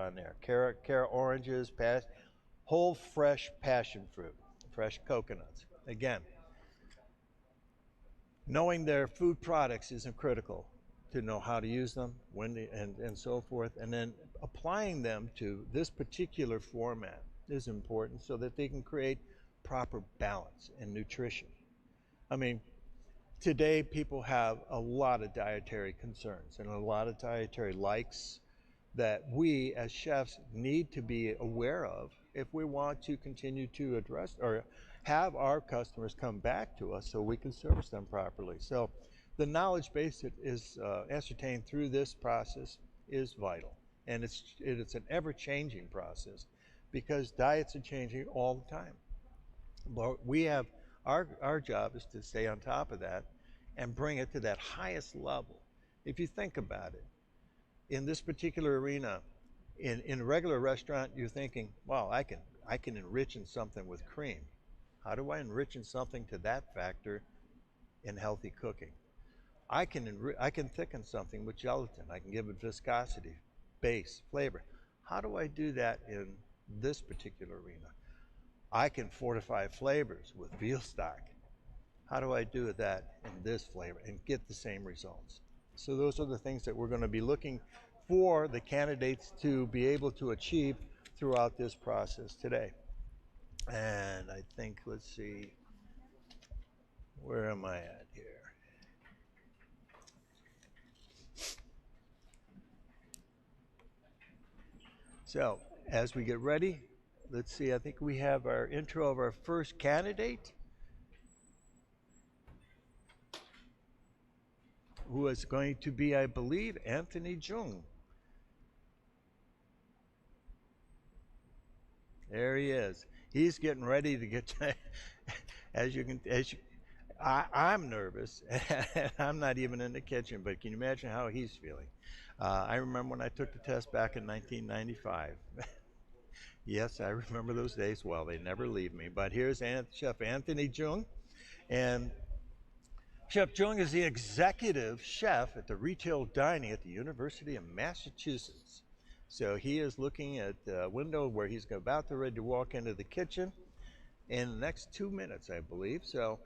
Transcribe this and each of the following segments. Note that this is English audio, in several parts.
on there. Carrot oranges, whole fresh passion fruit, fresh coconuts. Again, knowing their food products isn't critical to know how to use them, when to, and so forth, and then applying them to this particular format is important so that they can create proper balance and nutrition. I mean, today people have a lot of dietary concerns and a lot of dietary likes that we as chefs need to be aware of if we want to continue to address or have our customers come back to us so we can service them properly. So the knowledge base that is ascertained through this process is vital, and it's an ever-changing process because diets are changing all the time. But we have our job is to stay on top of that and bring it to that highest level. If you think about it, in this particular arena, in a regular restaurant, you're thinking, wow, I can enrich in something with cream. How do I enrich in something to that factor in healthy cooking? I can thicken something with gelatin. I can give it viscosity, base, flavor. How do I do that in this particular arena? I can fortify flavors with veal stock. How do I do that in this flavor and get the same results? So those are the things that we're going to be looking for the candidates to be able to achieve throughout this process today. And I think, let's see, where am I at here? So as we get ready, let's see, I think we have our intro of our first candidate, who is going to be, I believe, Anthony Jung. There he is. He's getting ready to get to, I'm nervous, and I'm not even in the kitchen, but can you imagine how he's feeling? I remember when I took the test back in 1995. Yes, I remember those days well. They never leave me. But here's Chef Anthony Jung, and Chef Jung is the executive chef at the retail dining at the University of Massachusetts. So he is looking at the window where he's about to ready to walk into the kitchen in the next 2 minutes, I believe. So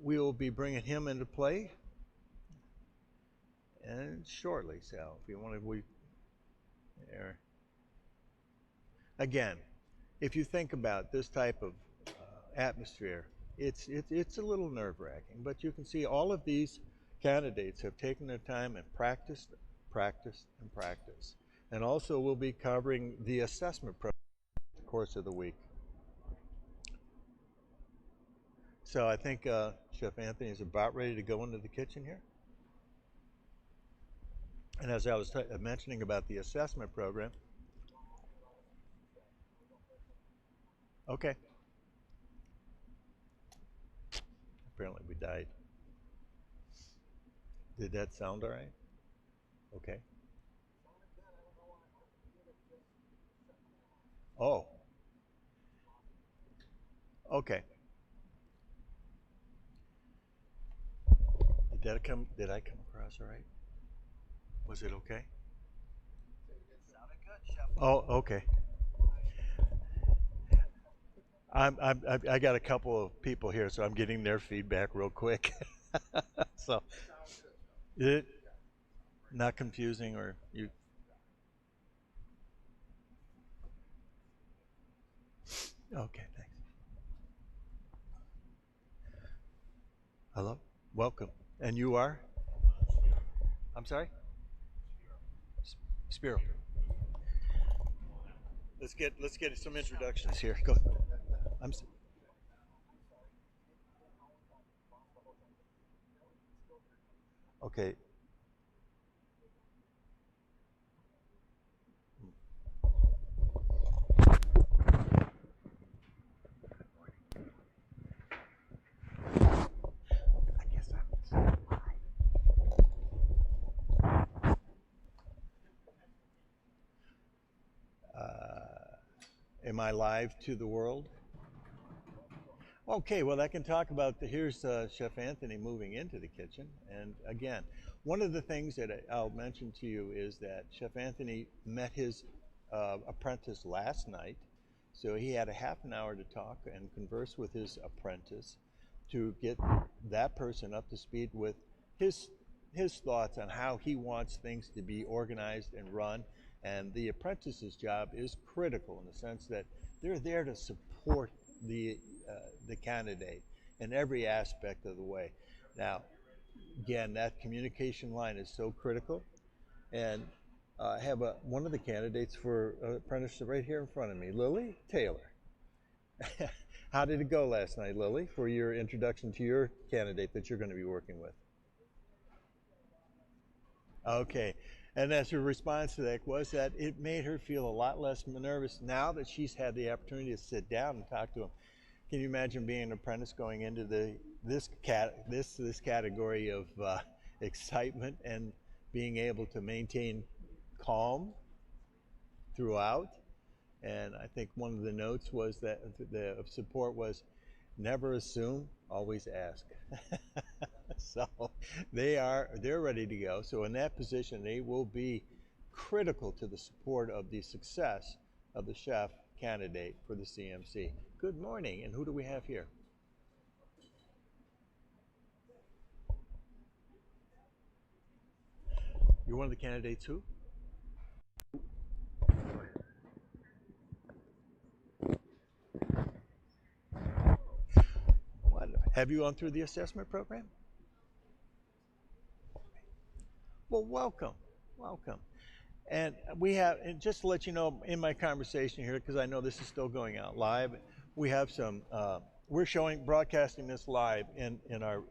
we will be bringing him into play and shortly. So if you want to, there. Again, if you think about this type of atmosphere, it's a little nerve-wracking, but you can see all of these candidates have taken their time and practiced, and practiced. And also we'll be covering the assessment program in the course of the week. So I think Chef Anthony is about ready to go into the kitchen here. And as I was mentioning about the assessment program, okay. Apparently we died. Did that sound all right? Okay. Oh. Okay. Did I come across all right? Was it okay? Oh, okay. I got a couple of people here, so I'm getting their feedback real quick. So, is it not confusing, or you? Okay, thanks. Hello, welcome. And you are? I'm sorry? Spiro. Let's get some introductions here. Go. Okay. I guess I'm am I live to the world? Okay, well I can talk about here's Chef Anthony moving into the kitchen. And again, one of the things that I'll mention to you is that Chef Anthony met his apprentice last night. So he had a half an hour to talk and converse with his apprentice to get that person up to speed with his thoughts on how he wants things to be organized and run. And the apprentice's job is critical in the sense that they're there to support the candidate in every aspect of the way. Now, again, that communication line is so critical. And I have one of the candidates for apprenticeship right here in front of me, Lily Taylor. How did it go last night, Lily, for your introduction to your candidate that you're going to be working with? Okay. And as her response to that was that it made her feel a lot less nervous now that she's had the opportunity to sit down and talk to him. Can you imagine being an apprentice going into this category of excitement and being able to maintain calm throughout? And I think one of the notes was that the support was never assume, always ask. So they're ready to go. So in that position, they will be critical to the support of the success of the chef candidate for the CMC. Good morning, and who do we have here? You're one of the candidates who? Have you gone through the assessment program? Well, welcome, welcome. And we have, and just to let you know, in my conversation here, because I know this is still going out live, we have some, we're broadcasting this live in our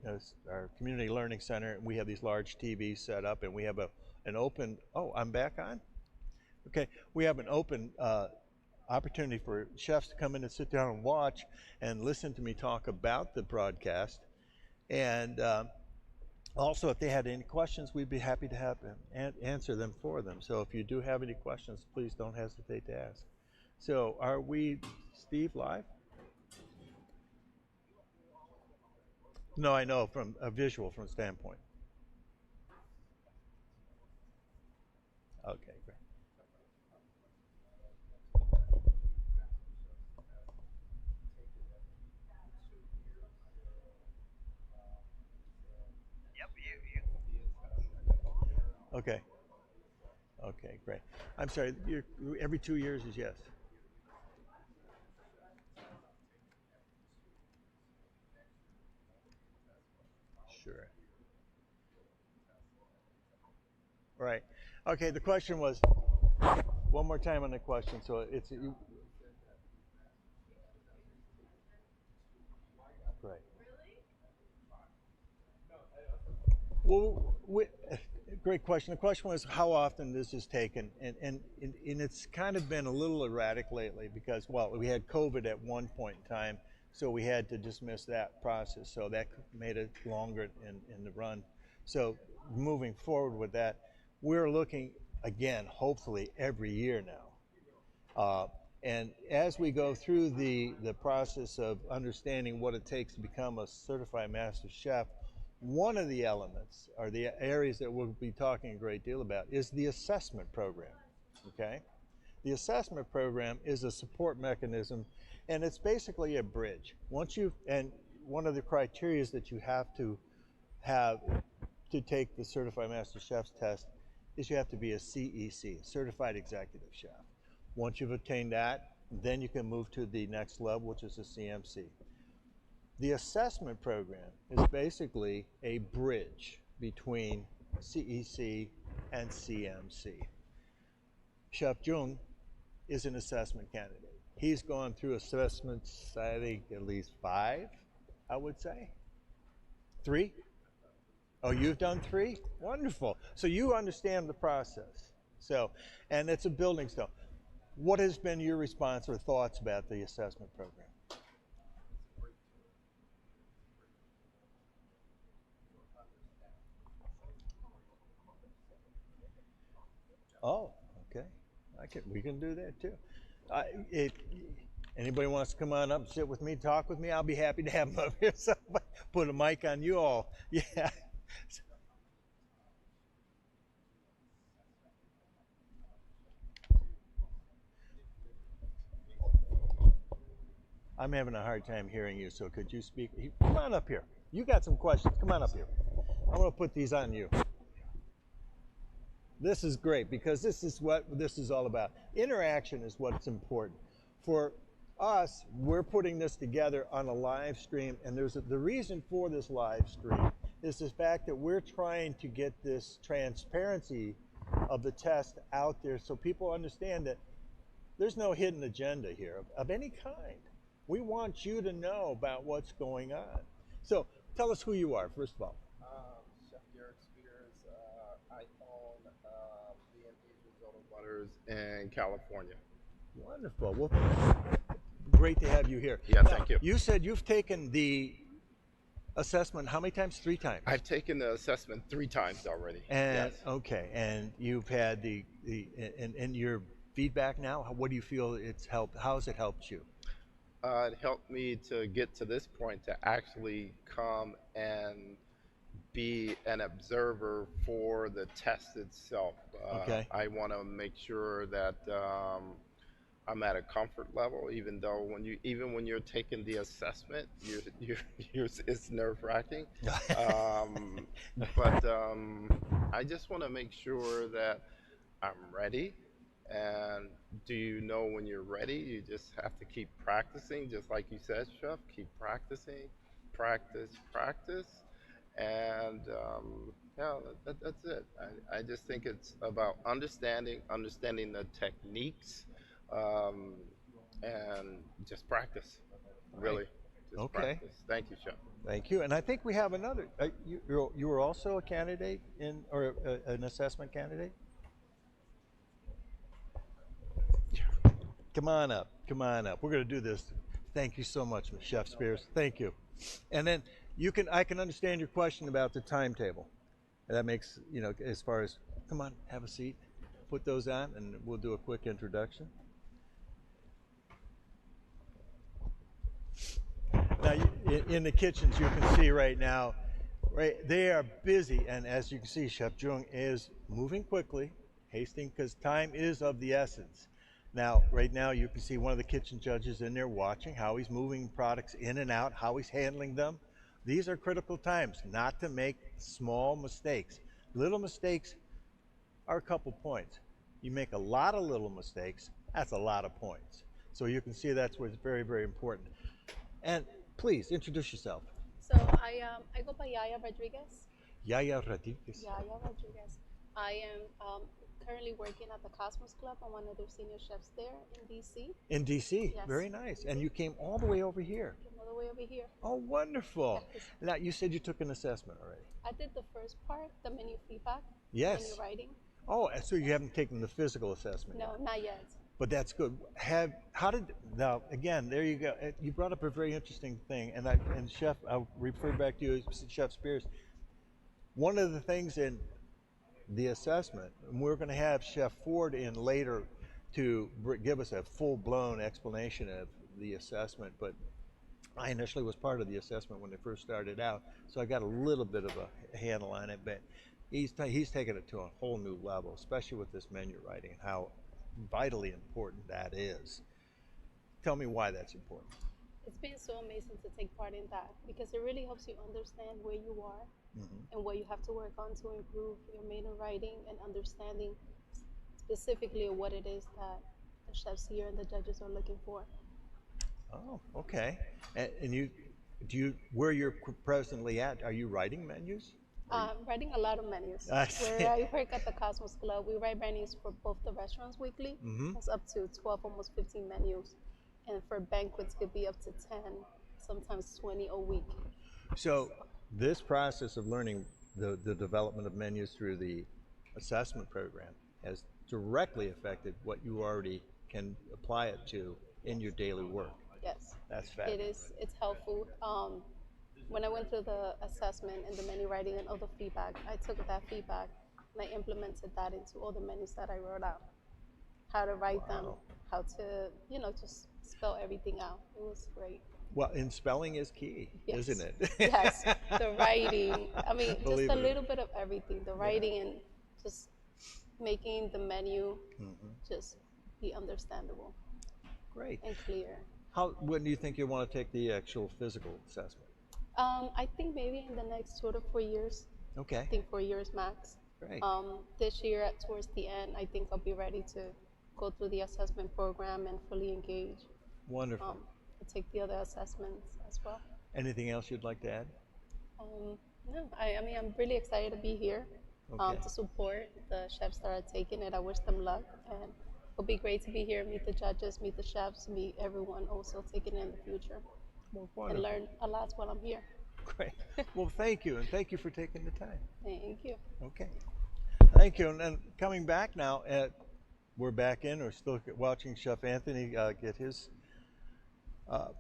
community learning center. We have these large TVs set up, and we have an open, oh, I'm back on? Okay, we have an open opportunity for chefs to come in and sit down and watch and listen to me talk about the broadcast. And also, if they had any questions, we'd be happy to have them and answer them for them. So if you do have any questions, please don't hesitate to ask. So are we, Steve, live? No, I know, from a visual from standpoint. Okay, great. Okay. Okay, great. I'm sorry, every 2 years is yes. Sure. Right. Okay, the question was, one more time on the question. So it's, right. Well, great question. The question was how often this is taken, and it's kind of been a little erratic lately because, well, we had COVID at one point in time, so we had to dismiss that process. So that made it longer in the run. So moving forward with that, we're looking again, hopefully every year now. And as we go through the process of understanding what it takes to become a certified master chef, one of the elements, or the areas that we'll be talking a great deal about, is the assessment program, okay? The assessment program is a support mechanism, and it's basically a bridge. And one of the criteria that you have to take the Certified Master Chef's test is you have to be a CEC, Certified Executive Chef. Once you've attained that, then you can move to the next level, which is a CMC. The assessment program is basically a bridge between CEC and CMC. Chef Jung is an assessment candidate. He's gone through assessments, I think at least 5, I would say. 3? Oh, you've done 3? Wonderful. So you understand the process. So, and it's a building stone. What has been your response or thoughts about the assessment program? Oh, okay. We can do that too. If anybody wants to come on up, sit with me, talk with me, I'll be happy to have them up here. So put a mic on you all. Yeah. I'm having a hard time hearing you, so could you speak? Come on up here. You got some questions. Come on up here. I'm going to put these on you. This is great because this is what this is all about. Interaction is what's important. For us, we're putting this together on a live stream, and the reason for this live stream is the fact that we're trying to get this transparency of the test out there so people understand that there's no hidden agenda here of any kind. We want you to know about what's going on. So tell us who you are, first of all. Chef I own B&B's Risotto Butters in California. Wonderful. Well, great to have you here. Yeah, now, thank you. You said you've taken the assessment how many times? 3 times. I've taken the assessment 3 times already. And yes. Okay, and you've had and your feedback now. What do you feel it's helped? How has it helped you? It helped me to get to this point to actually come and be an observer for the test itself. Okay. I want to make sure that I'm at a comfort level, even when you're taking the assessment, it's nerve-wracking. But I just want to make sure that I'm ready. And do you know when you're ready? You just have to keep practicing, just like you said, Chef. Keep practicing, practice, and yeah, that's it. I just think it's about understanding the techniques, and just practice. Really, just okay. Practice. Thank you, Chef. Thank you. And I think we have another. You were also a candidate or an assessment candidate. Come on up. Come on up. We're going to do this. Thank you so much, Chef Spears. Thank you. And then I can understand your question about the timetable. And that makes, as far as, come on, have a seat, put those on, and we'll do a quick introduction. Now, in the kitchens, you can see right now, they are busy. And as you can see, Chef Jung is moving quickly, hasting, because time is of the essence. Now, right now, you can see one of the kitchen judges in there watching how he's moving products in and out, how he's handling them. These are critical times, not to make small mistakes. Little mistakes are a couple points. You make a lot of little mistakes, that's a lot of points. So you can see that's where it's very, very important. And please, introduce yourself. So I go by Yaya Rodriguez. Yaya Rodriguez. Yaya Rodriguez. I am currently working at the Cosmos Club. I'm one of their senior chefs there in D.C. In D.C.? Yes. Very nice. And you came all the way over here? Came all the way over here. Oh, wonderful. Yes. Now, you said you took an assessment already. I did the first part, the menu feedback. Yes. Menu writing. Oh, so you haven't taken the physical assessment No, yet? not yet. But that's good. Now, again, there you go. You brought up a very interesting thing, and Chef, I'll refer back to you, Chef Spears. One of the things in the assessment, and we're going to have Chef Ford in later to give us a full-blown explanation of the assessment, but I initially was part of the assessment when they first started out, so I got a little bit of a handle on it, but he's taken it to a whole new level, especially with this menu writing, how vitally important that is. Tell me why that's important. It's been so amazing to take part in that because it really helps you understand where you are and what you have to work on to improve your menu writing and understanding specifically what it is that the chefs here and the judges are looking for. Oh, okay. And where you're presently at, are you writing menus? Writing a lot of menus. Where I work at the Cosmos Club, we write menus for both the restaurants weekly. That's up to 12, almost 15 menus. And for banquets, could be up to 10, sometimes 20 a week. So this process of learning the development of menus through the assessment program has directly affected what you already can apply it to in your daily work. Yes. That's fabulous. It's helpful. When I went through the assessment and the menu writing and all the feedback, I took that feedback and I implemented that into all the menus that I wrote out. How to write them, how to, just spell everything out. It was great. Well, and spelling is key, yes. Isn't it? Yes, the writing. I mean, Believe just a little bit of everything. The writing and just making the menu just be understandable. Great. And clear. When do you think you want to take the actual physical assessment? I think maybe in the next 2 to 4 years. I Okay, think 4 years max. great. This year, towards the end, I think I'll be ready to go through the assessment program and fully engage. Wonderful. To take the other assessments as well. Anything else you'd like to add? No, I mean, I'm really excited to be here Okay. to support the chefs that are taking it. I wish them luck, and it'll be great to be here, meet the judges, meet the chefs, meet everyone also taking it in the future, Well, and wonderful. learn a lot while I'm here. Great. Well, thank you, and thank you for taking the time. Thank you. Okay. Thank you. And coming back now, we're back in. We're still watching Chef Anthony get his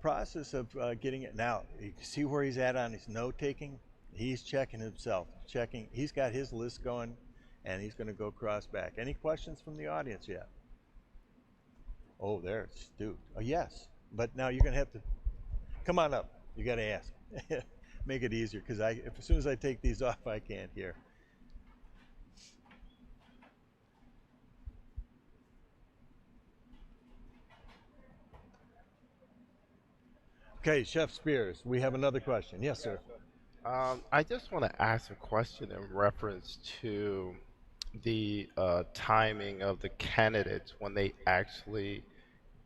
process of getting it. Now, you can see where he's at on his note taking. He's checking himself, checking. He's got his list going, and he's going to go cross back. Any questions from the audience yet? Oh, there, Stu. Oh, yes. But now you're going to have to come on up. You got to ask. Make it easier, because as soon as I take these off, I can't hear. Okay, Chef Spears, we have another question. Yes, sir. I just want to ask a question in reference to the timing of the candidates when they actually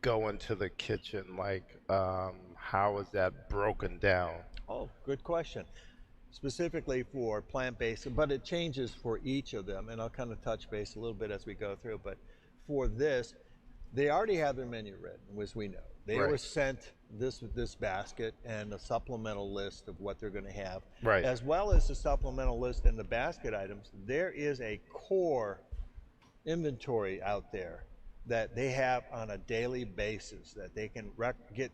go into the kitchen. Like, how is that broken down? Oh, good question. Specifically for plant-based, but it changes for each of them, and I'll kind of touch base a little bit as we go through. But for this, they already have their menu written, as we know. They Right. were sent this basket and a supplemental list of what they're going to have, Right. as well as the supplemental list and the basket items. There is a core inventory out there that they have on a daily basis that they can get.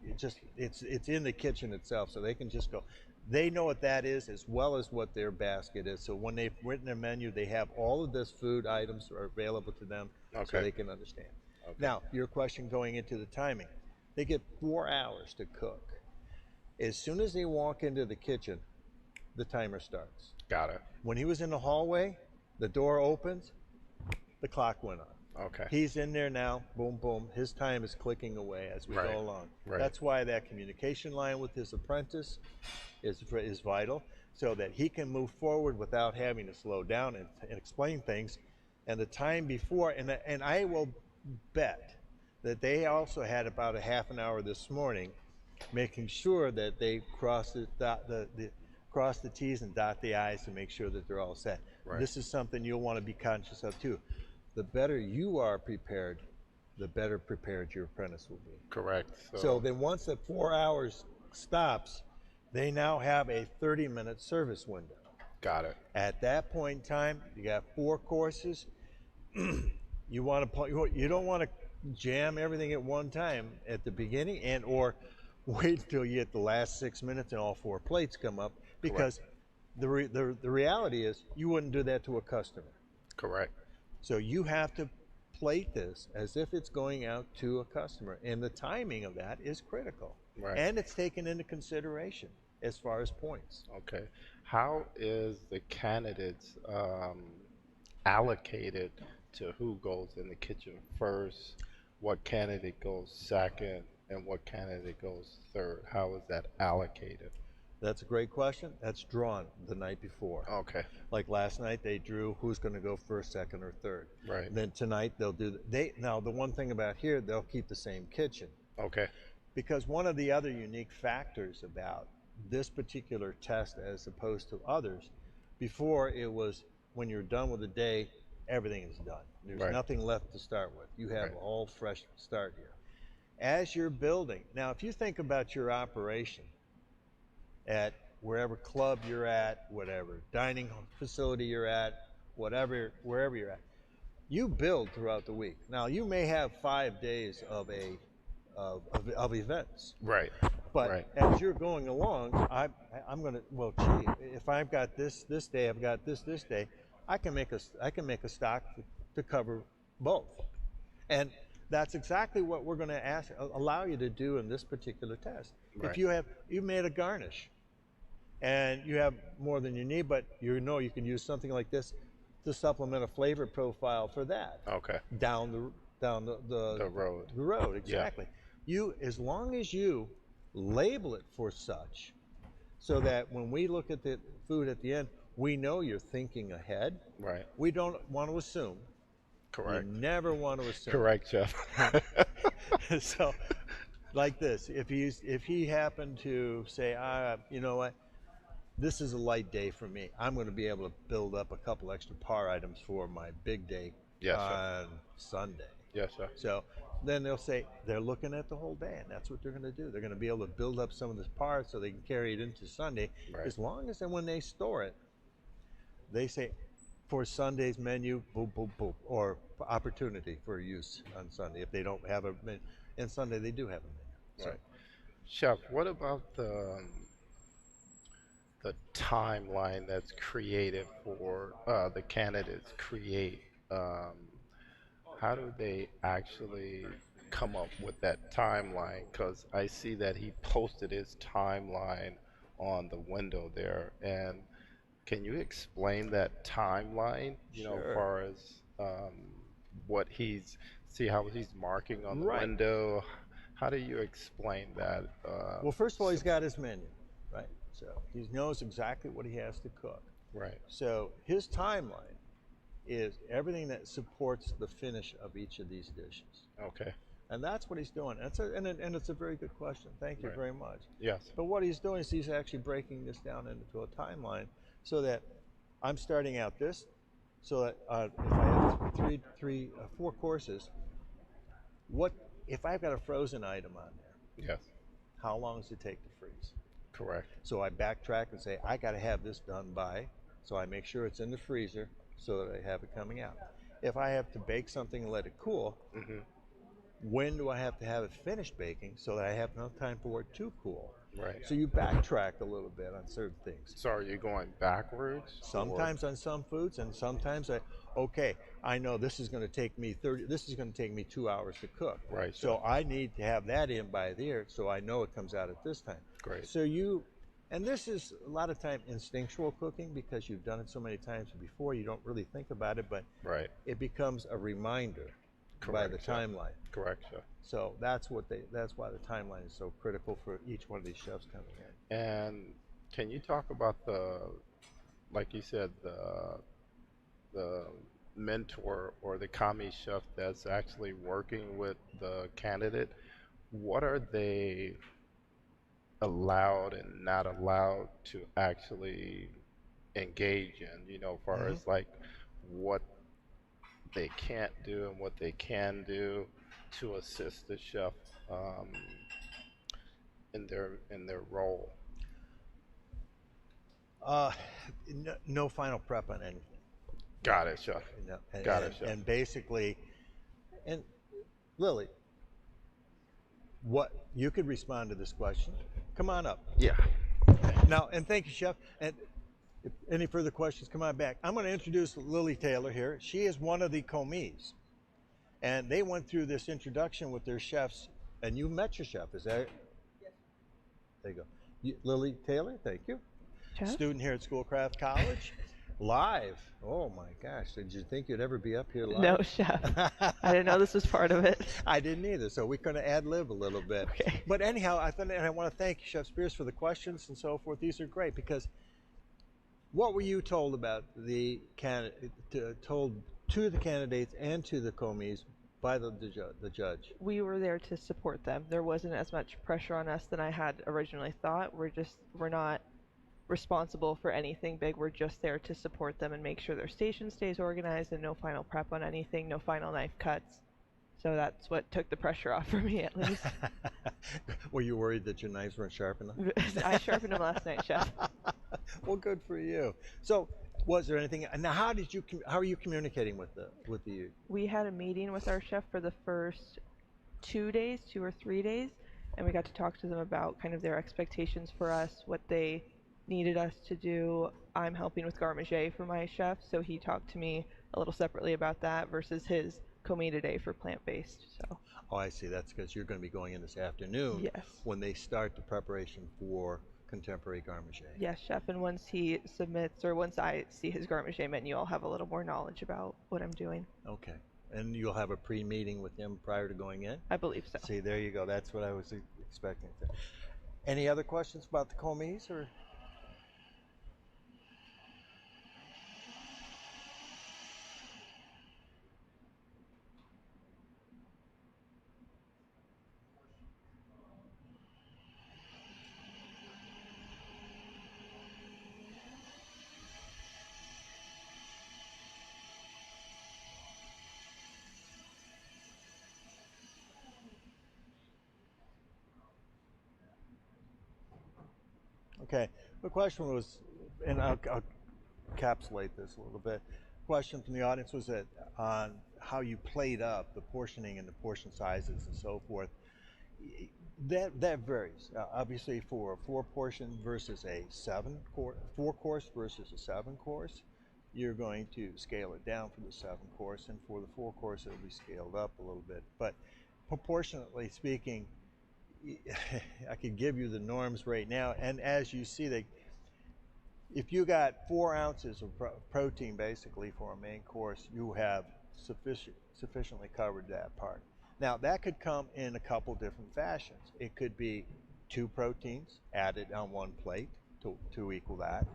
It's in the kitchen itself, so they can just go. They know what that is as well as what their basket is. So when they've written their menu, they have all of this food items are available to them, so Okay. they can understand. Okay. Now, your question going into the timing. They get 4 hours to cook. As soon as they walk into the kitchen, the timer starts. Got it. When he was in the hallway, the door opens, the clock went on. Okay. He's in there now, boom, boom. His time is clicking away as we Right. go along. Right. That's why that communication line with his apprentice is vital, so that he can move forward without having to slow down and explain things. And the time before, and I will bet that they also had about a half an hour this morning making sure that they cross the T's and dot the I's to make sure that they're all set. Right. This is something you'll want to be conscious of too. The better you are prepared, the better prepared your apprentice will be. Correct. So then once the 4 hours stops, they now have a 30-minute service window. Got it. At that point in time, you got 4 courses. You don't want to jam everything at one time at the beginning or wait until you get the last 6 minutes and all 4 plates come up, because the reality is you wouldn't do that to a customer. Correct. So you have to plate this as if it's going out to a customer, and the timing of that is critical. Right. And it's taken into consideration as far as points. Okay. How is the candidates allocated to who goes in the kitchen first, what candidate goes second, and what candidate goes third? How is that allocated? That's a great question. That's drawn the night before. Okay. Like last night, they drew who's going to go first, second, or third. Right. And then tonight they'll do. Now the one thing about here, they'll keep the same kitchen, Okay. because one of the other unique factors about this particular test, as opposed to others, before it was when you're done with the day, everything is done. There's Right. nothing left to start with. You have Right. all fresh start here. As you're building, now if you think about your operation at wherever club you're at, whatever dining facility you're at, wherever you're at, you build throughout the week. Now you may have 5 days of events, Right. but Right. as you're going along, I'm gonna, well, gee, if I've got this day, I've got this day, I can make a stock to cover both, and that's exactly what we're going to allow you to do in this particular test. Right. If you made a garnish, and you have more than you need, but you know you can use something like this to supplement a flavor profile for that Okay. down the The road. The road, exactly. As long as you label it for such, so that when we look at the food at the end, we know you're thinking ahead. Right. We don't want to assume. Correct. You never want to assume. Correct, chef. So, like this, if he happened to say, you know what, this is a light day for me. I'm going to be able to build up a couple extra par items for my big day Yes, on Sunday. Yes, sir. So then they'll say they're looking at the whole day, and that's what they're going to do. They're going to be able to build up some of this par so they can carry it into Sunday. Right. As long as, and when they store it, they say, for Sunday's menu, boom, boom, boom, or opportunity for use on Sunday. If they don't have a menu, and Sunday they do have a menu. Right. Chef, what about the timeline that's created for the candidates create? How do they actually come up with that timeline? Because I see that he posted his timeline on the window there, and can you explain that timeline? You know, as far as what how he's marking on the window. How do you explain that? Well, first of all, he's got his menu, right? So he knows exactly what he has to cook. Right. So his timeline is everything that supports the finish of each of these dishes. Okay. And that's what he's doing. And it's a very good question. Thank you very much. Yes. But what he's doing is he's actually breaking this down into a timeline so that I'm starting out this, so that if I have four courses, if I've got a frozen item on there, Yes. how long does it take to freeze? Correct. So I backtrack and say, I got to have this done by, so I make sure it's in the freezer so that I have it coming out. If I have to bake something and let it cool, when do I have to have it finished baking so that I have enough time for it to cool? Right. So you backtrack a little bit on certain things. So are you going backwards? Sometimes on some foods, and sometimes I know this is going to take me 2 hours to cook. Right. So I need to have that in by there so I know it comes out at this time. Great. So and this is a lot of time instinctual cooking because you've done it so many times before, you don't really think about it, but it becomes a reminder by the timeline. Correct, chef. So that's why the timeline is so critical for each one of these chefs coming in. And can you talk about like you said, the mentor or the kami chef that's actually working with the candidate? What are they allowed and not allowed to actually engage in? You know, as far as like what they can't do and what they can do to assist the chef in their role. No final prep on anything. Got it, chef. Got it, chef. And basically, and Lily, you could respond to this question. Come on up. Yeah. Now, and thank you, chef. And if any further questions, come on back. I'm going to introduce Lily Taylor here. She is one of the commis. And they went through this introduction with their chefs, and you met your chef, is that it? Yes. There you go. Lily Taylor, thank you. Chef? Student here at Schoolcraft College. Live. Oh my gosh, did you think you'd ever be up here live? No, chef. I didn't know this was part of it. I didn't either, so we're going to ad-lib a little bit. Okay. But anyhow, I want to thank Chef Spears for the questions and so forth. These are great because what were you told about the told to the candidates and to the commis by the judge? We were there to support them. There wasn't as much pressure on us than I had originally thought. We're not responsible for anything big. We're just there to support them and make sure their station stays organized and no final prep on anything, no final knife cuts. So that's what took the pressure off for me, at least. Were you worried that your knives weren't sharp enough? I sharpened them last night, chef. Well, good for you. So, was there anything? Now, how are you communicating with the? We had a meeting with our chef for the first 2 or 3 days, and we got to talk to them about kind of their expectations for us, what they needed us to do. I'm helping with garde manger for my chef, so he talked to me a little separately about that versus his commis today for plant-based. So. Oh, I see. That's because you're going to be going in this afternoon. Yes. When they start the preparation for contemporary garde manger. Yes, chef. And once he submits, or once I see his garde manger menu, I'll have a little more knowledge about what I'm doing. Okay. And you'll have a pre-meeting with him prior to going in? I believe so. See, there you go. That's what I was expecting. Any other questions about the commis or? Okay, the question was, and I'll encapsulate this a little bit. Question from the audience was that on how you played up the portioning and the portion sizes and so forth. That varies. Obviously, for a 4-portion versus a 4-course versus a 7-course, you're going to scale it down for the 7-course, and for the 4-course, it'll be scaled up a little bit. But proportionately speaking, I could give you the norms right now, and as you see, if you got 4 ounces of protein basically for a main course, you have sufficiently covered that part. Now that could come in a couple different fashions. It could be 2 proteins added on 1 plate to equal that,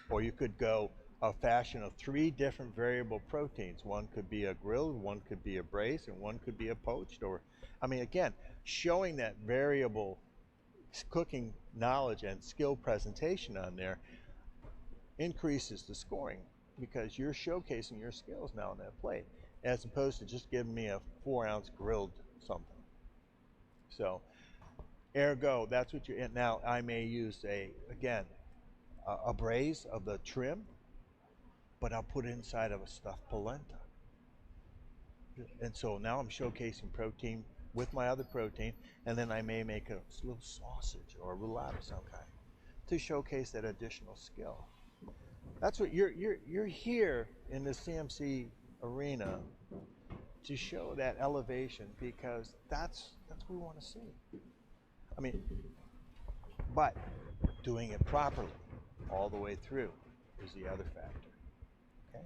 or you could go a fashion of 3 different variable proteins. One could be a grilled, one could be a braised, and one could be a poached. Or, I mean, again, showing that variable cooking knowledge and skill presentation on there increases the scoring because you're showcasing your skills now on that plate, as opposed to just giving me a 4-ounce grilled something. So, ergo, that's what you're in. Now, I may use a braise of the trim, but I'll put it inside of a stuffed polenta. And so now I'm showcasing protein with my other protein, and then I may make a little sausage or a roulade of some kind to showcase that additional skill. That's what you're here in the CMC arena to show that elevation, because that's what we want to see. I mean, but doing it properly all the way through is the other factor. Okay.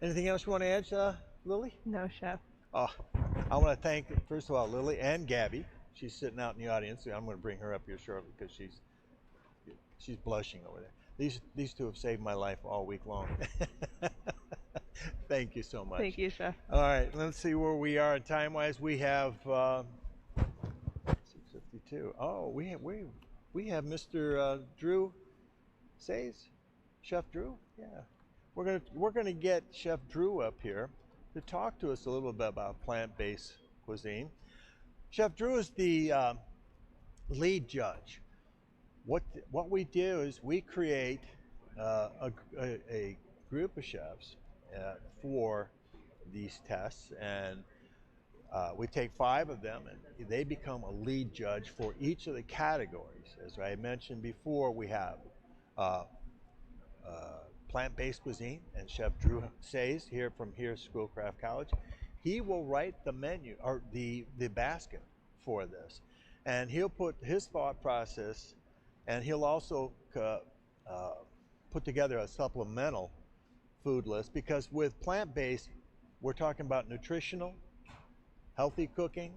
Anything else you want to add, Lily? No, Chef. Oh, I want to thank, first of all, Lily and Gabby. She's sitting out in the audience. I'm going to bring her up here shortly because she's blushing over there. These two have saved my life all week long. Thank you so much. Thank you, Chef. All right, let's see where we are time-wise. We have 6:52. Oh, we have Mr. Drew Says, Chef Drew. Yeah, we're gonna get Chef Drew up here to talk to us a little bit about plant-based cuisine. Chef Drew is the lead judge. What we do is we create a group of chefs for these tests, and we take 5 of them, and they become a lead judge for each of the categories. As I mentioned before, we have plant-based cuisine, and Chef Drew Says here from Schoolcraft College, he will write the menu or the basket for this, and he'll put his thought process, and he'll also put together a supplemental food list, because with plant-based, we're talking about nutritional, healthy cooking,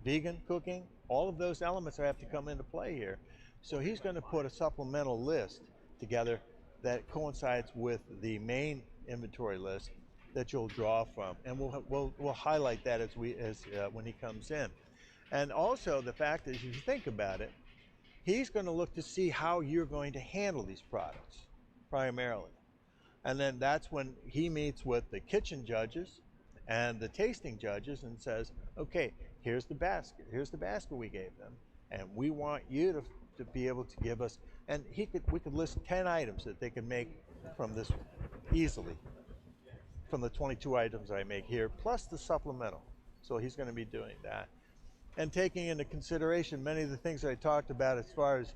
vegan cooking, all of those elements have to come into play here. So he's going to put a supplemental list together that coincides with the main inventory list that you'll draw from, and we'll highlight that when he comes in. And also the fact is, if you think about it, he's going to look to see how you're going to handle these products primarily. And then that's when he meets with the kitchen judges and the tasting judges and says, okay, here's the basket we gave them, and we want you to be able to give us, and we could list 10 items that they could make from this easily, from the 22 items I make here, plus the supplemental. So he's going to be doing that. And taking into consideration many of the things that I talked about as far as,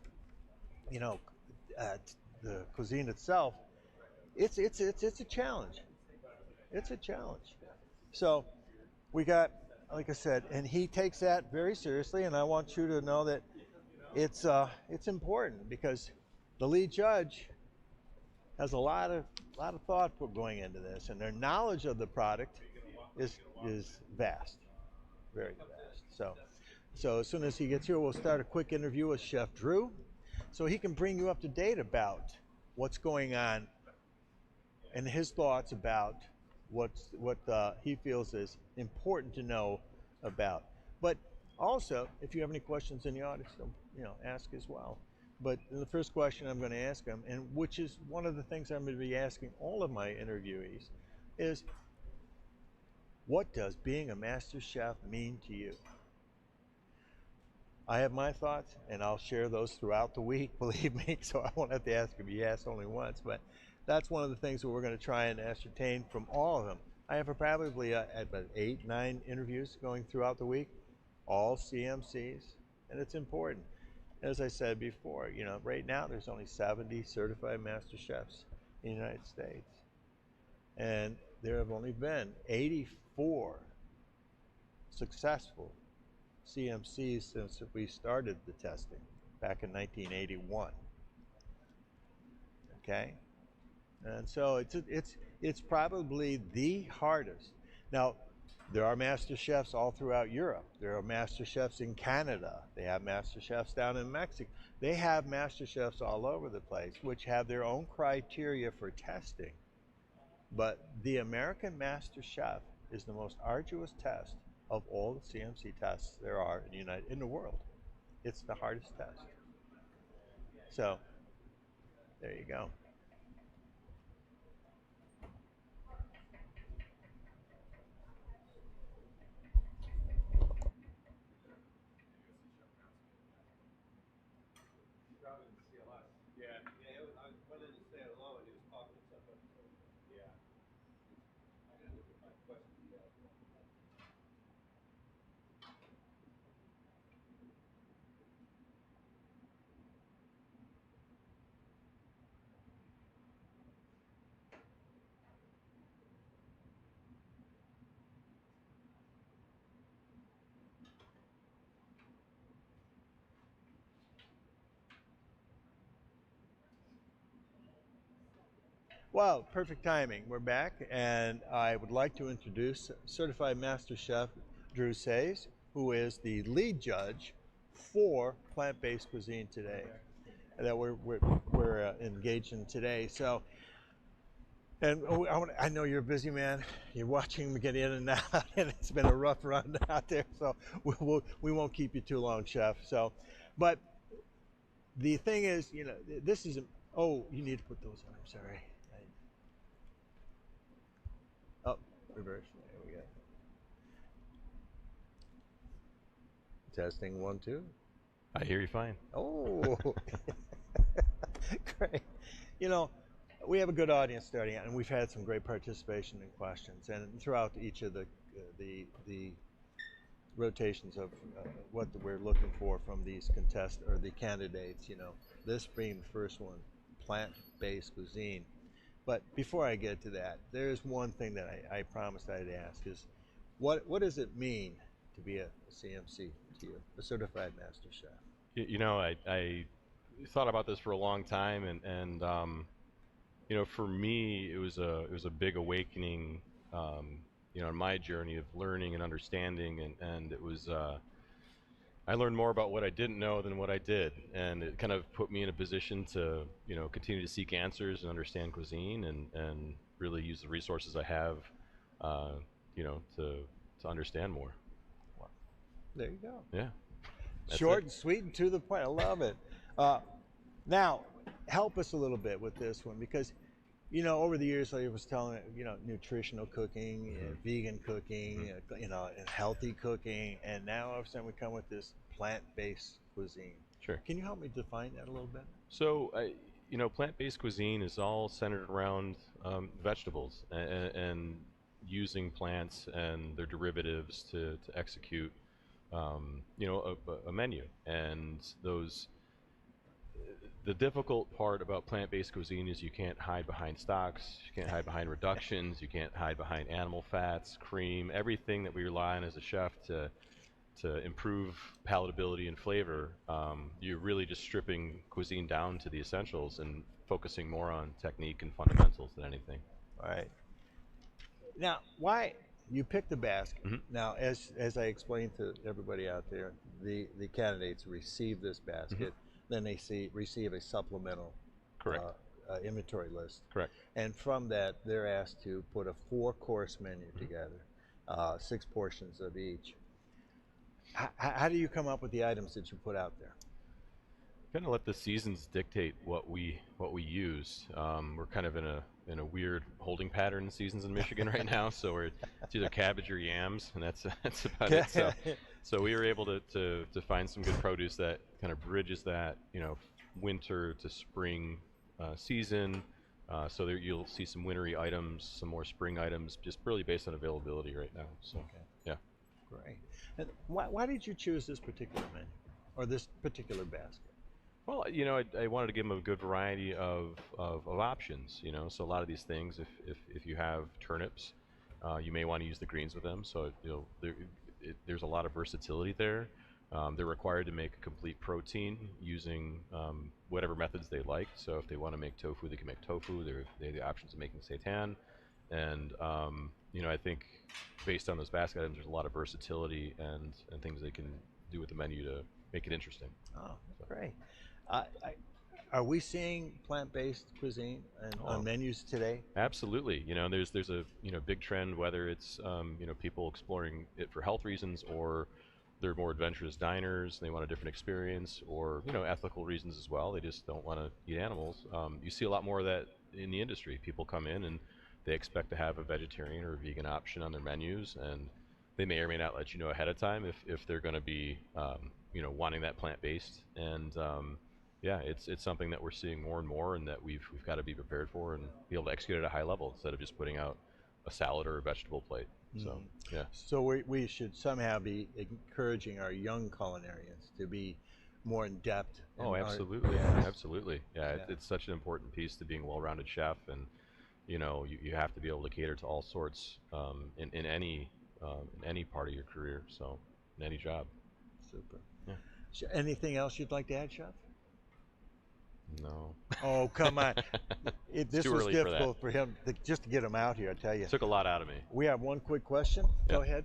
the cuisine itself, it's a challenge. It's a challenge. So we got, like I said, and he takes that very seriously, and I want you to know that it's important, because the lead judge has a lot of thought going into this, and their knowledge of the product is vast, very vast. So as soon as he gets here, we'll start a quick interview with Chef Drew, so he can bring you up to date about what's going on and his thoughts about what he feels is important to know about. But also, if you have any questions in the audience, ask as well. But the first question I'm going to ask him, and which is one of the things I'm going to be asking all of my interviewees, is what does being a master chef mean to you? I have my thoughts, and I'll share those throughout the week, believe me, so I won't have to ask him. He asked only once, but that's one of the things that we're going to try and ascertain from all of them. I have probably about 8, 9 interviews going throughout the week, all CMCs, and it's important. As I said before, right now there's only 70 certified master chefs in the United States, and there have only been 84 successful CMCs since we started the testing back in 1981. Okay, and so it's probably the hardest. Now, there are master chefs all throughout Europe. There are master chefs in Canada. They have master chefs down in Mexico. They have master chefs all over the place, which have their own criteria for testing. But the American master chef is the most arduous test of all the CMC tests there are in the world. It's the hardest test. So, there you go. Well, perfect timing. We're back, and I would like to introduce Certified Master Chef Drew Sayes, who is the lead judge for plant-based cuisine today, that we're engaged in today. So, and I know you're a busy man. You're watching me get in and out, and it's been a rough run out there. So we won't keep you too long, Chef. So, but the thing is, this is. Oh, you need to put those on. I'm sorry. Oh, reverse. There we go. Testing 1, 2. I hear you fine. Oh, great. We have a good audience starting out, and we've had some great participation in questions, and throughout each of the rotations of what we're looking for from these the candidates. This being the first one, plant-based cuisine. But before I get to that, there's one thing that I promised I'd ask is, what does it mean to be a CMC to you, a certified master chef? I thought about this for a long time, and for me, it was a big awakening, in my journey of learning and understanding, and it was. I learned more about what I didn't know than what I did, and it kind of put me in a position to, continue to seek answers and understand cuisine, and really use the resources I have, to understand more. Wow. There you go. Yeah. Short and sweet and to the point. I love it. Now, help us a little bit with this one, because, over the years, I was telling nutritional cooking, vegan cooking, and healthy cooking, and now all of a sudden we come with this plant-based cuisine. Sure. Can you help me define that a little bit? So, plant-based cuisine is all centered around vegetables and using plants and their derivatives to execute, a menu. And the difficult part about plant-based cuisine is you can't hide behind stocks, you can't hide behind reductions, you can't hide behind animal fats, cream, everything that we rely on as a chef to improve palatability and flavor. You're really just stripping cuisine down to the essentials and focusing more on technique and fundamentals than anything. All right. Now, why you pick the basket. Mhm. Now, as I explained to everybody out there, the candidates receive this basket, then they receive a supplemental Correct. inventory list. Correct. And from that, they're asked to put a 4-course menu together, 6 portions of each. How do you come up with the items that you put out there? Kind of let the seasons dictate what we use. We're kind of in a weird holding pattern in seasons in Michigan right now. So it's either cabbage or yams, and that's about it. So we were able to find some good produce that kind of bridges that, you know, winter to spring season. So there you'll see some wintry items, some more spring items, just really based on availability right now. So yeah. Great. And why did you choose this particular menu or this particular basket? Well, you know, I wanted to give them a good variety of options, you know. So a lot of these things, if you have turnips, you may want to use the greens with them. So, you know, there's a lot of versatility there. They're required to make a complete protein using whatever methods they like. So if they want to make tofu, they can make tofu. They have the options of making seitan. And, you know, I think based on those basket items, there's a lot of versatility and things they can do with the menu to make it interesting. Oh, great. Are we seeing plant-based cuisine on menus today? Absolutely. You know, there's a big trend, whether it's you know, people exploring it for health reasons, or they're more adventurous diners, they want a different experience, or, you know, ethical reasons as well. They just don't want to eat animals. You see a lot more of that in the industry. People come in and they expect to have a vegetarian or a vegan option on their menus, and they may or may not let you know ahead of time if they're going to be you know, wanting that plant-based. And yeah, it's something that we're seeing more and more, and that we've got to be prepared for and be able to execute at a high level instead of just putting out a salad or a vegetable plate. So yeah. So we should somehow be encouraging our young culinarians to be more in depth. Oh, absolutely, absolutely. Yeah, it's such an important piece to being a well-rounded chef, and you know, you have to be able to cater to all sorts in any part of your career. So in any job. Super. Yeah. Anything else you'd like to add, Chef? No. Oh, come on. This too was early difficult for him just to get him out here, I tell you. Took a lot out of me. We have one quick question. Yeah. Go ahead.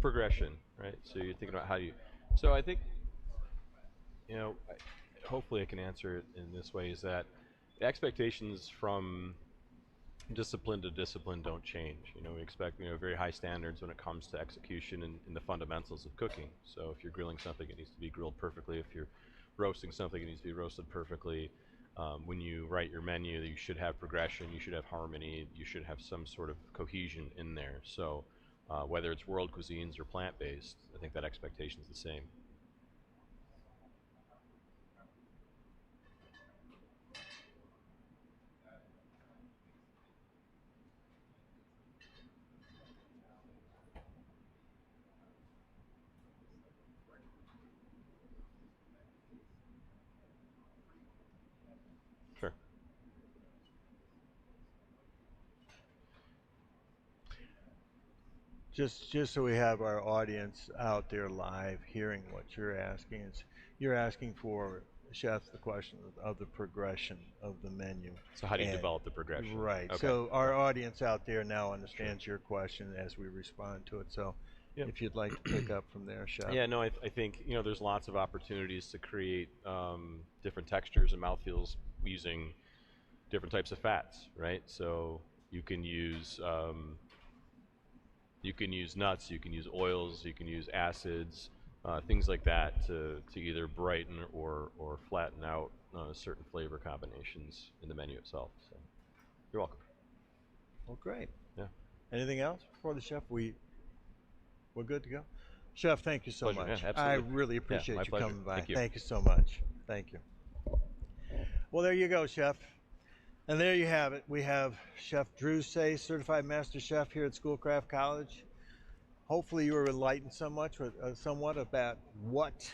Progression, right? So you're thinking about how you. So I think, you know, hopefully I can answer it in this way: is that the expectations from discipline to discipline don't change. You know, we expect, you know, very high standards when it comes to execution and the fundamentals of cooking. So if you're grilling something, it needs to be grilled perfectly. If you're roasting something, it needs to be roasted perfectly. When you write your menu, you should have progression, you should have harmony, you should have some sort of cohesion in there. So whether it's world cuisines or plant-based, I think that expectation is the same. Sure. Just so we have our audience out there live hearing what you're asking, you're asking for, Chef, the question of the progression of the menu. So how do you develop the progression? Right. Okay. So our audience out there now understands your question as we respond to it. So if you'd like to pick up from there, Chef. Yeah, no, I think, you know, there's lots of opportunities to create different textures and mouthfeels using different types of fats, right? So you can use nuts, you can use oils, you can use acids, things like that to either brighten or flatten out certain flavor combinations in the menu itself. So you're welcome. Well, great. Yeah. Anything else before the chef? We're good to go. Chef, thank you so Pleasure. much. Yeah, I absolutely. really appreciate my you pleasure. coming by. Thank you. Thank you so much. Thank you. Well, there you go, Chef. And there you have it. We have Chef Drew Say, Certified Master Chef here at Schoolcraft College. Hopefully you were enlightened somewhat about what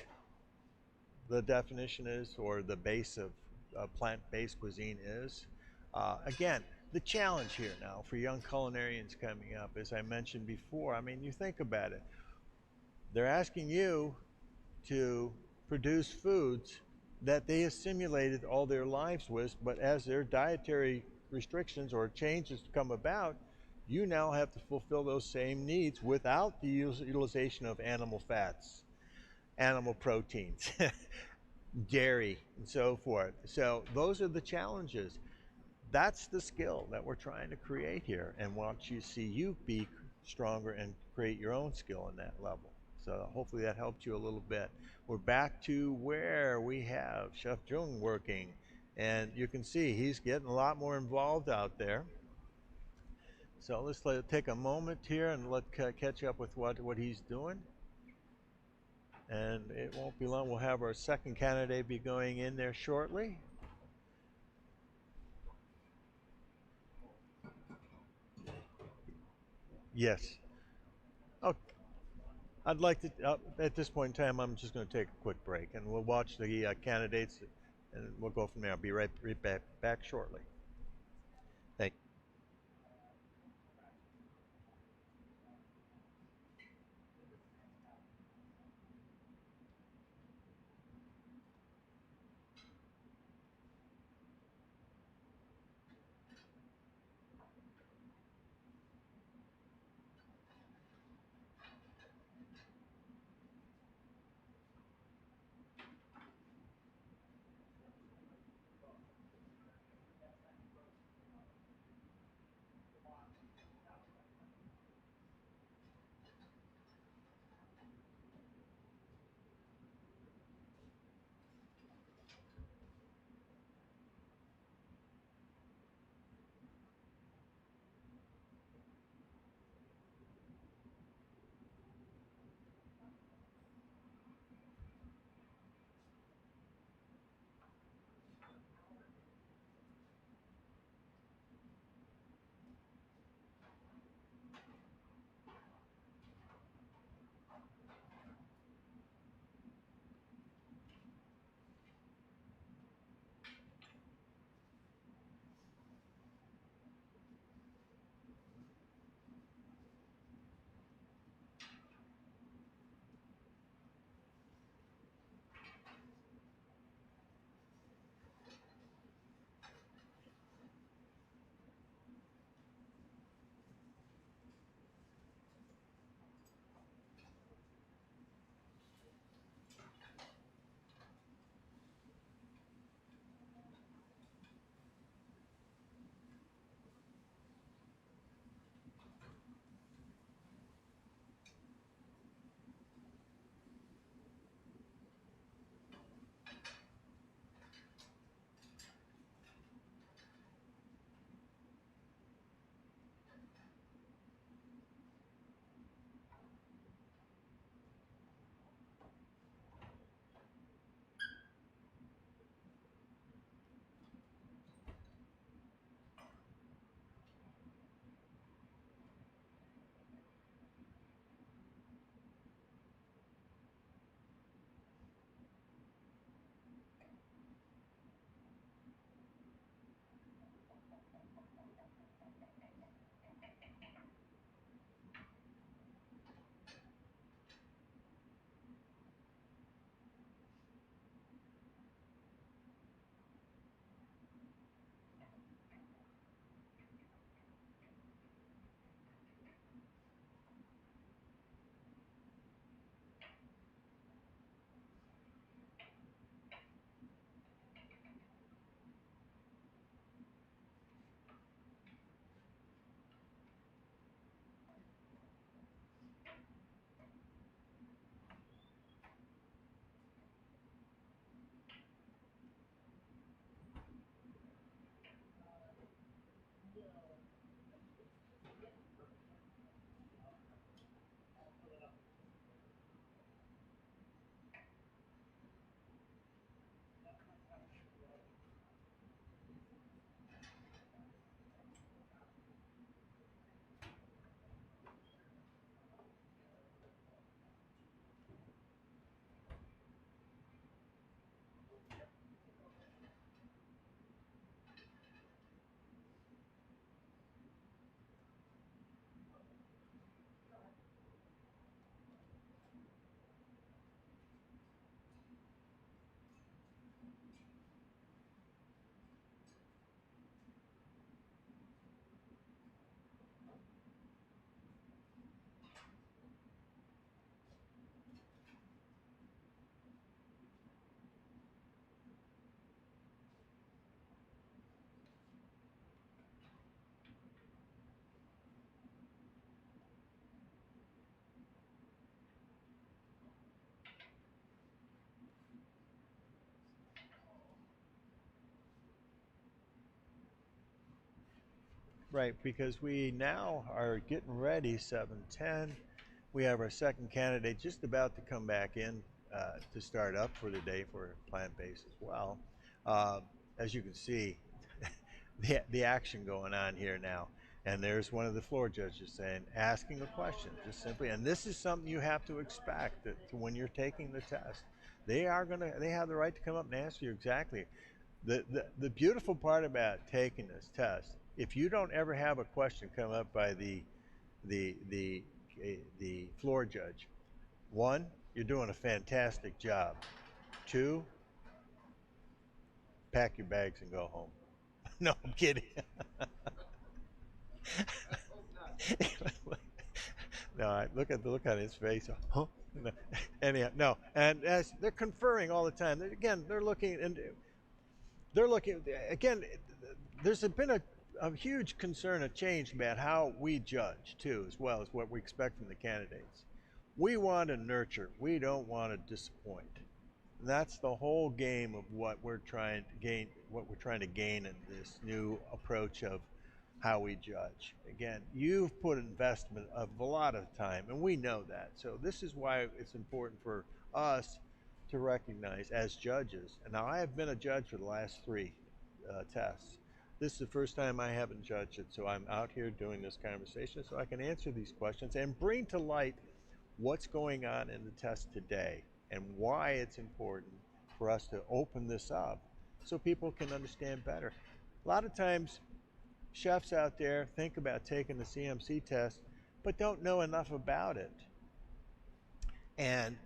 the definition is, or the base of plant-based cuisine is. Again, the challenge here now for young culinarians coming up, as I mentioned before, I mean, you think about it. They're asking you to produce foods that they assimilated all their lives with, but as their dietary restrictions or changes come about, you now have to fulfill those same needs without the utilization of animal fats, animal proteins, dairy, and so forth. So those are the challenges. That's the skill that we're trying to create here, and want you see you be stronger and create your own skill in that level. So hopefully that helped you a little bit. We're back to where we have Chef Jung working, and you can see he's getting a lot more involved out there. So let's take a moment here and catch up with what he's doing. And it won't be long. We'll have our second candidate be going in there shortly. Yes. Okay. I'd like to, at this point in time, I'm just going to take a quick break, and we'll watch the candidates, and we'll go from there. I'll be right back shortly. Thank you. right, because we now are getting ready, 7:10. We have our second candidate just about to come back in to start up for the day for plant-based as well. As you can see, the action going on here now. And there's one of the floor judges saying, asking a question, just simply, and this is something you have to expect that when you're taking the test. They have the right to come up and ask you exactly. The beautiful part about taking this test, if you don't ever have a question come up by the floor judge, one, you're doing a fantastic job. Two, pack your bags and go home. No, I'm kidding. No, look at the look on his face. Huh? No. Anyhow, no, and as they're conferring all the time, again, they're looking again. There's been a huge concern, a change about how we judge too, as well as what we expect from the candidates. We want to nurture. We don't want to disappoint. And that's the whole game of what we're trying to gain. What we're trying to gain in this new approach of how we judge. Again, you've put investment of a lot of time, and we know that. So this is why it's important for us to recognize as judges. And now I have been a judge for the last 3 tests. This is the first time I haven't judged it, so I'm out here doing this conversation so I can answer these questions and bring to light what's going on in the test today and why it's important for us to open this up so people can understand better. A lot of times, chefs out there think about taking the CMC test, but don't know enough about it. And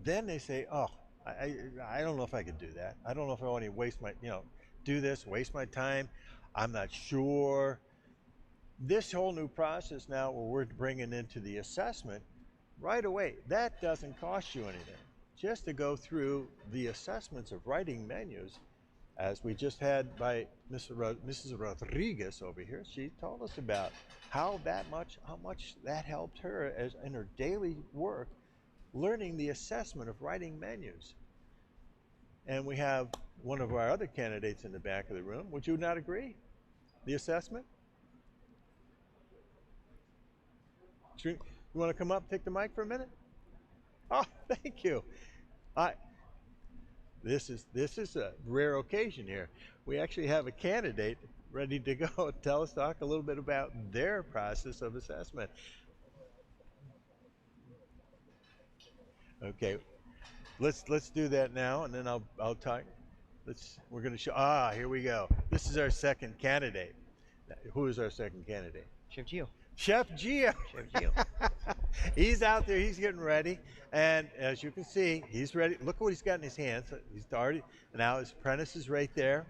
then they say, oh, I don't know if I could do that. I don't know if I want to waste my, do this, waste my time. I'm not sure. This whole new process now where we're bringing into the assessment, right away, that doesn't cost you anything. Just to go through the assessments of writing menus, as we just had by Mrs. Rodriguez over here, she told us about how much that helped her in her daily work, learning the assessment of writing menus. And we have one of our other candidates in the back of the room. Would you not agree? The assessment? You want to come up, take the mic for a minute? Oh, thank you. This is a rare occasion here. We actually have a candidate ready to go. Talk a little bit about their process of assessment. Okay, let's do that now, and then I'll talk. We're going to show. Here we go. This is our second candidate. Who is our second candidate? Chef Gio. Chef Gio. Chef Gio. He's out there. He's getting ready, and as you can see, he's ready. Look what he's got in his hands. He's already now. His apprentice is right there.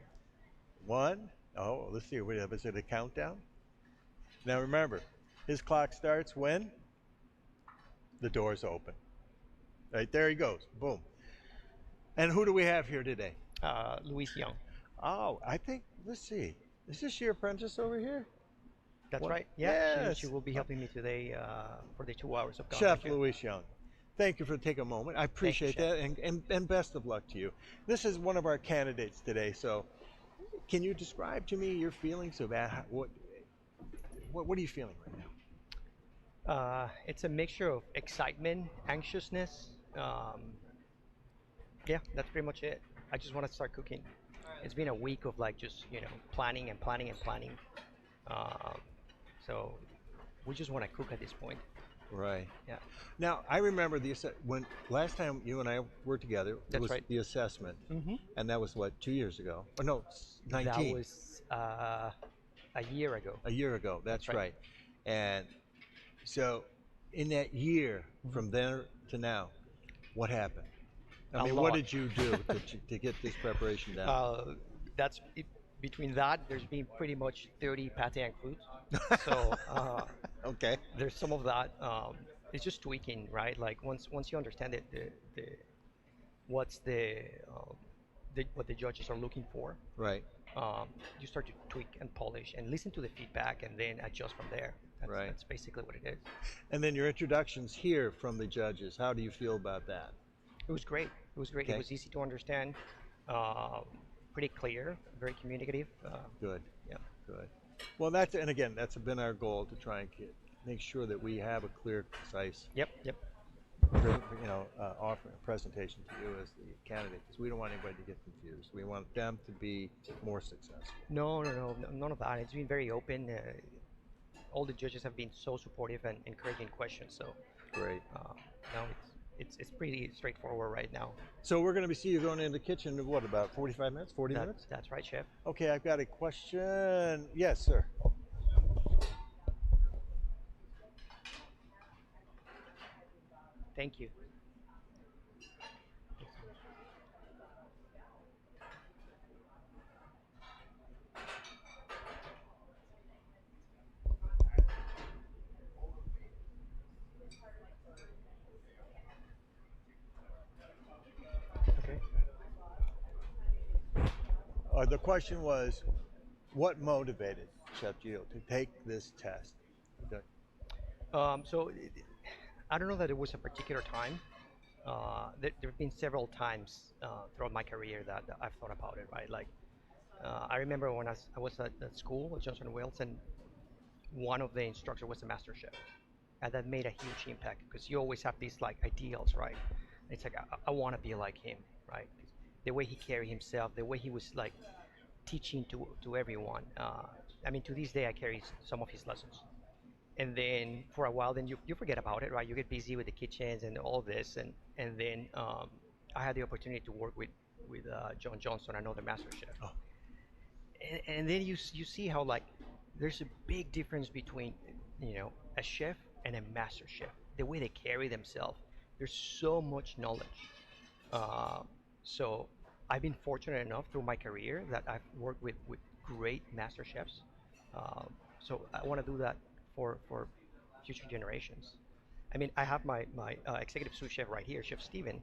1. Oh, let's see. Is it a countdown? Now remember, his clock starts when the doors open. Right there he goes. Boom. And who do we have here today? Luis Young. Oh, I think. Let's see. Is this your apprentice over here? That's right. Yeah, yes. she will be helping me today for the 2 hours of Chef Luis Young. Thank you for taking a moment. I appreciate that, and best of luck to you. This is one of our candidates today, so can you describe to me your feelings about what are you feeling right now? It's a mixture of excitement, anxiousness. Yeah, that's pretty much it. I just want to start cooking. It's been a week of just planning and planning and planning. So we just want to cook at this point. Right. Yeah. Now I remember when last time you and I were together. That's it was right. The assessment, and that was what, 2 years ago? Or no, 19. That was a year ago. A year ago. That's right. And so, in that year, from there to now, what happened? I mean, what did you do to get this preparation down? That's it. Between that, there's been pretty much 30 pate and croûtes. So okay. There's some of that. It's just tweaking, right? Like once you understand it, what the judges are looking for. Right. You start to tweak and polish and listen to the feedback and then adjust from there. That's basically what it is. And then your introductions here from the judges. How do you feel about that? It was great. It was great. Okay. It was easy to understand. Pretty clear, very communicative. Good. Yeah. Good. Well, and again, that's been our goal to try and make sure that we have a clear, concise, Yep. offer presentation to you as the candidate, because we don't want anybody to get confused. We want them to be more successful. No, none of that. It's been very open. All the judges have been so supportive and encouraging questions. So Great. no, it's pretty straightforward right now. So we're going to see you going in the kitchen in what, about 45 minutes, 40 minutes? That's right, chef. Okay, I've got a question. Yes, sir. Thank you. Okay. The question was, what motivated Chef Gio to take this test? Okay. So I don't know that it was a particular time. There have been several times throughout my career that I've thought about it, right? Like, I remember when I was at school at Johnson & Wales, and one of the instructors was a master chef. And that made a huge impact because you always have these like ideals, right? It's like, I want to be like him, right? The way he carried himself, the way he was like teaching to everyone. I mean, to this day, I carry some of his lessons. And then for a while, then you forget about it, right? You get busy with the kitchens and all this, and then I had the opportunity to work with John Johnson, another master chef. Oh. And then you see how like there's a big difference between a chef and a master chef. The way they carry themselves, there's so much knowledge. So I've been fortunate enough through my career that I've worked with great master chefs. So I want to do that for future generations. I mean, I have my executive sous chef right here, Chef Steven,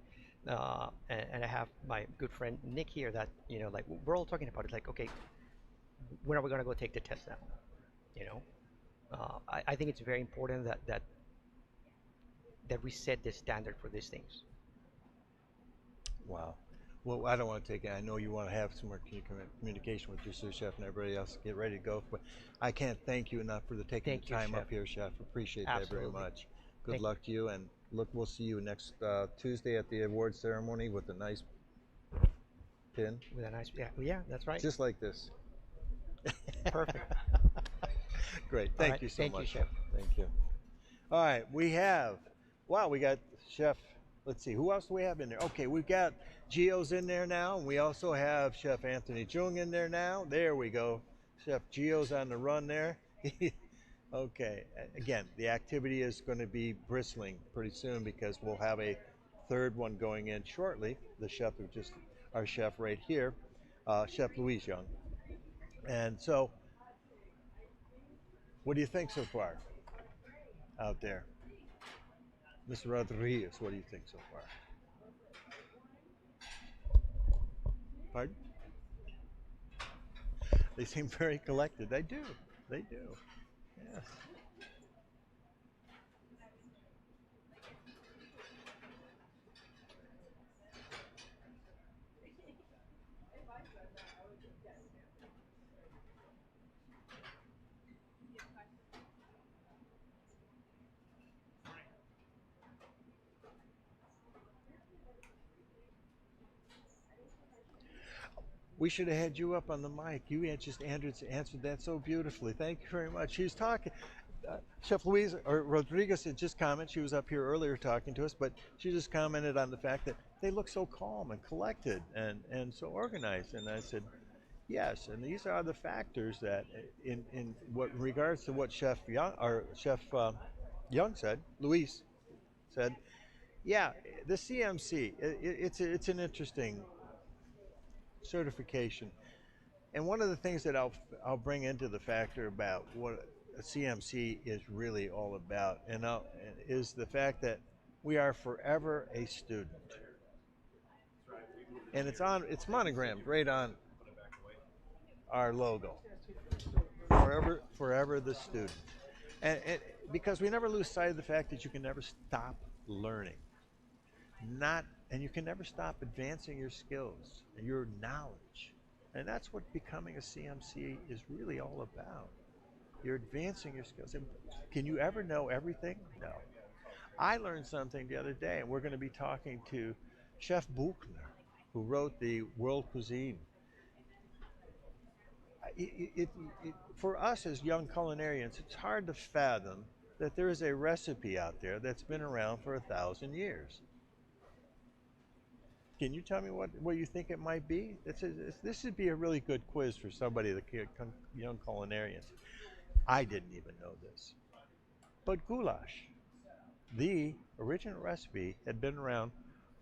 and I have my good friend Nick here. That like we're all talking about it. Like, okay, when are we gonna go take the test now? I think it's very important that we set the standard for these things. Wow. Well, I don't want to take it. I know you want to have some more communication with your sous chef and everybody else. Get ready to go. But I can't thank you enough for taking the time up here, Chef. Appreciate that very much. Good luck to you. And look, we'll see you next Tuesday at the award ceremony with a nice pin. With a nice, yeah, that's right. Just like this. Perfect. Great. Thank you so much. Thank you, Chef. Thank you. All right, we got Chef, let's see, who else do we have in there? Okay, we've got Gio's in there now, and we also have Chef Anthony Jung in there now. There we go. Chef Gio's on the run there. Okay, again, the activity is going to be bristling pretty soon because we'll have a third one going in shortly. The chef our chef right here, Chef Louise Young. And so, what do you think so far out there? Mr. Rodriguez, what do you think so far? Pardon? They seem very collected. They do. They do. Yes. We should have had you up on the mic. You had just answered that so beautifully. Thank you very much. She was talking. Chef Louise or Rodriguez had just commented. She was up here earlier talking to us, but she just commented on the fact that they look so calm and collected and so organized. And I said, yes. And these are the factors that, in regards to what Chef Young said, Louise said, yeah, the CMC. It's an interesting certification, and one of the things that I'll bring into the factor about what a CMC is really all about, is the fact that we are forever a student, and it's monogrammed right on our logo. Forever the student, and because we never lose sight of the fact that you can never stop learning, and you can never stop advancing your skills and your knowledge. And that's what becoming a CMC is really all about. You're advancing your skills. And can you ever know everything? No. I learned something the other day, and we're going to be talking to Chef Buchner, who wrote the World Cuisine. For us as young culinarians, it's hard to fathom that there is a recipe out there that's been around for 1,000 years. Can you tell me what you think it might be? This would be a really good quiz for somebody, young culinarians. I didn't even know this. But goulash, the original recipe, had been around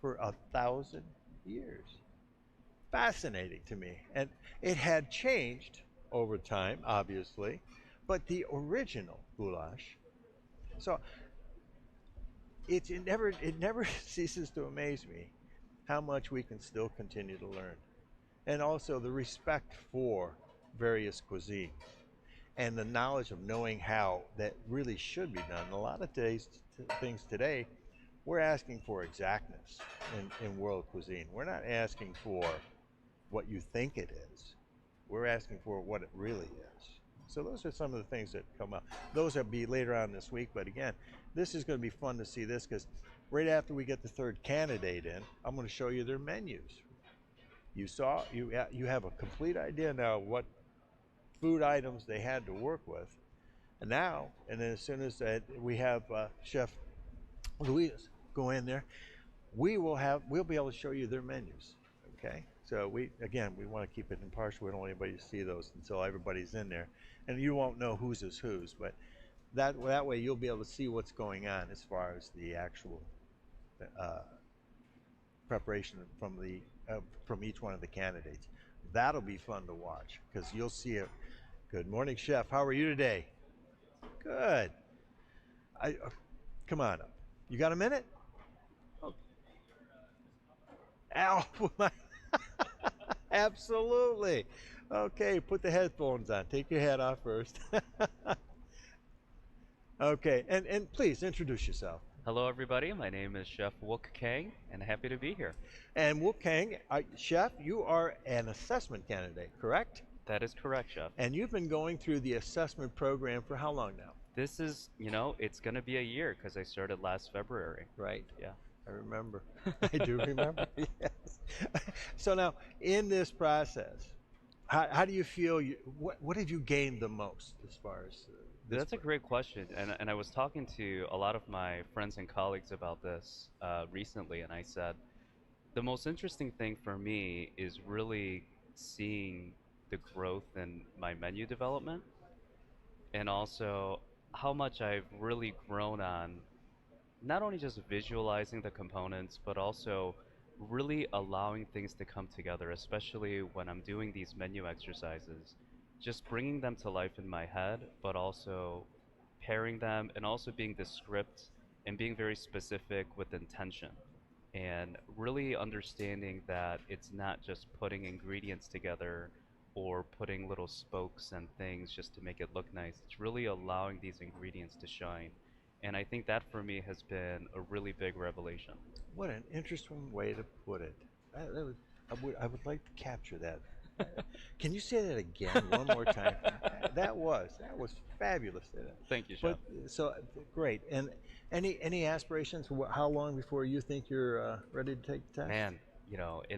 for 1,000 years. Fascinating to me. And it had changed over time, obviously, but the original goulash. So it never ceases to amaze me how much we can still continue to learn. And also the respect for various cuisines and the knowledge of knowing how that really should be done. A lot of today's things today, we're asking for exactness in world cuisine. We're not asking for what you think it is. We're asking for what it really is. So those are some of the things that come up. Those will be later on this week, but again, this is going to be fun to see this, because right after we get the third candidate in, I'm going to show you their menus. You have a complete idea now what food items they had to work with. And then as soon as we have Chef Luis go in there, we'll be able to show you their menus. Okay? So we want to keep it impartial. We don't want anybody to see those until everybody's in there. And you won't know whose is whose, but that way you'll be able to see what's going on as far as the actual preparation from each one of the candidates. That'll be fun to watch, because you'll see it. Good morning, Chef. How are you today? Good. Come on up. You got a minute? Oh. Ow! Absolutely. Okay, put the headphones on. Take your hat off first. Okay, and please introduce yourself. Hello, everybody. My name is Chef Wook Kang, and happy to be here. And Wook Kang, Chef, you are an assessment candidate, correct? That is correct, Chef. And you've been going through the assessment program for how long now? This is, it's going to be a year, because I started last February. Right. Yeah. I remember. I do remember. Yes. So now, in this process, how do you feel? What have you gained the most as far as this? That's a great question, and I was talking to a lot of my friends and colleagues about this recently, and I said the most interesting thing for me is really seeing the growth in my menu development, and also how much I've really grown on not only just visualizing the components, but also really allowing things to come together, especially when I'm doing these menu exercises, just bringing them to life in my head, but also pairing them, and also being the script and being very specific with intention, and really understanding that it's not just putting ingredients together or putting little spokes and things just to make it look nice. It's really allowing these ingredients to shine. And I think that for me has been a really big revelation. What an interesting way to put it. I would like to capture that. Can you say that again one more time? That was fabulous. Thank you, Chef. So great. And any aspirations? How long before you think you're ready to take the test? Man,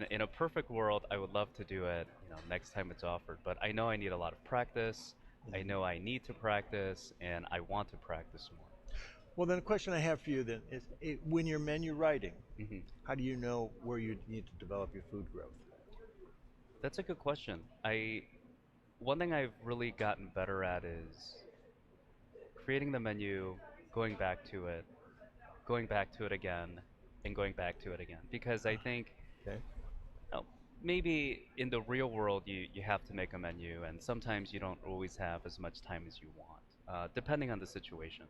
in a perfect world, I would love to do it, next time it's offered. But I know I need a lot of practice. Mm-hmm. I know I need to practice, and I want to practice more. Well, then the question I have for you then is, when you're menu writing, mm-hmm. how do you know where you need to develop your food growth? That's a good question. One thing I've really gotten better at is creating the menu, going back to it again, and going back to it again. Because I think maybe in the real world you have to make a menu, and sometimes you don't always have as much time as you want, depending on the situation.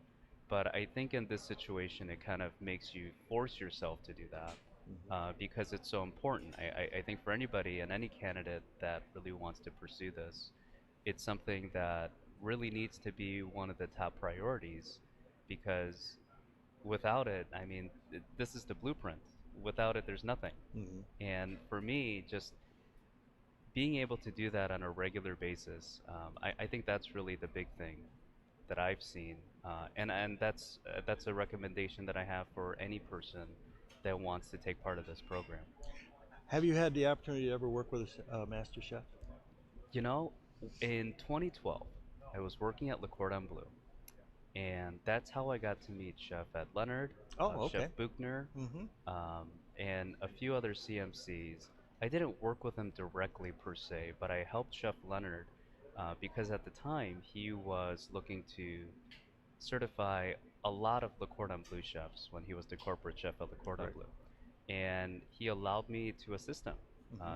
But I think in this situation, it kind of makes you force yourself to do that, because it's so important. I think for anybody and any candidate that really wants to pursue this, it's something that really needs to be one of the top priorities, because without it, this is the blueprint. Without it, there's nothing. Mm-hmm. And for me, just being able to do that on a regular basis, I think that's really the big thing. that I've seen, and that's a recommendation that I have for any person that wants to take part of this program. Have you had the opportunity to ever work with a master chef? You know, in 2012, I was working at Le Cordon Bleu, and that's how I got to meet Chef Ed Leonard, Oh, okay. Chef Buchner, and a few other CMCs. I didn't work with him directly per se, but I helped Chef Leonard because at the time he was looking to certify a lot of Le Cordon Bleu chefs when he was the corporate chef at Le Cordon Right. Bleu. And he allowed me to assist him,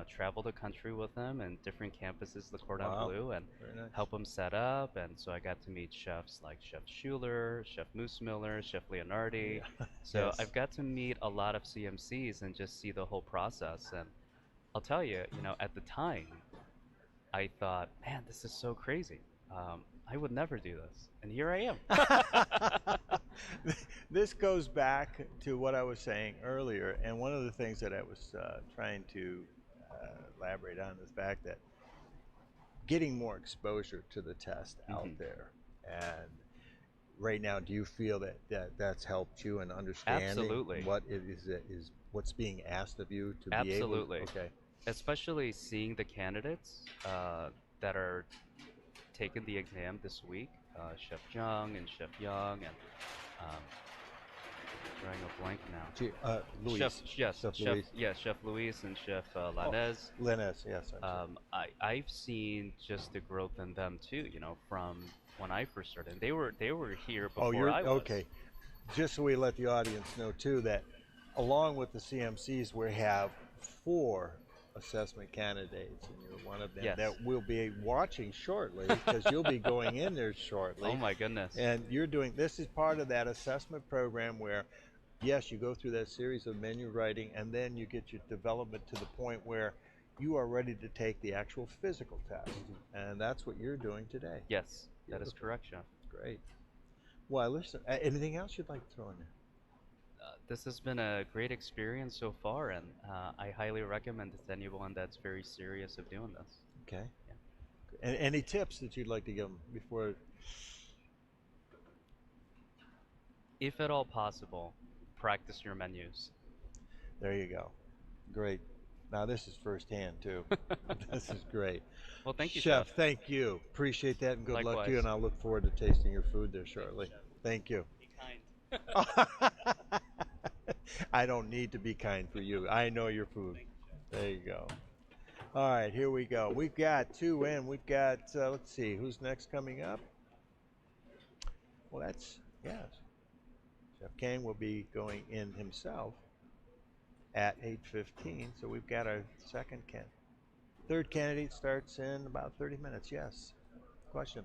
travel the country with him and different campuses, Le Cordon Wow. Bleu, and Very nice. help him set up. And so I got to meet chefs like Chef Schuler, Chef Moose Miller, Chef Leonardi. Yeah. So Yes. I've got to meet a lot of CMCs and just see the whole process. And I'll tell you, at the time, I thought, man, this is so crazy. I would never do this. And here I am. This goes back to what I was saying earlier, and one of the things that I was trying to elaborate on is the fact that getting more exposure to the test out there. And right now, do you feel that that's helped you in understanding Absolutely. what it is what's being asked of you to be able? Absolutely. Okay. Especially seeing the candidates that are taking the exam this week, Chef Jung and Chef Young, and drawing a blank now. Luis. Chef Luis and Chef Lanez. Linus, yes. I've seen just the growth in them too. From when I first started, they were here before I was. Okay. Just so we let the audience know too that along with the CMCs, we have 4 assessment candidates, and you're one of them. Yes. That we'll be watching shortly because you'll be going in there shortly. Oh my goodness. And this is part of that assessment program where, yes, you go through that series of menu writing, and then you get your development to the point where you are ready to take the actual physical test. And that's what you're doing today. Yes, that is correct, Chef. Great. Well, listen, anything else you'd like to throw in there? This has been a great experience so far, and I highly recommend it to anyone that's very serious of doing this. Okay. Yeah. And any tips that you'd like to give them before? If at all possible, practice your menus. There you go. Great. Now this is firsthand too. This is great. Well, thank you, Chef. Thank you. Appreciate that, and good luck to you. Likewise. And I'll look forward to tasting your food there shortly. Thank you. Be kind. I don't need to be kind for you. I know your food. There you go. All right, here we go. We've got 2 in. We've got, let's see, who's next coming up? Well, yes. Chef Kang will be going in himself at 8:15. So we've got our third candidate starts in about 30 minutes. Yes. Question.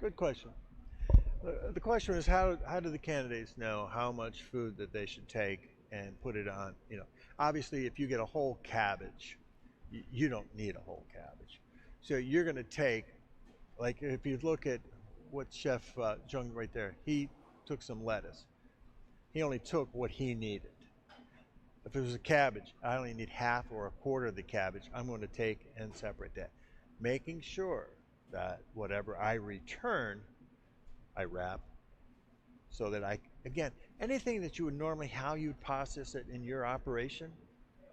Good question. The question is how do the candidates know how much food that they should take and put it on? Obviously, if you get a whole cabbage, you don't need a whole cabbage. So you're going to take, like if you look at what Chef Jung right there, he took some lettuce. He only took what he needed. If it was a cabbage, I only need half or a quarter of the cabbage. I'm going to take and separate that, making sure that whatever I return, I wrap, so that again, anything that you would normally, how you'd process it in your operation,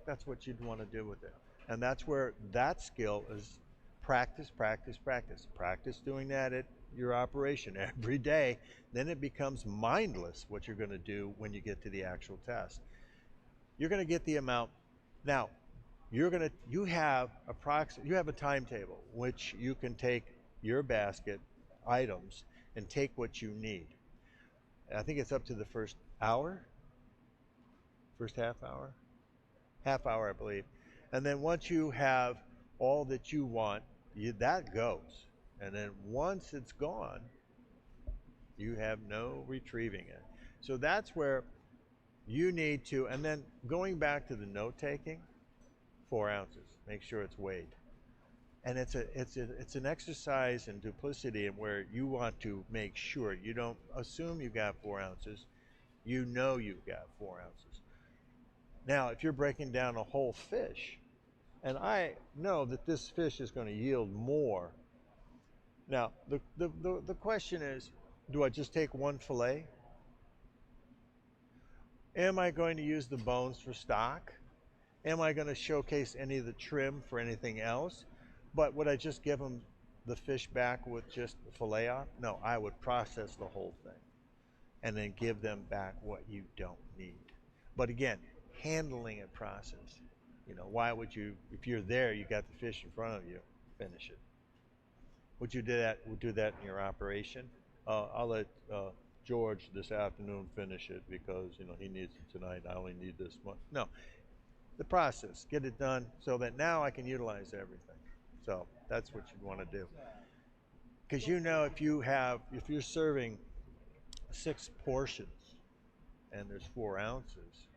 that's what you'd want to do with it. And that's where that skill is practice, practice, practice. Practice doing that at your operation every day. Then it becomes mindless what you're going to do when you get to the actual test. You're going to get the amount. Now, you have a timetable which you can take your basket items and take what you need. I think it's up to the first half hour, I believe. And then once you have all that you want, that goes. And then once it's gone, you have no retrieving it. So that's where You need to, and then going back to the note taking, 4 ounces. Make sure it's weighed. And it's an exercise in duplicity in where you want to make sure you don't assume you got 4 ounces. You know you've got 4 ounces. Now, if you're breaking down a whole fish, and I know that this fish is going to yield more. Now, the question is, do I just take one fillet? Am I going to use the bones for stock? Am I going to showcase any of the trim for anything else? But would I just give them the fish back with just the fillet off? No, I would process the whole thing and then give them back what you don't need. But again, handling it process. You know, why would you, if you're there, you got the fish in front of you, finish it. Would you do that? Would do that in your operation? I'll let George this afternoon finish it because, you know, he needs it tonight. I only need this much. No, the process, get it done so that now I can utilize everything. So that's what you'd want to do. Because you know, if you're serving 6 portions and there's 4 ounces,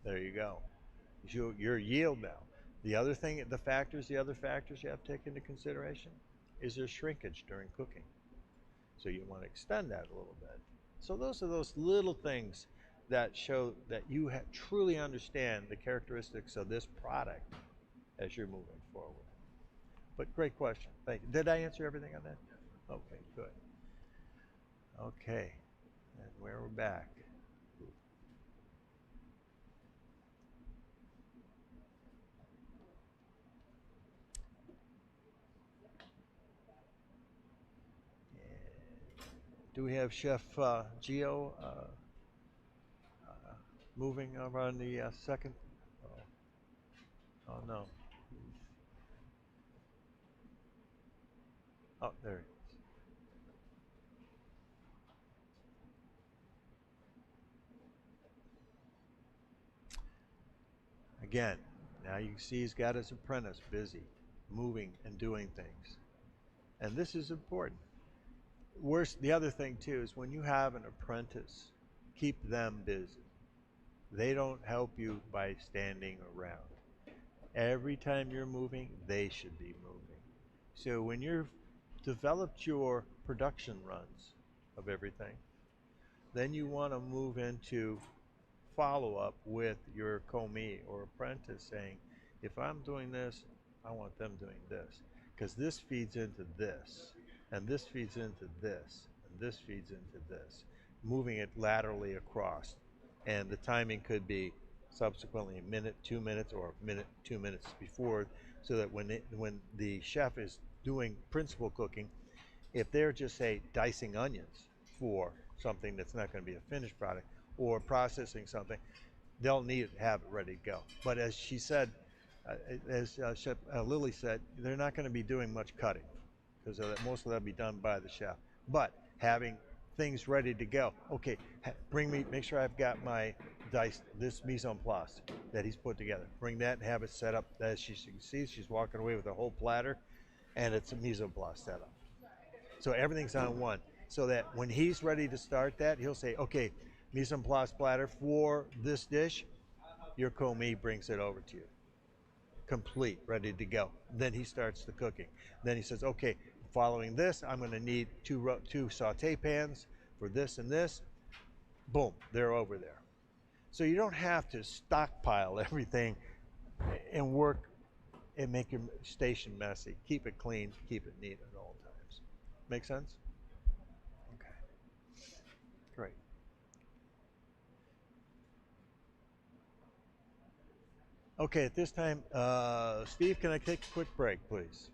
there you go. Your yield now. The other factors you have to take into consideration is there shrinkage during cooking. So you want to extend that a little bit. So those are those little things that show that you truly understand the characteristics of this product as you're moving forward. But great question. Thank you. Did I answer everything on that? Okay, good. Okay, and we're back. Do we have Chef Gio moving over on the second? Oh no. Oh, there he is. Again, now you can see he's got his apprentice busy, moving and doing things. And this is important. The other thing too is when you have an apprentice, keep them busy. They don't help you by standing around. Every time you're moving, they should be moving. So when you've developed your production runs of everything, then you want to move into follow-up with your commis or apprentice saying, if I'm doing this, I want them doing this. Because this feeds into this, and this feeds into this, and this feeds into this. Moving it laterally across. And the timing could be subsequently a minute, 2 minutes, or a minute, 2 minutes before, so that when the chef is doing principal cooking, if they're just, say, dicing onions for something that's not going to be a finished product, or processing something, they'll need to have it ready to go. But as she said, as Chef Lily said, they're not going to be doing much cutting because most of that will be done by the chef. But having things ready to go. Okay, make sure I've got my this mise en place that he's put together. Bring that and have it set up. As she sees, she's walking away with a whole platter, and it's a mise en place setup. So everything's on one. So that when he's ready to start that, he'll say, okay, mise en place platter for this dish. Your commis brings it over to you. Complete, ready to go. Then he starts the cooking. Then he says, okay, following this, I'm going to need two saute pans for this and this. Boom, they're over there. So you don't have to stockpile everything and work and make your station messy. Keep it clean, keep it neat at all times. Make sense? Okay, great. Okay, at this time, Steve, can I take a quick break, please?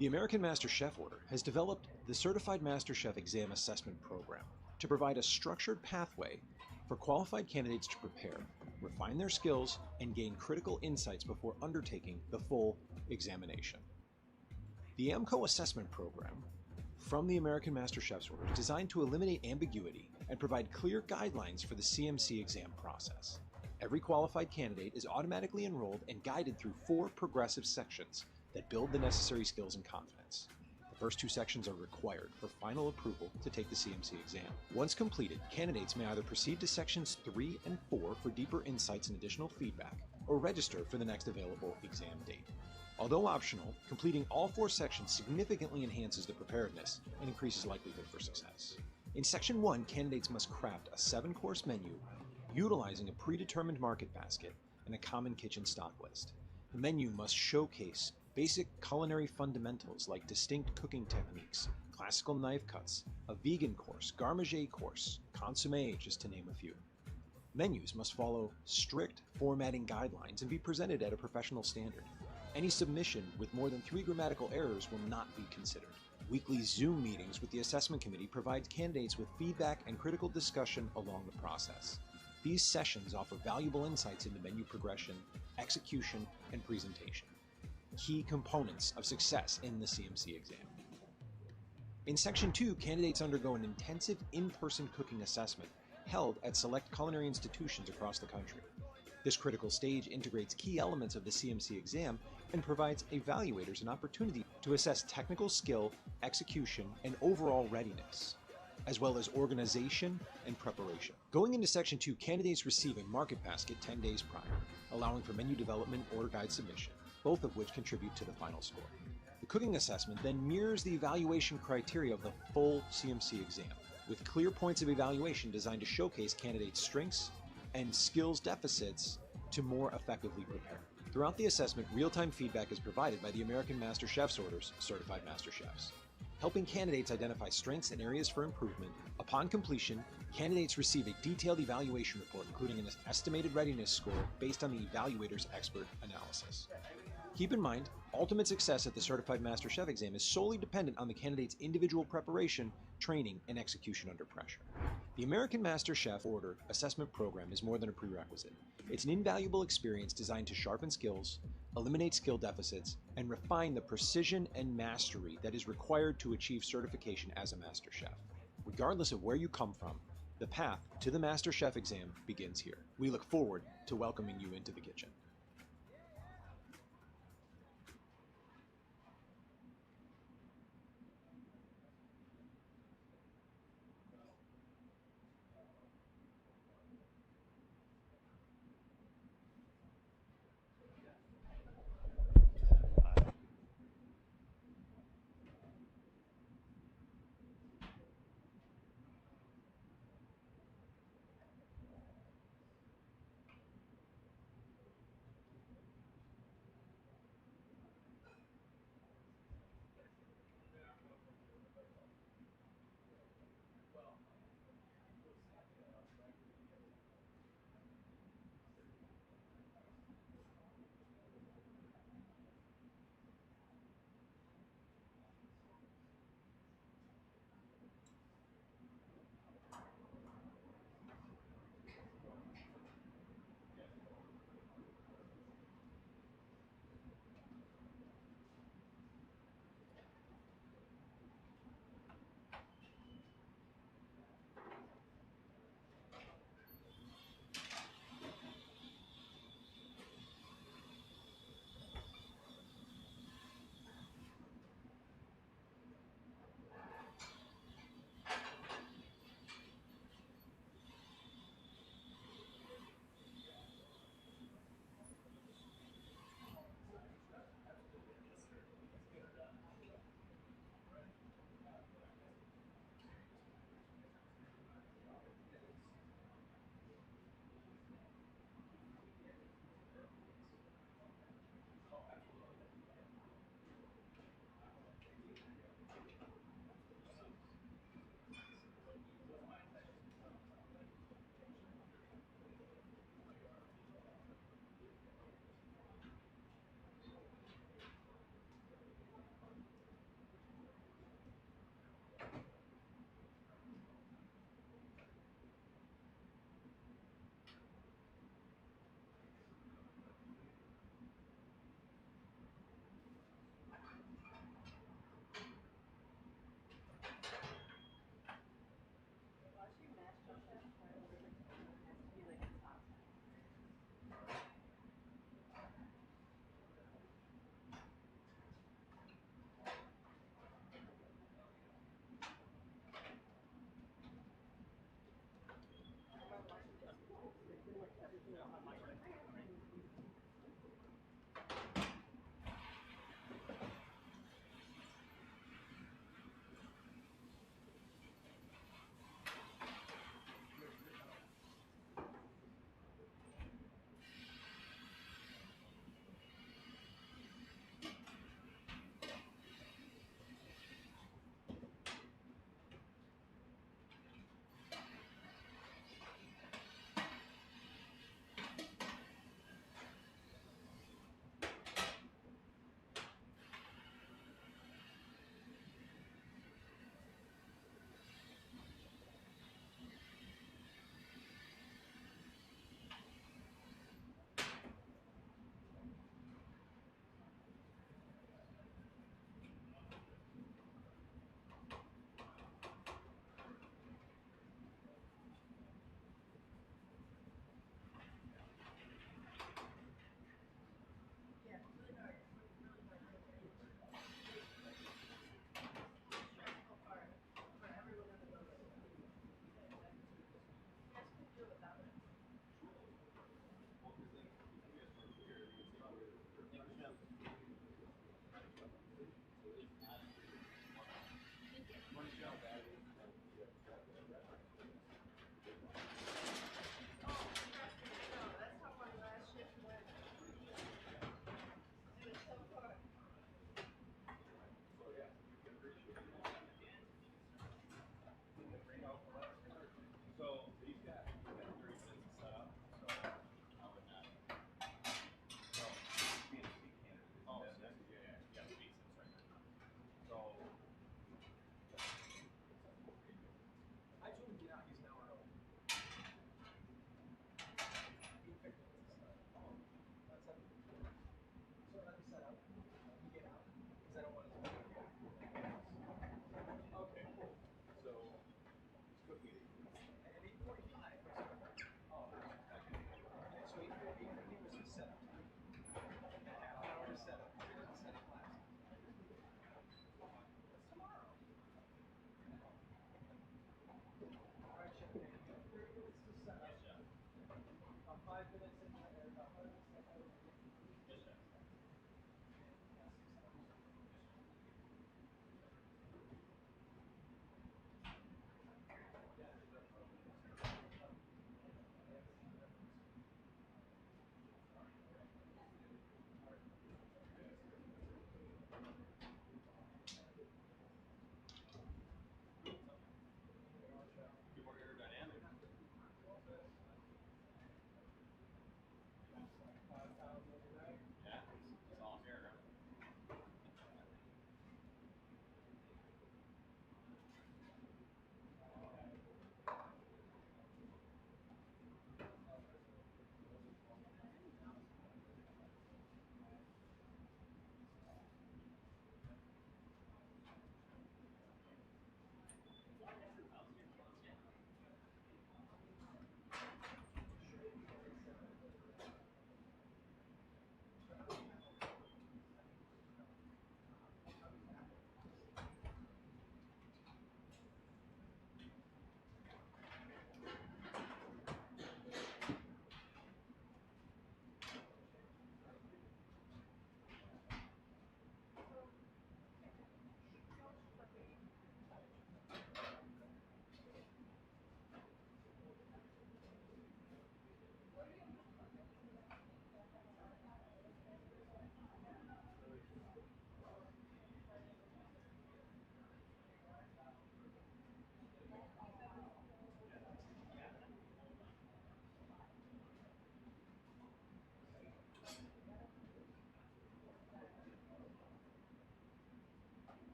The American Master Chef Order has developed the Certified Master Chef Exam Assessment Program to provide a structured pathway for qualified candidates to prepare, refine their skills, and gain critical insights before undertaking the full examination. The AMCO Assessment Program from the American Master Chef's Order is designed to eliminate ambiguity and provide clear guidelines for the CMC exam process. Every qualified candidate is automatically enrolled and guided through 4 progressive sections that build the necessary skills and confidence. The first 2 sections are required for final approval to take the CMC exam. Once completed, candidates may either proceed to sections 3 and 4 for deeper insights and additional feedback, or register for the next available exam date. Although optional, completing all 4 sections significantly enhances the preparedness and increases likelihood for success. In Section 1, candidates must craft a 7-course menu utilizing a predetermined market basket and a common kitchen stock list. The menu must showcase basic culinary fundamentals like distinct cooking techniques, classical knife cuts, a vegan course, garde-manger course, consommé, just to name a few. Menus must follow strict formatting guidelines and be presented at a professional standard. Any submission with more than 3 grammatical errors will not be considered. Weekly Zoom meetings with the assessment committee provide candidates with feedback and critical discussion along the process. These sessions offer valuable insights into menu progression, execution, and presentation, key components of success in the CMC exam. In Section 2, candidates undergo an intensive in-person cooking assessment held at select culinary institutions across the country. This critical stage integrates key elements of the CMC exam and provides evaluators an opportunity to assess technical skill, execution, and overall readiness, as well as organization and preparation. Going into Section 2, candidates receive a market basket 10 days prior, allowing for menu development or guide submission, both of which contribute to the final score. The cooking assessment then mirrors the evaluation criteria of the full CMC exam, with clear points of evaluation designed to showcase candidates' strengths and skills deficits to more effectively prepare. Throughout the assessment, real-time feedback is provided by the American Master Chef's Order's Certified Master Chefs, helping candidates identify strengths and areas for improvement. Upon completion, candidates receive a detailed evaluation report, including an estimated readiness score based on the evaluator's expert analysis. Keep in mind, ultimate success at the Certified Master Chef exam is solely dependent on the candidate's individual preparation, training, and execution under pressure. The American Master Chef Order Assessment Program is more than a prerequisite. It's an invaluable experience designed to sharpen skills, eliminate skill deficits, and refine the precision and mastery that is required to achieve certification as a Master Chef. Regardless of where you come from, the path to the Master Chef exam begins here. We look forward to welcoming you into the kitchen.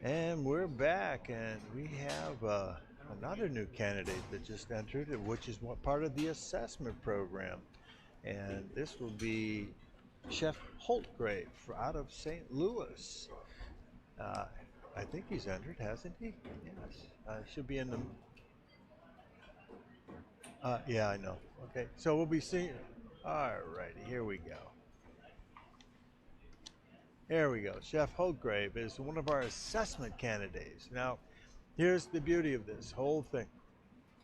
And we're back, and we have another new candidate that just entered, which is part of the assessment program. And this will be Chef Holtgrave out of St. Louis. I think he's entered, hasn't he? Yes. Should be in the... yeah, I know. Okay, so we'll be seeing... All righty, here we go. There we go. Chef Holtgrave is one of our assessment candidates. Now, here's the beauty of this whole thing.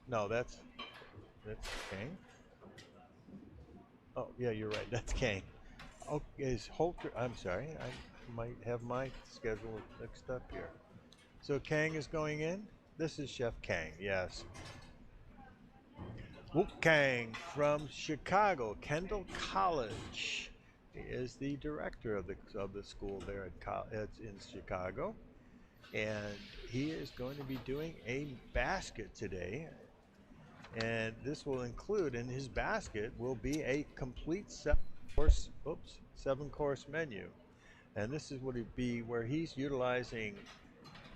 No, that's Kane. Oh, yeah, you're right. That's Kane. Oh, is Holtgrave? I'm sorry. I might have my schedule mixed up here. So Kang is going in. This is Chef Kang. Yes. Wook Kang from Chicago, Kendall College. He is the director of the school there in Chicago, and he is going to be doing a basket today. And this will include, in his basket will be a complete seven course menu. And this is what it'd be where he's utilizing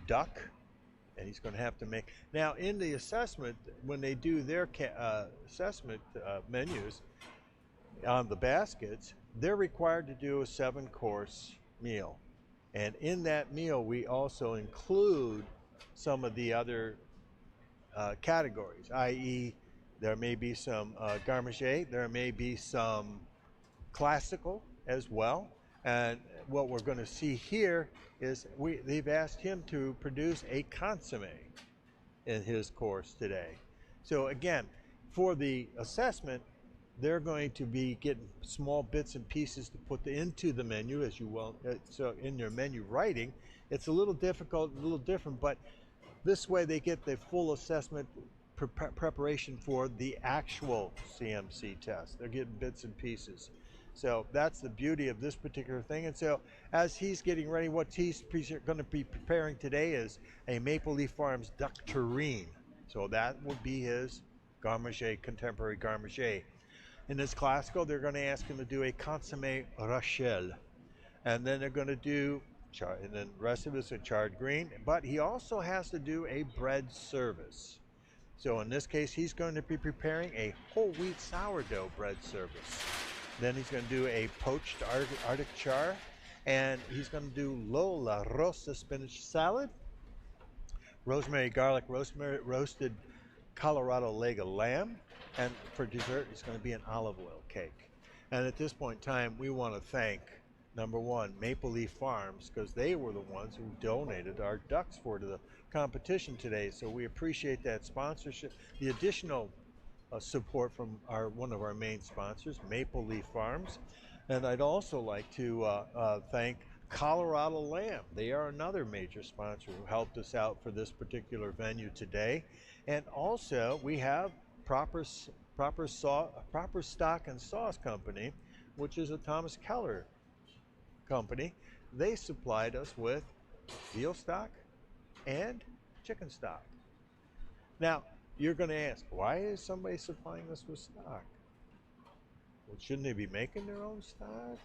duck, and he's going to have to make. Now, in the assessment, when they do their assessment menus on the baskets, they're required to do a 7-course meal. And in that meal, we also include some of the other categories, i.e., there may be some garmager, there may be some classical as well. And what we're going to see here is they've asked him to produce a consommé in his course today. So again, for the assessment, they're going to be getting small bits and pieces to put into the menu, as you will. So in your menu writing, it's a little difficult, a little different, but this way they get the full assessment preparation for the actual CMC test. They're getting bits and pieces. So that's the beauty of this particular thing. And so as he's getting ready, what he's going to be preparing today is a Maple Leaf Farms duck terrine. So that will be his garmager, contemporary garmager. In his classical, they're going to ask him to do a consommé Rochelle. And then they're going to do, and then the rest of it is a charred green. But he also has to do a bread service. So in this case, he's going to be preparing a whole wheat sourdough bread service. Then he's going to do a poached Arctic char, and he's going to do Lola Rosa spinach salad, rosemary garlic roasted Colorado leg of lamb, and for dessert it's going to be an olive oil cake. And at this point in time, we want to thank, number one, Maple Leaf Farms, because they were the ones who donated our ducks to the competition today. So we appreciate that sponsorship, the additional support from one of our main sponsors, Maple Leaf Farms. And I'd also like to thank Colorado Lamb. They are another major sponsor who helped us out for this particular venue today. And also we have Proper Stock and Sauce Company, which is a Thomas Keller company. They supplied us with veal stock and chicken stock. Now, you're going to ask, why is somebody supplying us with stock? Well, shouldn't they be making their own stock?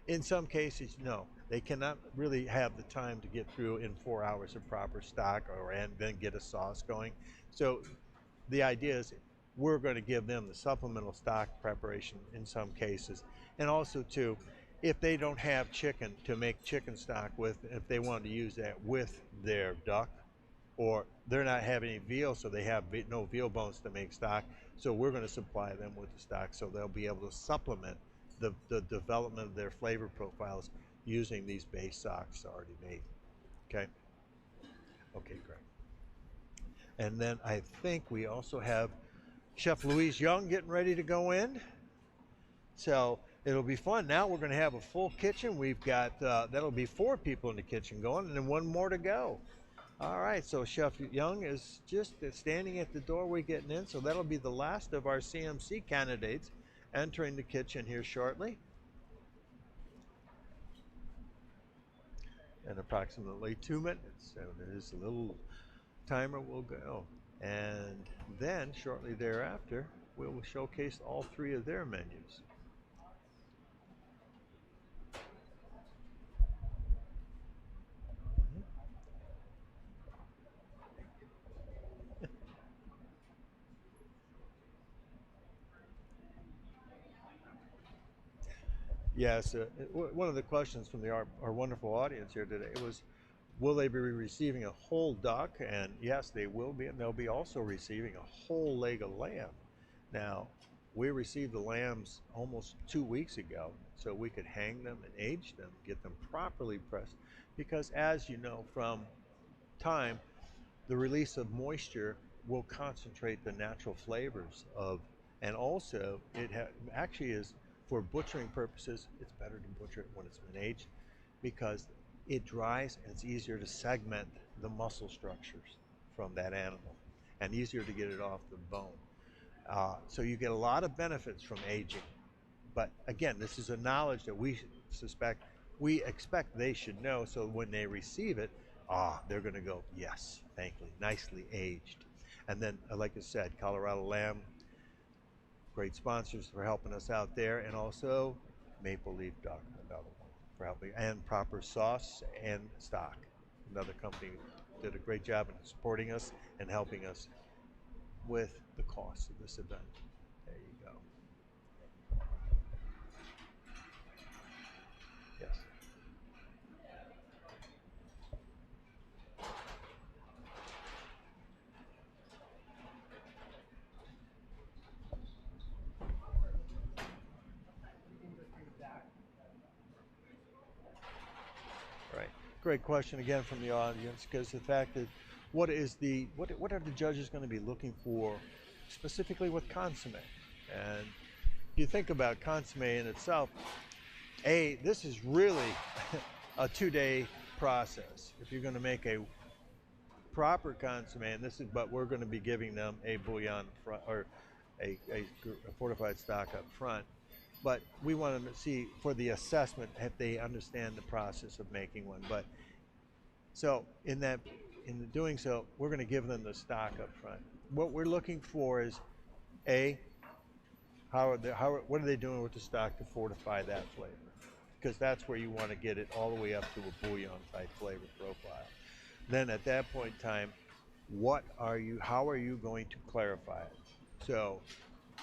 In some cases, no. They cannot really have the time to get through in 4 hours of proper stock and then get a sauce going. So the idea is we're going to give them the supplemental stock preparation in some cases. And also, too, if they don't have chicken to make chicken stock with, if they want to use that with their duck, or they're not having any veal, so they have no veal bones to make stock, so we're going to supply them with the stock so they'll be able to supplement the development of their flavor profiles using these base stocks already made. Okay? Okay, great. And then I think we also have Chef Louise Young getting ready to go in. So it'll be fun. Now we're going to have a full kitchen. We've got, that'll be 4 people in the kitchen going, and then 1 more to go. All right, so Chef Young is just standing at the doorway getting in, so that'll be the last of our CMC candidates entering the kitchen here shortly. In approximately 2 minutes, so there's a little timer will go. And then shortly thereafter, we will showcase all 3 of their menus. Yes, one of the questions from our wonderful audience here today was, will they be receiving a whole duck? And yes, they will be, and they'll be also receiving a whole leg of lamb. Now, we received the lambs almost 2 weeks ago, so we could hang them and age them, get them properly pressed, because as you know from time, the release of moisture will concentrate the natural flavors of, and also it actually is, for butchering purposes, it's better to butcher it when it's been aged, because it dries and it's easier to segment the muscle structures from that animal and easier to get it off the bone. So you get a lot of benefits from aging. But again, this is a knowledge that we expect they should know, so when they receive it, they're going to go, yes, thankfully, nicely aged. And then, like I said, Colorado Lamb, great sponsors for helping us out there, and also Maple Leaf Duck, another one for helping, and Proper Sauce and Stock, another company, did a great job in supporting us and helping us with the cost of this event. There you go. Yes. Right. Great question again from the audience, because the fact that what are the judges going to be looking for specifically with consommé? And if you think about consommé in itself, this is really a 2-day process. If you're going to make a proper consommé, and but we're going to be giving them a bouillon or a fortified stock up front. But we want them to see for the assessment if they understand the process of making one. But so in doing so, we're going to give them the stock up front. What we're looking for is what are they doing with the stock to fortify that flavor? Because that's where you want to get it all the way up to a bouillon type flavor profile. Then at that point in time, how are you going to clarify it? So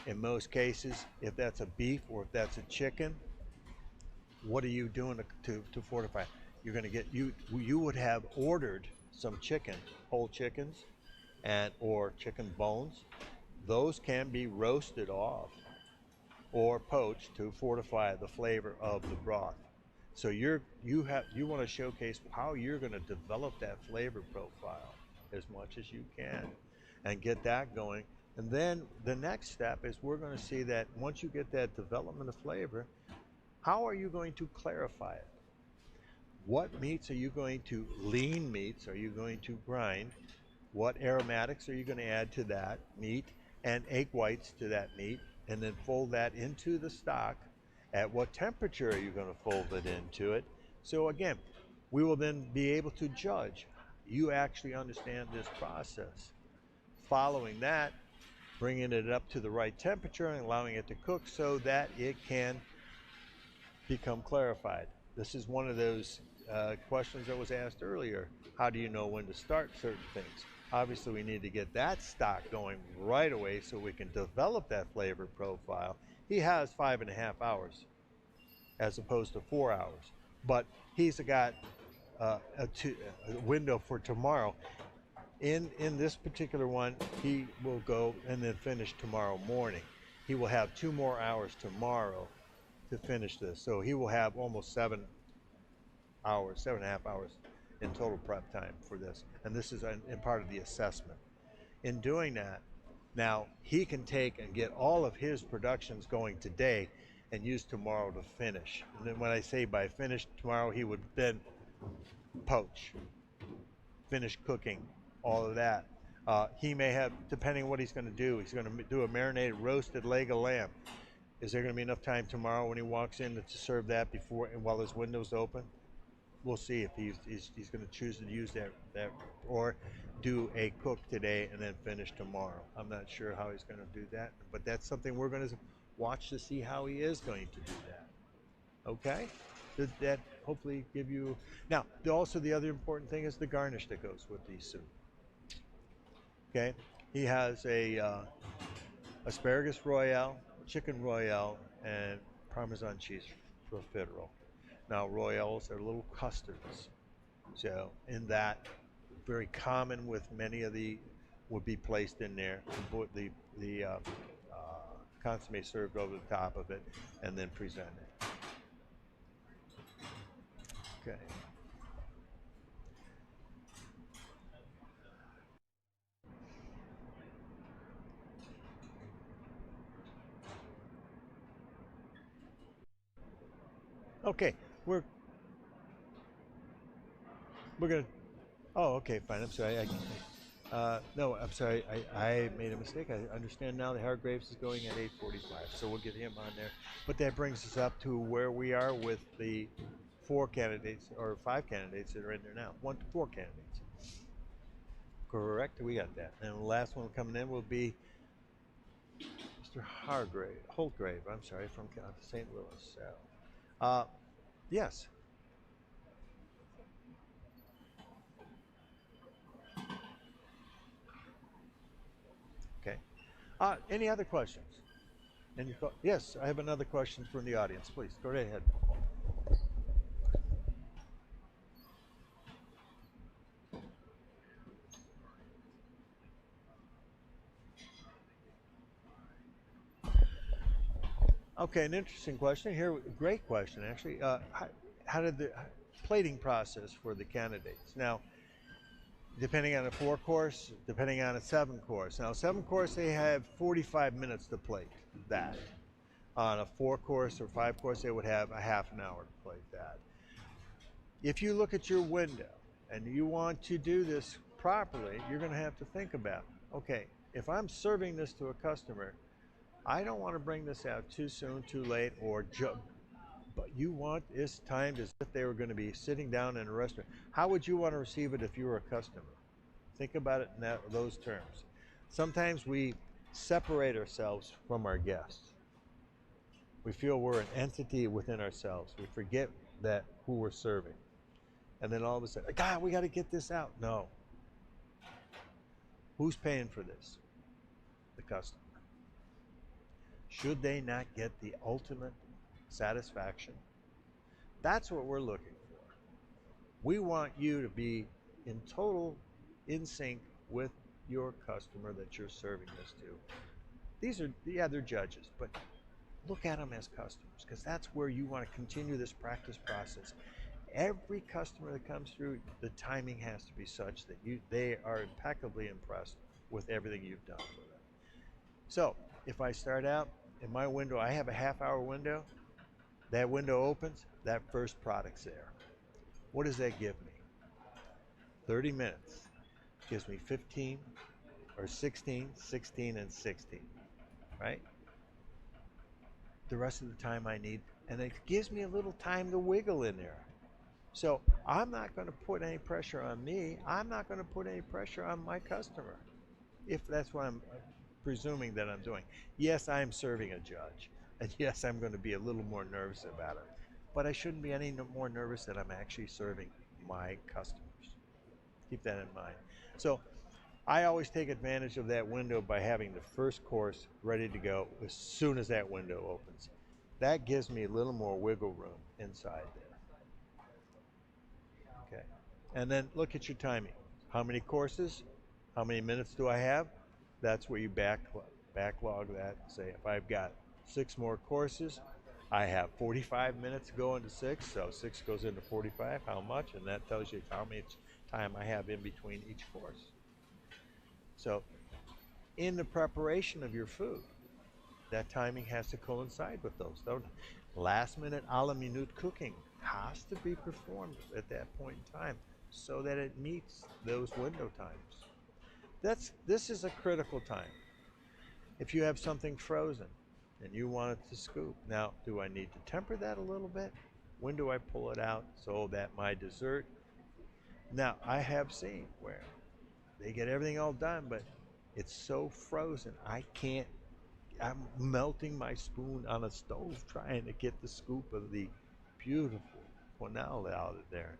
in most cases, if that's a beef or if that's a chicken, what are you doing to fortify? You're going to get, you would have ordered some chicken, whole chickens, or chicken bones. Those can be roasted off or poached to fortify the flavor of the broth. So you want to showcase how you're going to develop that flavor profile as much as you can and get that going. And then the next step is we're going to see that once you get that development of flavor, how are you going to clarify it? What meats are you going to, lean meats, are you going to grind? What aromatics are you going to add to that meat, and egg whites to that meat, and then fold that into the stock? At what temperature are you going to fold it into it? So again, we will then be able to judge. You actually understand this process. Following that, bringing it up to the right temperature and allowing it to cook so that it can become clarified. This is one of those questions that was asked earlier. How do you know when to start certain things? Obviously, we need to get that stock going right away so we can develop that flavor profile. He has 5.5 hours as opposed to 4 hours, but he's got a window for tomorrow. In this particular one, he will go and then finish tomorrow morning. He will have 2 more hours tomorrow to finish this. So he will have almost 7.5 hours in total prep time for this. And this is in part of the assessment. In doing that, now he can take and get all of his productions going today and use tomorrow to finish. And then when I say by finish tomorrow, he would then poach, finish cooking, all of that. He may have, depending on what he's going to do, he's going to do a marinated roasted leg of lamb. Is there going to be enough time tomorrow when he walks in to serve that before and while his window's open? We'll see if he's going to choose to use that or do a cook today and then finish tomorrow. I'm not sure how he's going to do that, but that's something we're going to watch to see how he is going to do that. Okay? Does that hopefully give you... Now, also the other important thing is the garnish that goes with the soup. Okay? He has a asparagus royale, chicken royale, and Parmesan cheese for a federal. Now Royals are little custards. So in that, very common with many of the, would be placed in there. The consomme served over the top of it and then presented. Okay. Okay, we're gonna. Oh, okay, fine. I'm sorry. No, I'm sorry. I made a mistake. I understand now. The Hargraves is going at 8:45, so we'll get him on there. But that brings us up to where we are with the 4 candidates or 5 candidates that are in there now. 1 to 4 candidates. Correct. We got that. And the last one coming in will be Mr. Holtgrave. I'm sorry, from St. Louis. So, yes. Okay. Any other questions? Yes, I have another question from the audience. Please, go right ahead. Okay, an interesting question here. Great question, actually. How did the plating process for the candidates? Now, depending on a 4-course, depending on a 7-course. Now, 7-course, they have 45 minutes to plate that. On a 4-course or 5-course, they would have a half an hour to plate that. If you look at your window and you want to do this properly, you're going to have to think about, okay, if I'm serving this to a customer, I don't want to bring this out too soon, too late, but you want this timed as if they were going to be sitting down in a restaurant. How would you want to receive it if you were a customer? Think about it in those terms. Sometimes we separate ourselves from our guests. We feel we're an entity within ourselves. We forget that who we're serving. And then all of a sudden, God, we got to get this out. No. Who's paying for this? The customer. Should they not get the ultimate satisfaction? That's what we're looking for. We want you to be in total in sync with your customer that you're serving this to. These are, yeah, they're judges, but look at them as customers, because that's where you want to continue this practice process. Every customer that comes through, the timing has to be such that they are impeccably impressed with everything you've done for them. So if I start out in my window, I have a half-hour window. That window opens, that first product's there. What does that give me? 30 minutes. Gives me 15 or 16, 16, and 16, right? The rest of the time I need, and it gives me a little time to wiggle in there. So I'm not going to put any pressure on me. I'm not going to put any pressure on my customer, if that's what I'm presuming that I'm doing. Yes, I'm serving a judge, and yes, I'm going to be a little more nervous about it, but I shouldn't be any more nervous that I'm actually serving my customers. Keep that in mind. So I always take advantage of that window by having the first course ready to go as soon as that window opens. That gives me a little more wiggle room inside there. Okay. And then look at your timing. How many courses? How many minutes do I have? That's where you backlog that. Say if I've got 6 more courses, I have 45 minutes to go into 6, so 6 goes into 45, how much? And that tells you how much time I have in between each course. So in the preparation of your food, that timing has to coincide with those. Last minute a la minute cooking has to be performed at that point in time so that it meets those window times. This is a critical time. If you have something frozen and you want it to scoop, now do I need to temper that a little bit? When do I pull it out so that my dessert? Now I have seen where they get everything all done, but it's so frozen I'm melting my spoon on a stove trying to get the scoop of the beautiful quenelle out of there,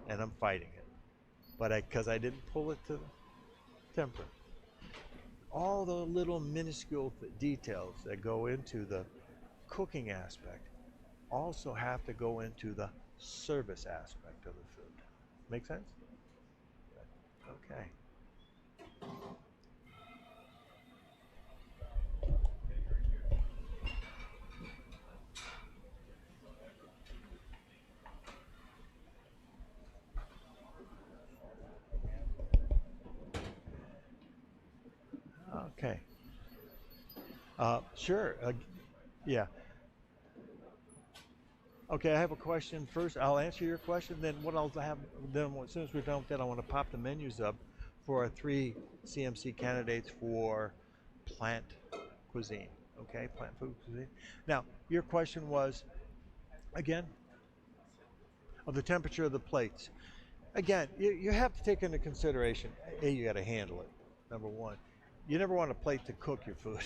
and I'm fighting it. But because I didn't pull it to temper. All the little minuscule details that go into the cooking aspect also have to go into the service aspect of the food. Make sense? Okay. Okay. Sure. Yeah. Okay, I have a question first. I'll answer your question. Then what I'll have, then as soon as we're done with that, I want to pop the menus up for our 3 CMC candidates for plant cuisine. Okay, plant food cuisine. Now, your question was, again, of the temperature of the plates. Again, you have to take into consideration, A, you got to handle it, number one. You never want a plate to cook your food.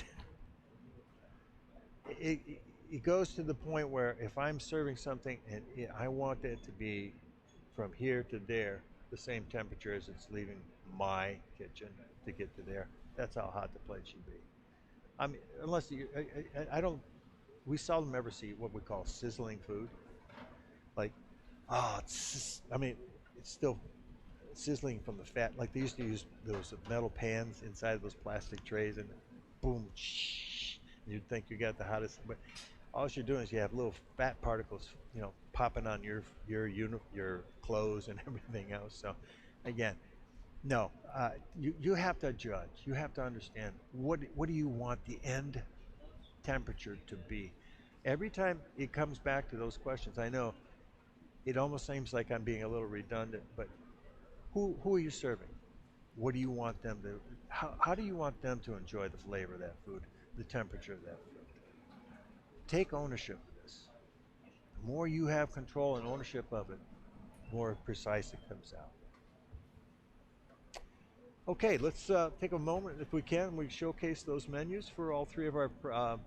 It goes to the point where if I'm serving something and I want it to be from here to there, the same temperature as it's leaving my kitchen to get to there, that's how hot the plate should be. I mean, unless you, I don't, we seldom ever see what we call sizzling food. Like, I mean, it's still sizzling from the fat. Like they used to use those metal pans inside of those plastic trays and boom, shh, you'd think you got the hottest, but all you're doing is you have little fat particles, you know, popping on your clothes and everything else. So, again, no, you have to judge. You have to understand what do you want the end temperature to be. Every time it comes back to those questions, I know it almost seems like I'm being a little redundant, but who are you serving? What do you want them to? How do you want them to enjoy the flavor of that food, the temperature of that food? Take ownership of this. The more you have control and ownership of it, the more precise it comes out. Okay, let's take a moment, if we can. We showcase those menus for all 3 of our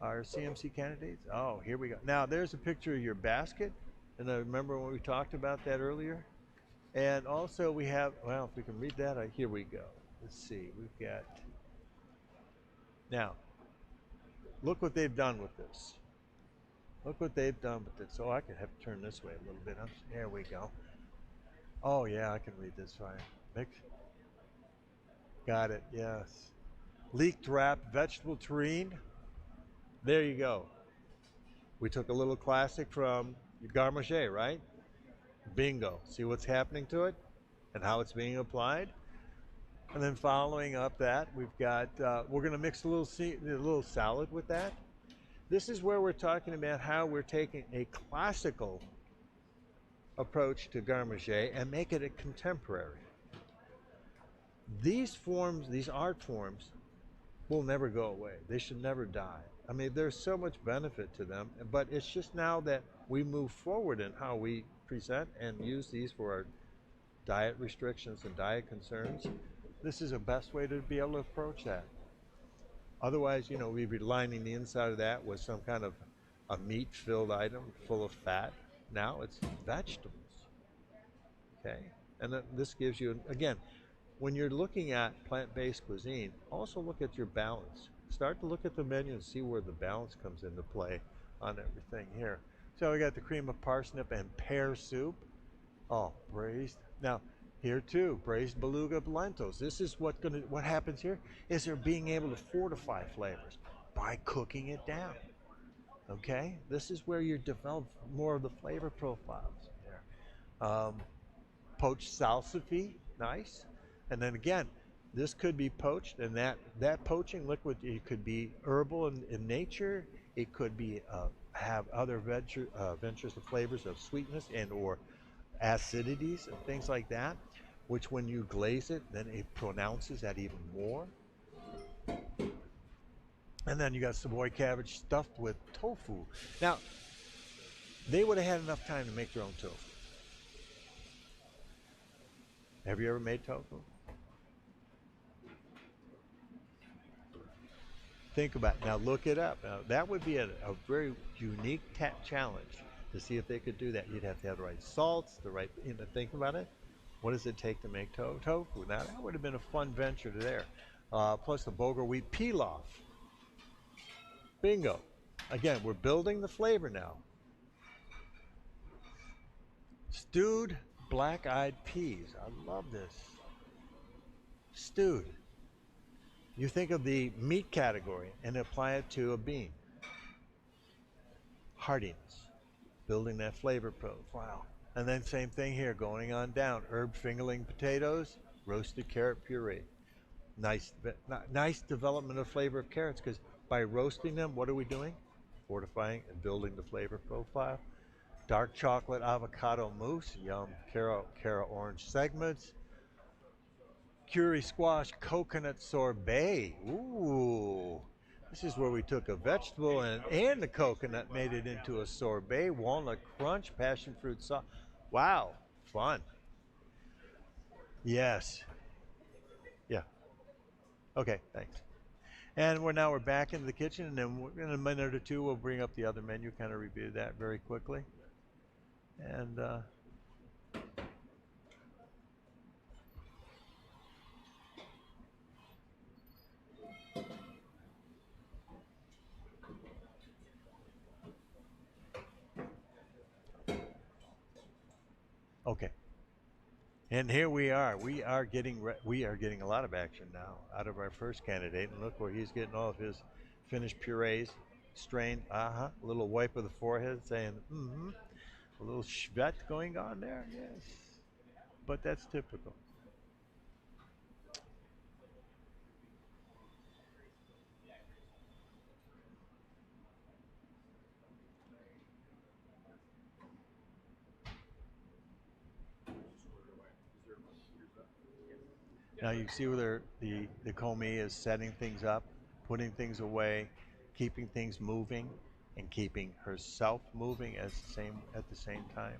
CMC candidates. Oh, here we go. Now, there's a picture of your basket, and I remember when we talked about that earlier. And also we have, well, if we can read that, here we go. Let's see, we've got, now, look what they've done with this. Look what they've done with this. Oh, I can have to turn this way a little bit. There we go. Oh, yeah, I can read this fine. Got it, yes. Leeked wrap vegetable terrine. There you go. We took a little classic from garde-manger, right? Bingo. See what's happening to it and how it's being applied. And then following up that, we've got, we're going to mix a little salad with that. This is where we're talking about how we're taking a classical approach to garde-manger and make it a contemporary. These forms, these art forms, will never go away. They should never die. I mean, there's so much benefit to them, but it's just now that we move forward in how we present and use these for our diet restrictions and diet concerns. This is the best way to be able to approach that. Otherwise, you know, we'd be lining the inside of that with some kind of a meat-filled item full of fat. Now it's vegetables, okay? And then this gives you, again, when you're looking at plant-based cuisine, also look at your balance. Start to look at the menu and see where the balance comes into play on everything here. So we got the cream of parsnip and pear soup. Oh, braised. Now, here too, braised beluga lentils. This is what happens here is they're being able to fortify flavors by cooking it down. Okay, this is where you develop more of the flavor profiles there. Poached salsify, nice. And then again, this could be poached, and that poaching liquid, it could be herbal in nature. It could be have other ventures of flavors of sweetness and or acidities and things like that, which when you glaze it, then it pronounces that even more. And then you got Savoy cabbage stuffed with tofu. Now, they would have had enough time to make their own tofu. Have you ever made tofu? Think about it. Now look it up. Now, that would be a very unique challenge to see if they could do that. You'd have to have the right salts, the right, you know, think about it. What does it take to make tofu? Now that would have been a fun venture there. Plus the bulgur wheat pilaf. Bingo. Again, we're building the flavor now. Stewed black-eyed peas. I love this. Stewed. You think of the meat category and apply it to a bean. Heartiness, building that flavor profile. And then same thing here, going on down. Herb fingerling potatoes, roasted carrot puree. Nice development of flavor of carrots, because by roasting them, what are we doing? Fortifying and building the flavor profile. Dark chocolate avocado mousse, yum. Cara orange segments. Curry squash coconut sorbet. Ooh. This is where we took a vegetable and the coconut, made it into a sorbet. Walnut crunch, passion fruit sauce. Wow, fun. Yes. Yeah. Okay, thanks. And we're back into the kitchen, and then in a minute or two we'll bring up the other menu, kind of review that very quickly. And okay. And here we are. We are getting a lot of action now out of our first candidate. And look where he's getting all of his finished purees, strained. A little wipe of the forehead, saying, mm-hmm. A little schvet going on there. Yes, but that's typical. Now you see where the commis is setting things up, putting things away, keeping things moving, and keeping herself moving at the same time.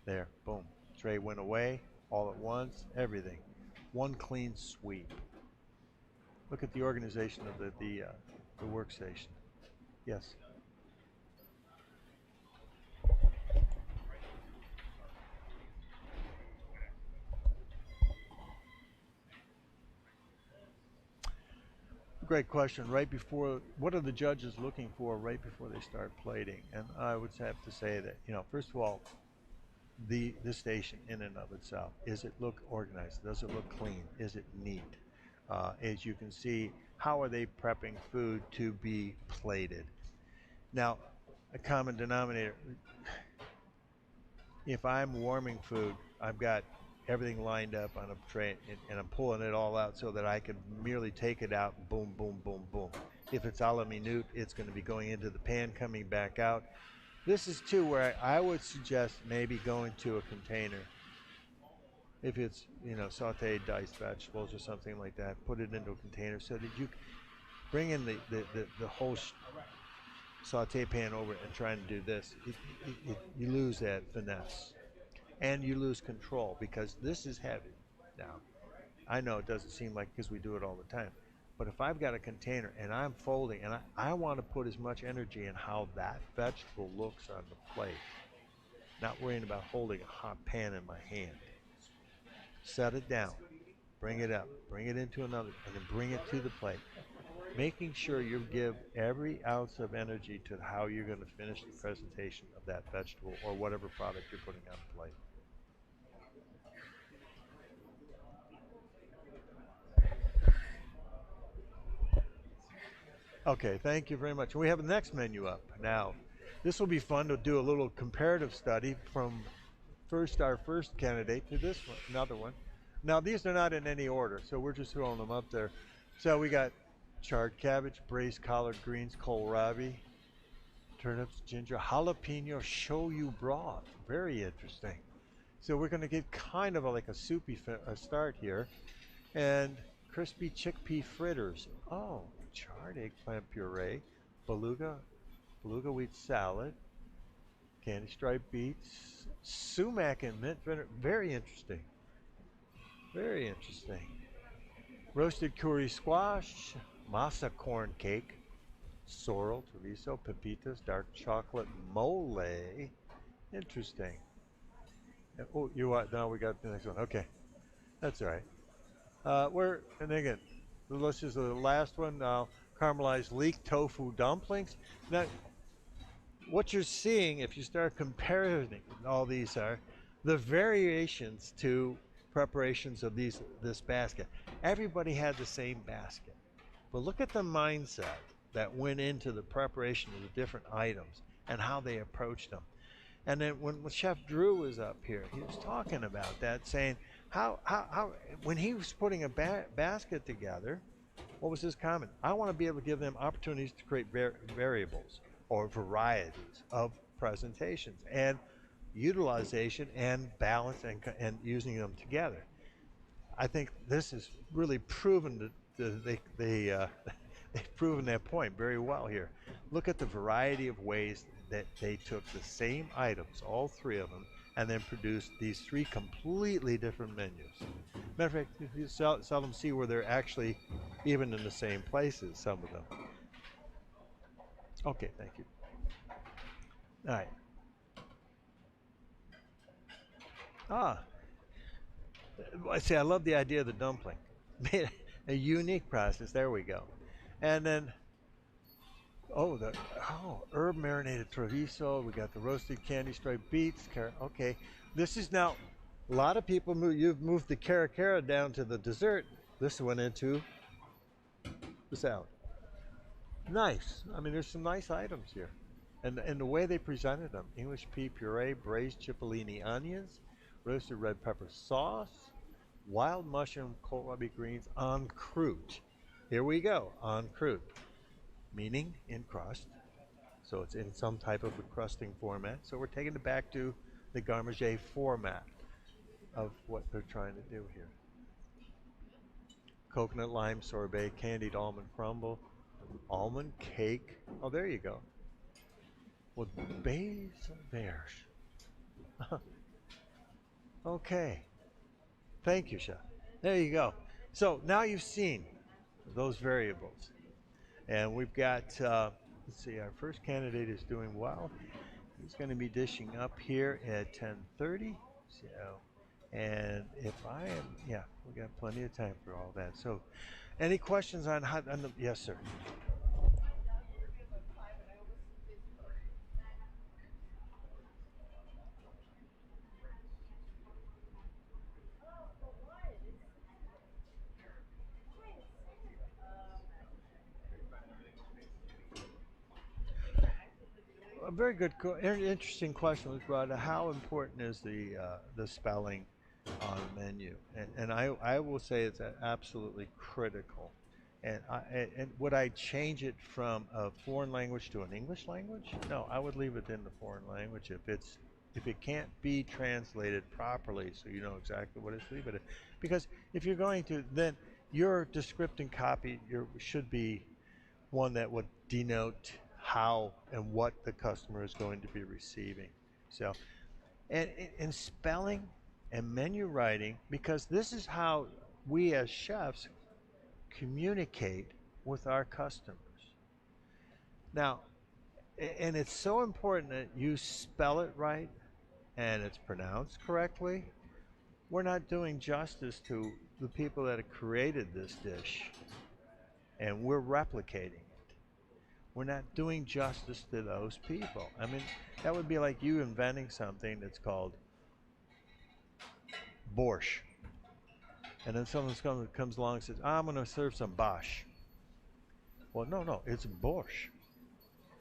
There, boom. Tray went away all at once, everything. One clean sweep. Look at the organization of the workstation. Yes. Great question. Right before, what are the judges looking for right before they start plating? And I would have to say that, first of all, the station in and of itself, is it look organized? Does it look clean? Is it neat? As you can see, how are they prepping food to be plated? Now, a common denominator, if I'm warming food, I've got everything lined up on a tray, and I'm pulling it all out so that I can merely take it out, boom, boom, boom, boom. If it's a la minute, it's going to be going into the pan, coming back out. This is too where I would suggest maybe going to a container. If it's, sauteed diced vegetables or something like that, put it into a container so that you bring in the whole saute pan over and trying to do this. You lose that finesse. And you lose control, because this is heavy. Now, I know it doesn't seem like, because we do it all the time, but if I've got a container and I'm folding and I want to put as much energy in how that vegetable looks on the plate, not worrying about holding a hot pan in my hand. Set it down, bring it up, bring it into another, and then bring it to the plate. Making sure you give every ounce of energy to how you're going to finish the presentation of that vegetable or whatever product you're putting on the plate. Okay, thank you very much. We have the next menu up now. This will be fun to do a little comparative study from our first candidate to this one, another one. Now these are not in any order, so we're just throwing them up there. So we got charred cabbage, braised collard greens, kohlrabi, turnips, ginger, jalapeno shoyu broth. Very interesting. So we're going to get kind of like a soupy start here. And crispy chickpea fritters. Oh, charred eggplant puree, beluga wheat salad, candy striped beets, sumac and mint vinegar. Very interesting. Very interesting. Roasted curry squash, masa corn cake, sorrel, chorizo, pepitas, dark chocolate mole. Interesting. Oh, now we got the next one. Okay, that's all right. And again, this is the last one now. Caramelized leek tofu dumplings. Now, what you're seeing, if you start comparing all these, are the variations to preparations of this basket. Everybody had the same basket. But look at the mindset that went into the preparation of the different items and how they approached them. And then when Chef Drew was up here, he was talking about that, saying how when he was putting a basket together, what was his comment? I want to be able to give them opportunities to create variables or varieties of presentations and utilization and balance and using them together. I think this is really proven that they've proven that point very well here. Look at the variety of ways that they took the same items, all three of them, and then produced these three completely different menus. Matter of fact, you seldom see where they're actually even in the same places, some of them. Okay, thank you. All right. I see, I love the idea of the dumpling. A unique process, there we go. And then, herb marinated chorizo, we got the roasted candy striped beets, okay. This is now, a lot of people, you've moved the cara down to the dessert. This went into the salad. Nice, I mean, there's some nice items here. And the way they presented them, English pea puree, braised cipollini onions, roasted red pepper sauce, wild mushroom kohlrabi greens en croûte. Here we go, en croûte, meaning in crust. So it's in some type of a crusting format. So we're taking it back to the garde-manger format of what they're trying to do here. Coconut lime sorbet, candied almond crumble, almond cake. Oh, there you go. With basil berries. Okay. Thank you, Chef. There you go. So now you've seen those variables. And we've got, let's see, our first candidate is doing well. He's going to be dishing up here at 10:30. So, and if I am, yeah, we got plenty of time for all that. So any questions on how, yes, sir. A very good, interesting question was brought up. How important is the spelling on a menu? And I will say it's absolutely critical. And would I change it from a foreign language to an English language? No, I would leave it in the foreign language if it can't be translated properly, so you know exactly what it's, leave it. Because if you're going to, then your descriptive copy should be one that would denote how and what the customer is going to be receiving. So, and spelling and menu writing, because this is how we as chefs communicate with our customers. Now, and it's so important that you spell it right and it's pronounced correctly. We're not doing justice to the people that have created this dish, and we're replicating. We're not doing justice to those people. I mean, that would be like you inventing something that's called borscht. And then someone comes along and says, I'm going to serve some bosh. Well, no, it's borscht.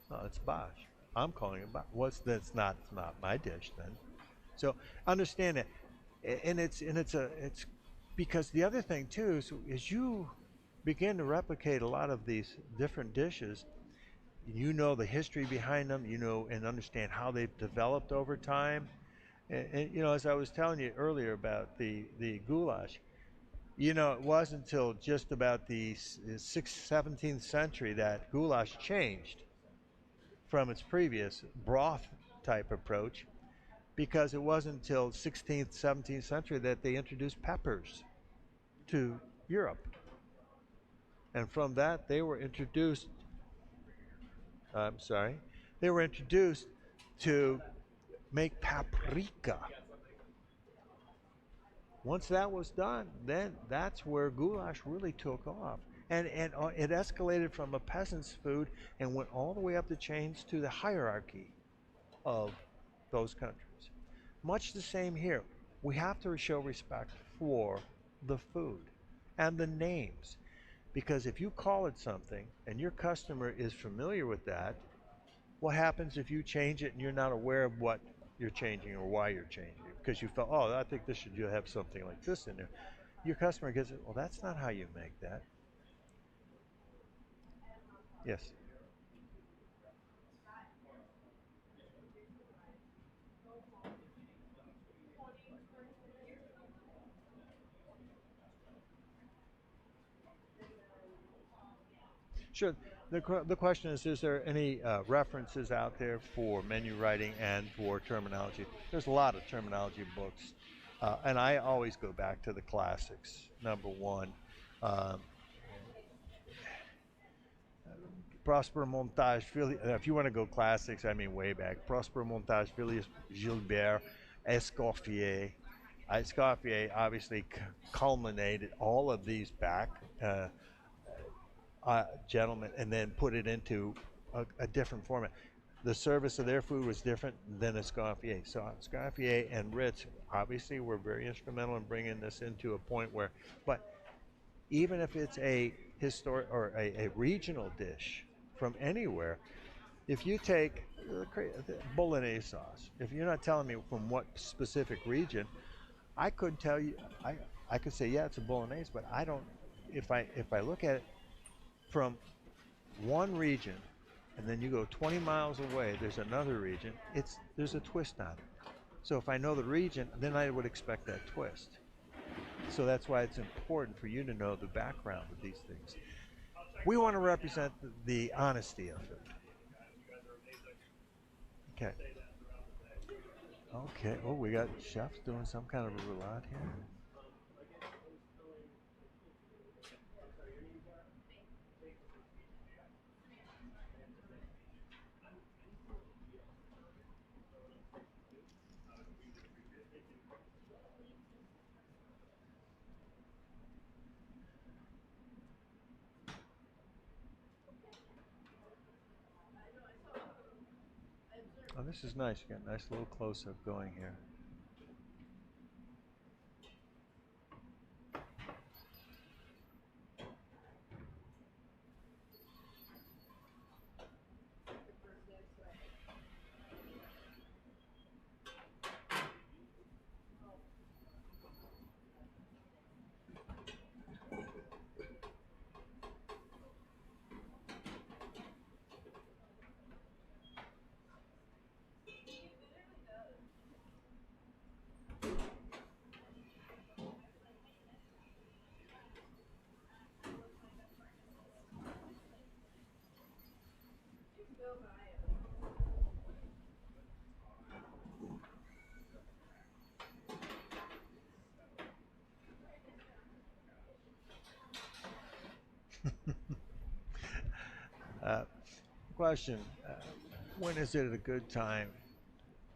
No, it's bosh. I'm calling it bosh. It's not my dish then. So understand that. And it's because the other thing too is you begin to replicate a lot of these different dishes. You know the history behind them, you know, and understand how they've developed over time. And you know, as I was telling you earlier about the goulash, you know, it wasn't until just about the 17th century that goulash changed from its previous broth type approach, because it wasn't until 16th, 17th century that they introduced peppers to Europe. And from that, they were introduced to make paprika. Once that was done, then that's where goulash really took off. And it escalated from a peasant's food and went all the way up the chains to the hierarchy of those countries. Much the same here. We have to show respect for the food and the names. Because if you call it something and your customer is familiar with that, what happens if you change it and you're not aware of what you're changing or why you're changing it? Because you felt, oh, I think this should have something like this in there. Your customer gets it, well, that's not how you make that. Yes. Sure. The question is there any references out there for menu writing and for terminology? There's a lot of terminology books, and I always go back to the classics. Number one, um, Prosper Montage, if you want to go classics, I mean way back. Prosper Montage, Phileas Gilbert, Escoffier. Escoffier obviously culminated all of these back. Gentlemen, and then put it into a different format. The service of their food was different than Escoffier. So Escoffier and Ritz obviously were very instrumental in bringing this into a point where, but even if it's a historic or a regional dish from anywhere, if you take bolognese sauce, if you're not telling me from what specific region, I could tell you, I could say, yeah, it's a bolognese, but I don't, if I look at it from one region and then you go 20 miles away, there's another region, there's a twist on it. So if I know the region, then I would expect that twist. So that's why it's important for you to know the background of these things. We want to represent the honesty of it. Okay. Okay. Oh, we got chefs doing some kind of a roulade here. Oh, this is nice. You got a nice little close-up going here. Question, when is it a good time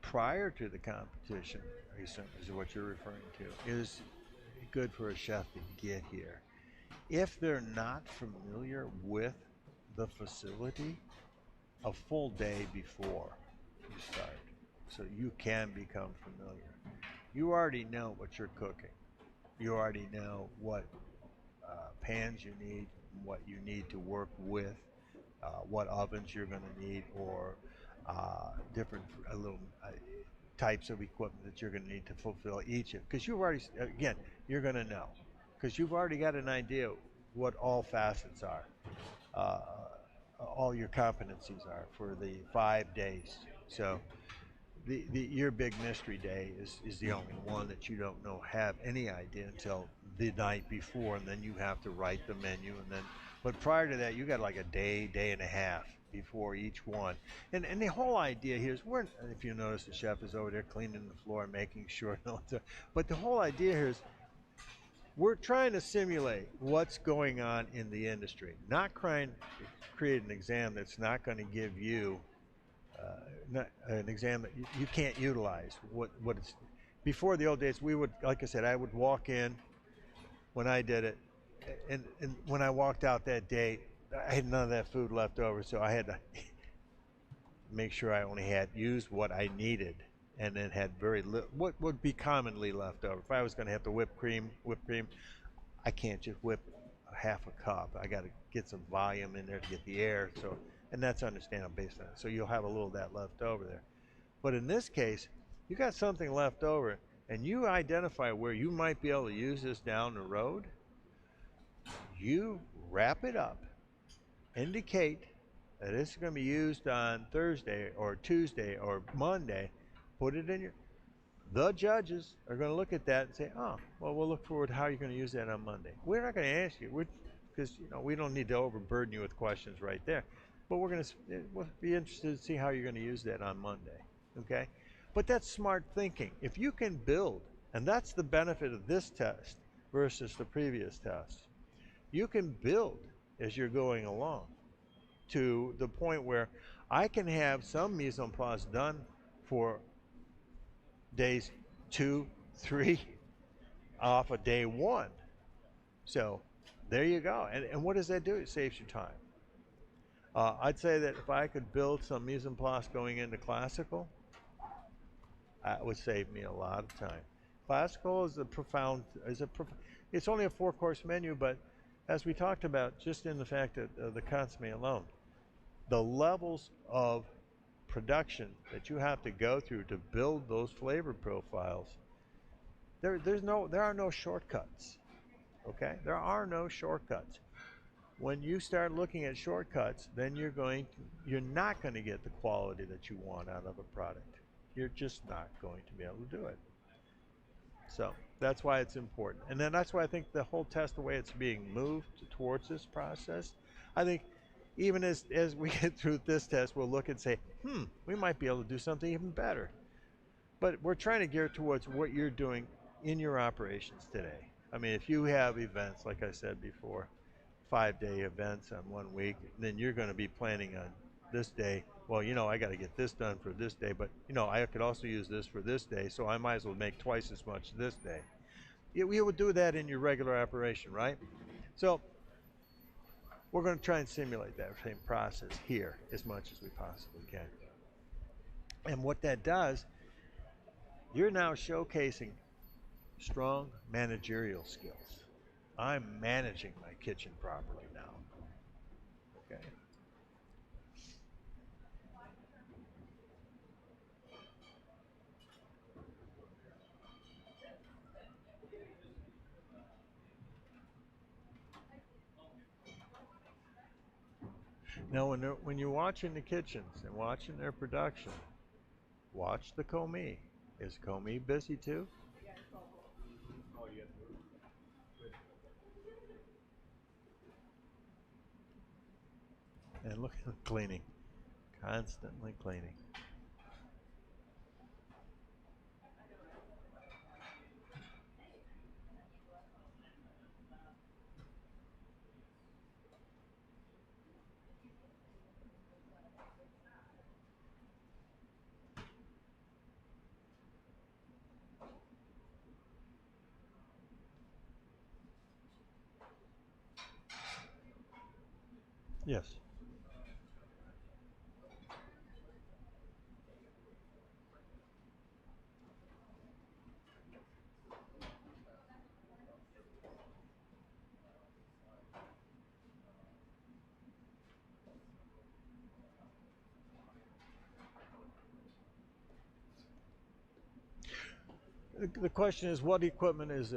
prior to the competition, is what you're referring to, is good for a chef to get here? If they're not familiar with the facility, a full day before you start, so you can become familiar. You already know what you're cooking. You already know what pans you need, what you need to work with, what ovens you're going to need, or different little types of equipment that you're going to need to fulfill each of. Because you've already, again, you're going to know. Because you've already got an idea what all facets are, all your competencies are for the 5 days. So your big mystery day is the only one that you don't know, have any idea until the night before, and then you have to write the menu, and then, but prior to that, you got like a day and a half before each one. And the whole idea here is, if you notice, the chef is over there cleaning the floor, making sure, but the whole idea here is, we're trying to simulate what's going on in the industry, not trying to create an exam that's not going to give you an exam that you can't utilize. What it's, before the old days, we would, like I said, I would walk in when I did it, and when I walked out that day, I had none of that food left over, so I had to make sure I only had used what I needed and then had very little, what would be commonly left over. If I was going to have to whip cream, I can't just whip a half a cup. I got to get some volume in there to get the air. So, and that's understandable based on it. So you'll have a little of that left over there. But in this case, you got something left over, and you identify where you might be able to use this down the road. You wrap it up, indicate that it's going to be used on Thursday or Tuesday or Monday. Put it in your. The judges are going to look at that and say, "Oh, well, we'll look forward to how you're going to use that on Monday." We're not going to ask you, because we don't need to overburden you with questions right there. But we'll be interested to see how you're going to use that on Monday. Okay? But that's smart thinking. If you can build, and that's the benefit of this test versus the previous test, you can build as you're going along to the point where I can have some mise en place done for days 2, 3 off of day 1. So there you go. And what does that do? It saves you time. I'd say that if I could build some mise en place going into classical, that would save me a lot of time. Classical is it's only a 4-course menu, but as we talked about, just in the fact of the consommé alone, the levels of production that you have to go through to build those flavor profiles, there are no shortcuts. Okay? There are no shortcuts. When you start looking at shortcuts, then you're not going to get the quality that you want out of a product. You're just not going to be able to do it. So that's why it's important. And then that's why I think the whole test, the way it's being moved towards this process, I think even as we get through this test, we'll look and say, we might be able to do something even better. But we're trying to gear towards what you're doing in your operations today. I mean, if you have events, like I said before, 5-day events on 1 week, then you're going to be planning on this day. Well, I got to get this done for this day, but I could also use this for this day, so I might as well make twice as much this day. We would do that in your regular operation, right? So we're going to try and simulate that same process here as much as we possibly can. And what that does, you're now showcasing strong managerial skills. I'm managing my kitchen properly now. Okay. Now, when you're watching the kitchens and watching their production, watch the commis. Is commis busy too? And look at them cleaning, constantly cleaning. Yes. The question is, what equipment is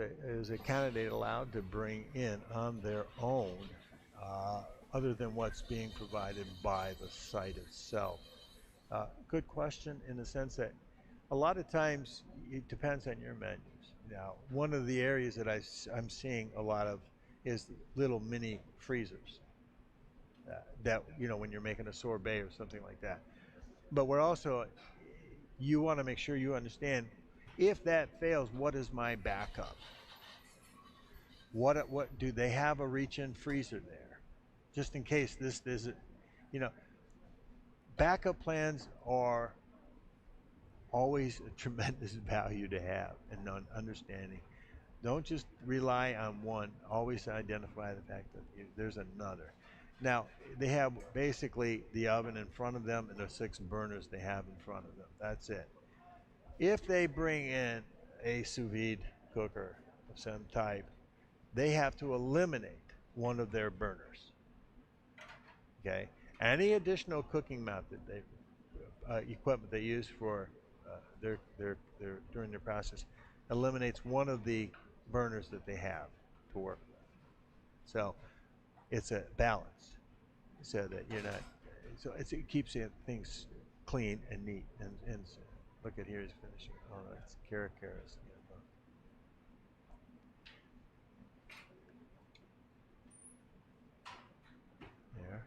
a candidate allowed to bring in on their own, other than what's being provided by the site itself? Good question, in the sense that a lot of times it depends on your menus. Now, one of the areas that I'm seeing a lot of is little mini freezers that, when you're making a sorbet or something like that. But we're also, you want to make sure you understand, if that fails, what is my backup? What do they have a reach-in freezer there, just in case this isn't, backup plans are always a tremendous value to have, and understanding. Don't just rely on one. Always identify the fact that there's another. Now, they have basically the oven in front of them and the 6 burners they have in front of them. That's it. If they bring in a sous vide cooker of some type, they have to eliminate one of their burners. Okay, any additional cooking method, equipment they use for during their process, eliminates one of the burners that they have to work with. So it's a balance, so that you're not. So it keeps things clean and neat. And look at here, he's finishing. Oh, that's Kara. There.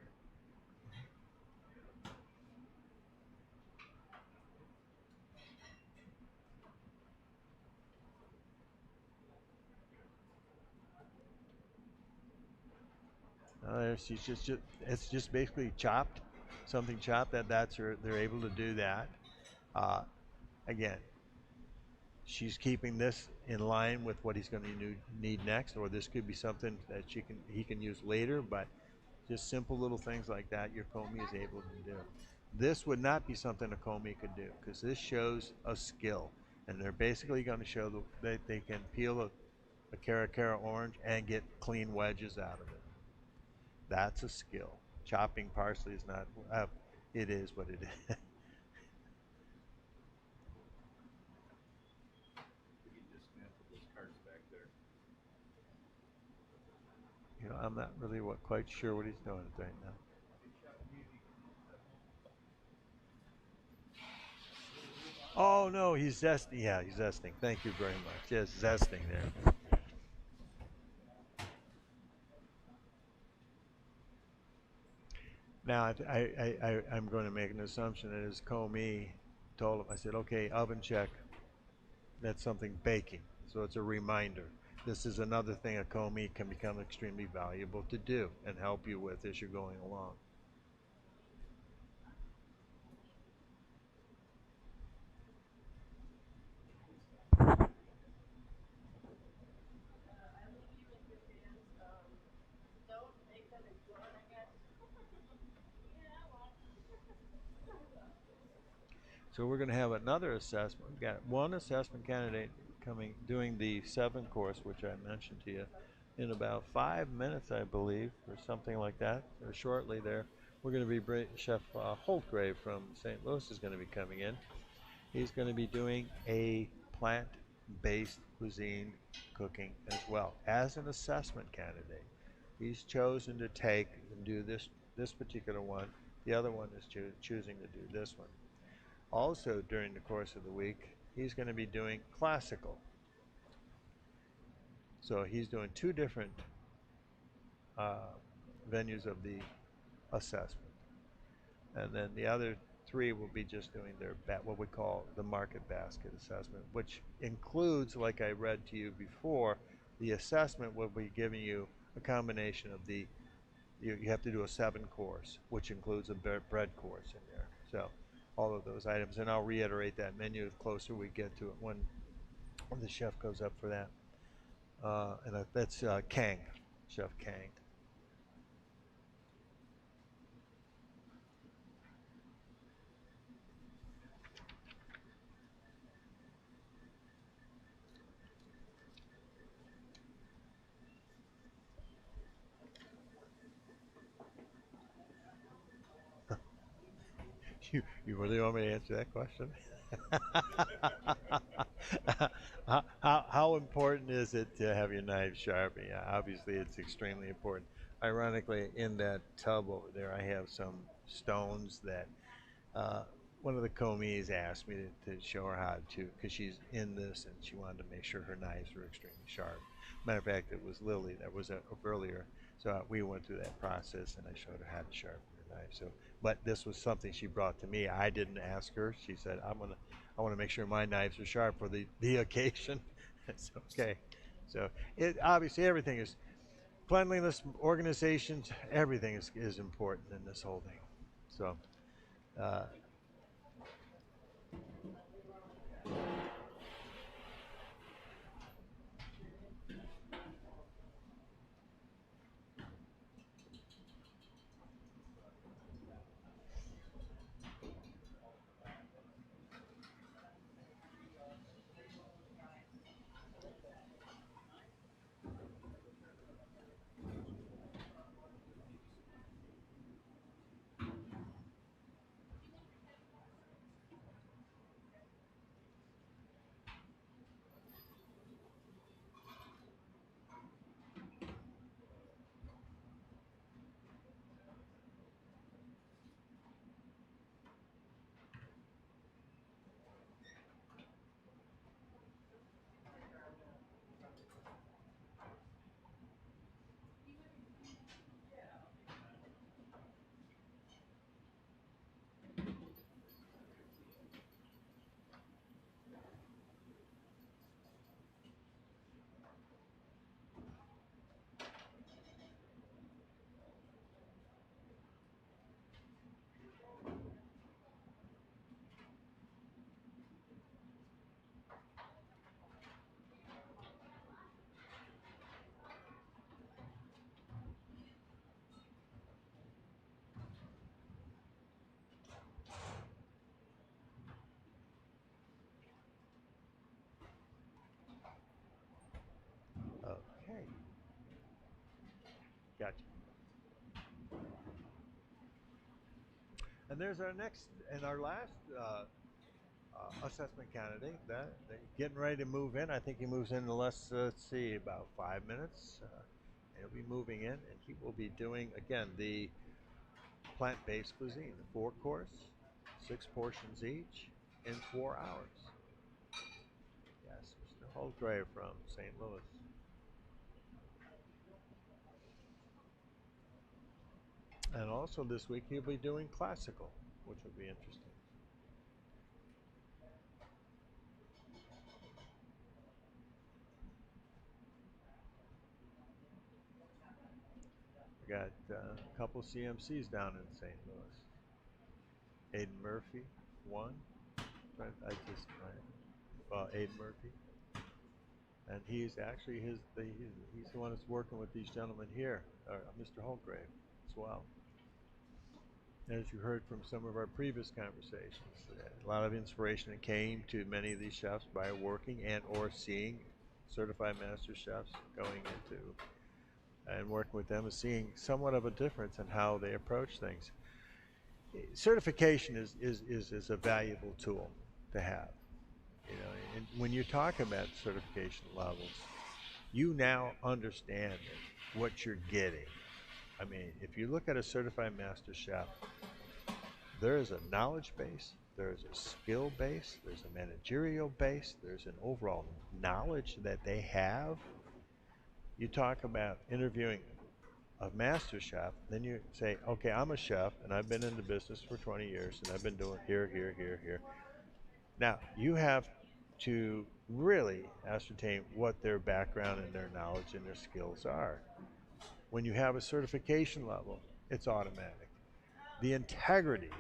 She's just it's just basically chopped, something chopped. They're able to do that. Again, she's keeping this in line with what he's going to need next, or this could be something that he can use later. But just simple little things like that, your commis is able to do. This would not be something a commis could do, because this shows a skill, and they're basically going to show that they can peel a Cara orange and get clean wedges out of it. That's a skill. Chopping parsley is not. It is what it is. You know, I'm not really quite sure what he's doing right now. Oh no, he's zesting. Yeah, he's zesting. Thank you very much. Yes, zesting there. Now I'm going to make an assumption that his commis told him. I said, okay, oven check. That's something baking. So it's a reminder. This is another thing a commis can become extremely valuable to do and help you with as you're going along. So we're going to have another assessment. We've got one assessment candidate doing the 7 course, which I mentioned to you, in about 5 minutes, I believe, or something like that, or shortly there. We're going to be Chef Holtgrave from St. Louis is going to be coming in. He's going to be doing a plant-based cuisine cooking as well as an assessment candidate. He's chosen to take and do this particular one. The other one is choosing to do this one. Also, during the course of the week, he's going to be doing classical. So he's doing 2 different venues of the assessment. And then the other 3 will be just doing their what we call the market basket assessment, which includes, like I read to you before, the assessment will be giving you a combination of you have to do a 7 course, which includes a bread course in there. So all of those items, and I'll reiterate that menu the closer we get to it when the chef goes up for that. And that's Kang, Chef Kang. You really want me to answer that question? How important is it to have your knife sharp? Yeah, obviously it's extremely important. Ironically, in that tub over there, I have some stones that one of the commis asked me to show her how to, because she's in this and she wanted to make sure her knives were extremely sharp. Matter of fact, it was Lily that was earlier, so we went through that process and I showed her how to sharpen her knife. So, but this was something she brought to me. I didn't ask her. She said, I want to make sure my knives are sharp for the occasion. It's okay. So obviously everything is cleanliness, organizations, everything is important in this whole thing. So. And there's our next and our last assessment candidate. That getting ready to move in. I think he moves in in less, let's see, about 5 minutes. He'll be moving in, and he will be doing again the plant-based cuisine, the 4-course, 6 portions each in 4 hours. Yes, Mr. Holgrave from St. Louis. And also this week he'll be doing classical, which will be interesting. We got a couple CMCs down in St. Louis. Aiden Murphy, one. Aiden Murphy, and he's actually he's the one that's working with these gentlemen here, Mr. Holgrave, as well. As you heard from some of our previous conversations, a lot of inspiration that came to many of these chefs by working and or seeing certified master chefs going into and working with them and seeing somewhat of a difference in how they approach things. Certification is a valuable tool to have. You know, and when you're talking about certification levels, you now understand what you're getting. I mean, if you look at a certified master chef, there is a knowledge base, there's a skill base, there's a managerial base, there's an overall knowledge that they have. You talk about interviewing a master chef, then you say, okay, I'm a chef and I've been in the business for 20 years and I've been doing here. Now, you have to really ascertain what their background and their knowledge and their skills are. When you have a certification level, it's automatic. The integrity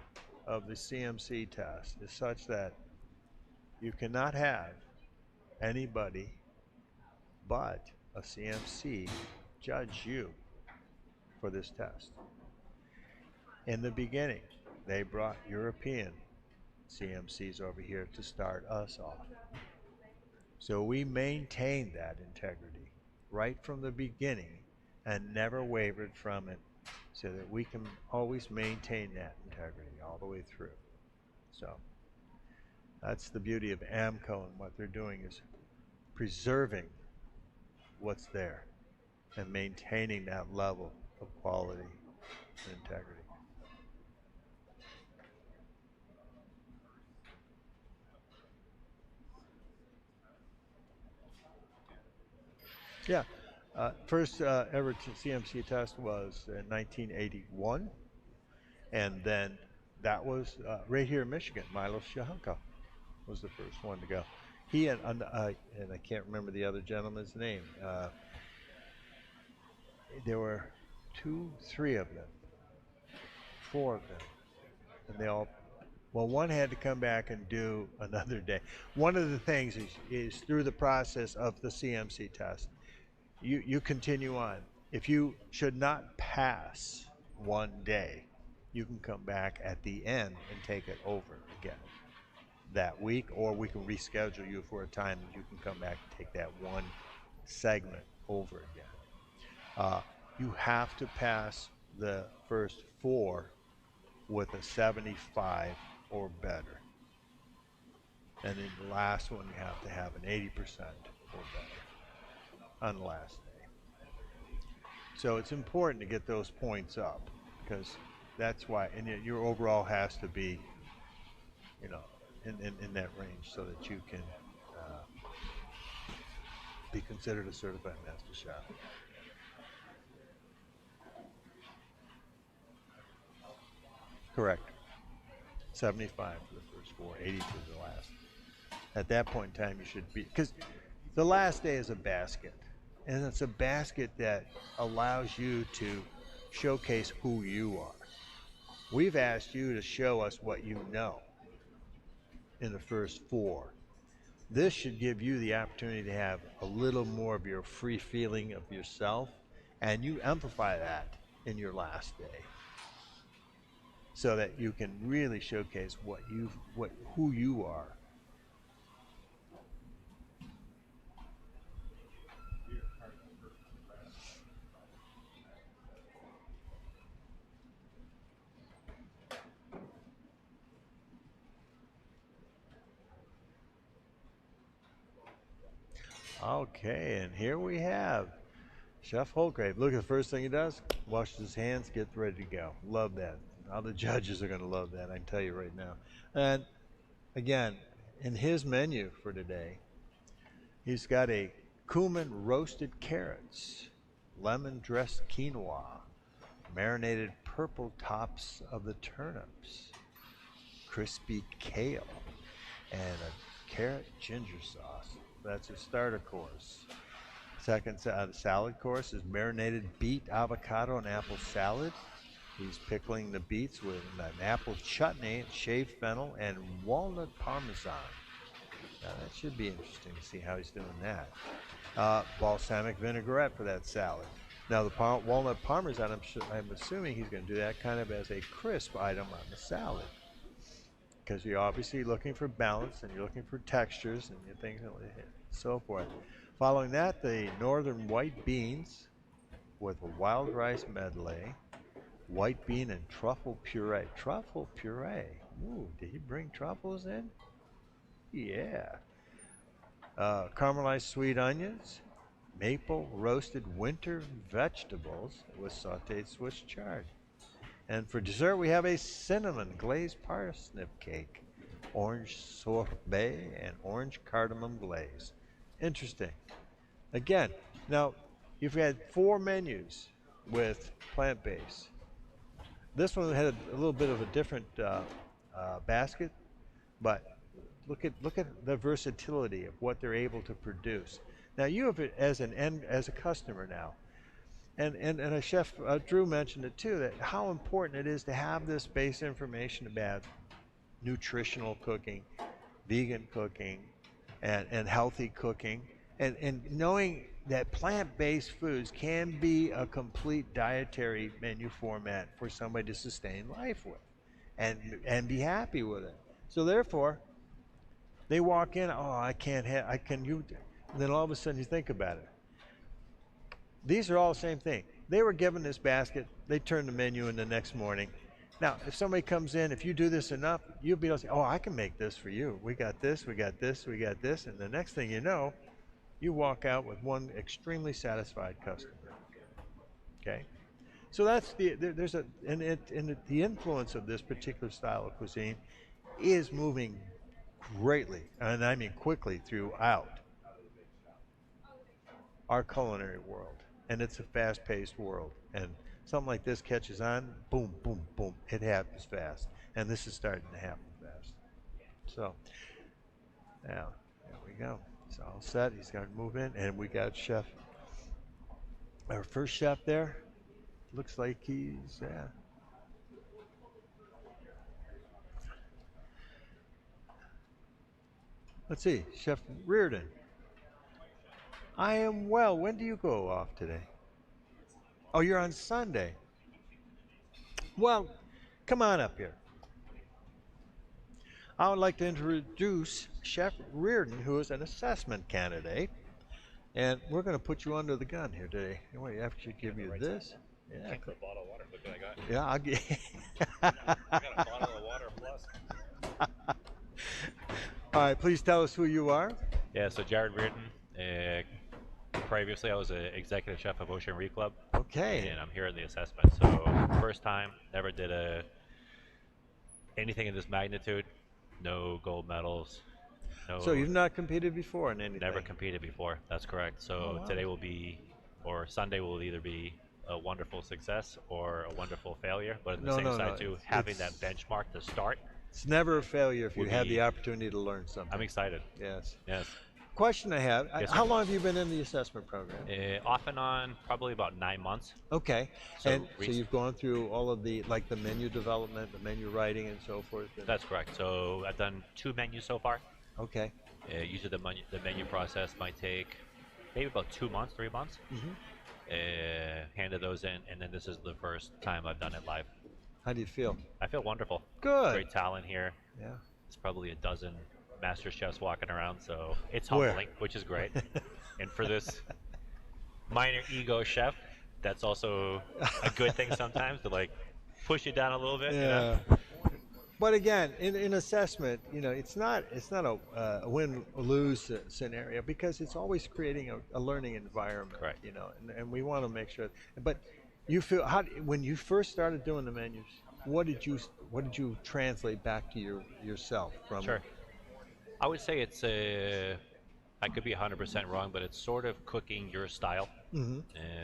of the CMC test is such that you cannot have anybody but a CMC judge you for this test. In the beginning, they brought European CMCs over here to start us off. So we maintained that integrity right from the beginning and never wavered from it, so that we can always maintain that integrity all the way through. So that's the beauty of AMCO, and what they're doing is preserving what's there and maintaining that level of quality and integrity. Yeah, first ever CMC test was in 1981, and then that was right here in Michigan. Milo Shahanka was the first one to go. He and I can't remember the other gentleman's name. There were 2, 3 of them, 4 of them, and they all. Well, one had to come back and do another day. One of the things is through the process of the CMC test, you continue on. If you should not pass one day, you can come back at the end and take it over again that week, or we can reschedule you for a time that you can come back and take that one segment over again. You have to pass the first 4 with a 75 or better. And then the last one, you have to have an 80% or better on the last day. So it's important to get those points up, because that's why, and your overall has to be, you know, in that range, so that you can be considered a certified master chef. Correct. 75 for the first 4, 80 for the last. At that point in time, you should be, because the last day is a basket, and it's a basket that allows you to showcase who you are. We've asked you to show us what you know in the first 4. This should give you the opportunity to have a little more of your free feeling of yourself, and you amplify that in your last day, so that you can really showcase who you are. Okay, and here we have Chef Holgrave. Look at the first thing he does, washes his hands, gets ready to go. Love that. All the judges are going to love that, I can tell you right now. And again, in his menu for today, he's got a cumin roasted carrots, lemon dressed quinoa, marinated purple tops of the turnips, crispy kale, and a carrot ginger sauce. That's a starter course. Second salad course is marinated beet, avocado, and apple salad. He's pickling the beets with an apple chutney, shaved fennel, and walnut parmesan. Now that should be interesting to see how he's doing that. Balsamic vinaigrette for that salad. Now the walnut parmesan, I'm assuming he's going to do that kind of as a crisp item on the salad, because you're obviously looking for balance and you're looking for textures and things and so forth. Following that, the northern white beans with a wild rice medley, white bean and truffle puree. Truffle puree. Ooh, did he bring truffles in? Yeah. Caramelized sweet onions, maple roasted winter vegetables with sauteed Swiss chard. And for dessert, we have a cinnamon glazed parsnip cake, orange sorbet, and orange cardamom glaze. Interesting. Again, now you've had 4 menus with plant-based. This one had a little bit of a different basket, but look at the versatility of what they're able to produce. Now you have it as a customer now, and a chef Drew mentioned it too, that how important it is to have this base information about nutritional cooking, vegan cooking, and healthy cooking, and knowing that plant-based foods can be a complete dietary menu format for somebody to sustain life with and be happy with it. So therefore, they walk in, oh, I can, and then all of a sudden you think about it. These are all the same thing. They were given this basket, they turn the menu in the next morning. Now, if somebody comes in, if you do this enough, you'll be able to say, oh, I can make this for you. We got this, we got this, we got this, and the next thing you know, you walk out with one extremely satisfied customer. Okay? So that's the influence of this particular style of cuisine is moving greatly, and I mean quickly, throughout our culinary world. And it's a fast-paced world. And something like this catches on, boom, boom, boom. It happens fast. And this is starting to happen fast. So, now, there we go. It's all set. He's got to move in. And we got our first chef there. Looks like he's, let's see, Chef Reardon. I am well. When do you go off today? Oh, you're on Sunday. Well, come on up here. I would like to introduce Chef Reardon, who is an assessment candidate. And we're going to put you under the gun here today. Anyway, after you give you this. Yeah. A bottle of water. Look what I got. Yeah, I'll get. I got a bottle of water plus. All right, please tell us who you are. Yeah, so Jared Reardon. Previously, I was an executive chef of Ocean Reef Club. Okay. And I'm here in the assessment. So first time, never did anything in this magnitude. No gold medals. No. So you've not competed before in anything? Never competed before. That's correct. So today will be, or Sunday will either be a wonderful success or a wonderful failure. But at the same time, too, having that benchmark to start. It's never a failure if you have the opportunity to learn something. I'm excited. Yes. Yes. Question I have, yes, how long have you been in the assessment program? Off and on, probably about 9 months. Okay. So so you've gone through all of the, like the menu development, the menu writing and so forth? That's correct. So I've done 2 menus so far. Okay. Usually the menu process might take maybe about 2 months, 3 months. Handed those in, and then this is the first time I've done it live. How do you feel? I feel wonderful. Good. Great talent here. Yeah. It's probably a dozen master chefs walking around, so it's humbling, which is great. And for this minor ego chef, that's also a good thing sometimes, to like push you down a little bit. Yeah. You know? But again, in assessment, it's not a win or lose scenario, because it's always creating a learning environment. Correct. And we want to make sure. But you feel when you first started doing the menus, what did you translate back to yourself from? Sure. I would say it's I could be 100% wrong, but it's sort of cooking your style. Mm-hmm.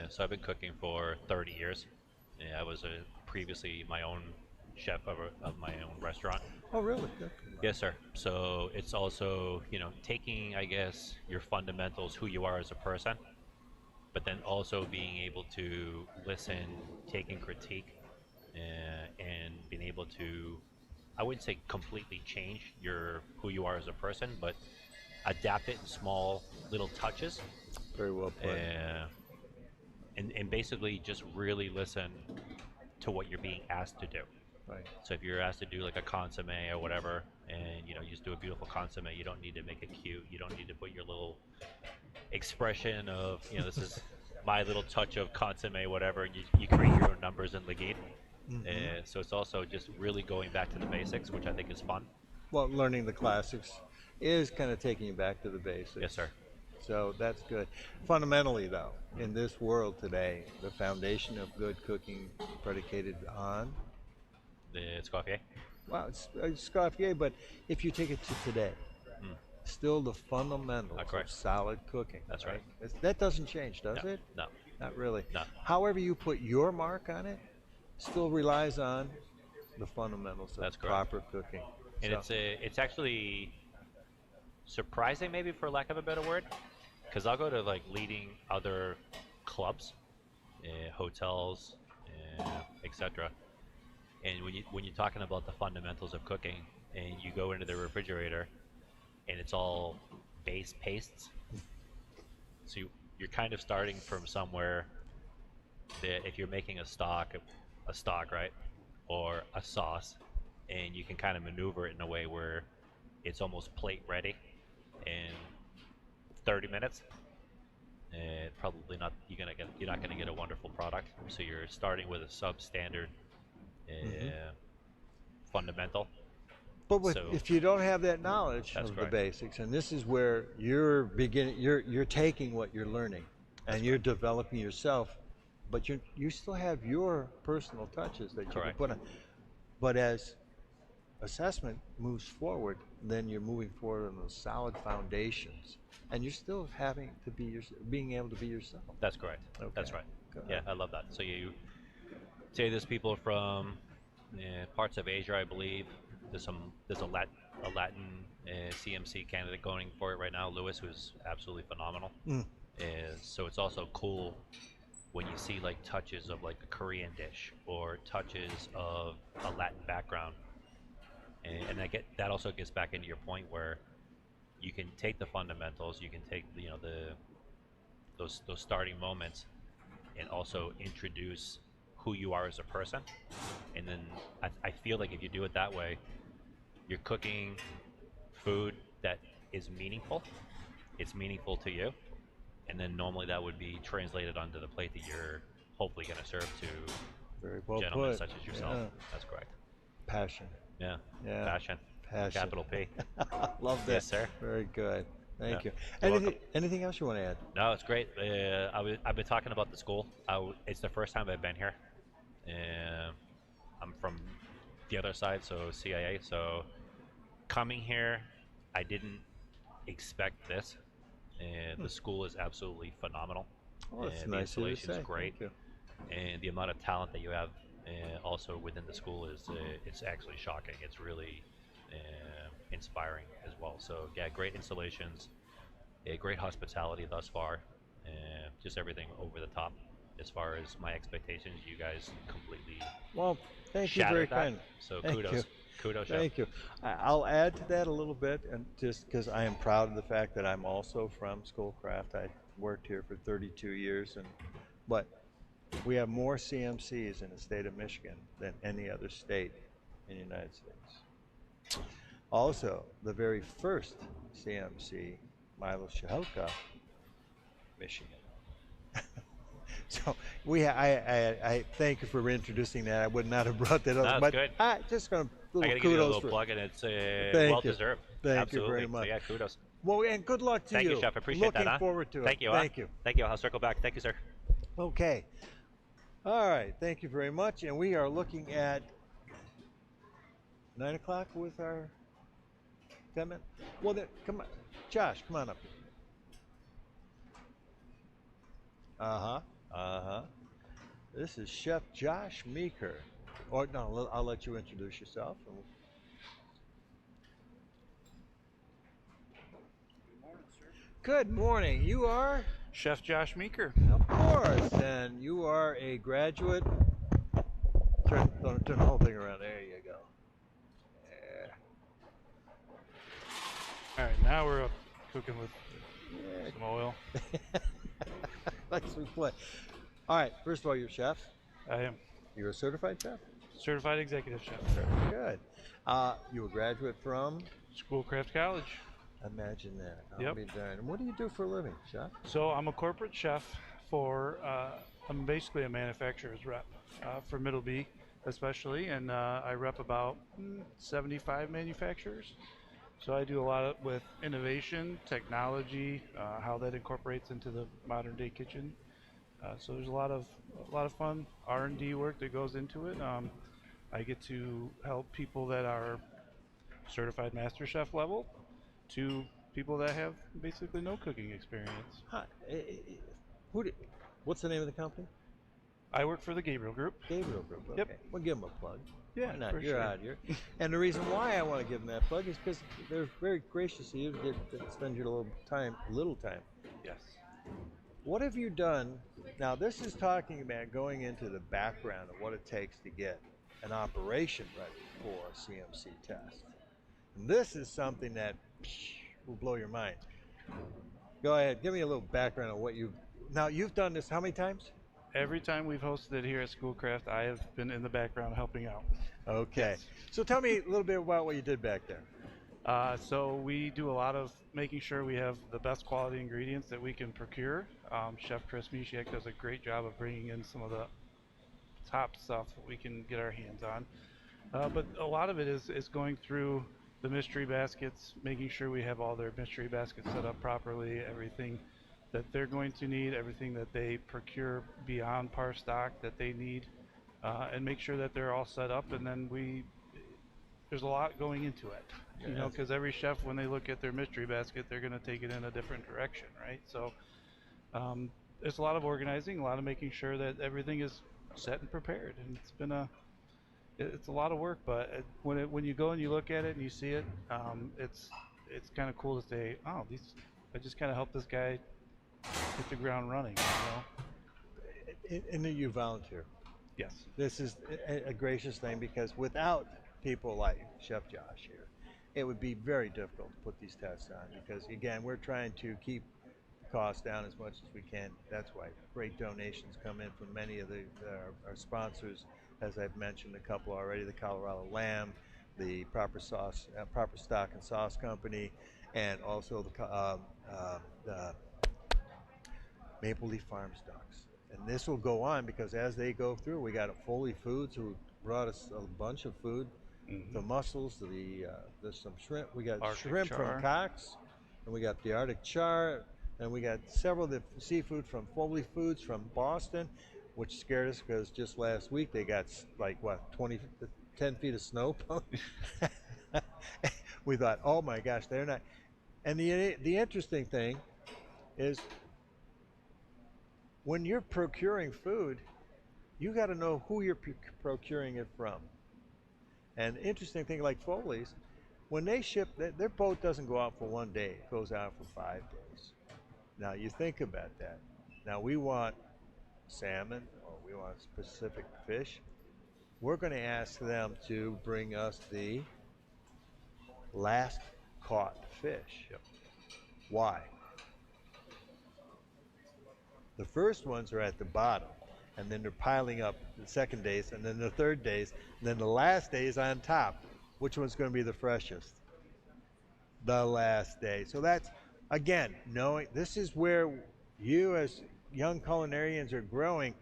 So I've been cooking for 30 years. I was previously my own chef of my own restaurant. Oh, really? Good. Yes, sir. So it's also, taking, I guess, your fundamentals, who you are as a person, but then also being able to listen, taking critique, and being able to, I wouldn't say completely change who you are as a person, but adapt it in small little touches. Very well put. And basically just really listen to what you're being asked to do. Right. So if you're asked to do like a consomme or whatever, and you just do a beautiful consomme, you don't need to make it cute. You don't need to put your little expression of, this is my little touch of consomme, whatever. And you create your own numbers in the gate. Mm-hmm. So it's also just really going back to the basics, which I think is fun. Well, learning the classics is kind of taking you back to the basics. Yes, sir. So that's good. Fundamentally, though, in this world today, the foundation of good cooking predicated on? The Scoffier. Well, it's Scoffier, but if you take it to today, still the fundamentals of solid cooking. That's right. That doesn't change, does it? No. Not really. No. However you put your mark on it, still relies on the fundamentals of proper cooking. And it's actually surprising, maybe, for lack of a better word, because I'll go to like leading other clubs, hotels, etc. And when you're talking about the fundamentals of cooking, and you go into the refrigerator, and it's all base pastes, so you're kind of starting from somewhere that if you're making a stock, right, or a sauce, and you can kind of maneuver it in a way where it's almost plate ready in 30 minutes. And probably not. You're not gonna get a wonderful product. So you're starting with a substandard fundamental. But if you don't have that knowledge of the basics, and this is where you're taking what you're learning, and you're developing yourself, but you still have your personal touches that you can put on. But as assessment moves forward, then you're moving forward on those solid foundations, and you're still having to being able to be yourself. That's correct. Okay. That's right. Yeah, I love that. So you say there's people from parts of Asia, I believe. There's a Latin CMC candidate going for it right now, Lewis, who's absolutely phenomenal. So it's also cool when you see like touches of like a Korean dish or touches of a Latin background. And that also gets back into your point where you can take the fundamentals, you can take those starting moments, and also introduce who you are as a person. And then I feel like if you do it that way, you're cooking food that is meaningful. It's meaningful to you, and then normally that would be translated onto the plate that you're hopefully going to serve to Very well gentlemen put. such as yourself. Yeah. That's correct. Passion. Yeah. Yeah. Passion. Capital P. Love that. Yes, sir. Very good. Thank you. You're Anything else you want to add? No, it's great. I've been talking about the school. It's the first time I've been here. I'm from the other side, so CIA. So coming here, I didn't expect this. The school is absolutely phenomenal. Oh, that's the nice of you to installation is say. great. Thank you. And the amount of talent that you have also within the school is it's actually shocking. It's really inspiring as well. So yeah, great installations, great hospitality thus far, just everything over the top as far as my expectations. You guys completely thank you very kind. So Thank kudos. you. Kudos, Chef. Thank you. I'll add to that a little bit, and just because I am proud of the fact that I'm also from Schoolcraft. I worked here for 32 years, but we have more CMCs in the state of Michigan than any other state in the United States. Also, the very first CMC, Milo Shahoka, Michigan. So I thank you for introducing that. I would not have brought that up, That's but good. I just going to I little got to give you a kudos little for. plug, and it's Thank well you. deserved. Thank Absolutely. you very much. So yeah, kudos. Well, and good luck to Thank you. you, Chef. I appreciate Looking that. Huh? forward to it. Thank you. Thank you. Thank you. I'll circle back. Thank you, sir. Okay. All right. Thank you very much. And we are looking at 9 o'clock with our 10 minutes. Well, then, come on. Josh, come on up here. This is Chef Josh Meeker. Or no, I'll let you introduce yourself. Good morning, sir. Good morning. You are? Chef Josh Meeker. Of course. And you are a graduate. Turn the whole thing around. There you go. Yeah. All right, now we're up cooking with some oil. Let's play. All right. First of all, you're a chef. I am You're a certified chef. certified executive chef. Very good. You a graduate from? Schoolcraft College. Imagine that. Yep. I'll be darned. And what do you do for a living, chef? So I'm a corporate chef for, I'm basically a manufacturer's rep for Middle B especially, and I rep about 75 manufacturers. So I do a lot with innovation, technology, how that incorporates into the modern day kitchen. So there's a lot of fun R&D work that goes into it. I get to help people that are certified master chef level to people that have basically no cooking experience. What's the name of the company? I work for the Gabriel Group. Gabriel Group. Okay. Yep. We'll give them a plug. Yeah, Why not? for You're sure. out here. And the reason why I want to give them that plug is because they're very gracious of you to spend your little time. Yes. What have you done? Now, this is talking about going into the background of what it takes to get an operation ready for a CMC test. And this is something that will blow your mind. Go ahead, give me a little background on what you've done this how many times? Every time we've hosted it here at Schoolcraft, I have been in the background helping out. Okay. Yes. So tell me a little bit about what you did back there. So we do a lot of making sure we have the best quality ingredients that we can procure. Chef Chris Misiak does a great job of bringing in some of the top stuff that we can get our hands on. But a lot of it is going through the mystery baskets, making sure we have all their mystery baskets set up properly, everything that they're going to need, everything that they procure beyond par stock that they need, and make sure that they're all set up. And then there's a lot going into it, you know, because every chef, when they look at their mystery basket, they're going to take it in a different direction, right? So there's a lot of organizing, a lot of making sure that everything is set and prepared, and it's a lot of work. But when you go and you look at it and you see it, it's kind of cool to say, oh, I just kind of helped this guy hit the ground running, you know. And then you volunteer. Yes. This is a gracious thing, because without people like Chef Josh here, it would be very difficult to put these tests on, because again, we're trying to keep the costs down as much as we can. That's why great donations come in from many of our sponsors, as I've mentioned a couple already, the Colorado Lamb, the Proper Stock and Sauce Company, and also the Maple Leaf Farm Stocks. And this will go on, because as they go through, we got Foley Foods who brought us a bunch of food, the mussels, there's some shrimp. We got Arctic shrimp char. from Cox, and we got the Arctic char, and we got several of the seafood from Foley Foods from Boston, which scared us because just last week they got like 10 feet of snow. We thought, oh my gosh, they're not. And the interesting thing is, when you're procuring food, you got to know who you're procuring it from. And interesting thing, like Foley's, when they ship, their boat doesn't go out for 1 day, it goes out for 5 days. Now you think about that. Now we want salmon, or we want specific fish. We're going to ask them to bring us the last caught fish. Yep. Why? The first ones are at the bottom, and then they're piling up the second days, and then the third days, and then the last day is on top. Which one's going to be the freshest? The last day. So that's, again, knowing, this is where you, as young culinarians are growing,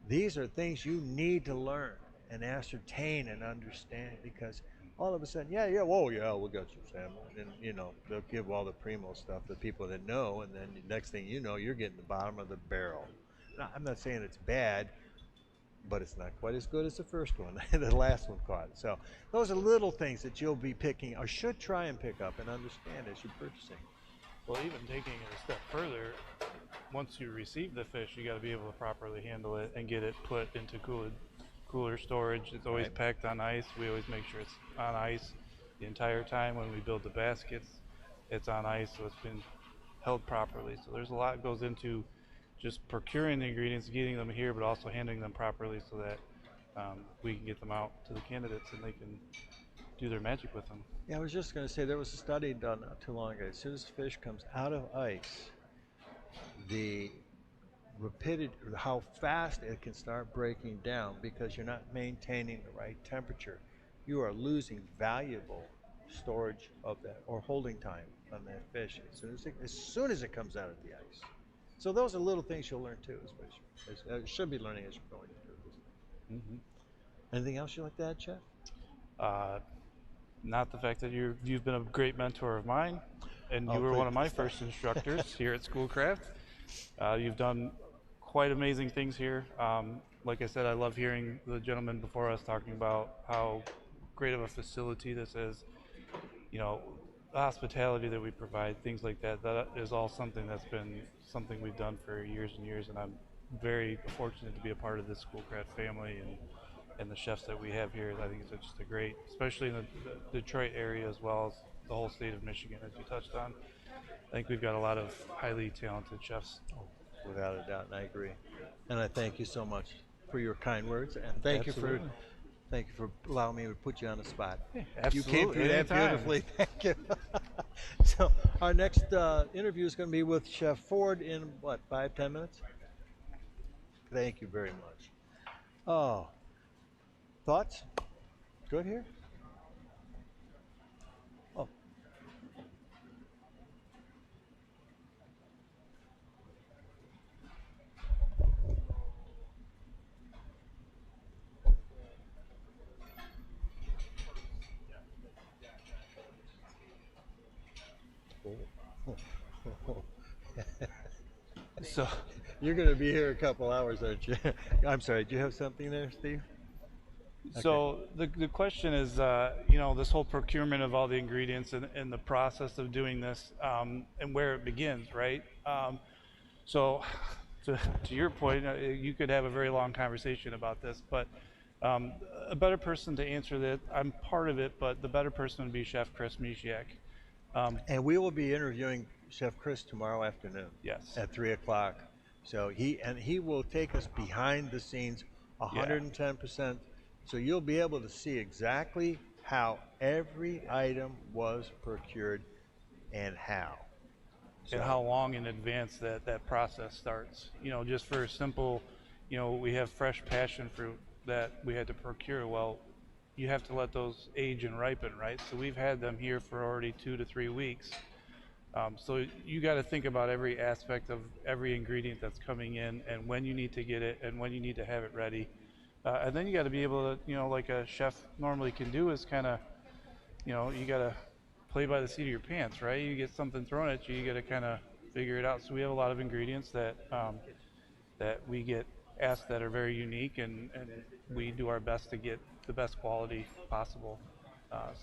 these are things you need to learn and ascertain and understand, because all of a sudden, we'll get some salmon, and they'll give all the primo stuff to people that know, and then the next thing you know, you're getting the bottom of the barrel. Now, I'm not saying it's bad, but it's not quite as good as the first one, the last one caught. So those are little things that you'll be picking, or should try and pick up and understand as you're purchasing. Well, even taking it a step further, once you receive the fish, you got to be able to properly handle it and get it put into cooler storage. It's always packed on ice. We always make sure it's on ice the entire time. When we build the baskets, it's on ice, so it's been held properly. So there's a lot that goes into just procuring the ingredients, getting them here, but also handling them properly so that we can get them out to the candidates and they can do their magic with them. Yeah, I was just going to say, there was a study done not too long ago. As soon as fish comes out of ice, the rapidity, how fast it can start breaking down, because you're not maintaining the right temperature. You are losing valuable storage of that, or holding time on that fish as soon as it comes out of the ice. So those are little things you'll learn too, as should be learning as you're going through this. Mm-hmm. Anything else you'd like to add, Chef? Not the fact that you've been a great mentor of mine, and you were one of my first instructors here at Schoolcraft. You've done quite amazing things here. Like I said, I love hearing the gentleman before us talking about how great of a facility this is. The hospitality that we provide, things like that, that is all something that's been something we've done for years and years, and I'm very fortunate to be a part of this Schoolcraft family and the chefs that we have here. I think it's just a great, especially in the Detroit area as well as the whole state of Michigan, as you touched on. I think we've got a lot of highly talented chefs. Without a doubt, and I agree. And I thank you so much for your kind words, and thank you for allowing me to put you on the spot. Yeah, absolutely. You came through that beautifully. Thank you. So our next interview is going to be with Chef Ford in what, 5-10 minutes? Thank you very much. Oh, thoughts? Good here? Oh. So you're going to be here a couple hours, aren't you? I'm sorry, do you have something there, Steve? So the question is, this whole procurement of all the ingredients and the process of doing this, and where it begins, right? So to your point, you could have a very long conversation about this, but a better person to answer that, I'm part of it, but the better person would be Chef Chris Misiak. And we will be interviewing Chef Chris tomorrow afternoon. Yes. At 3 o'clock. So he will take us behind the scenes 110%. So you'll be able to see exactly how every item was procured and how. And how long in advance that process starts. Just for a simple, we have fresh passion fruit that we had to procure. Well, you have to let those age and ripen, right? So we've had them here for already 2 to 3 weeks. So you got to think about every aspect of every ingredient that's coming in, and when you need to get it and when you need to have it ready. And then you got to be able to, like a chef normally can do, is kind of, you got to play by the seat of your pants, right? You get something thrown at you, you got to kind of figure it out. So we have a lot of ingredients that we get asked that are very unique, and we do our best to get the best quality possible.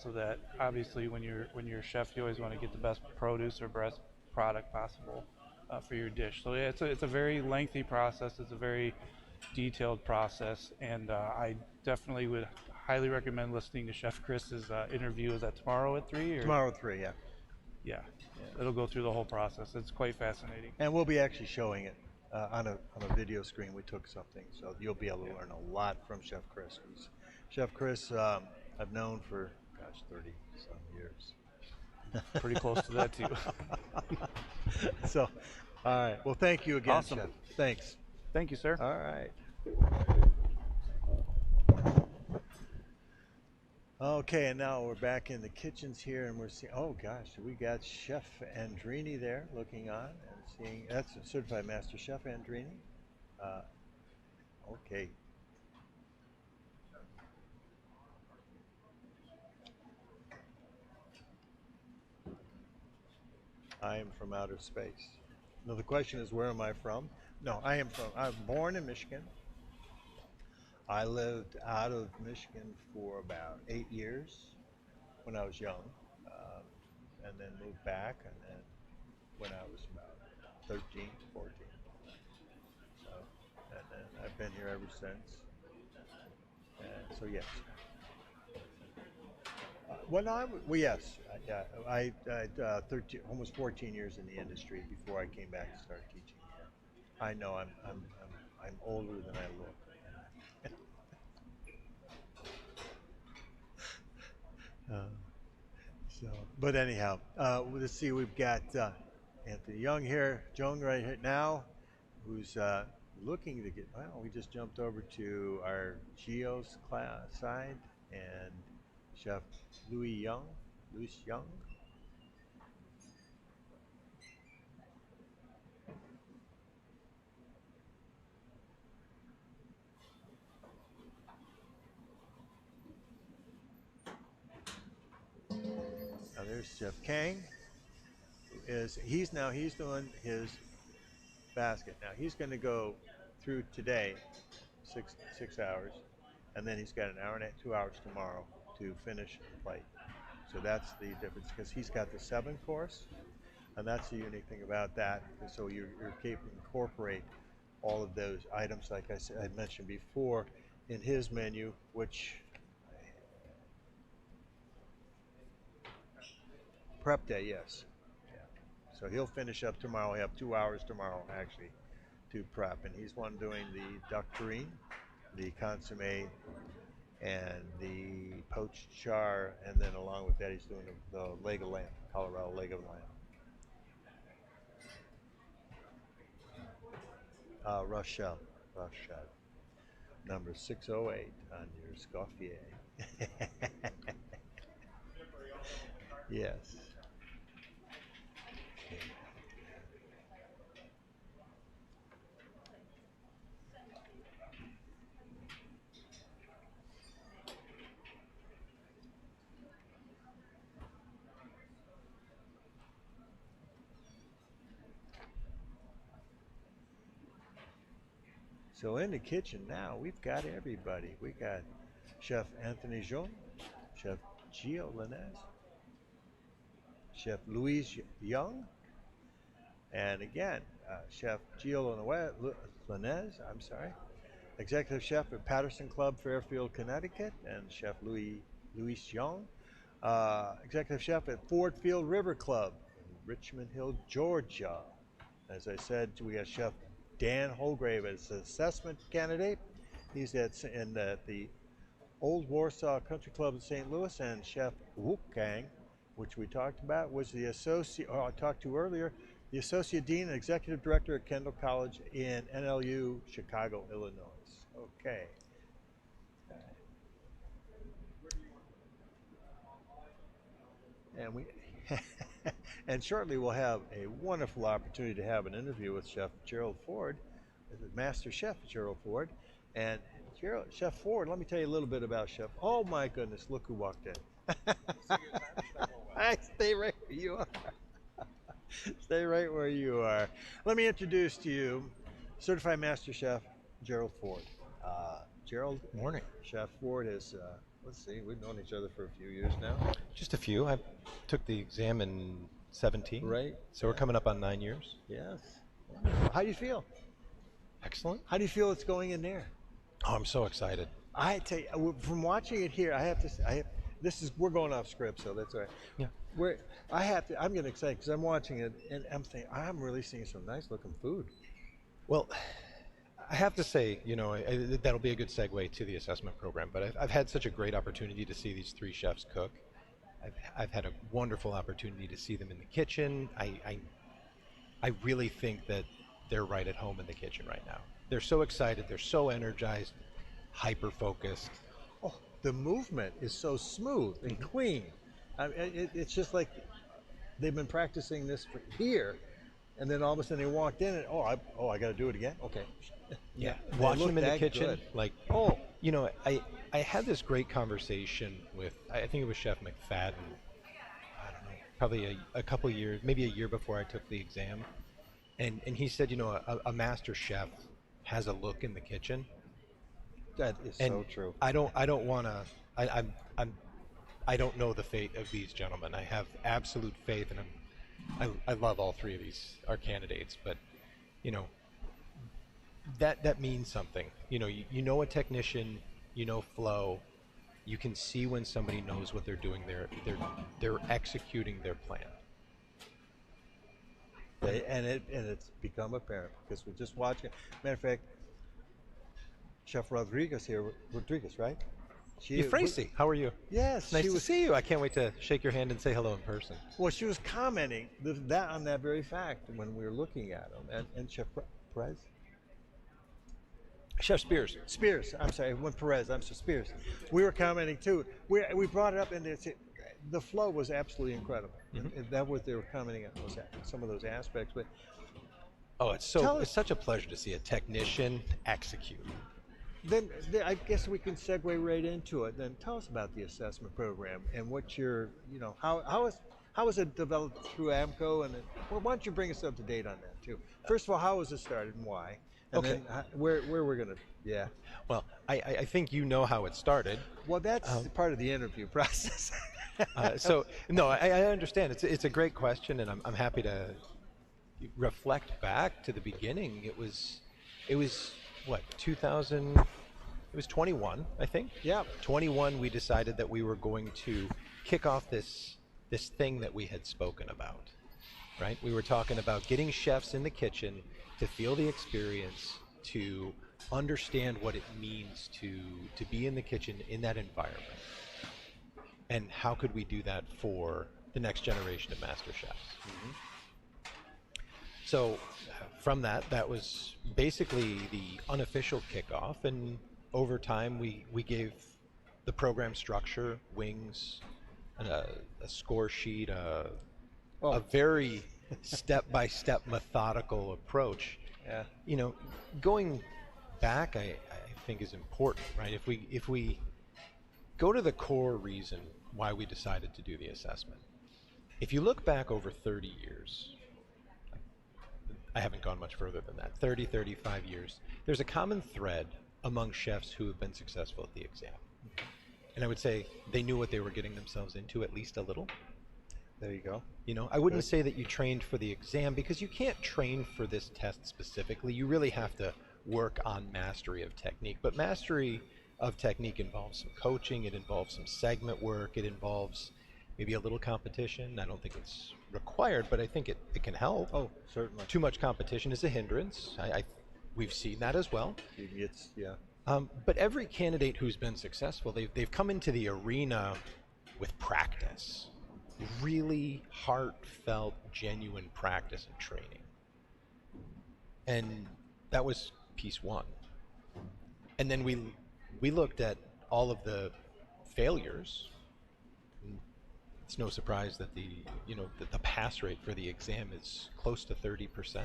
So that obviously when you're a chef, you always want to get the best produce or best product possible for your dish. So yeah, it's a very lengthy process. It's a very detailed process, and I definitely would highly recommend listening to Chef Chris's interview. Is that tomorrow at 3? Or? Tomorrow at 3, yeah. Yeah. It'll go through the whole process. It's quite fascinating. And we'll be actually showing it on a video screen. We took something, so you'll be able to learn a lot from Chef Chris. Chef Chris, I've known for 30 some years. Pretty close to that too. So, all right. Well, thank you again, Awesome. Chef. Thanks. Thank you, sir. All right. Okay, and now we're back in the kitchens here, and we're seeing, oh gosh, we got Chef Andrini there looking on and seeing, that's a certified master chef, Andrini. Okay. I am from outer space. No, the question is, where am I from? No, I'm born in Michigan. I lived out of Michigan for about 8 years when I was young, and then moved back, and then when I was about 13, 14. So, and then I've been here ever since. And so, yes. Yes, yeah, I 13, almost 14 years in the industry before I came back to start teaching here. I know I'm older than I look. But anyhow, let's see. We've got Anthony Young here, Joan right here now, who's looking to get. Well, we just jumped over to our Geo's class side, and Chef Louis Young. Now there's Chef Kang. He's doing his basket. Now he's going to go through today, six hours, and then he's got an hour and 2 hours tomorrow to finish the plate. So that's the difference, because he's got the 7-course, and that's the unique thing about that. So you're capable to incorporate all of those items, like I mentioned before, in his menu, which prep day, yes. Yeah. So he'll finish up tomorrow. He'll have 2 hours tomorrow, actually, to prep. And he's one doing the duck terrine, the consomme, and the poached char. And then along with that, he's doing the leg of lamb, Colorado leg of lamb. Rochelle, number 608 on your Scoffier. Yes. So in the kitchen now, we've got everybody. We got Chef Anthony Jean, Chef Gio Linez, Chef Louise Young, and again, Chef Gio Linez, Executive Chef at Patterson Club, Fairfield, Connecticut, and Chef Louis Young, Executive Chef at Ford Field River Club in Richmond Hill, Georgia. As I said, we got Chef Dan Holgrave as an assessment candidate. He's in the Old Warsaw Country Club in St. Louis, and Chef Wook Kang, which we talked about, was the I talked to earlier, the Associate Dean and Executive Director at Kendall College in NLU, Chicago, Illinois. Okay. And and shortly we'll have a wonderful opportunity to have an interview with Chef Gerald Ford, Master Chef Gerald Ford. And Chef Ford, let me tell you a little bit about Chef. Oh my goodness, look who walked in. Stay right where you are. Stay right where you are. Let me introduce to you Certified Master Chef Gerald Ford. Gerald. Morning. Chef Ford is, let's see, we've known each other for a few years now. Just a few. I took the exam in 17. Right. So we're coming up on 9 years. Yes. Wonderful. How do you feel? Excellent. How do you feel it's going in there? Oh, I'm so excited. I tell you, from watching it here, I have to say, we're going off script, so that's all right. Yeah. I'm getting excited because I'm watching it and I'm thinking, I'm really seeing some nice looking food. Well, I have to say, that'll be a good segue to the assessment program, but I've had such a great opportunity to see these 3 chefs cook. I've had a wonderful opportunity to see them in the kitchen. I really think that they're right at home in the kitchen right now. They're so excited, they're so energized, hyper-focused. the movement is so smooth and clean. It's just like they've been practicing this for here, and then all of a sudden they walked in and I got to do it again. Okay. Yeah, They watching look them in the that kitchen, good. like, you know, I had this great conversation with, I think it was Chef McFadden, I don't know, probably a couple years, maybe a year before I took the exam, and he said, you know, a master chef has a look in the kitchen. That is so true. I don't want to. I don't know the fate of these gentlemen. I have absolute faith, and I love all three of these our candidates. But you know, that means something. You know, you know a technician, you know flow. You can see when somebody knows what they're doing. They're executing their plan. And it's become apparent because we're just watching. Matter of fact, Chef Rodriguez here, right? Euphrasie, how are you? Yes, Nice to see you. I can't wait to shake your hand and say hello in person. Well, she was commenting on that very fact when we were looking at them. And Chef Perez? Chef Spears. Spears, I'm sorry, when Perez, I'm sorry, Spears. We were commenting too. We brought it up and the flow was absolutely incredible. And that was they were commenting on some of those aspects. But it's such a pleasure to see a technician execute. Then I guess we can segue right into it. Then tell us about the assessment program and what your, how was it developed through AMCO, and why don't you bring us up to date on that too? First of all, how was it started and why? And then where we're gonna, Well, I think you know how it started. Well, that's part of the interview process. No, I understand. It's a great question, and I'm happy to reflect back to the beginning. It was what, 2000? It was 21, I think. Yeah. 21. We decided that we were going to kick off this thing that we had spoken about, right? We were talking about getting chefs in the kitchen to feel the experience, to understand what it means to be in the kitchen in that environment, and how could we do that for the next generation of master chefs. So from that was basically the unofficial kickoff, and over time we gave the program structure, wings, a score sheet, a very step-by-step methodical approach. Yeah. Going back, I think is important, right? If we go to the core reason why we decided to do the assessment, if you look back over 30 years, I haven't gone much further than that, 30, 35 years, there's a common thread among chefs who have been successful at the exam. And I would say they knew what they were getting themselves into, at least a little. There you go. I wouldn't say that you trained for the exam, because you can't train for this test specifically. You really have to work on mastery of technique. But mastery of technique involves some coaching, it involves some segment work, it involves maybe a little competition. I don't think it's required, but I think it can help. Oh, certainly. Too much competition is a hindrance. We've seen that as well. But every candidate who's been successful, they've come into the arena with practice. Really heartfelt, genuine practice and training. And that was piece one. And then we looked at all of the failures. It's no surprise that the pass rate for the exam is close to 30%.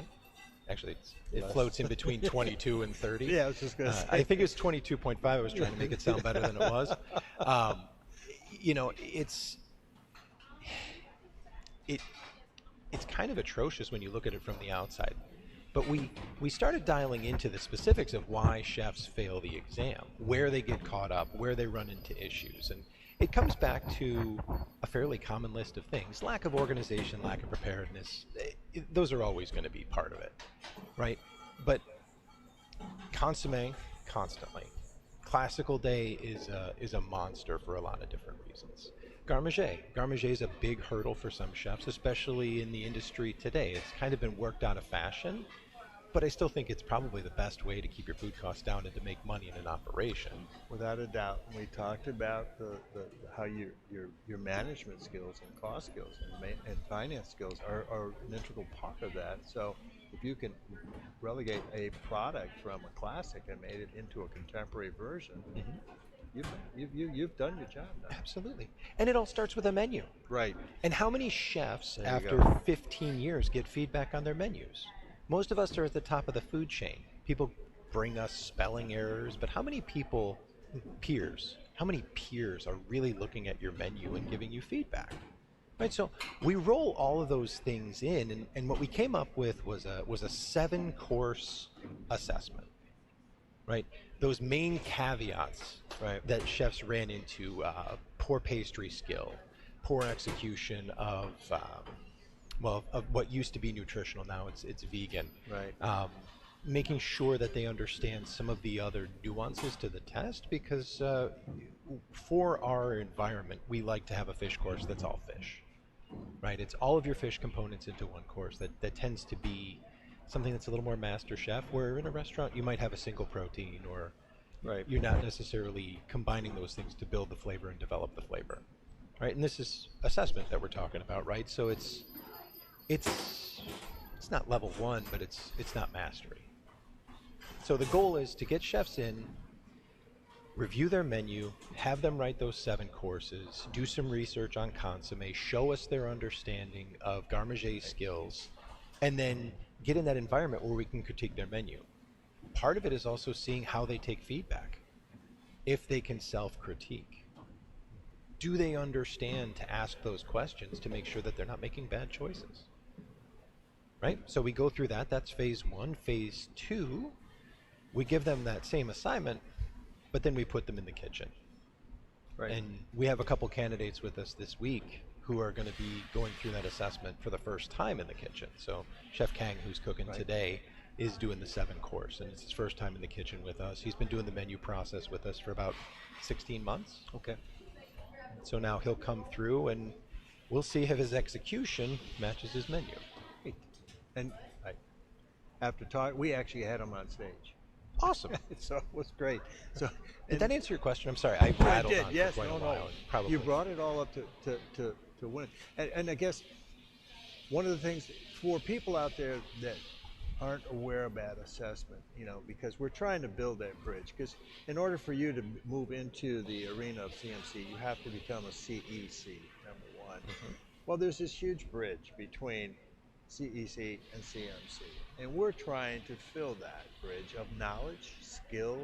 Actually, it floats in between 22 and 30. Yeah, I was just going to say. I think it's 22.5. I was trying to make it sound better than it was. It's kind of atrocious when you look at it from the outside. But we started dialing into the specifics of why chefs fail the exam, where they get caught up, where they run into issues. And it comes back to a fairly common list of things. Lack of organization, lack of preparedness. Those are always going to be part of it, right? But consommé, constantly. Classical day is a monster for a lot of different reasons. Garmager is a big hurdle for some chefs, especially in the industry today. It's kind of been worked out of fashion, but I still think it's probably the best way to keep your food costs down and to make money in an operation. Without a doubt. We talked about how your management skills and cost skills and finance skills are an integral part of that. So if you can relegate a product from a classic and made it into a contemporary version, You've done your job now. Absolutely. And it all starts with a menu. Right. And how many chefs There you after go. 15 years get feedback on their menus? Most of us are at the top of the food chain. People bring us spelling errors, but how many peers are really looking at your menu and giving you feedback? Right, so we roll all of those things in, and what we came up with was a 7-course assessment. Right, those main caveats that chefs ran into: poor pastry skill, poor execution of what used to be nutritional, now it's vegan. Right. Making sure that they understand some of the other nuances to the test, because for our environment, we like to have a fish course that's all fish. Right, it's all of your fish components into one course. That tends to be something that's a little more master chef, where in a restaurant you might have a single protein, or you're not necessarily combining those things to build the flavor and develop the flavor. Right, and this is assessment that we're talking about, right? So it's not level 1, but it's not mastery. So the goal is to get chefs in, review their menu, have them write those 7 courses, do some research on consommé, show us their understanding of garde-manger skills, and then get in that environment where we can critique their menu. Part of it is also seeing how they take feedback. If they can self-critique. Do they understand to ask those questions to make sure that they're not making bad choices? Right? So we go through that. That's phase 1. Phase 2, we give them that same assignment, but then we put them in the kitchen. Right. And we have a couple candidates with us this week who are going to be going through that assessment for the first time in the kitchen. So Chef Kang, who's cooking today, is doing the 7-course, and it's his first time in the kitchen with us. He's been doing the menu process with us for about 16 months. Okay. So now he'll come through, and we'll see if his execution matches his menu. And after talk, we actually had him on stage. Awesome. So it was great. So did that answer your question? I'm sorry, I rattled on yes, for quite a while. Probably. You brought it all up to win. And I guess one of the things for people out there that aren't aware about assessment, because we're trying to build that bridge, because in order for you to move into the arena of CMC, you have to become a CEC, number 1. Mm-hmm. Well, there's this huge bridge between CEC and CMC, and we're trying to fill that bridge of knowledge, skill,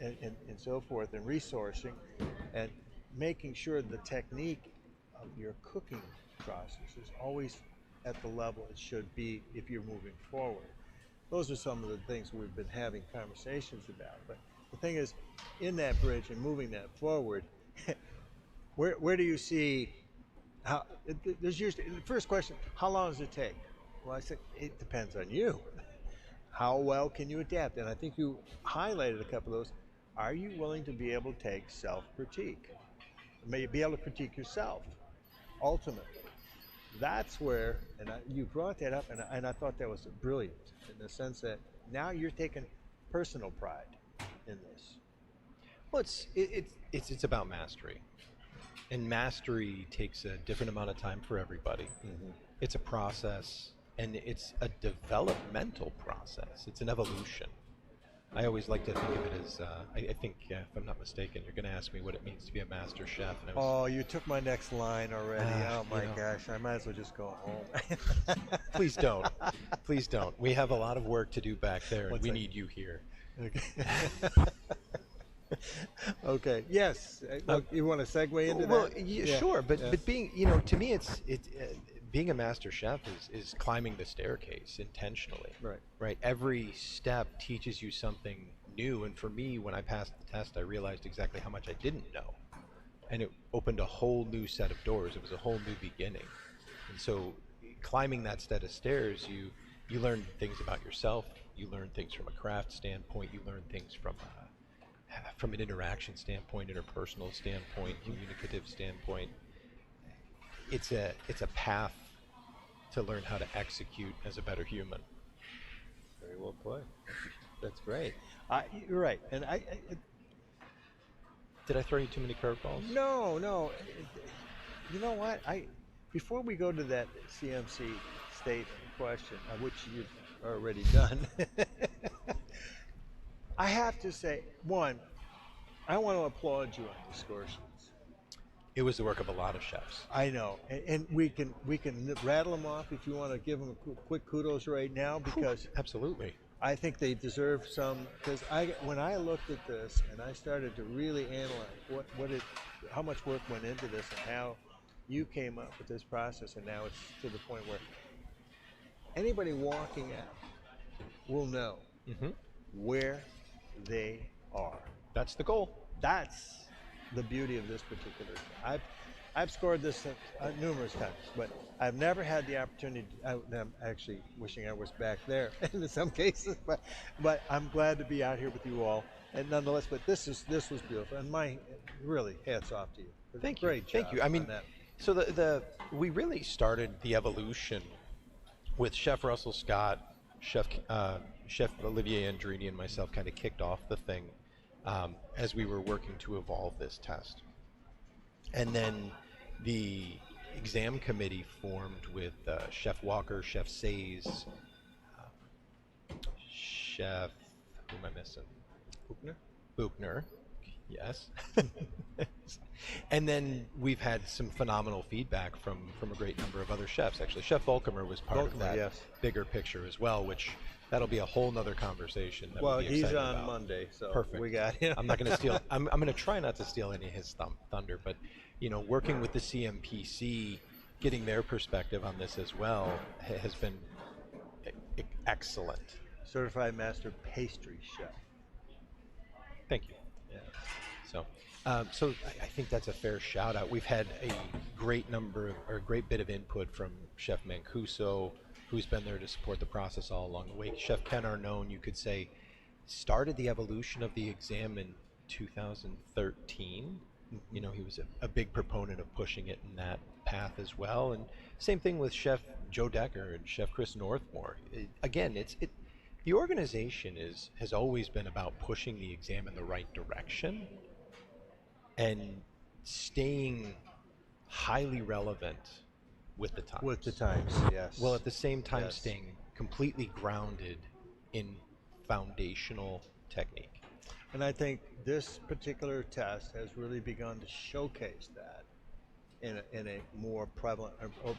and so forth, and resourcing, and making sure the technique of your cooking process is always at the level it should be if you're moving forward. Those are some of the things we've been having conversations about. But the thing is, in that bridge and moving that forward, where do you see how? There's usually the first question: how long does it take? Well, I said it depends on you. How well can you adapt? And I think you highlighted a couple of those. Are you willing to be able to take self-critique? May you be able to critique yourself, ultimately. That's where, and you brought that up, and I thought that was brilliant in the sense that now you're taking personal pride in this. Well, it's about mastery, and mastery takes a different amount of time for everybody. Mm-hmm. It's a process, and it's a developmental process. It's an evolution. I always like to think of it as, I think, if I'm not mistaken, you're going to ask me what it means to be a master chef. And you took my next line already. Oh my gosh, I might as well just go home. Please don't. Please don't. We have a lot of work to do back there, and we need you here. Okay. Okay. Yes. You want to segue into that? Well, sure. But being, to me, it's being a master chef is climbing the staircase intentionally. Right. Right. Every step teaches you something new. And for me, when I passed the test, I realized exactly how much I didn't know. And it opened a whole new set of doors. It was a whole new beginning. And so climbing that set of stairs, you learn things about yourself. You learn things from a craft standpoint. You learn things from an interaction standpoint, interpersonal standpoint, communicative standpoint. It's a path to learn how to execute as a better human. Very well put. That's great. You're right. And did I throw you too many curveballs? No. You know what? Before we go to that CMC statement question, which you've already done, I have to say, one, I want to applaud you on the score sheets. It was the work of a lot of chefs. I know, and we can rattle them off if you want to give them a quick kudos right now, because Absolutely. I think they deserve some. Because when I looked at this and I started to really analyze how much work went into this and how you came up with this process, and now it's to the point where anybody walking out will know where they are. That's the goal. That's the beauty of this particular thing. I've scored this numerous times, but I've never had the opportunity. I'm actually wishing I was back there in some cases, but I'm glad to be out here with you all. And nonetheless, but this was beautiful, and really hats off to you. Thank you. Great job. Thank you. I mean, on that. so we really started the evolution with Chef Russell Scott, Chef Olivier Andrini, and myself kind of kicked off the thing as we were working to evolve this test. And then the exam committee formed with Chef Walker, Chef Says, Chef, who am I missing? Buchner, yes. And then we've had some phenomenal feedback from a great number of other chefs. Actually, Chef Volkamer was part of that bigger picture as well, which that'll be a whole nother conversation. That Well, we'll be he's excited on about. Monday, so Perfect. we got him. I'm not going to steal. I'm going to try not to steal any of his thunder, but working with the CMPC, getting their perspective on this as well has been excellent. Certified Master Pastry Chef. Thank you. Yeah. So I think that's a fair shout out. We've had a great bit of input from Chef Mancuso, who's been there to support the process all along the way. Chef Ken Arnone, you could say, started the evolution of the exam in 2013. He was a big proponent of pushing it in that path as well. And same thing with Chef Joe Decker and Chef Chris Northmore. The organization has always been about pushing the exam in the right direction and staying highly relevant with the times. With the times, yes. Well, at the same time, Yes. staying completely grounded in foundational technique. And I think this particular test has really begun to showcase that in a more prevalent, or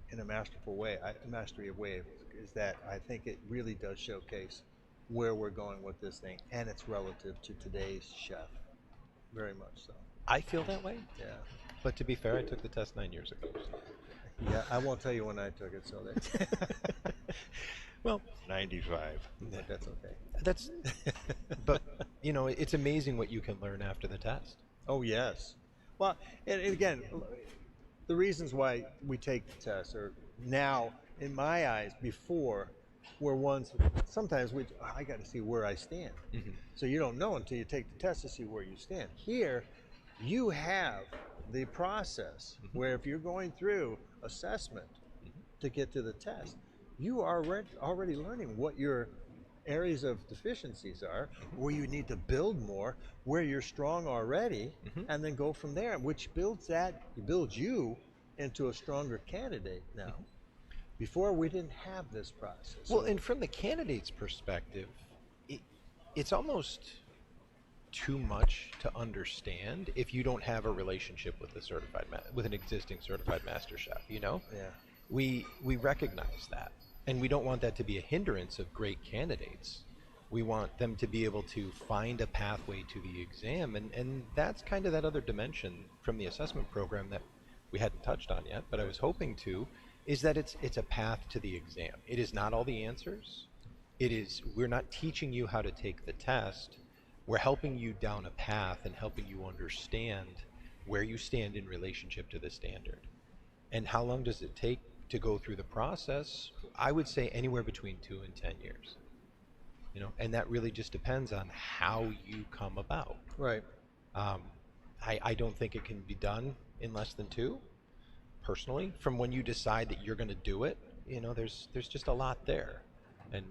in a masterful way, mastery of way, is that I think it really does showcase where we're going with this thing, and it's relative to today's chef, very much so. I feel that way. Yeah. But to be fair, I took the test 9 years ago. Yeah, I won't tell you when I took it, so that. Well, 95. But that's okay. That's, but it's amazing what you can learn after the test. Oh yes. Well, and again, the reasons why we take the test are now, in my eyes, before, were ones sometimes I got to see where I stand. Mm-hmm. So you don't know until you take the test to see where you stand. Here, you have the process where if you're going through assessment to get to the test, you are already learning what your areas of deficiencies are, where you need to build more, where you're strong already, and then go from there, which builds you into a stronger candidate now. Before, we didn't have this process. Well, and from the candidate's perspective, it's almost too much to understand if you don't have a relationship with with an existing certified master chef. Yeah. We recognize that, and we don't want that to be a hindrance of great candidates. We want them to be able to find a pathway to the exam, and that's kind of that other dimension from the assessment program that we hadn't touched on yet, but I was hoping to, is that it's a path to the exam. It is not all the answers. We're not teaching you how to take the test. We're helping you down a path and helping you understand where you stand in relationship to the standard. And how long does it take to go through the process? I would say anywhere between 2 and 10 years. And that really just depends on how you come about. Right. I don't think it can be done in less than 2, personally. From when you decide that you're going to do it, there's just a lot there. And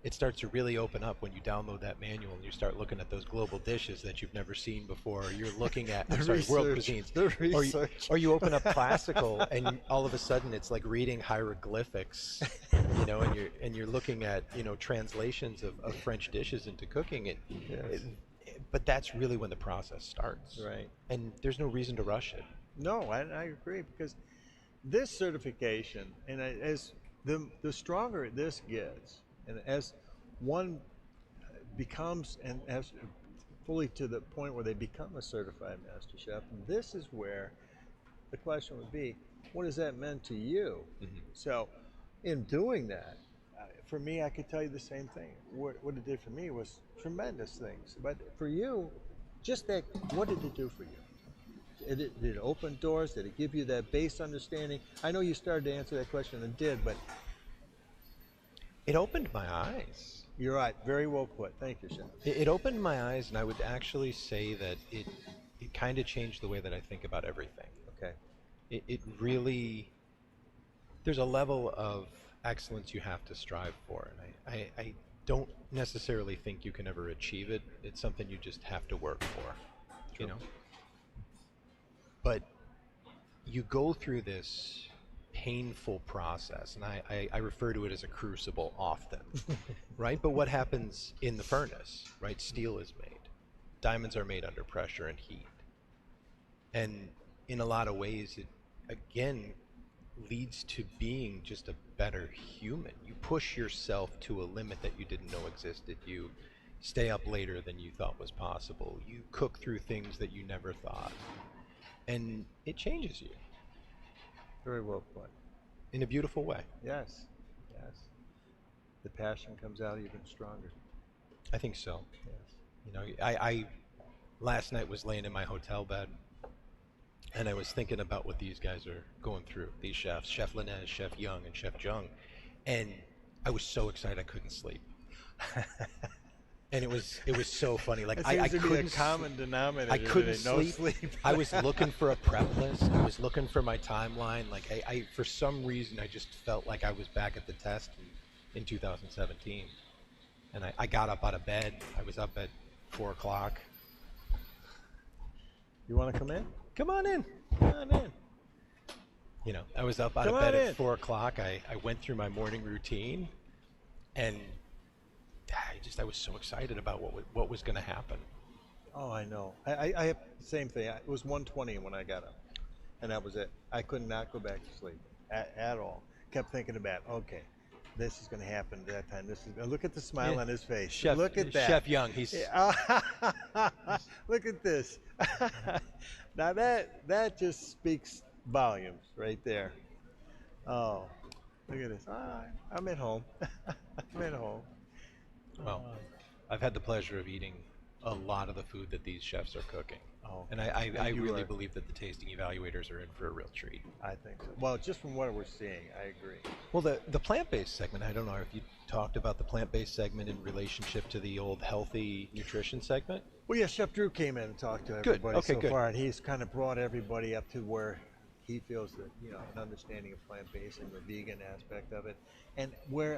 it starts to really open up when you download that manual and you start looking at those global dishes that you've never seen before. Or you're looking at world cuisines. Or you open up classical and all of a sudden it's like reading hieroglyphics, and you're looking at translations of French dishes into cooking. But that's really when the process starts. Right. And there's no reason to rush it. No, I agree, because this certification, and as the stronger this gets, and as one becomes, and as fully to the point where they become a certified master chef, this is where the question would be, what has that meant to you? Mm-hmm. So in doing that, for me, I could tell you the same thing. What it did for me was tremendous things. But for you, just that, what did it do for you? Did it open doors? Did it give you that base understanding? I know you started to answer that question and did, but it opened my eyes. You're right. Very well put. Thank you, Chef. It opened my eyes, and I would actually say that it kind of changed the way that I think about everything. Okay. It really, there's a level of excellence you have to strive for, and I don't necessarily think you can ever achieve it. It's something you just have to work for, True. you know. But you go through this painful process, and I refer to it as a crucible often, right? But what happens in the furnace, right? Steel is made. Diamonds are made under pressure and heat. And in a lot of ways, it, again, leads to being just a better human. You push yourself to a limit that you didn't know existed. You stay up later than you thought was possible. You cook through things that you never thought. And it changes you. Very well put. In a beautiful way. Yes. Yes. The passion comes out even stronger. I think so. Yes. You know, I last night was laying in my hotel bed, and I was thinking about what these guys are going through, these chefs, Chef Linez, Chef Young, and Chef Jung, and I was so excited I couldn't sleep. And it was so funny. Like I couldn't. Be a common denominator. I couldn't today. No sleep. I was looking for a prep list. I was looking for my timeline. Like I for some reason I just felt like I was back at the test in 2017. And I got up out of bed. I was up at 4 o'clock. You want to come in? Come on in. Come on in. You know, I was up out of bed at 4 o'clock. I went through my morning routine, and I was so excited about what was going to happen. Oh, I know. I have the same thing. It was 1:20 when I got up, and that was it. I could not go back to sleep at all. Kept thinking about, okay, this is going to happen at that time. Look at the smile on his face. Chef, look at that. Chef Young, he's. Look at this. Now that just speaks volumes right there. Oh, look at this. I'm at home. I'm at home. Well, I've had the pleasure of eating a lot of the food that these chefs are cooking. Oh, and I really believe that the tasting evaluators are in for a real treat. I think so. Well, just from what we're seeing, I agree. Well, the plant-based segment, I don't know if you talked about the plant-based segment in relationship to the old healthy nutrition segment. Well, yeah, Chef Drew came in and talked to everybody so far, and he's kind of brought everybody up to where he feels that, you know, an understanding of plant-based and the vegan aspect of it, and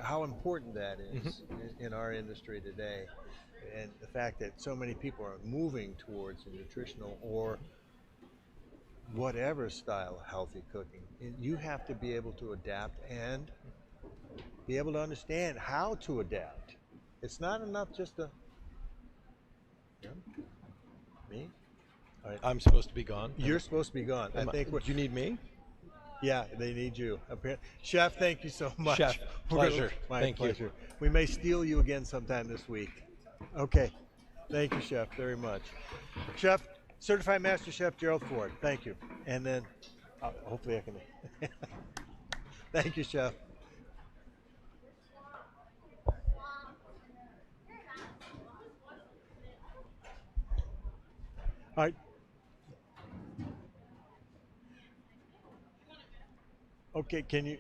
how important that is in our industry today, and the fact that so many people are moving towards a nutritional or whatever style of healthy cooking. You have to be able to adapt and be able to understand how to adapt. It's not enough just to... Me? All right. I'm supposed to be gone. You're supposed to be gone. I think. Do you need me? Yeah, they need you. Chef, thank you so much. Chef, pleasure. My pleasure. We may steal you again sometime this week. Okay. Thank you, Chef, very much. Chef, Certified Master Chef Gerald Ford. Thank you. And then, hopefully I can. Thank you, Chef. All right. Okay, can you?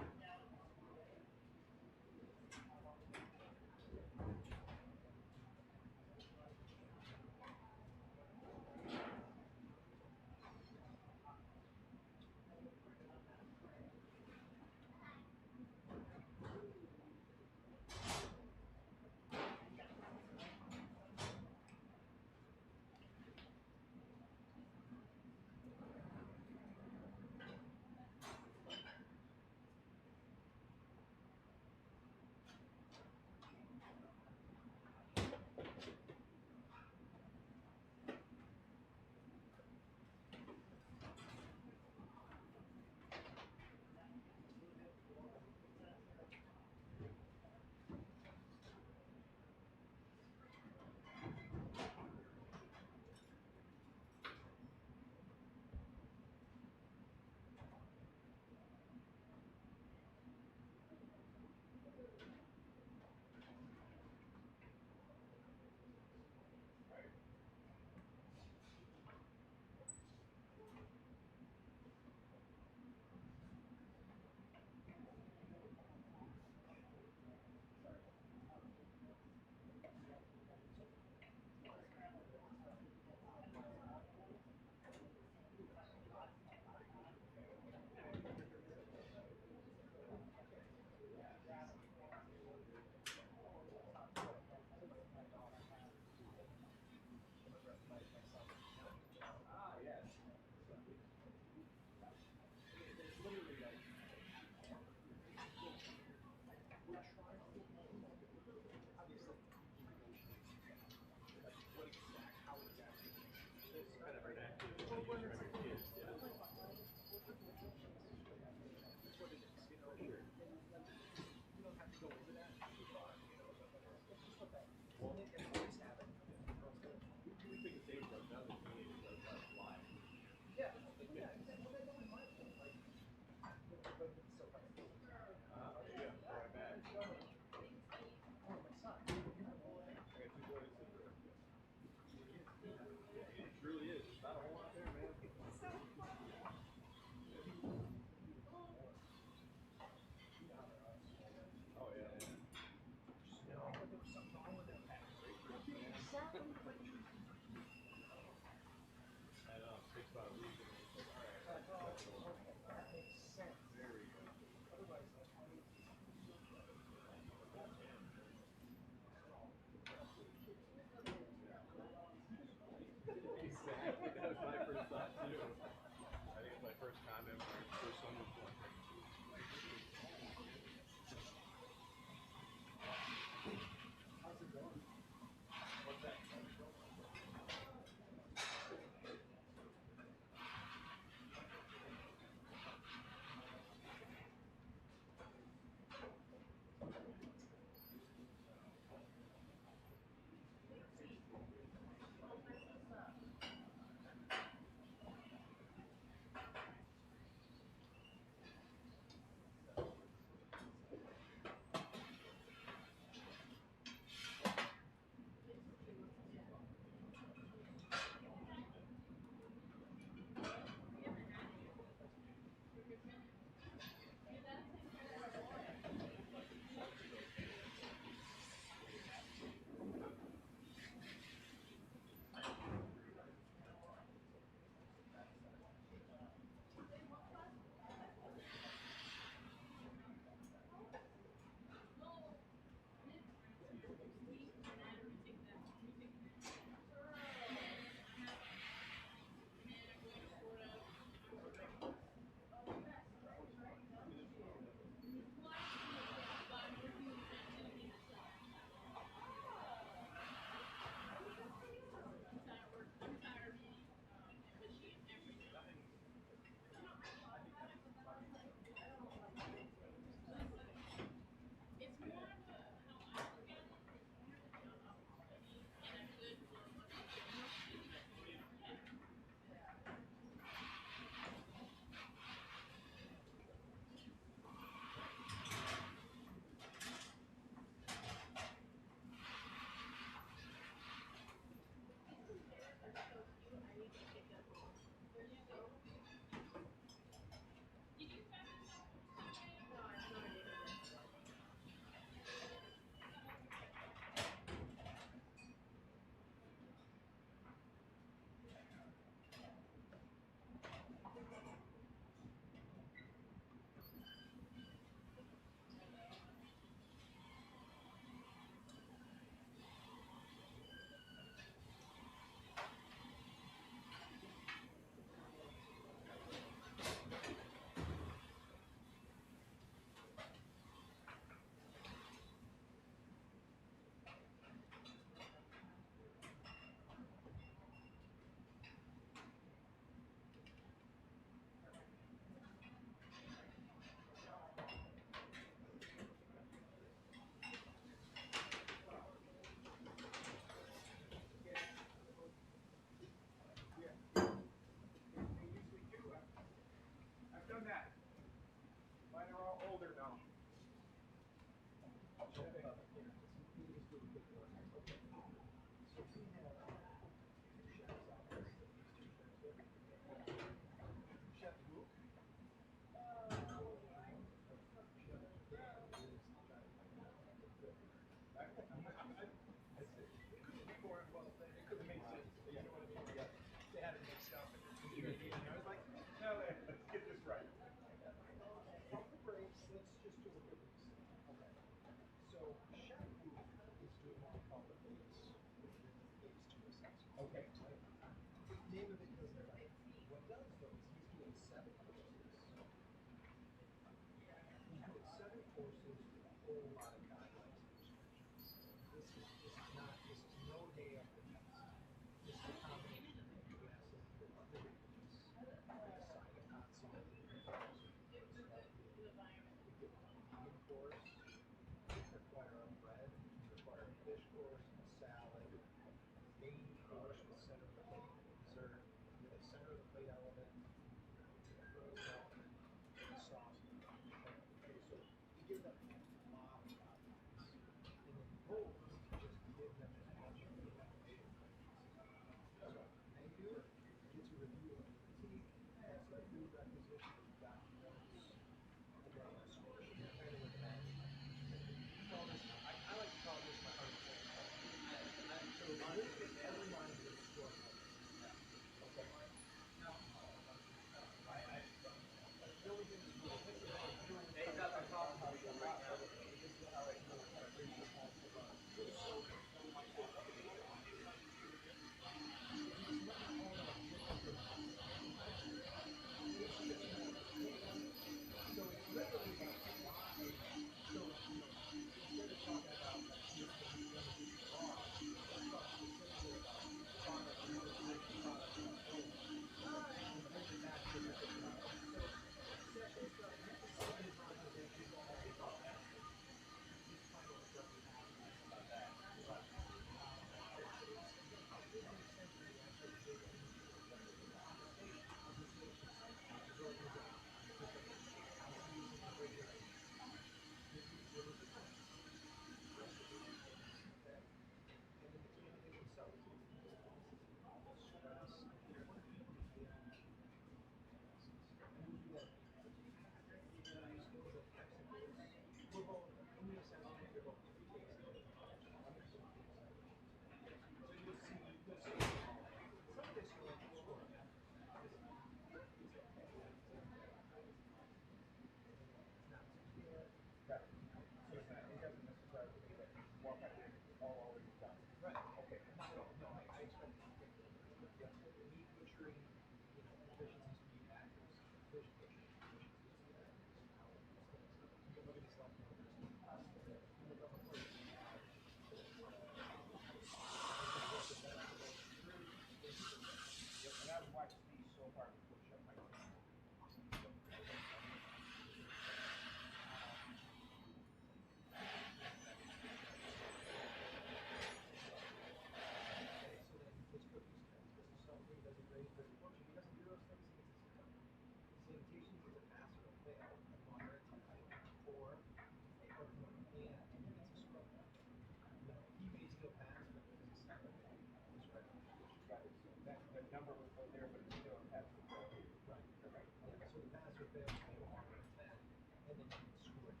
number would go there, but you don't have to go. Right. Yeah, so the pass or fail is going to go 1 to 10, and then you can score it.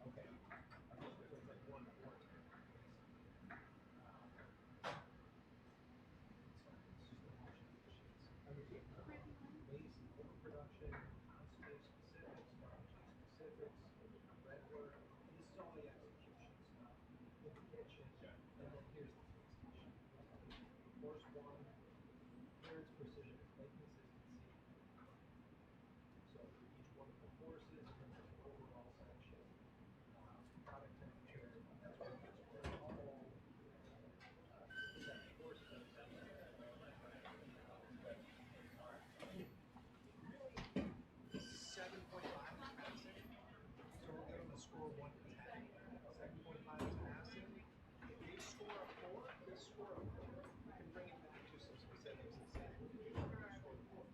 Okay. Okay, so it's like 1 to 4. Base and overproduction, concentrate specifics, specifics, red work. This is all the execution stuff in the kitchen. And then here's the taste issue. Course 1, here it's precision, plate consistency. So for each one of the courses, and then there's an overall section. Product temperature, that's what it's for all 7 courses. So we'll give them a score 1 to 10. 7.5 is passing. If they score a 4, they score a 4. You can bring it back to some specifics and say, score 4.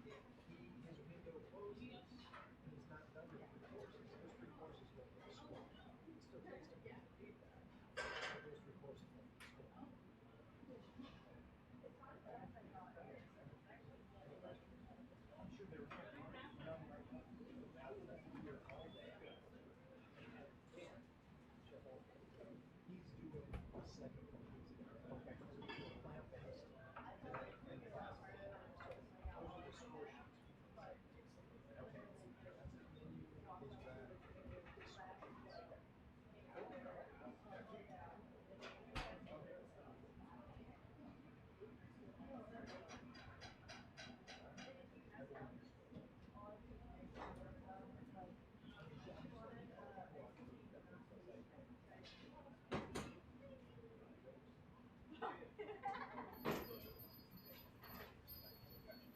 If his window closes and he's not done with the courses, those 3 courses will get a score. It's still based on feedback. Those 3 courses will get a score. I'm sure they were none right now. All day. He's doing a second one. Okay. So he's doing plant-based and classical. So those are the score sheets. Okay. That's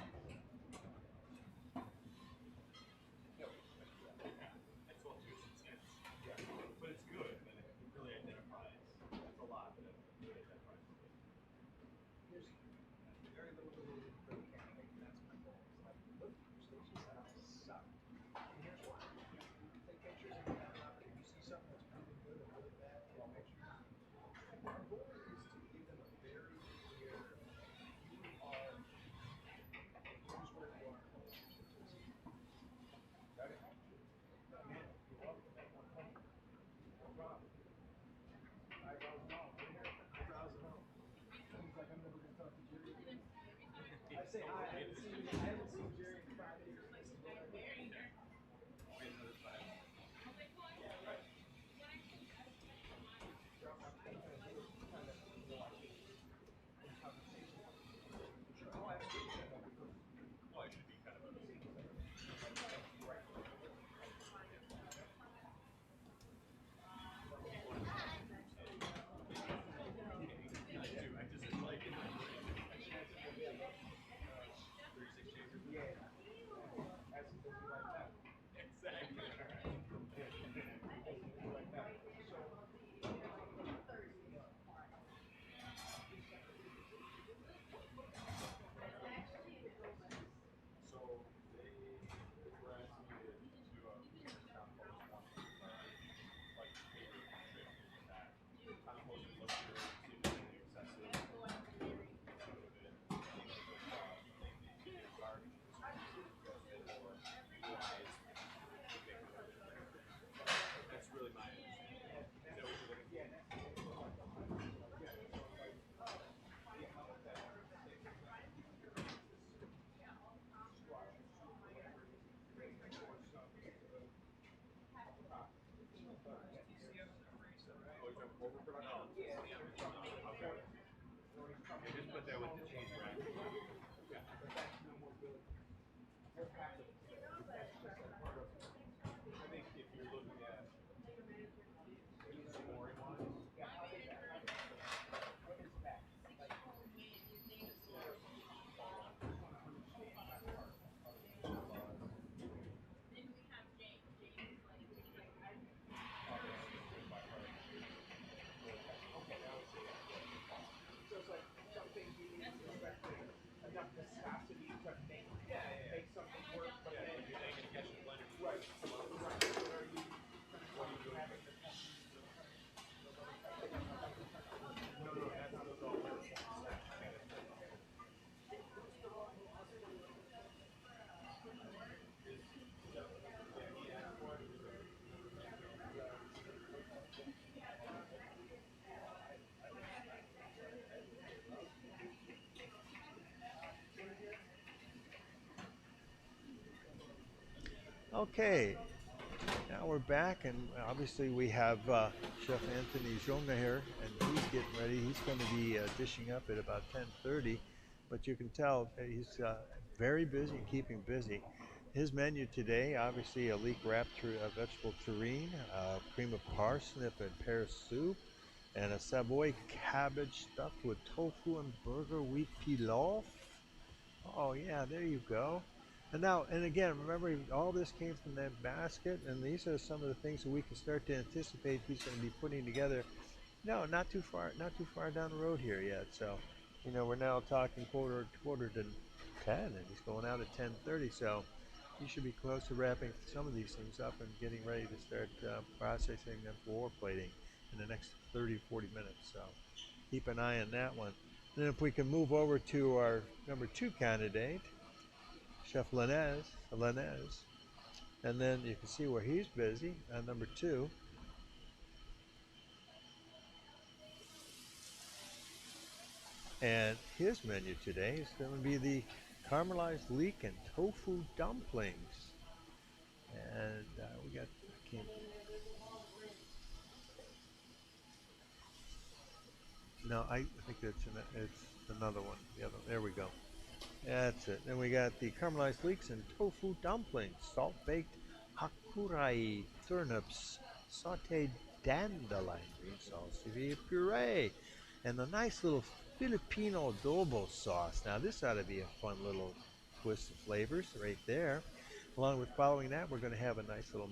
the menu, his bag, his score sheets. But it's good, and it really identifies. That's a lot, but it really identifies. There's very little ability for the candidate. That's my goal. It's like, look, your station setup sucked. And here's why. Take pictures of that property. If you see something that's really good or really bad, take pictures. Our goal is to give them a very clear, you are, here's where you are. Got it? Again, you're welcome. No problem. Eyebrows and all. Eyebrows and all. Seems like I'm never going to talk to Jerry again. I say hi. I haven't seen Jerry in 5 years. This is what I do. Wait another 5. Yeah, right. Oh, absolutely. Well, it should be kind of a right. I just like it. 36 chambers. Yeah. That's like that. Exactly. Like that. So they were asking me to do a compost one, like favorite trip that compost is luxury, seems to be excessive. That's really my understanding. Is that what you're looking for? Oh, you're talking overproduction? Okay. Yeah, just put that with the cheese rack. Yeah. I think if you're looking at scoring wise, So it's like some things you need to enough viscosity to make something work, but Okay, now we're back, and obviously we have Chef Anthony Jonga here, and he's getting ready. He's going to be dishing up at about 10:30, but you can tell that he's very busy and keeping busy. His menu today, obviously a leek wrapped vegetable terrine, cream of parsnip and pear soup, and a Savoy cabbage stuffed with tofu and burger wheat pilaf. Oh yeah, there you go. And now, and again, remember, all this came from that basket, and these are some of the things that we can start to anticipate he's going to be putting together. No, not too far down the road here yet. So, you know, we're now talking quarter to 10, and he's going out at 10:30. So, you should be close to wrapping some of these things up and getting ready to start processing them for plating in the next 30, 40 minutes. So, keep an eye on that one. And then if we can move over to our number 2 candidate, Chef Linez, and then you can see where he's busy on number 2. And his menu today is going to be the caramelized leek and tofu dumplings. And we got, no, I think it's another one. The other, there we go. That's it. Then we got the caramelized leeks and tofu dumplings, salt-baked hakurai turnips, sauteed dandelion green sauce, sevilla puree, and the nice little Filipino adobo sauce. Now this ought to be a fun little twist of flavors right there. Along with following that, we're going to have a nice little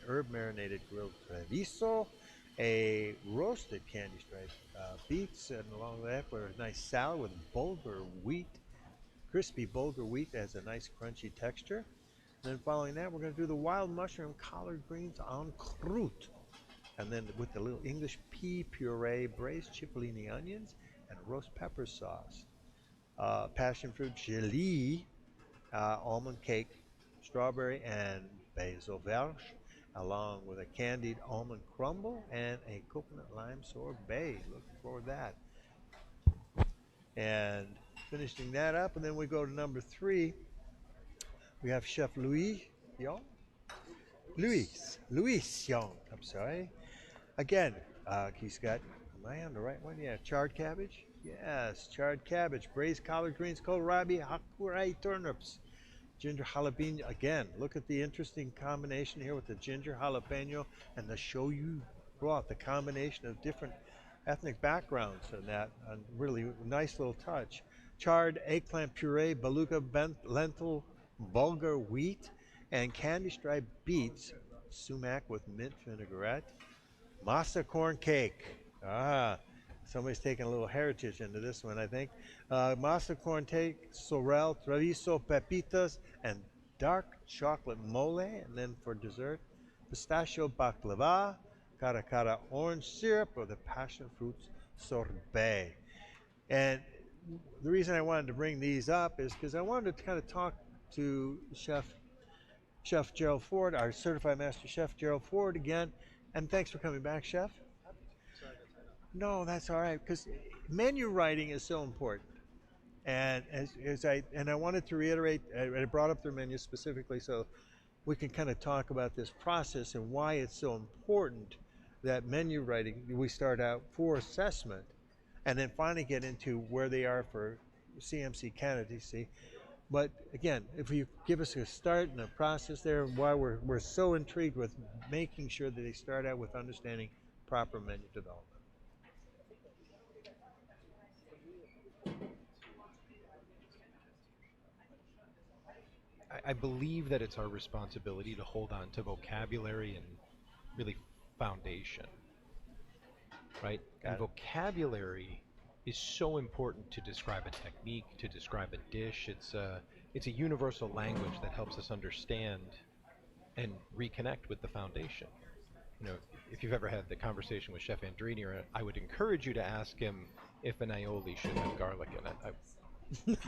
herb marinated grilled treviso, a roasted candy striped beets, and along with that, we're a nice salad with bulgur wheat. Crispy bulgur wheat has a nice crunchy texture. And then following that, we're going to do the wild mushroom collard greens en croûte. And then with the little English pea puree, braised cipollini onions, and a roast pepper sauce. Passion fruit gelée, almond cake, strawberry and basil verge, along with a candied almond crumble and a coconut lime sorbet. Looking forward to that. And finishing that up, and then we go to number 3. We have Chef Louis Young. Louis Young, I'm sorry. Again, he's got, am I on the right one? Yeah, charred cabbage. Yes, charred cabbage, braised collard greens, kohlrabi, hakurai turnips, ginger jalapeno. Again, look at the interesting combination here with the ginger jalapeno and the shoyu broth, the combination of different ethnic backgrounds and that, and really nice little touch. Charred eggplant puree, beluga lentil, bulgur wheat, and candy striped beets, sumac with mint vinaigrette, masa corn cake. Somebody's taking a little heritage into this one, I think. Masa corn cake, sorrel, treviso, pepitas, and dark chocolate mole. And then for dessert, pistachio baklava, cara cara orange syrup, or the passion fruits sorbet. And the reason I wanted to bring these up is because I wanted to kind of talk to Chef Gerald Ford, our certified master chef Gerald Ford again. And thanks for coming back, Chef. No, that's all right, because menu writing is so important. And I wanted to reiterate, I brought up their menu specifically so we can kind of talk about this process and why it's so important that menu writing, we start out for assessment and then finally get into where they are for CMC candidacy. But again, if you give us a start and a process there, why we're so intrigued with making sure that they start out with understanding proper menu development. I believe that it's our responsibility to hold on to vocabulary and really foundation, right? And vocabulary is so important to describe a technique, to describe a dish. It's a universal language that helps us understand and reconnect with the foundation. You know, if you've ever had the conversation with Chef Andrini, I would encourage you to ask him if an aioli should have garlic in it.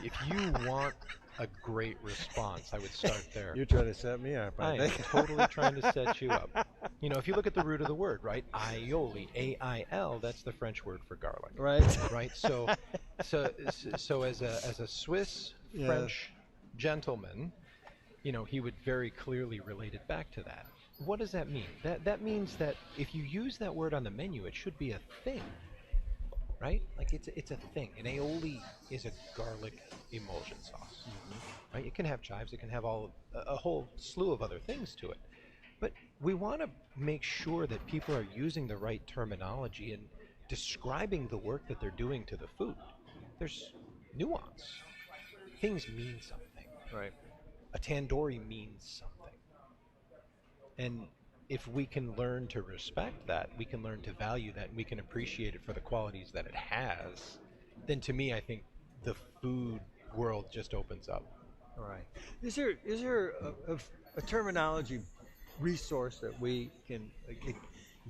If you want a great response, I would start there. You're trying to set me up, I am totally trying to set you up. You know, if you look at the root of the word, right? Aioli, A-I-L, that's the French word for garlic. Right. Right. So as a Swiss French gentleman, he would very clearly relate it back to that. What does that mean? That means that if you use that word on the menu, it should be a thing, right? Like it's a thing. An aioli is a garlic emulsion sauce, right? It can have chives, it can have a whole slew of other things to it. But we want to make sure that people are using the right terminology and describing the work that they're doing to the food. There's nuance. Things mean something. Right. A tandoori means something. And if we can learn to respect that, we can learn to value that, and we can appreciate it for the qualities that it has, then to me, I think the food world just opens up. All right. Is there a terminology resource that we can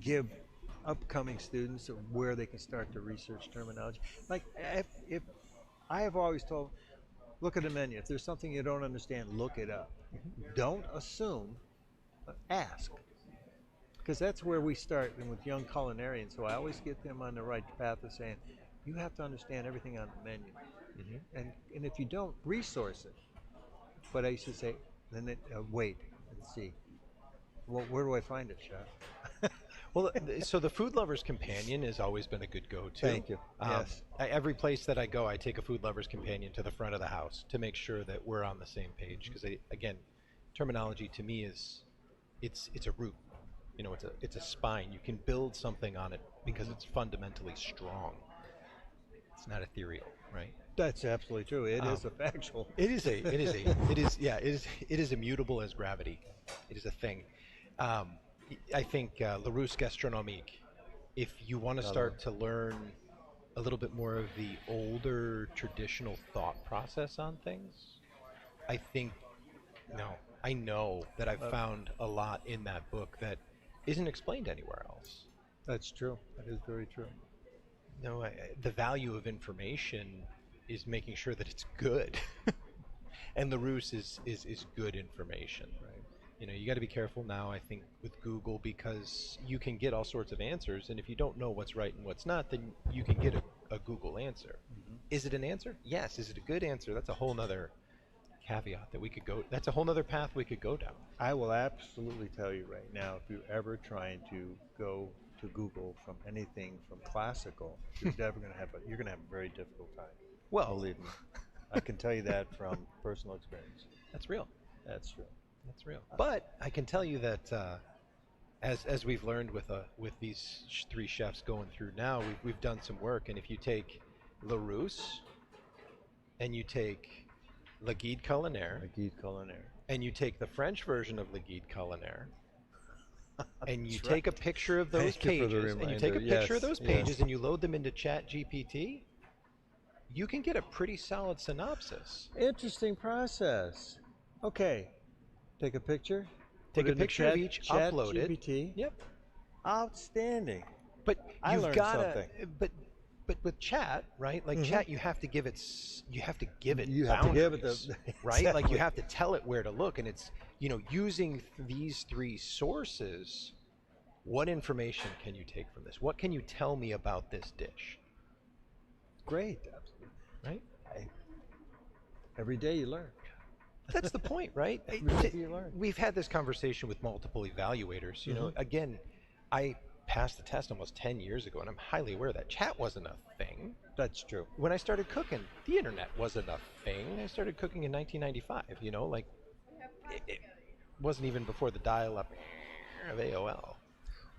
give upcoming students of where they can start to research terminology? Like, if I have always told, look at the menu. If there's something you don't understand, look it up. Don't assume, ask. Because that's where we start and with young culinarians. So I always get them on the right path of saying, you have to understand everything on the menu. And if you don't, resource it. But I used to say, then wait and see. Well, where do I find it, Chef? Well, so the Food Lover's Companion has always been a good go-to. Thank you. Yes. Every place that I go, I take a Food Lover's Companion to the front of the house to make sure that we're on the same page. Because again, terminology to me is, it's a root. It's a spine. You can build something on it because it's fundamentally strong. It's not ethereal, right? That's absolutely true. It is a factual. It is immutable as gravity. It is a thing. I think Le Rousse Gastronomique, if you want to start to learn a little bit more of the older traditional thought process on things, I know that I've found a lot in that book that isn't explained anywhere else. That's true. That is very true. The value of information is making sure that it's good. And Le Rousse is good information. Right. You got to be careful now, I think, with Google, because you can get all sorts of answers, and if you don't know what's right and what's not, then you can get a Google answer. Is it an answer? Yes. Is it a good answer? That's a whole nother caveat that we could go. That's a whole nother path we could go down. I will absolutely tell you right now, if you're ever trying to go to Google from anything from classical, you're never going to have you're going to have a very difficult time. Well, believe me, I can tell you that from personal experience. That's real. That's true. That's real. But I can tell you that as we've learned with these three chefs going through now, we've done some work. And if you take Le Rousse and you take Le Guide Culinaire, and you take the French version of Le Guide Culinaire, and you take a picture of those pages, and you take a picture of those pages, and you load them into ChatGPT, you can get a pretty solid synopsis. Interesting process. Okay, take a picture. Take a picture of each, upload it. GPT. Yep. Outstanding. But I you've learned got something. But with chat, right? Like chat, you have to give it You have to give it the right. Exactly. Like you have to tell it where to look, and it's using these three sources. What information can you take from this? What can you tell me about this dish? Great, absolutely. Right. Every day you learn. That's the point, right? Every day you learn. We've had this conversation with multiple evaluators. Again, I passed the test almost 10 years ago, and I'm highly aware that chat wasn't a thing. That's true. When I started cooking, the internet wasn't a thing. I started cooking in 1995, it wasn't even before the dial-up of AOL.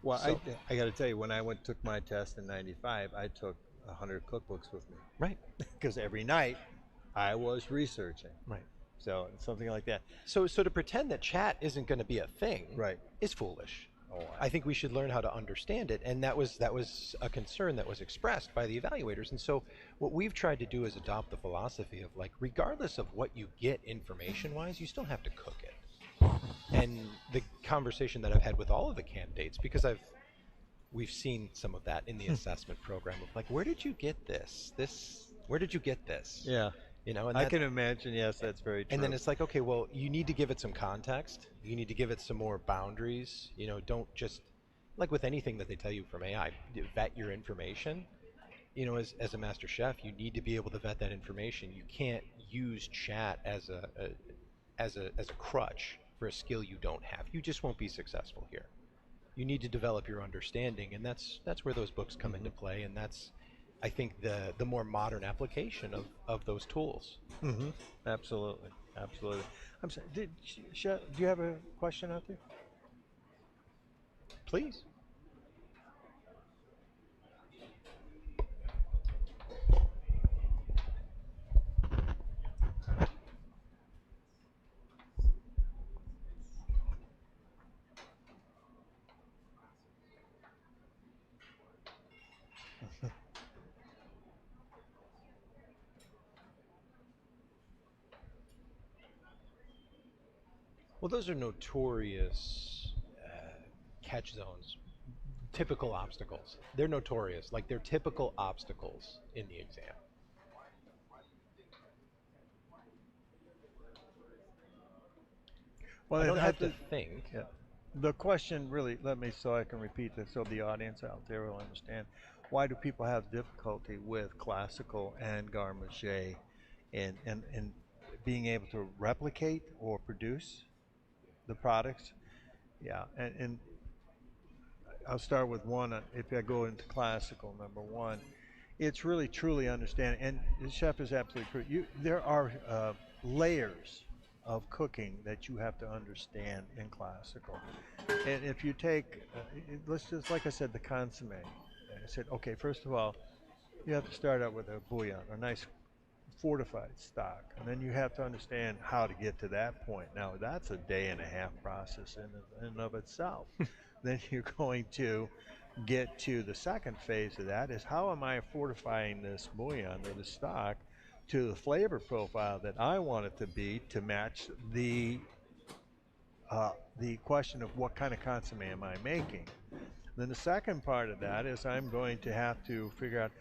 Well, So- I got to tell you, when I took my test in '95, I took 100 cookbooks with me. Right. Because every night I was researching. Right. So something like that. So to pretend that chat isn't going to be a thing is foolish. Oh, I think we should learn how to understand it, and that was a concern that was expressed by the evaluators. And so what we've tried to do is adopt the philosophy of, like, regardless of what you get information-wise, you still have to cook it. And the conversation that I've had with all of the candidates, because we've seen some of that in the assessment program of, like, where did you get this? Where did you get this? Yeah. And I can imagine, yes, that's very true. And then it's like, okay, well, you need to give it some context. You need to give it some more boundaries. Don't just, like with anything that they tell you from AI, vet your information. As a master chef, you need to be able to vet that information. You can't use chat as as a crutch for a skill you don't have. You just won't be successful here. You need to develop your understanding, and that's where those books come into play, and that's, I think, the more modern application of those tools. Absolutely, absolutely. I'm sorry. Do you have a question out there? Please. Well, those are notorious catch zones, typical obstacles. They're notorious, like they're typical obstacles in the exam. Well, I don't have to think. Yeah. The question really, so I can repeat this so the audience out there will understand. Why do people have difficulty with classical and garde-manger in being able to replicate or produce the products? Yeah, and I'll start with one. If I go into classical, number one, it's really truly understanding, and the chef is absolutely true. There are layers of cooking that you have to understand in classical. And if you take, let's just, like I said, the consommé. I said, okay, first of all, you have to start out with a bouillon, a nice fortified stock, and then you have to understand how to get to that point. Now, that's a day-and-a-half process in and of itself. Then you're going to get to the second phase of that is how am I fortifying this bouillon or the stock to the flavor profile that I want it to be to match the question of what kind of consommé am I making. Then the second part of that is I'm going to have to figure out,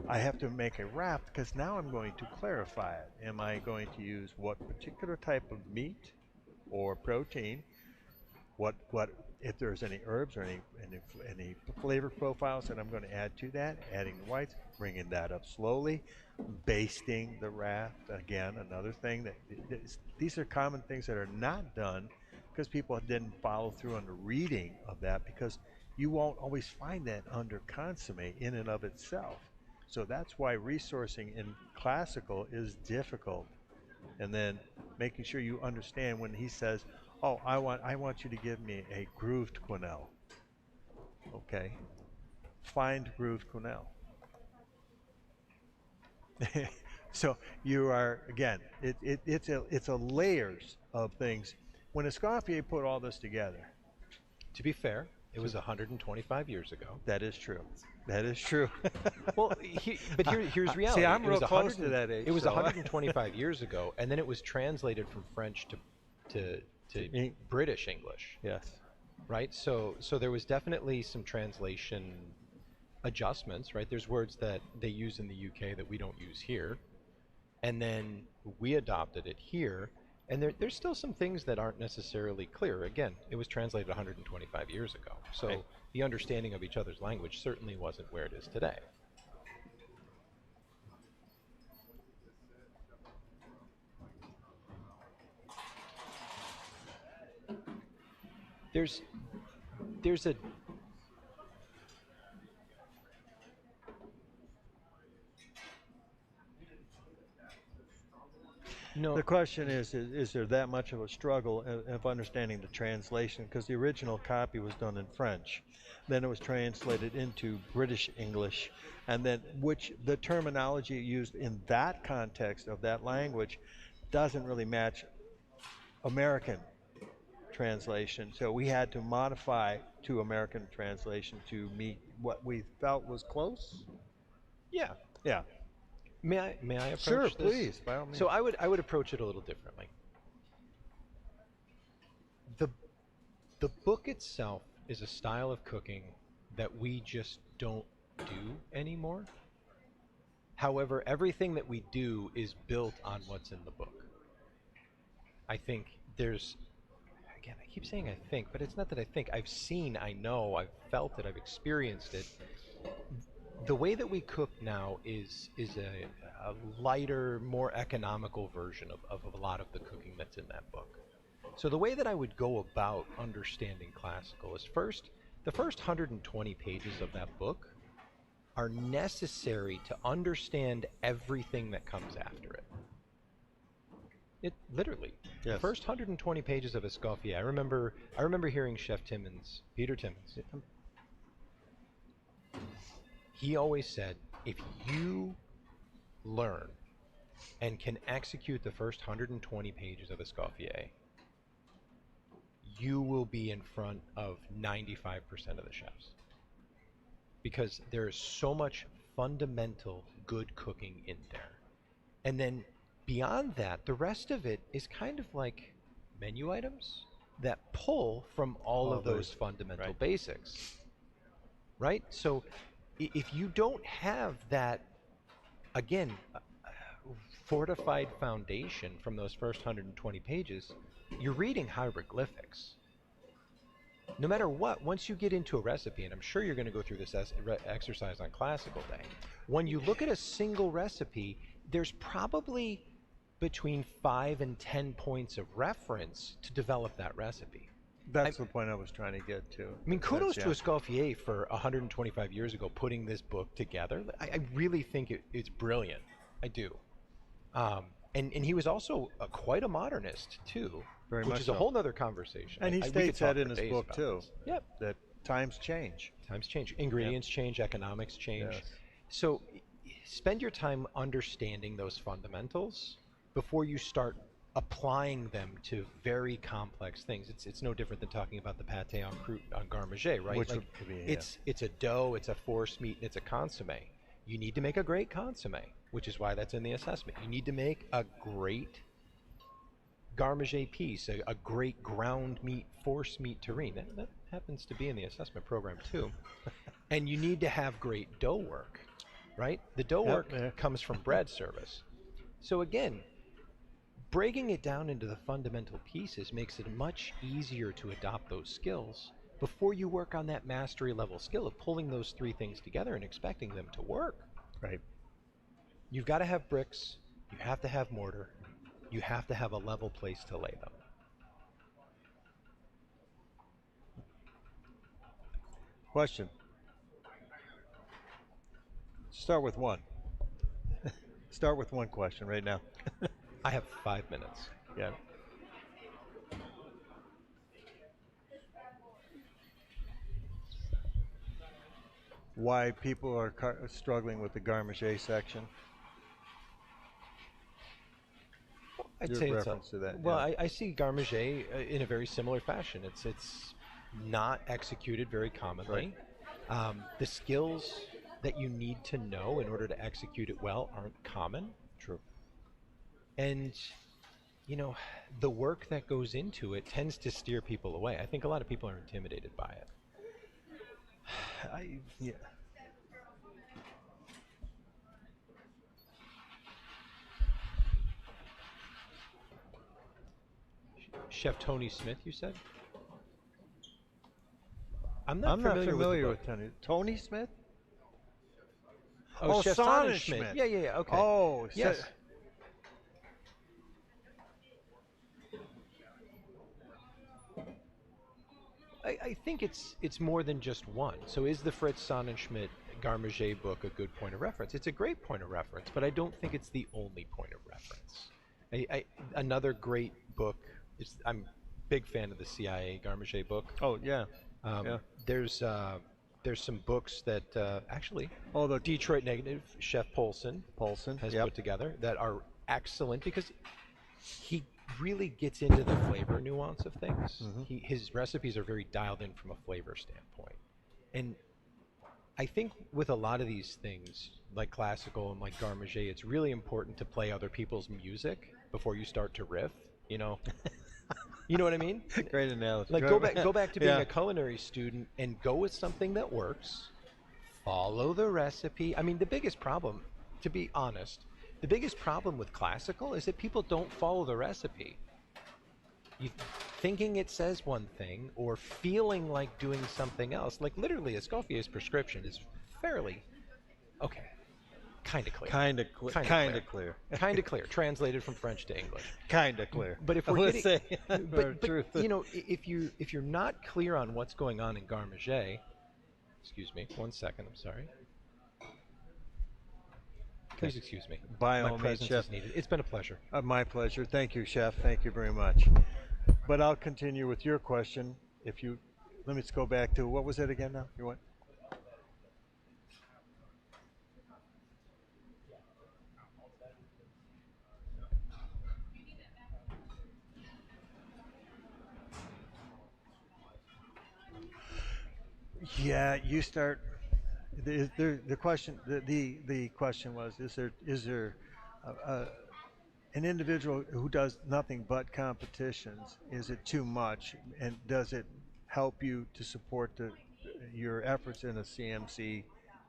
I have to make a wrap because now I'm going to clarify it. Am I going to use what particular type of meat or protein? What if there's any herbs or any flavor profiles that I'm going to add to that? Adding the whites, bringing that up slowly, basting the wrap. Again, another thing that these are common things that are not done because people didn't follow through on the reading of that because you won't always find that under consommé in and of itself. So that's why resourcing in classical is difficult. And then making sure you understand when he says, oh, I want you to give me a grooved quenelle. Okay. Find grooved quenelle. So you are, again, it's a layers of things. When Escoffier put all this together. To be fair, it was 125 years ago. That is true. That is true. Well, but here's reality. See, I'm real close to that age. It was 125 years ago, and then it was translated from French to British English. Yes. Right? So there was definitely some translation adjustments, right? There's words that they use in the UK that we don't use here. And then we adopted it here. And there's still some things that aren't necessarily clear. Again, it was translated 125 years ago. So the understanding of each other's language certainly wasn't where it is today. There's a No. The question is there that much of a struggle of understanding the translation? Because the original copy was done in French. Then it was translated into British English. And then the terminology used in that context of that language doesn't really match American translation. So we had to modify to American translation to meet what we felt was close. Yeah. Yeah. May I approach Sure, this? please, by all means. So I would approach it a little differently. The book itself is a style of cooking that we just don't do anymore. However, everything that we do is built on what's in the book. I think there's, again, I keep saying I think, but it's not that I think. I've seen, I know, I've felt it, I've experienced it. the way that we cook now is a lighter, more economical version of a lot of the cooking that's in that book. So the way that I would go about understanding classical is the first 120 pages of that book are necessary to understand everything that comes after it. It literally, Yes. the first 120 pages of Escoffier. I remember hearing Chef Timmons, Peter Timmons. He always said, if you learn and can execute the first 120 pages of Escoffier, you will be in front of 95% of the chefs. Because there is so much fundamental good cooking in there. And then beyond that, the rest of it is kind of like menu items that pull from all of those fundamental basics. Right? So if you don't have that, again, fortified foundation from those first 120 pages, you're reading hieroglyphics. No matter what, once you get into a recipe, and I'm sure you're going to go through this exercise on Classical Day, when you look at a single recipe, there's probably between 5 and 10 points of reference to develop that recipe. That's the point I was trying to get to. I mean, kudos to Escoffier for 125 years ago putting this book together. I really think it's brilliant. I do. And he was also quite a modernist, too, Very which much is a so. whole other conversation. And he states that in his book, about too. this. Yep. That times change. Times change. Ingredients change. Economics change. Yes. So spend your time understanding those fundamentals before you start applying them to very complex things. It's no different than talking about the pâté en garmager, right? Which like, would be, it's a dough, it's a force meat, and it's a consommé. You need to make a great consommé, which is why that's in the assessment. You need to make a great garmager piece, a great ground meat, force meat terrine. That happens to be in the assessment program too. And you need to have great dough work, right? The dough work comes from bread service. So again, breaking it down into the fundamental pieces makes it much easier to adopt those skills before you work on that mastery level skill of pulling those three things together and expecting them to work. Right. You've got to have bricks, you have to have mortar, you have to have a level place to lay them. Question. Start with one. Start with one question right now. I have 5 minutes. Yeah. Why people are struggling with the garmager section? I'd Your say it's reference to that. well, I see garmager in a very similar fashion. It's not executed very commonly. The skills that you need to know in order to execute it well aren't common. True. And, you know, the work that goes into it tends to steer people away. I think a lot of people are intimidated by it. Yeah. Chef Tony Smith, you said? I'm not familiar with with Tony. Tony Smith? Oh, Chef Sonnenschmidt. Yeah, okay. Oh, yes. I think it's more than just one. So is the Fritz Sonnenschmidt Garmager book a good point of reference? It's a great point of reference, but I don't think it's the only point of reference. Another great book is, I'm a big fan of the CIA Garmager book. Oh, yeah. There's some books that actually the Detroit Native Chef Polson has yep. put together that are excellent because he really gets into the flavor nuance of things. His recipes are very dialed in from a flavor standpoint. And I think with a lot of these things, like classical and like garmager, it's really important to play other people's music before you start to riff, you know? You know what I mean? Great analogy. Like go back to being a culinary student and go with something that works. Follow the recipe. I mean, the biggest problem, to be honest, the biggest problem with classical is that people don't follow the recipe. Thinking it says one thing or feeling like doing something else. Like literally, Escoffier's prescription is fairly Okay. Kind of clear. Kind of clear. Kind of clear. Translated from French to English. Kind of clear. But if we're Let's getting, say, but you know, if you're not clear on what's going on in garde manger, excuse me, 1 second. I'm sorry. Please excuse me. By My all means, presence Chef. is needed. It's been a pleasure. My pleasure. Thank you, Chef. Thank you very much. But I'll continue with your question. If you, let me just go back to, what was it again now? You want? Yeah, you start. The question the question was, is there an individual who does nothing but competitions? Is it too much, and does it help you to support your efforts in a CMC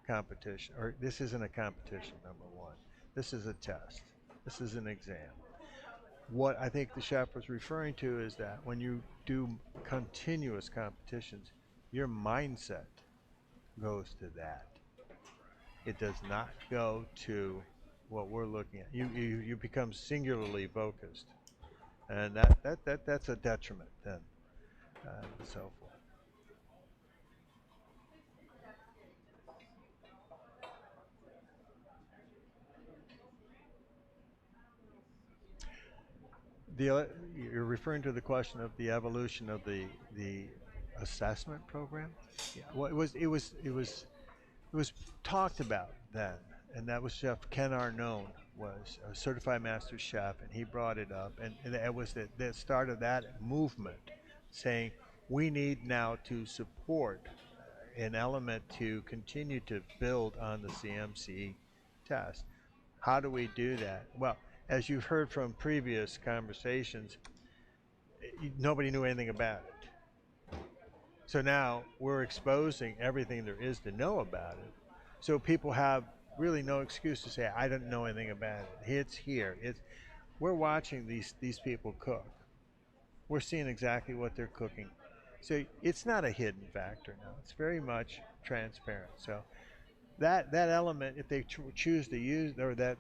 competition? Or this isn't a competition, number one. This is a test. This is an exam. What I think the chef was referring to is that when you do continuous competitions, your mindset goes to that. It does not go to what we're looking at. You become singularly focused, and that's a detriment then, and so forth. You're referring to the question of the evolution of the assessment program. Yeah, well, it was talked about then, and that was Chef Ken Arnone, was a certified master chef, and he brought it up, and it was the start of that movement, saying we need now to support an element to continue to build on the CMC test. How do we do that? Well, as you've heard from previous conversations, nobody knew anything about it. So now we're exposing everything there is to know about it. So people have really no excuse to say, I don't know anything about it. It's here. We're watching these people cook. We're seeing exactly what they're cooking. So it's not a hidden factor now. It's very much transparent. So that element, if they choose to use, or that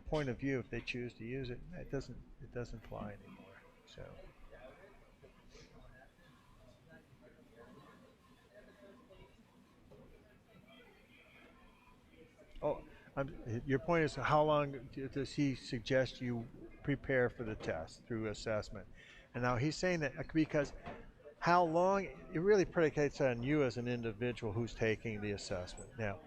point of view, if they choose to use it, it doesn't fly anymore. So. Oh, your point is, how long does he suggest you prepare for the test through assessment? And now he's saying that because how long, it really predicates on you as an individual who's taking the assessment. Now,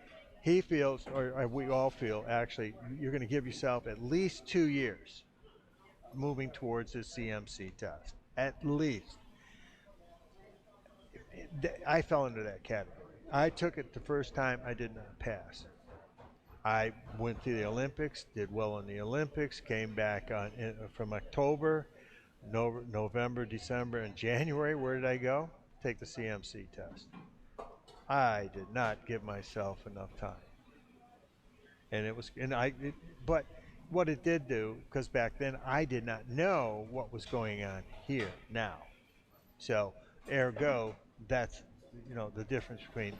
he feels, or we all feel, actually, you're going to give yourself at least 2 years moving towards this CMC test. At least. I fell into that category. I took it the first time, I did not pass. I went to the Olympics, did well in the Olympics, came back from October, November, December, and January. Where did I go? Take the CMC test. I did not give myself enough time. And but what it did do, because back then I did not know what was going on here now. So, ergo, that's, the difference between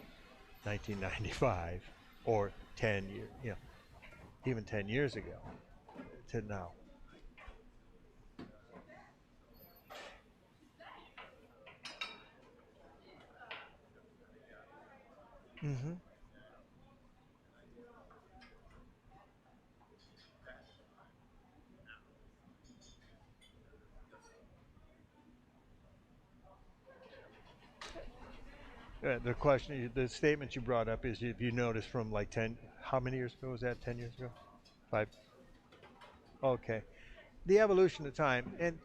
1995 or 10 years, even 10 years ago to now. Mm-hmm. The question, the statement you brought up is, if you notice from like 10, how many years ago was that? 10 years ago? 5? Okay. The evolution of time, and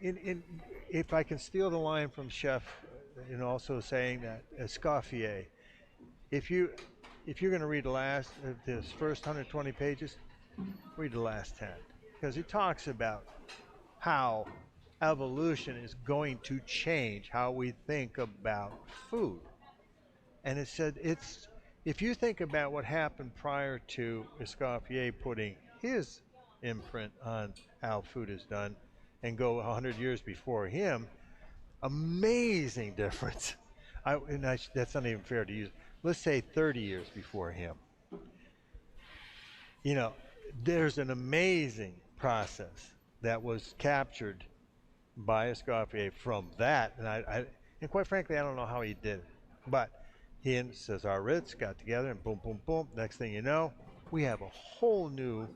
if I can steal the line from Chef, and also saying that Escoffier, if you're going to read this first 120 pages, read the last 10, because it talks about how evolution is going to change how we think about food. And it said, if you think about what happened prior to Escoffier putting his imprint on how food is done, and go 100 years before him, amazing difference. That's not even fair to use. Let's say 30 years before him. you know, there's an amazing process that was captured by Escoffier from that, and quite frankly, I don't know how he did it, but he and Cesar Ritz got together, and boom, boom, boom. Next thing you know, we have a whole new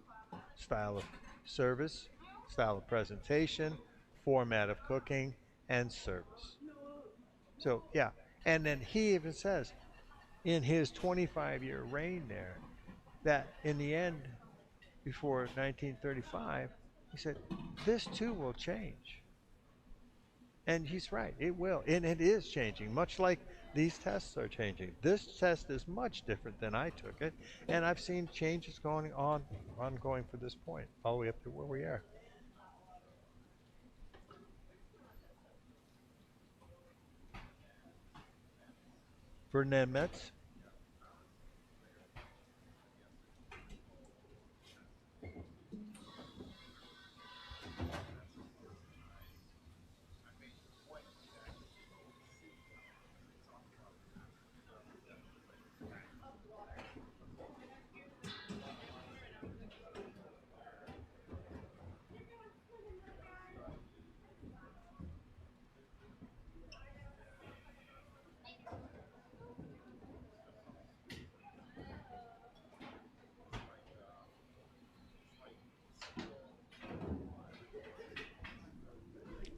style of service, style of presentation, format of cooking, and service. So yeah, and then he even says in his 25-year reign there that in the end, before 1935, he said this too will change. And he's right, it will. And it is changing, much like these tests are changing. This test is much different than I took it, and I've seen changes ongoing for this point, all the way up to where we are. Ferdinand Metz.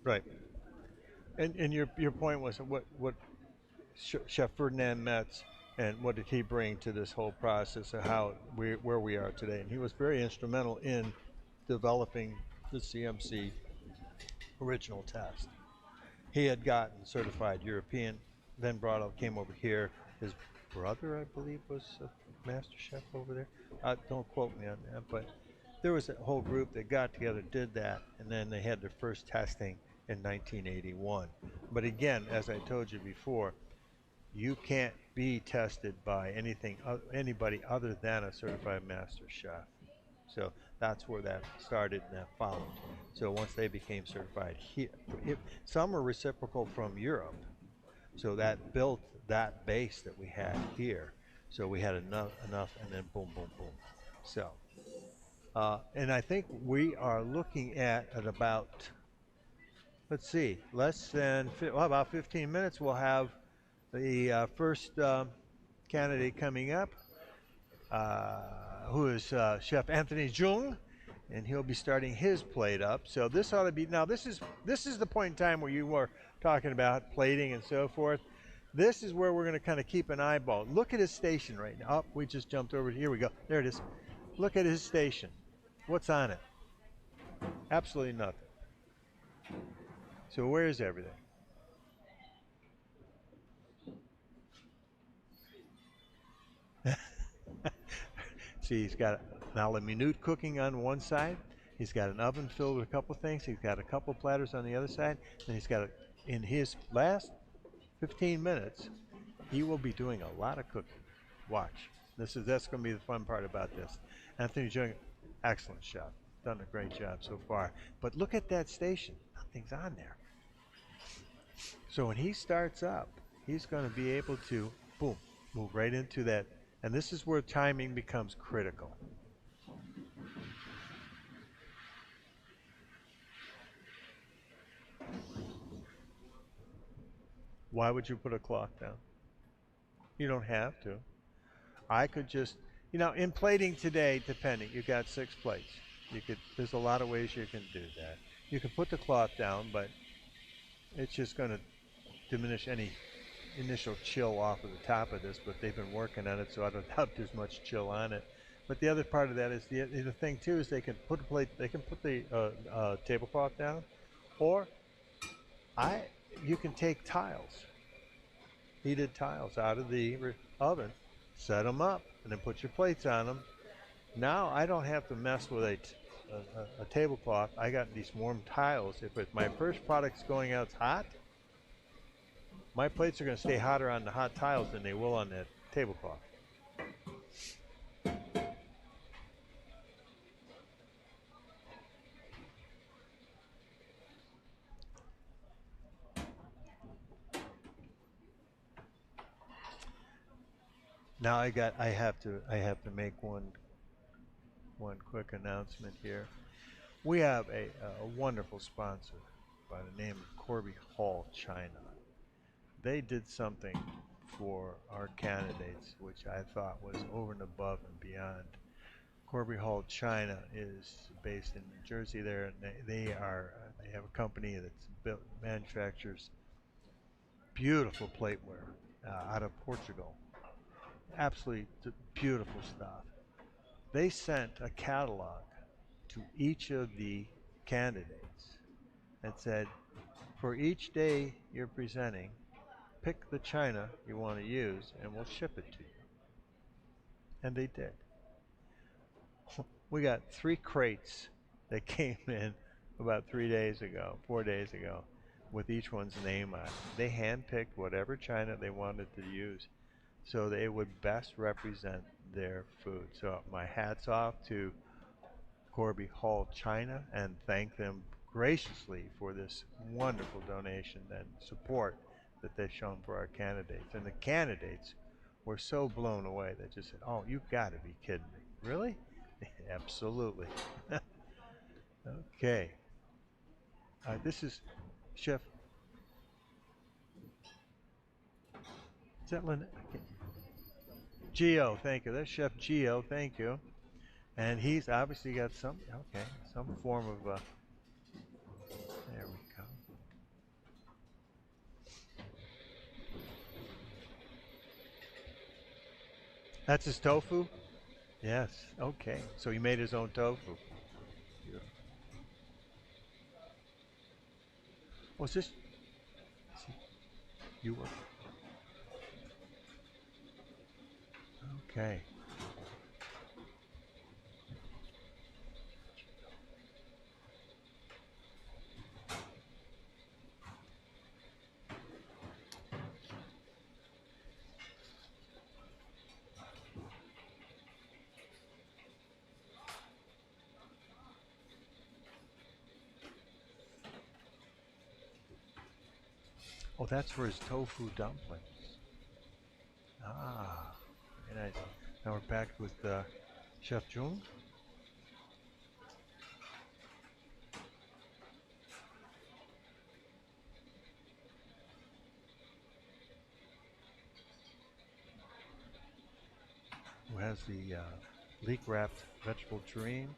Right. And your point was what Chef Ferdinand Metz and what did he bring to this whole process of where we are today? And he was very instrumental in developing the CMC original test. He had gotten certified European, then came over here. His brother, I believe, was a master chef over there. Don't quote me on that, but there was a whole group that got together, did that, and then they had their first testing in 1981. But again, as I told you before, you can't be tested by anybody other than a certified master chef. So that's where that started and that followed. So once they became certified here, some were reciprocal from Europe. So that built that base that we had here. So we had enough, and then boom, boom, boom. So, and I think we are looking at about, let's see, about 15 minutes. We'll have the first candidate coming up, who is Chef Anthony Jung, and he'll be starting his plate up. So this ought to be, now this is the point in time where you were talking about plating and so forth. This is where we're going to kind of keep an eyeball. Look at his station right now. Oh, we just jumped over. Here we go. There it is. Look at his station. What's on it? Absolutely nothing. So where is everything? See, he's got an a la minute cooking on one side. He's got an oven filled with a couple things. He's got a couple platters on the other side. And he's got, in his last 15 minutes, he will be doing a lot of cooking. Watch. That's going to be the fun part about this. Anthony Jung, excellent chef. Done a great job so far. But look at that station. Nothing's on there. So when he starts up, he's going to be able to, boom, move right into that. And this is where timing becomes critical. Why would you put a cloth down? You don't have to. I could just, in plating today, depending, you got 6 plates. There's a lot of ways you can do that. You can put the cloth down, but it's just going to diminish any initial chill off of the top of this, but they've been working on it, so I don't doubt there's much chill on it. But the other part of that is the thing too is they can put the tablecloth down, or you can take tiles, heated tiles out of the oven, set them up, and then put your plates on them. Now I don't have to mess with a tablecloth. I got these warm tiles. If my first product's going out hot, my plates are going to stay hotter on the hot tiles than they will on that tablecloth. Now I have to make one one quick announcement here. We have a wonderful sponsor by the name of Corby Hall China. They did something for our candidates, which I thought was over and above and beyond. Corby Hall China is based in New Jersey there, and they have a company that's manufactures beautiful plateware out of Portugal. Absolutely beautiful stuff. They sent a catalog to each of the candidates and said, for each day you're presenting, pick the china you want to use and we'll ship it to you. And they did. We got 3 crates that came in about 4 days ago, with each one's name on it. They handpicked whatever china they wanted to use so that it would best represent their food. So my hat's off to Corby Hall China and thank them graciously for this wonderful donation and support that they've shown for our candidates. And the candidates were so blown away. They just said, oh, you've got to be kidding me. Really? Absolutely. Okay. This is Chef. Is that Lynette? Gio, thank you. That's Chef Gio, thank you. And he's obviously got some form of, there we go. That's his tofu? Yes, okay. So he made his own tofu. Beautiful. Oh, is this, you were, okay. Oh, that's for his tofu dumplings. Ah, very nice. Now we're back with Chef Jung. Who has the leek-wrapped vegetable dream,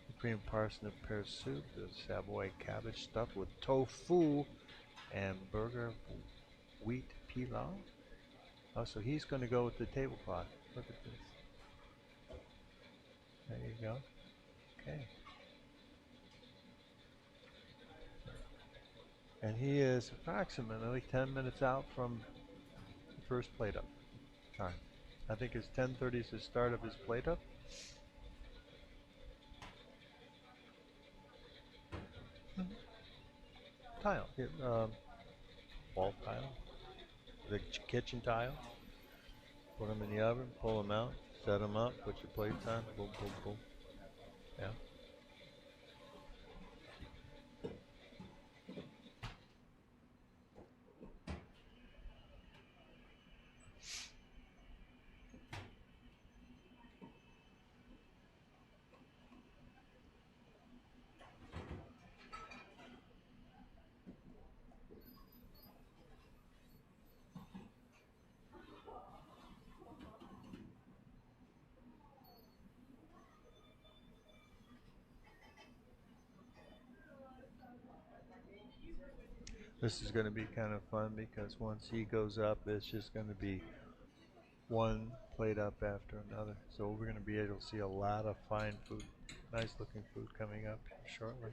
the cream parsnip pear soup, the Savoy cabbage stuffed with tofu, and burger wheat pilau. Oh, so he's going to go with the tablecloth. Look at this. There you go. Okay. And he is approximately 10 minutes out from the first plate up time. I think it's 10:30 is the start of his plate up. Tile. Here, wall tile. The kitchen tile. Put them in the oven, pull them out, set them up, put your plates on, boom, boom, boom. Yeah. This is going to be kind of fun because once he goes up, it's just going to be one plate up after another. So we're going to be able to see a lot of fine food, nice looking food coming up shortly.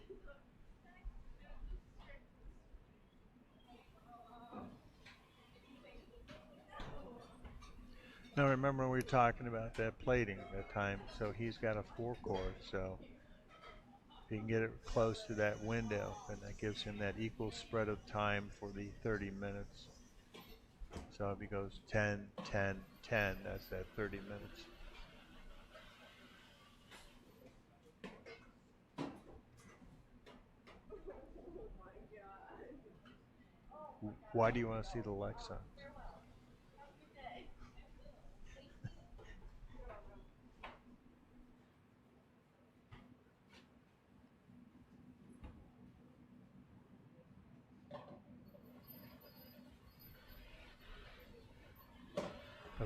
Now remember we were talking about that plating that time, so he's got a 4-course, so if he can get it close to that window, then that gives him that equal spread of time for the 30 minutes. So if he goes 10, 10, 10, that's that 30 minutes. Why do you want to see the Lexan?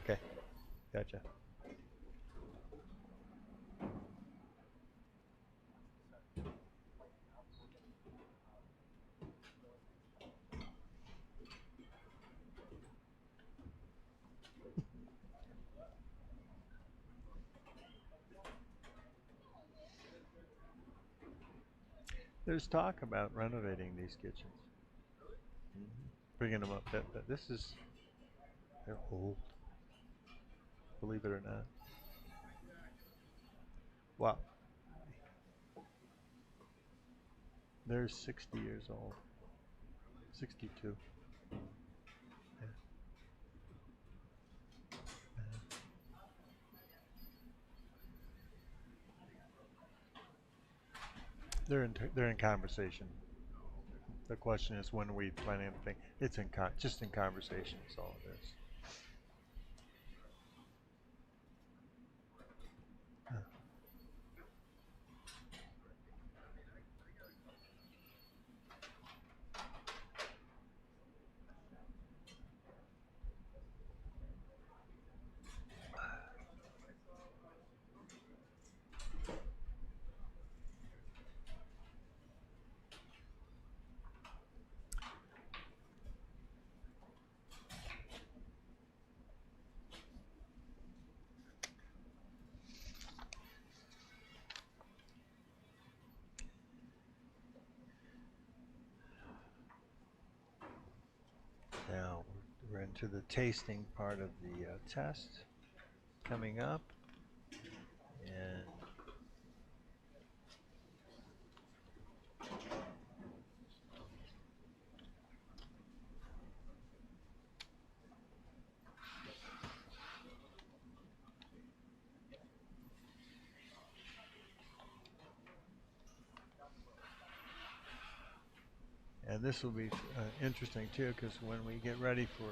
Okay, gotcha. There's talk about renovating these kitchens. Bringing them up. This is, they're old. Believe it or not. Wow. They're 60 years old. 62. Yeah. They're in conversation. The question is, when are we planning anything? It's just in conversation is all it is. Now we're into the tasting part of the test coming up, and this will be interesting too, because when we get ready for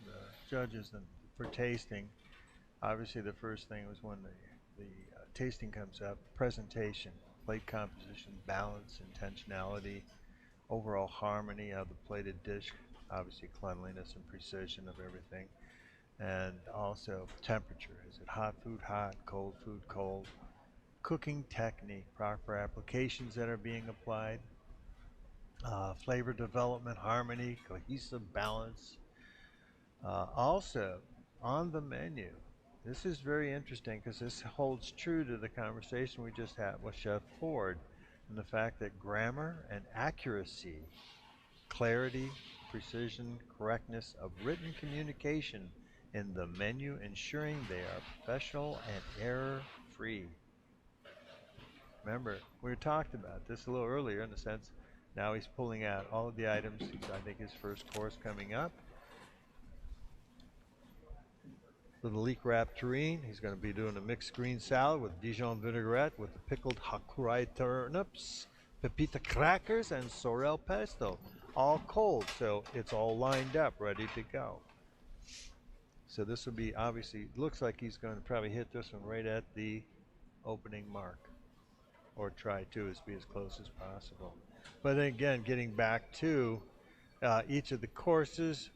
the judges and for tasting, obviously the first thing was when the tasting comes up, presentation, plate composition, balance, intentionality, overall harmony of the plated dish, obviously cleanliness and precision of everything, and also temperature. Is it hot food hot, cold food cold? Cooking technique, proper applications that are being applied, flavor development, harmony, cohesive balance. Also, on the menu, this is very interesting because this holds true to the conversation we just had with Chef Ford, and the fact that grammar and accuracy, clarity, precision, correctness of written communication in the menu, ensuring they are professional and error-free. Remember, we talked about this a little earlier in the sense, now he's pulling out all of the items. I think his first course coming up. For the leek wrapped terrine, he's going to be doing a mixed green salad with Dijon vinaigrette with the pickled hakurei turnips, pepita crackers, and sorrel pesto. All cold, so it's all lined up, ready to go. So this will be, obviously, looks like he's going to probably hit this one right at the opening mark, or try to be as close as possible. But then again, getting back to each of the courses,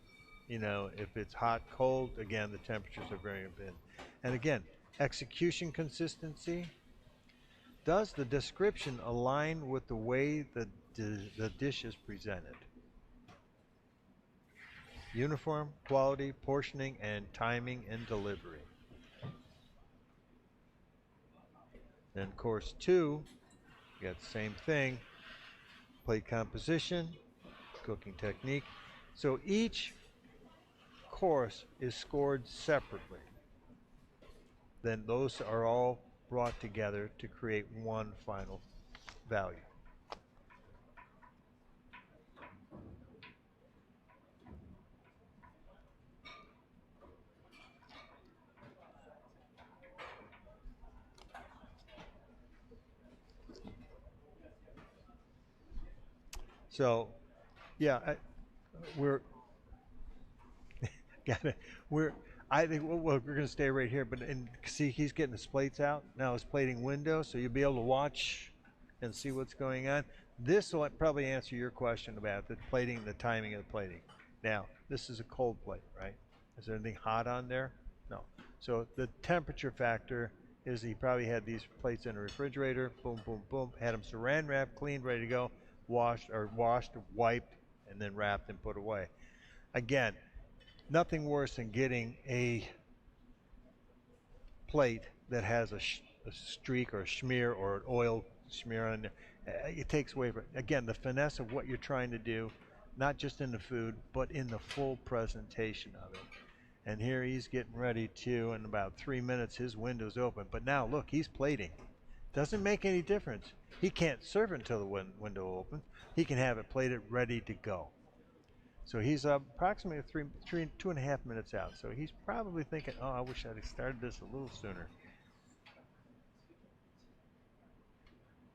you know, if it's hot, cold, again, the temperatures are very important. And again, execution consistency. Does the description align with the way the dish is presented? Uniform, quality, portioning, and timing and delivery. Then course 2, you got the same thing, plate composition, cooking technique. So each course is scored separately. Then those are all brought together to create one final value. So, yeah, I think we're going to stay right here, but see, he's getting his plates out. Now his plating window, so you'll be able to watch and see what's going on. This will probably answer your question about the plating, the timing of the plating. Now, this is a cold plate, right? Is there anything hot on there? No. So the temperature factor is he probably had these plates in a refrigerator, boom, boom, boom, had them saran wrapped, cleaned, ready to go, washed, wiped, and then wrapped and put away. Again, nothing worse than getting a plate that has a streak or a smear or an oil smear on there. It takes away from, again, the finesse of what you're trying to do, not just in the food, but in the full presentation of it. And here he's getting ready to, in about 3 minutes, his window's open. But now, look, he's plating. Doesn't make any difference. He can't serve until the window opens. He can have it plated, ready to go. So he's approximately 2.5 minutes out. So he's probably thinking, oh, I wish I'd have started this a little sooner.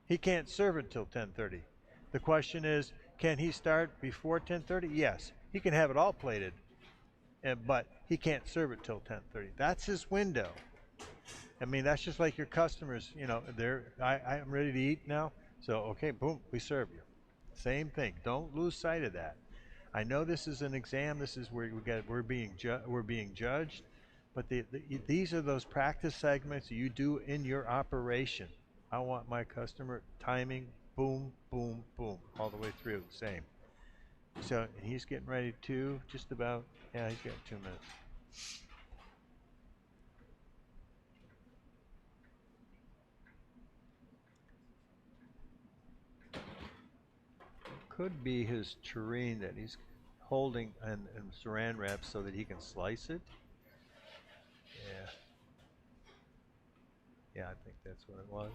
He can't serve until 10:30. The question is, can he start before 10:30? Yes. He can have it all plated, but he can't serve it till 10:30. That's his window. I mean, that's just like your customers, you know, I'm ready to eat now. So, okay, boom, we serve you. Same thing. Don't lose sight of that. I know this is an exam. This is where we're being judged, but these are those practice segments you do in your operation. I want my customer timing, boom, boom, boom, all the way through, same. So he's getting ready to just about, yeah, he's got 2 minutes. Could be his tureen that he's holding and saran wrap so that he can slice it. Yeah. Yeah, I think that's what it was.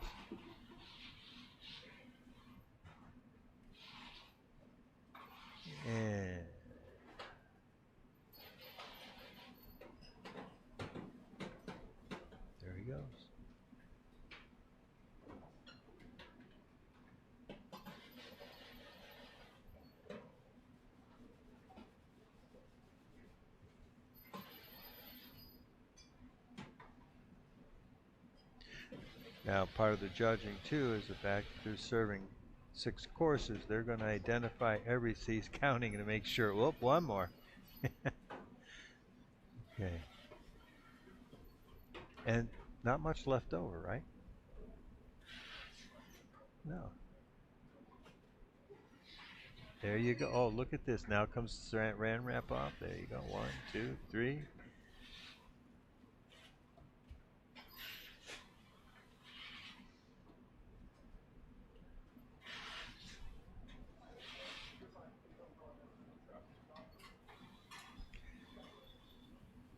And there he goes. Now, part of the judging too is the fact that they're serving 6 courses. They're going to identify every he's counting to make sure. Whoop, one more. Okay. And not much left over, right? No. There you go. Oh, look at this. Now comes the saran wrap off. There you go. 1, 2, 3.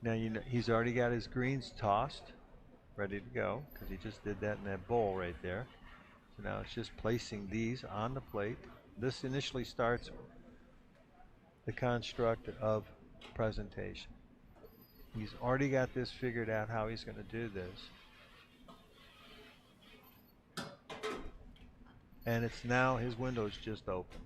Now you know he's already got his greens tossed, ready to go, because he just did that in that bowl right there. So now it's just placing these on the plate. This initially starts the construct of presentation. He's already got this figured out how he's going to do this. And it's now his window's just opened.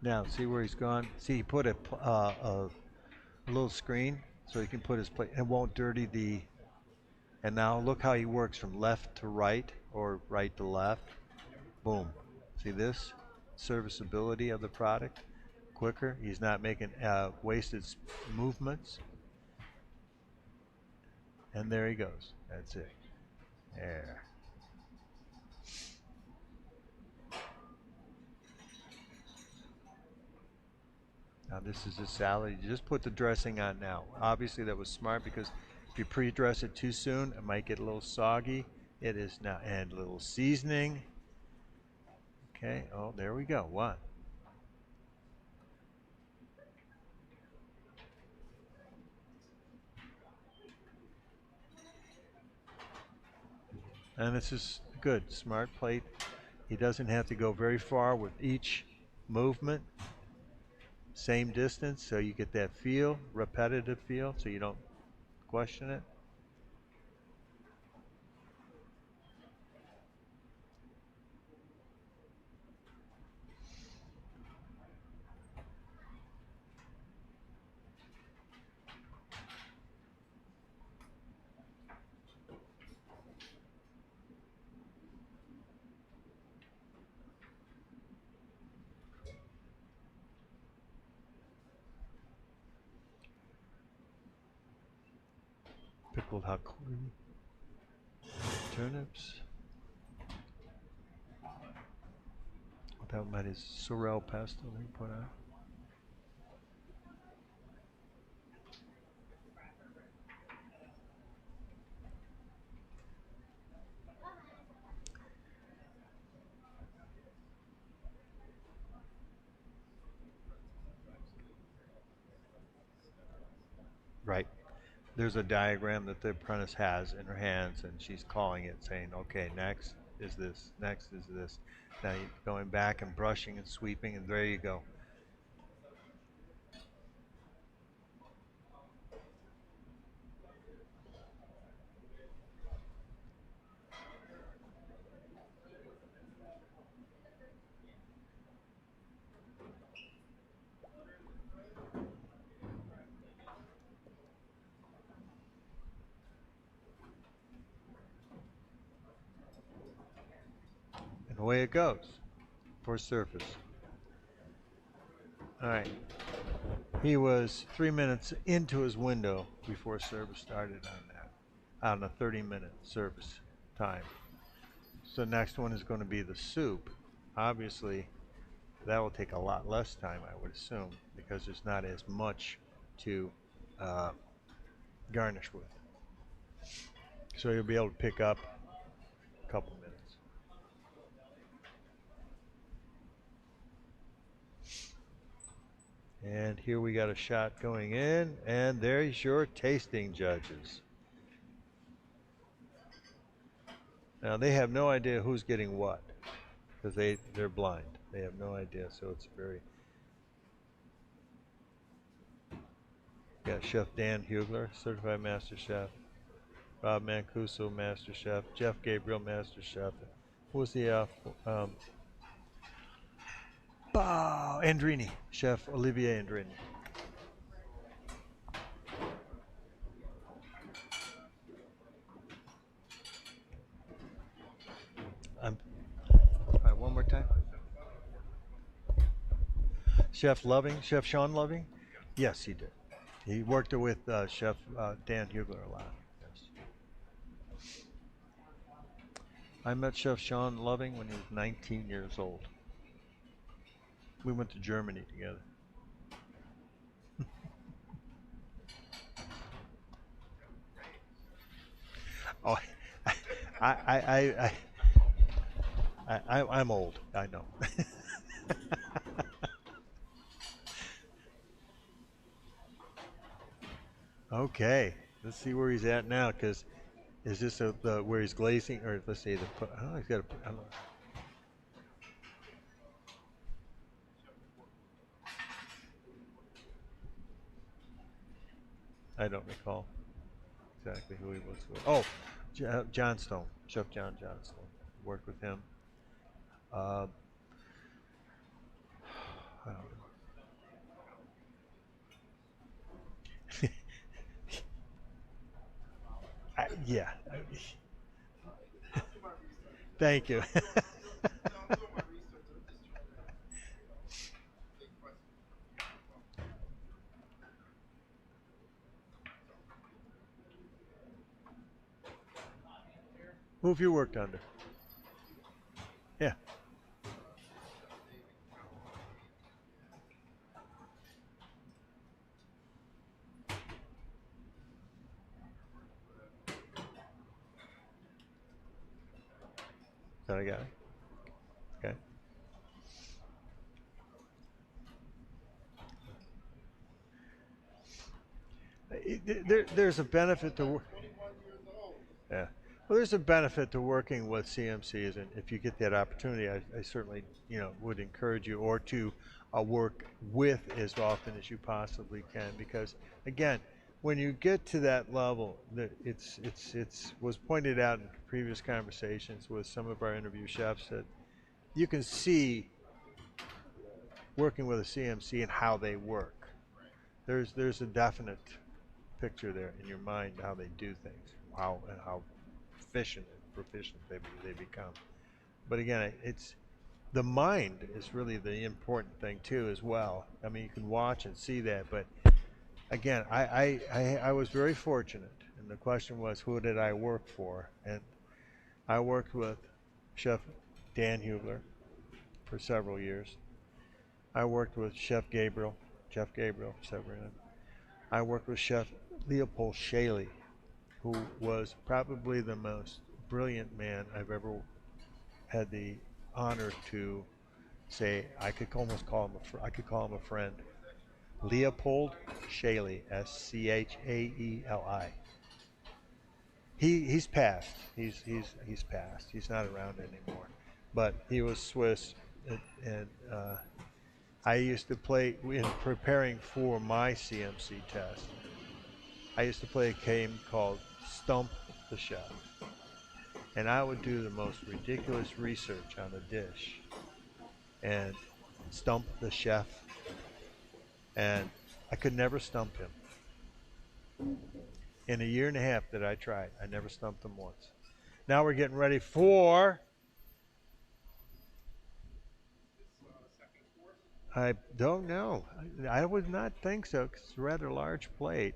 Now, see where he's gone? See, he put a little screen so he can put his plate. It won't dirty the... And now look how he works from left to right or right to left. Boom. See this? Serviceability of the product. Quicker. He's not making wasted movements. And there he goes. That's it. There. Now this is a salad. You just put the dressing on now. Obviously that was smart because if you pre-dress it too soon, it might get a little soggy. It is now, and a little seasoning. Okay, oh, there we go. One. And this is good, smart plate. He doesn't have to go very far with each movement. Same distance, so you get that feel, repetitive feel, so you don't question it? Pickled huckleberry, turnips. That might is sorrel pesto they put out. Right. There's a diagram that the apprentice has in her hands, and she's calling it, saying, okay, next is this, next is this. Now you're going back and brushing and sweeping, and there you go. And away it goes for surface. All right. He was 3 minutes into his window before service started on that, on a 30-minute service time. So next one is going to be the soup. Obviously, that will take a lot less time, I would assume, because there's not as much to garnish with. So you'll be able to pick up a couple minutes. And here we got a shot going in, and there's your tasting judges. Now they have no idea who's getting what, because they're blind. They have no idea, so it's very... Got Chef Dan Hugler, Certified Master Chef. Rob Mancuso, Master Chef. Jeff Gabriel, Master Chef. Who was the... Andrini, Chef Olivier Andrini. All right, one more time. Chef Sean Loving? Yes, he did. He worked with Chef Dan Hugler a lot. Yes. I met Chef Sean Loving when he was 19 years old. We went to Germany together. Oh, I'm old. I know. Okay, let's see where he's at now. Because is this where he's glazing, or let's see oh, he's got a. I don't recall exactly who he was with. Oh, John Stone, Chef John Johnstone. Worked with him. I don't know. Yeah. Thank you. Who have you worked under? Yeah. That I got it. Okay. There's a benefit to yeah. Well, there's a benefit to working with CMCs, and if you get that opportunity, I certainly would encourage you, or to work with as often as you possibly can, because again, when you get to that level, that it's was pointed out in previous conversations with some of our interview chefs that you can see working with a CMC and how they work. There's a definite picture there in your mind how they do things, how efficient and proficient they become. But again, it's the mind is really the important thing too as well. I mean, you can watch and see that, but again, I was very fortunate, and the question was, who did I work for? And I worked with Chef Dan Hubler for several years. I worked with Chef Gabriel Severin. I worked with Chef Leopold Shaley, who was probably the most brilliant man I've ever had the honor to say. I could almost call him I could call him a friend. Leopold Shaley, Schaeli. He's passed. He's passed. He's not around anymore. But he was Swiss, and I used to play in preparing for my CMC test. I used to play a game called Stump the Chef, and I would do the most ridiculous research on a dish and stump the chef, and I could never stump him. In a year and a half that I tried, I never stumped him once. Now we're getting ready for, I don't know. I would not think so, 'cause it's a rather large plate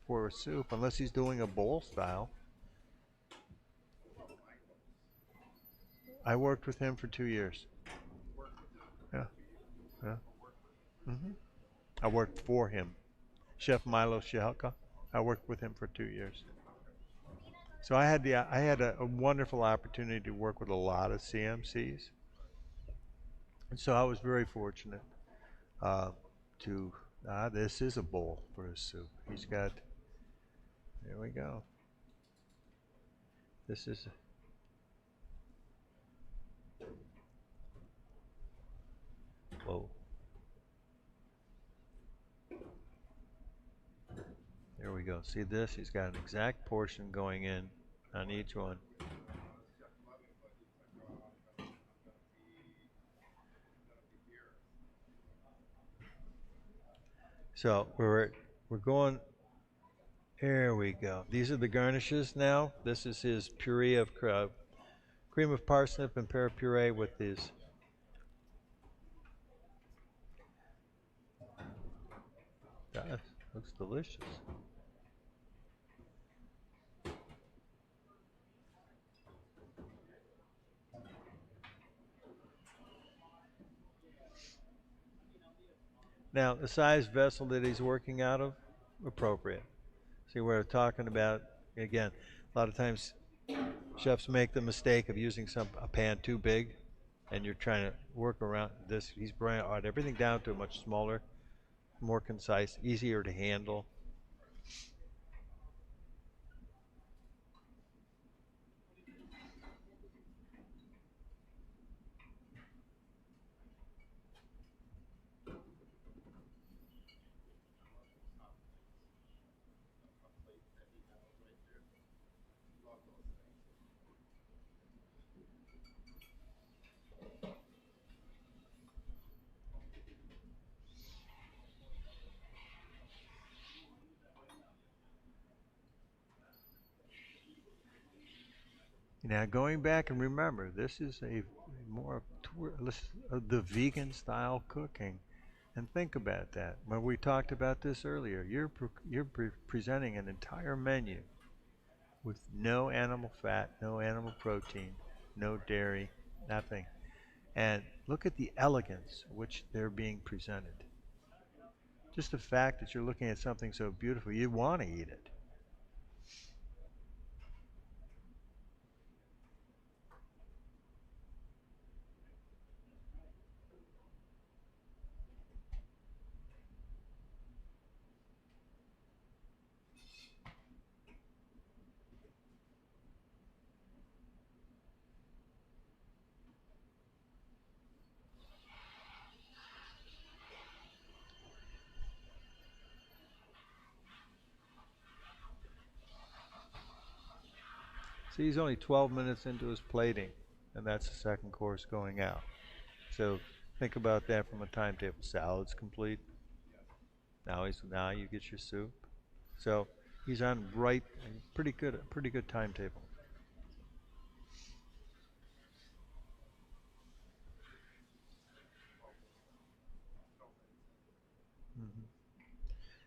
for a soup, unless he's doing a bowl style. I worked with him for 2 years. Yeah. Yeah. I worked for him. Chef Milo Shihelka. I worked with him for 2 years. So I had a wonderful opportunity to work with a lot of CMCs, and so I was very fortunate to. This is a bowl for his soup. He's got. There we go. This is. Whoa. There we go. See this? He's got an exact portion going in on each one. So we're going. There we go. These are the garnishes now. This is his puree of cream of parsnip and pear puree with his. That looks delicious. Now, the size vessel that he's working out of, appropriate. See, we're talking about, again, a lot of times chefs make the mistake of using a pan too big, and you're trying to work around this. He's brought everything down to a much smaller, more concise, easier to handle. Now, going back and remember, this is a more of the vegan style cooking, and think about that. When we talked about this earlier, you're presenting an entire menu with no animal fat, no animal protein, no dairy, nothing, and look at the elegance which they're being presented. Just the fact that you're looking at something so beautiful, you want to eat it. See, he's only 12 minutes into his plating, and that's the second course going out. So think about that from a timetable. Salad's complete. Now you get your soup. So he's on pretty good timetable.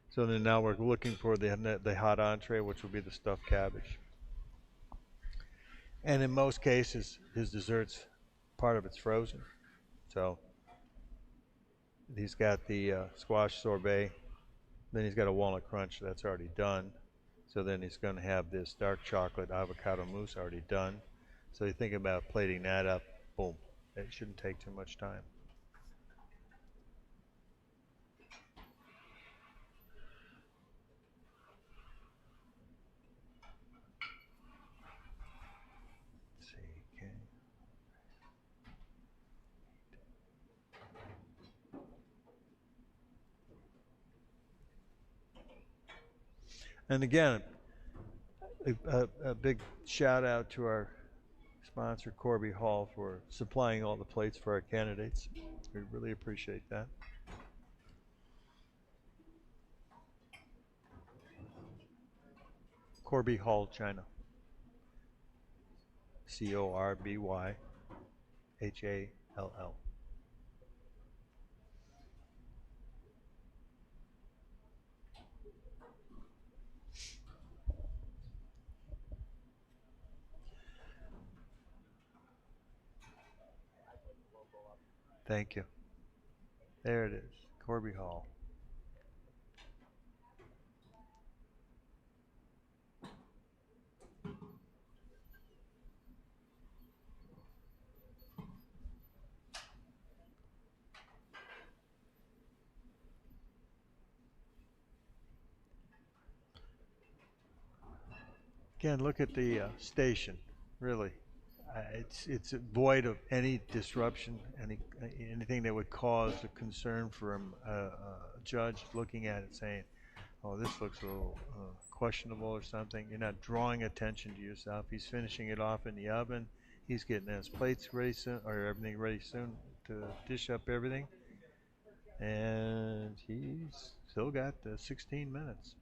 So then now we're looking for the hot entree, which will be the stuffed cabbage. And in most cases, his dessert's part of it's frozen. So he's got the squash sorbet. Then he's got a walnut crunch that's already done. So then he's going to have this dark chocolate avocado mousse already done. So you think about plating that up, boom. It shouldn't take too much time. Let's see, okay. And again, a big shout out to our sponsor, Corby Hall, for supplying all the plates for our candidates. We really appreciate that. Corby Hall, China. CORBYHALL. Thank you. There it is, Corby Hall. Again, look at the station, really. It's void of any disruption, anything that would cause a concern from a judge looking at it saying, oh, this looks a little questionable or something. You're not drawing attention to yourself. He's finishing it off in the oven. He's getting his plates ready soon, or everything ready soon to dish up everything. And he's still got 16 minutes.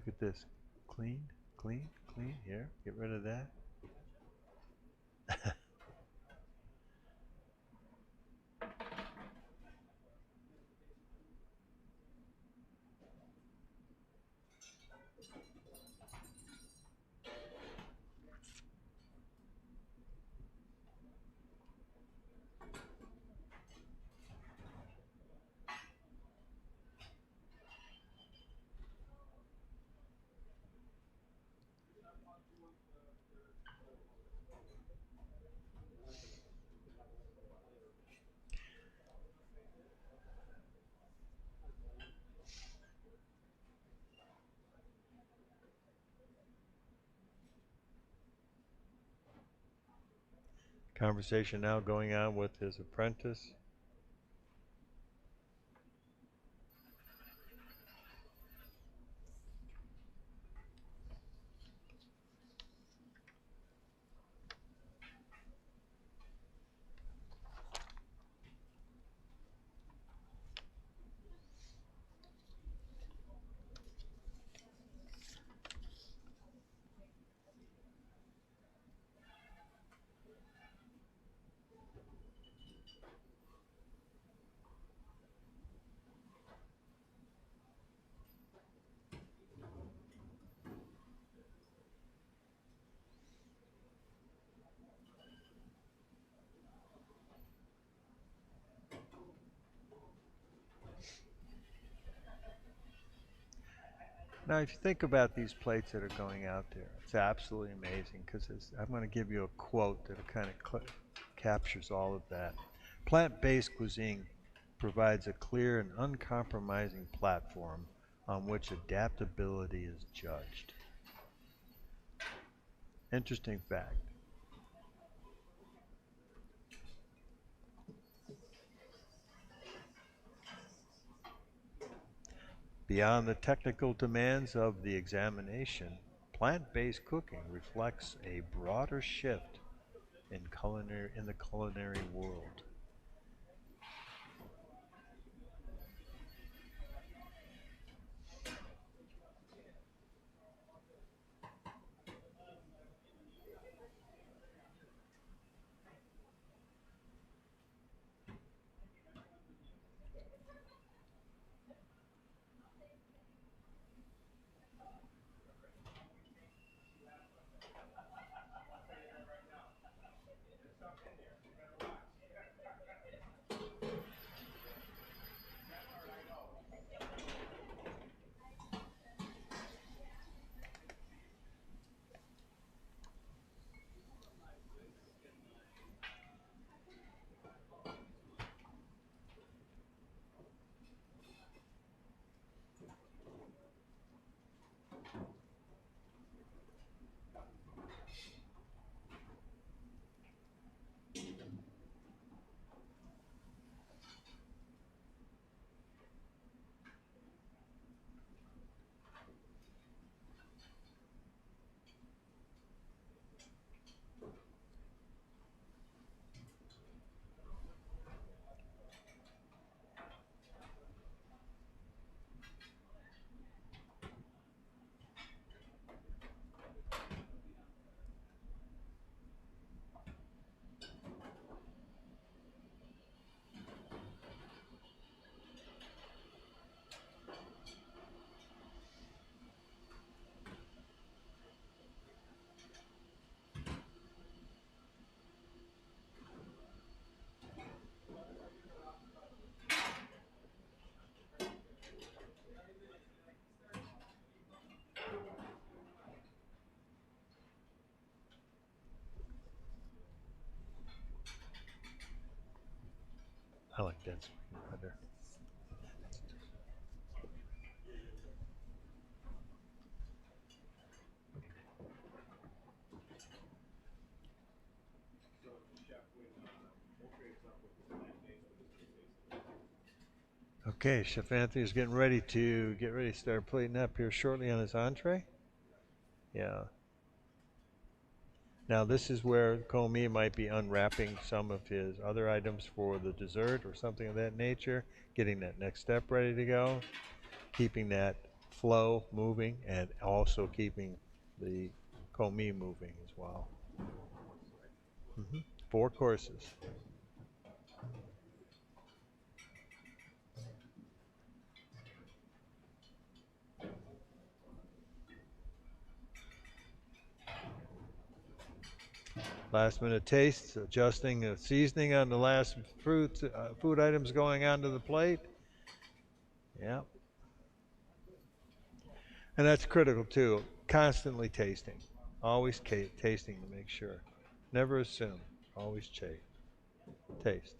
Look at this. Clean, clean, clean. Here, get rid of that. Conversation now going on with his apprentice. Now, if you think about these plates that are going out there, it's absolutely amazing because I'm going to give you a quote that kind of captures all of that. Plant-based cuisine provides a clear and uncompromising platform on which adaptability is judged. Interesting fact. Beyond the technical demands of the examination, plant-based cooking reflects a broader shift in the culinary world. I like that better. Okay, Chef Anthony's getting ready to start plating up here shortly on his entree. Yeah. Now this is where Comey might be unwrapping some of his other items for the dessert or something of that nature, getting that next step ready to go, keeping that flow moving, and also keeping the Comey moving as well. 4 courses. Last minute tastes, adjusting the seasoning on the last food items going onto the plate. Yeah. And that's critical too. Constantly tasting. Always tasting to make sure. Never assume. Always taste.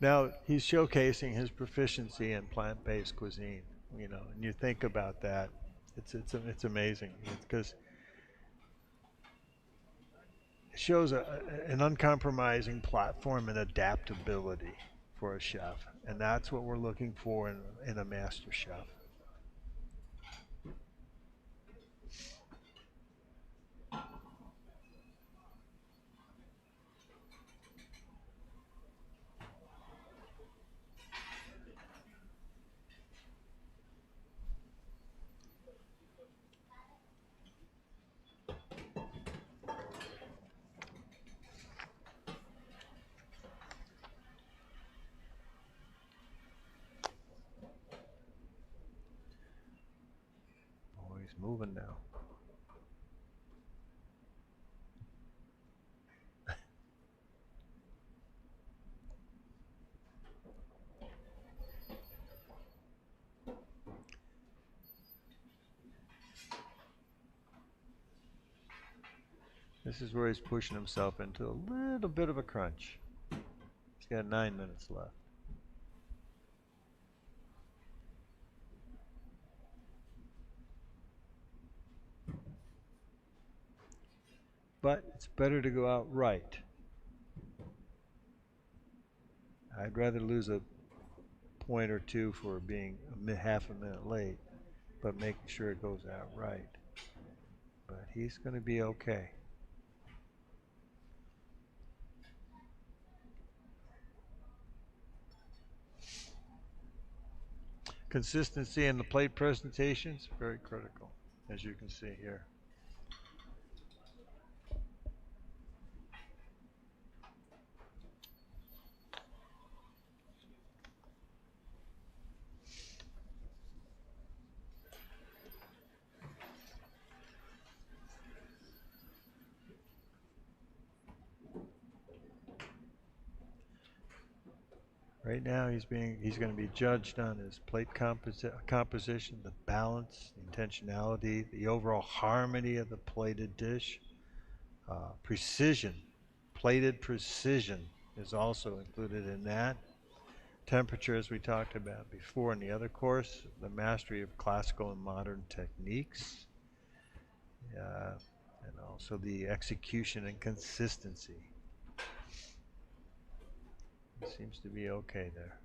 Now he's showcasing his proficiency in plant-based cuisine, you know, and you think about that, it's amazing because it shows an uncompromising platform and adaptability for a chef, and that's what we're looking for in a master chef. Oh, he's moving now. This is where he's pushing himself into a little bit of a crunch. He's got 9 minutes left. But it's better to go out right. I'd rather lose a point or two for being half a minute late, but making sure it goes out right. But he's going to be okay. Consistency in the plate presentations, very critical, as you can see here. Right now, he's going to be judged on his plate composition, the balance, the intentionality, the overall harmony of the plated dish, precision. Plated precision is also included in that. Temperature, as we talked about before in the other course, the mastery of classical and modern techniques, and also the execution and consistency. Seems to be okay there.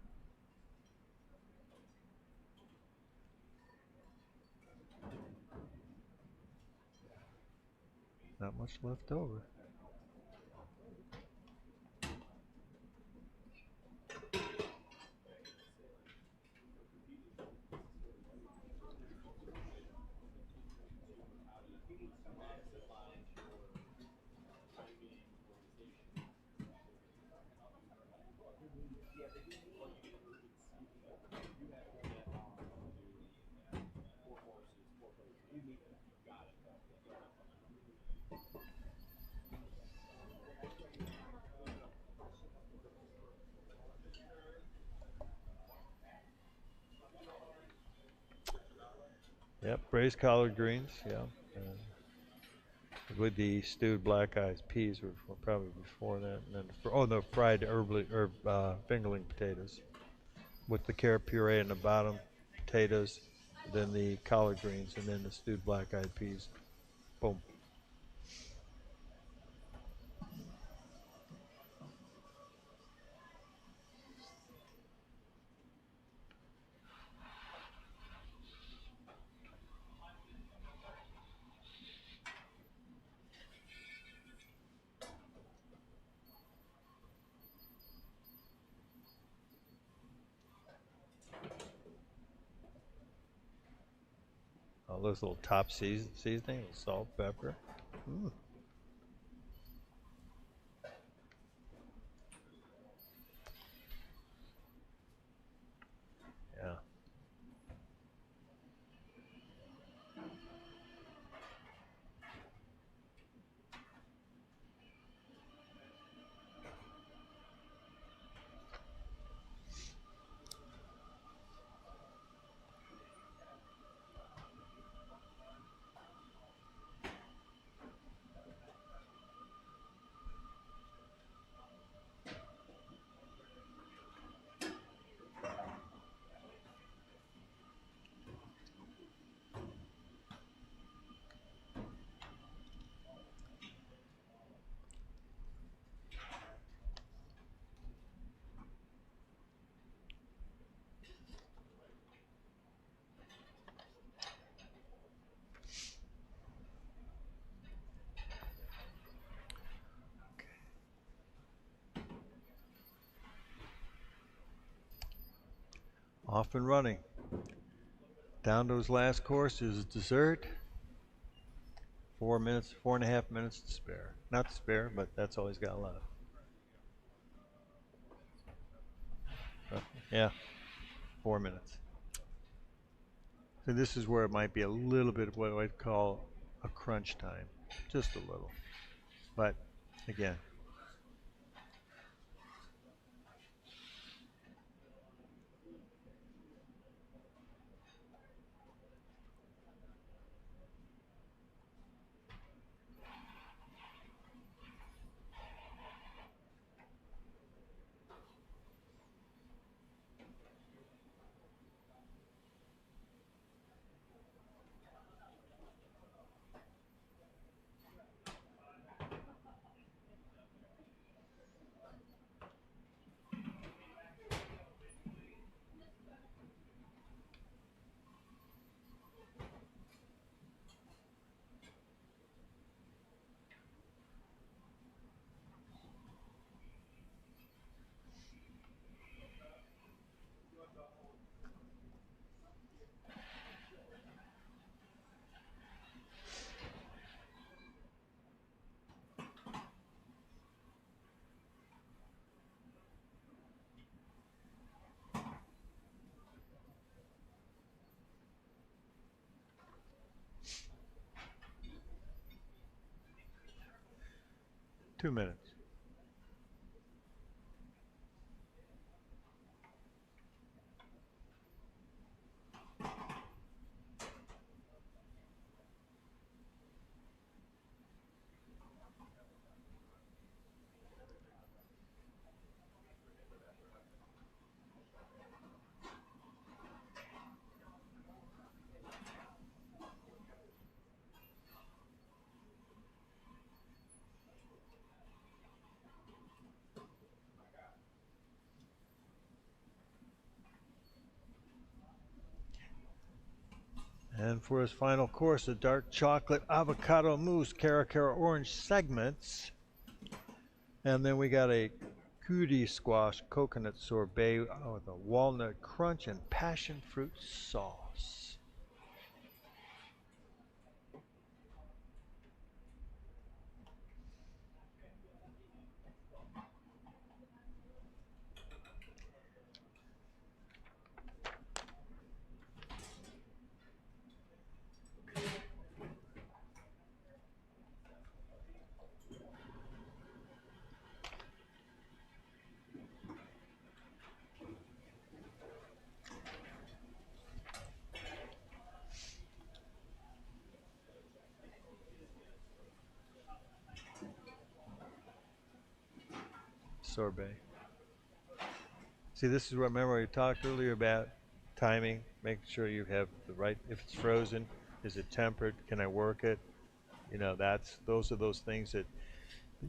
Not much left over. Yep, braised collard greens, yeah. With the stewed black eyed peas were probably before that. And then fried fingerling potatoes with the carrot puree in the bottom, potatoes, then the collard greens, and then the stewed black eyed peas. Boom. All those little top seasoning, salt, pepper. Mm. Yeah. Off and running. Down to his last course is dessert. 4 minutes, 4.5 minutes to spare. Not to spare, but that's all he's got left. Yeah, 4 minutes. So this is where it might be a little bit of what I'd call a crunch time. Just a little. But again, 2 minutes. And for his final course, a dark chocolate avocado mousse, cara orange segments. And then we got a goody squash coconut sorbet with a walnut crunch and passion fruit sauce. Sorbet. See, this is what, remember we talked earlier about timing, making sure you have the right, if it's frozen, is it tempered, can I work it? You know, those are those things that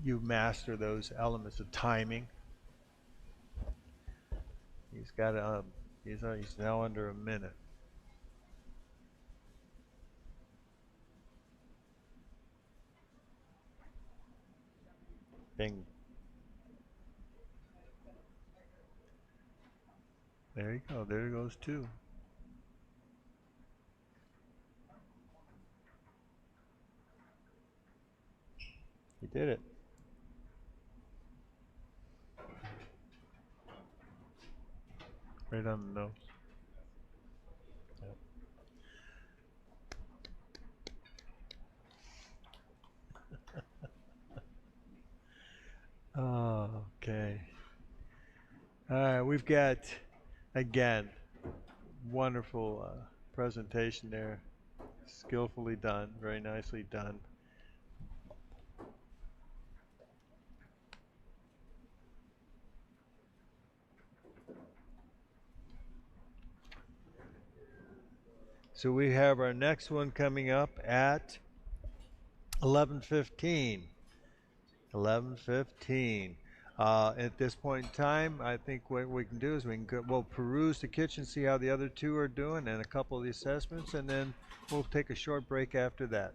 you master, those elements of timing. He's got he's now under a minute. Bing. There you go. There goes 2. He did it. Right on the nose. Yep. Oh, okay. All right, we've got, again, wonderful presentation there. Skillfully done, very nicely done. So we have our next one coming up at 11:15. 11:15. At this point in time, I think what we can do is we'll peruse the kitchen, see how the other 2 are doing, and a couple of the assessments, and then we'll take a short break after that.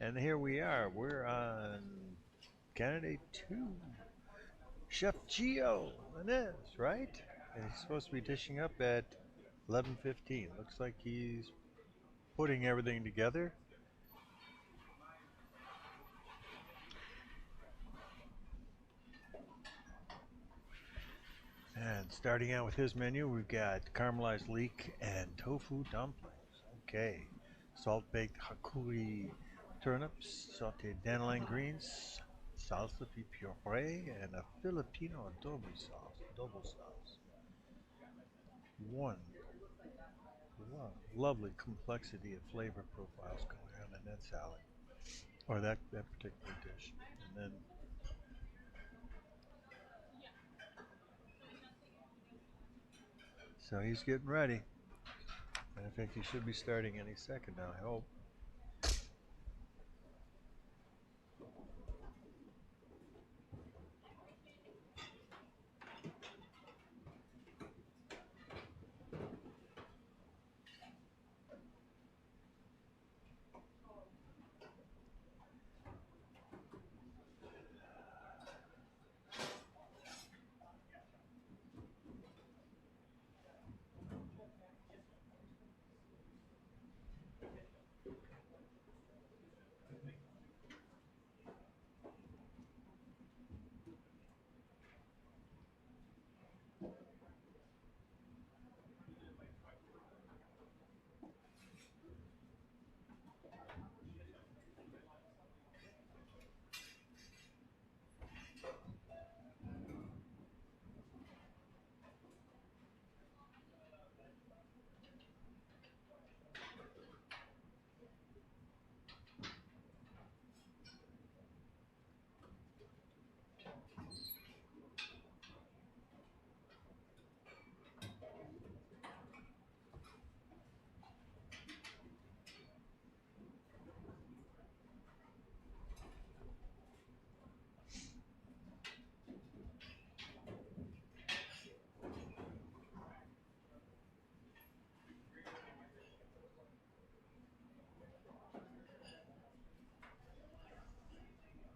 And here we are. We're on candidate 2. Chef Gio Inez, right? And he's supposed to be dishing up at 11:15. Looks like he's putting everything together. And starting out with his menu, we've got caramelized leek and tofu dumplings. Okay. Salt-baked hakuri turnips, sauteed dandelion greens, salsa puree, and a Filipino adobo sauce. One. Wow. Lovely complexity of flavor profiles going on in that salad, or that particular dish. And then so he's getting ready. And I think he should be starting any second now, I hope.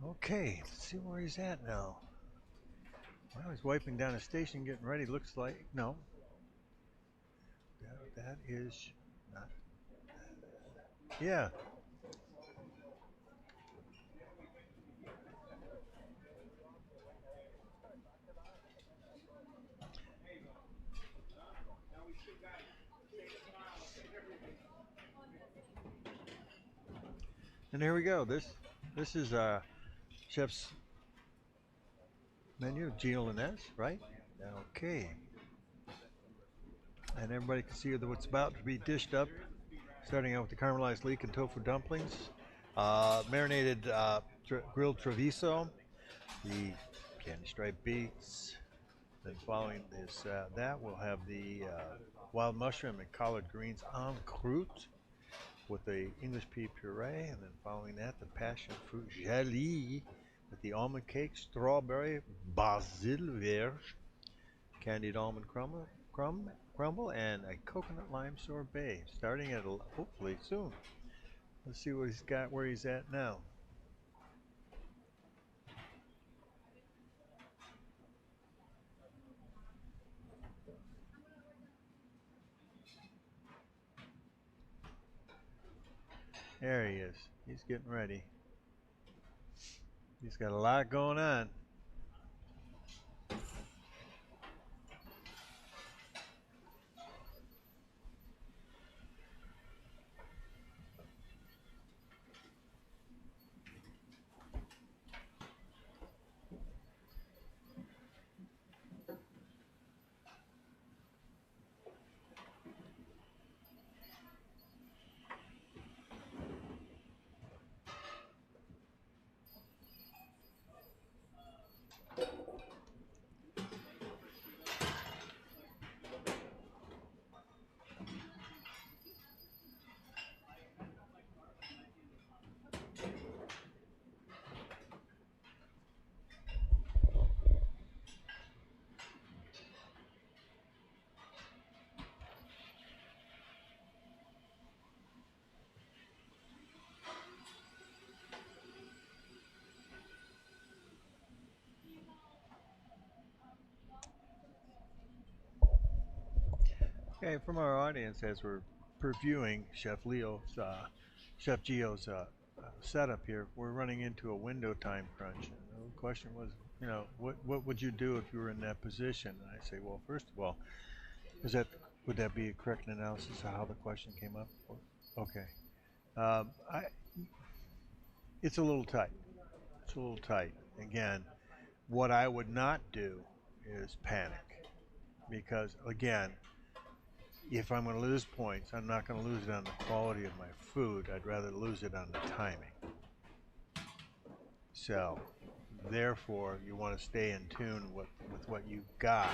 Okay, let's see where he's at now. Well, he's wiping down a station, getting ready. Looks like no. That is not. Yeah. And here we go. This is chef's menu, Gio Inez, right? Okay. And everybody can see what's about to be dished up. Starting out with the caramelized leek and tofu dumplings, marinated grilled Treviso, the candy striped beets. Then following this, that we'll have the wild mushroom and collard greens en croûte with the English pea puree, and then following that, the passion fruit jelly with the almond cake, strawberry, basil vierge, candied almond crumble, and a coconut lime sorbet. Starting at hopefully soon. Let's see what he's got, where he's at now. There he is. He's getting ready. He's got a lot going on. Okay, from our audience, as we're previewing Chef Chef Gio's setup here, we're running into a window time crunch. And the question was, what would you do if you were in that position? And I say, well, first of all, would that be a correct analysis of how the question came up? Okay. It's a little tight. It's a little tight. Again, what I would not do is panic, because again, if I'm going to lose points, I'm not going to lose it on the quality of my food. I'd rather lose it on the timing. So, therefore, you want to stay in tune with what you got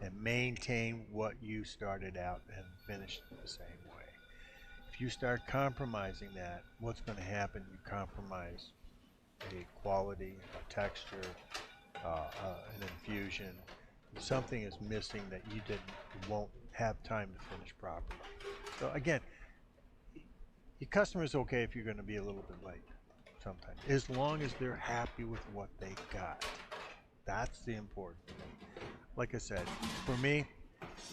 and maintain what you started out and finish the same way. If you start compromising that, what's going to happen? You compromise a quality, a texture, an infusion. Something is missing that you won't have time to finish properly. So again, your customer's okay if you're going to be a little bit late sometimes, as long as they're happy with what they got. That's the important thing. Like I said, for me,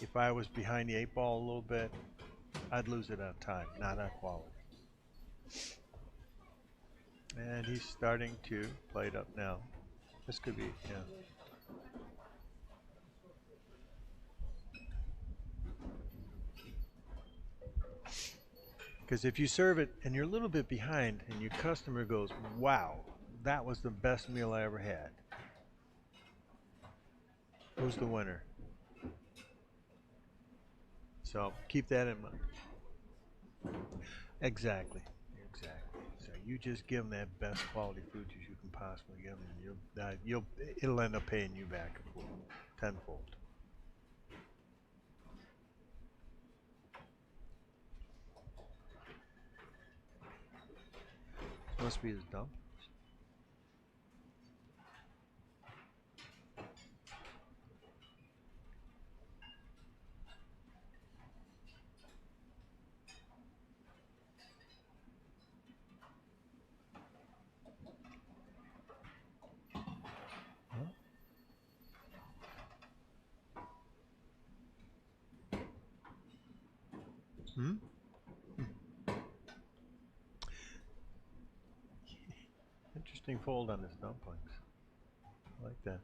if I was behind the 8 ball a little bit, I'd lose it on time, not on quality. And he's starting to plate up now. This could be, yeah. Because if you serve it and you're a little bit behind and your customer goes, wow, that was the best meal I ever had, who's the winner? So keep that in mind. Exactly. So you just give them that best quality food that you can possibly give them. It'll end up paying you back tenfold. Must be his dump. Hmm? Interesting fold on his dumplings. I like that.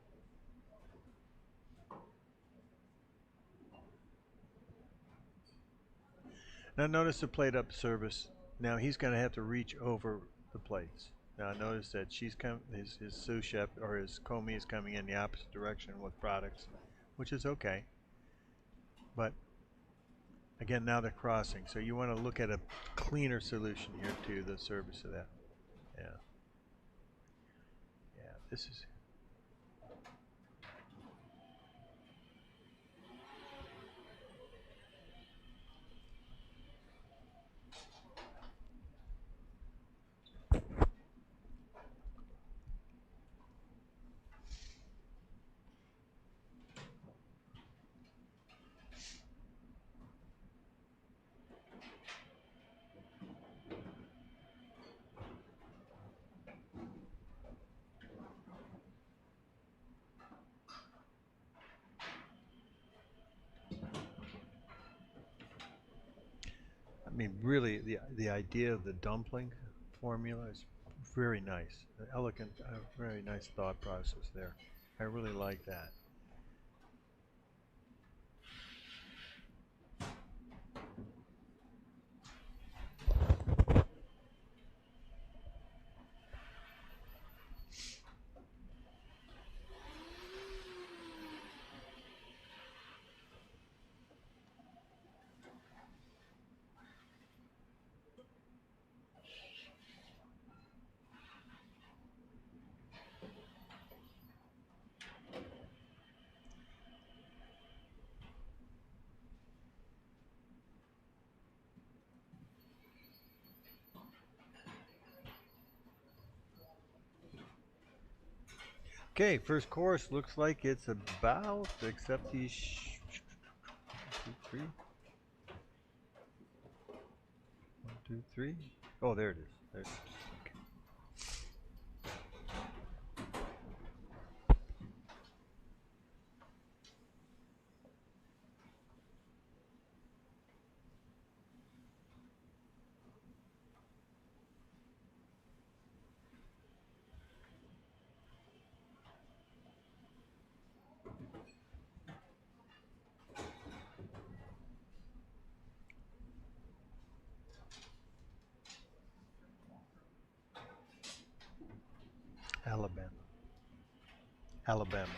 Now notice the plate up service. Now he's going to have to reach over the plates. Now notice that his sous chef or his commis is coming in the opposite direction with products, which is okay. But again, now they're crossing, so you want to look at a cleaner solution here to the service of that. Yeah. Yeah, this is. I mean, really, the idea of the dumpling formula is very nice, elegant, very nice thought process there. I really like that. Okay, first course looks like it's about, except these 1, 2, 3. 1, 2, 3. Oh, there it is. There it is. Okay. Alabama. Alabama.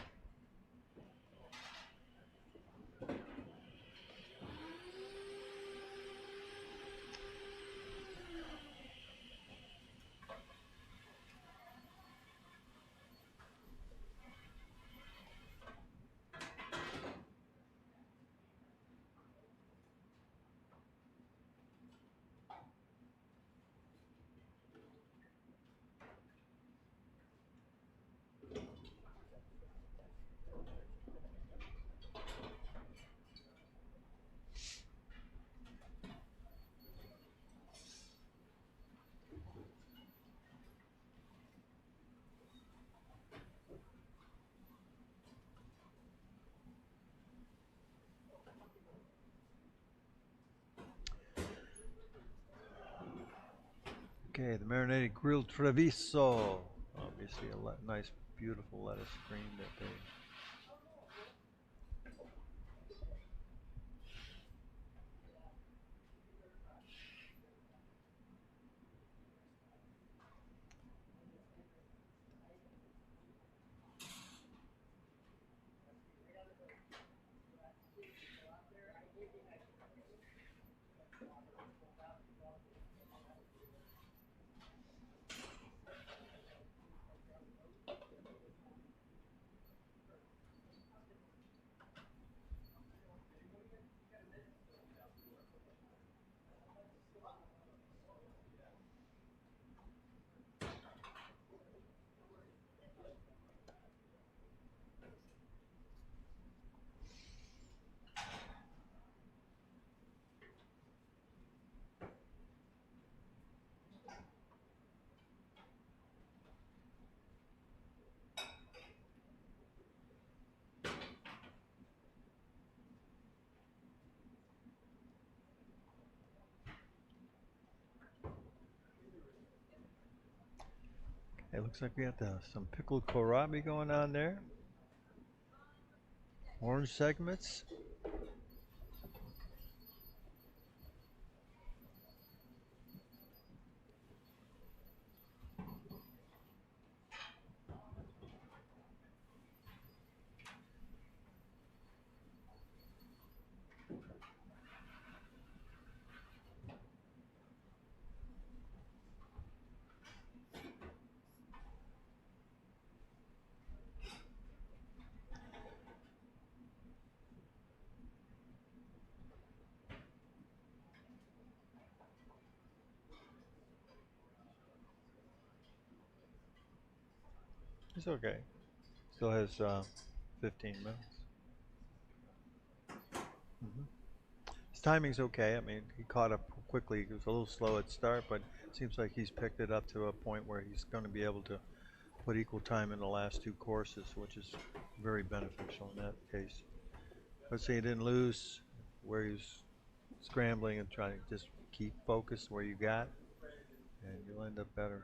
Okay, the marinated grilled treviso. Obviously, a nice, beautiful lettuce green that they. It looks like we got some pickled kohlrabi going on there. Orange segments. It's okay. Still has 15 minutes. His timing's okay. I mean, he caught up quickly. He was a little slow at start, but it seems like he's picked it up to a point where he's going to be able to put equal time in the last two courses, which is very beneficial in that case. Let's say he didn't lose where he's scrambling and trying to just keep focused where you got, and you'll end up better.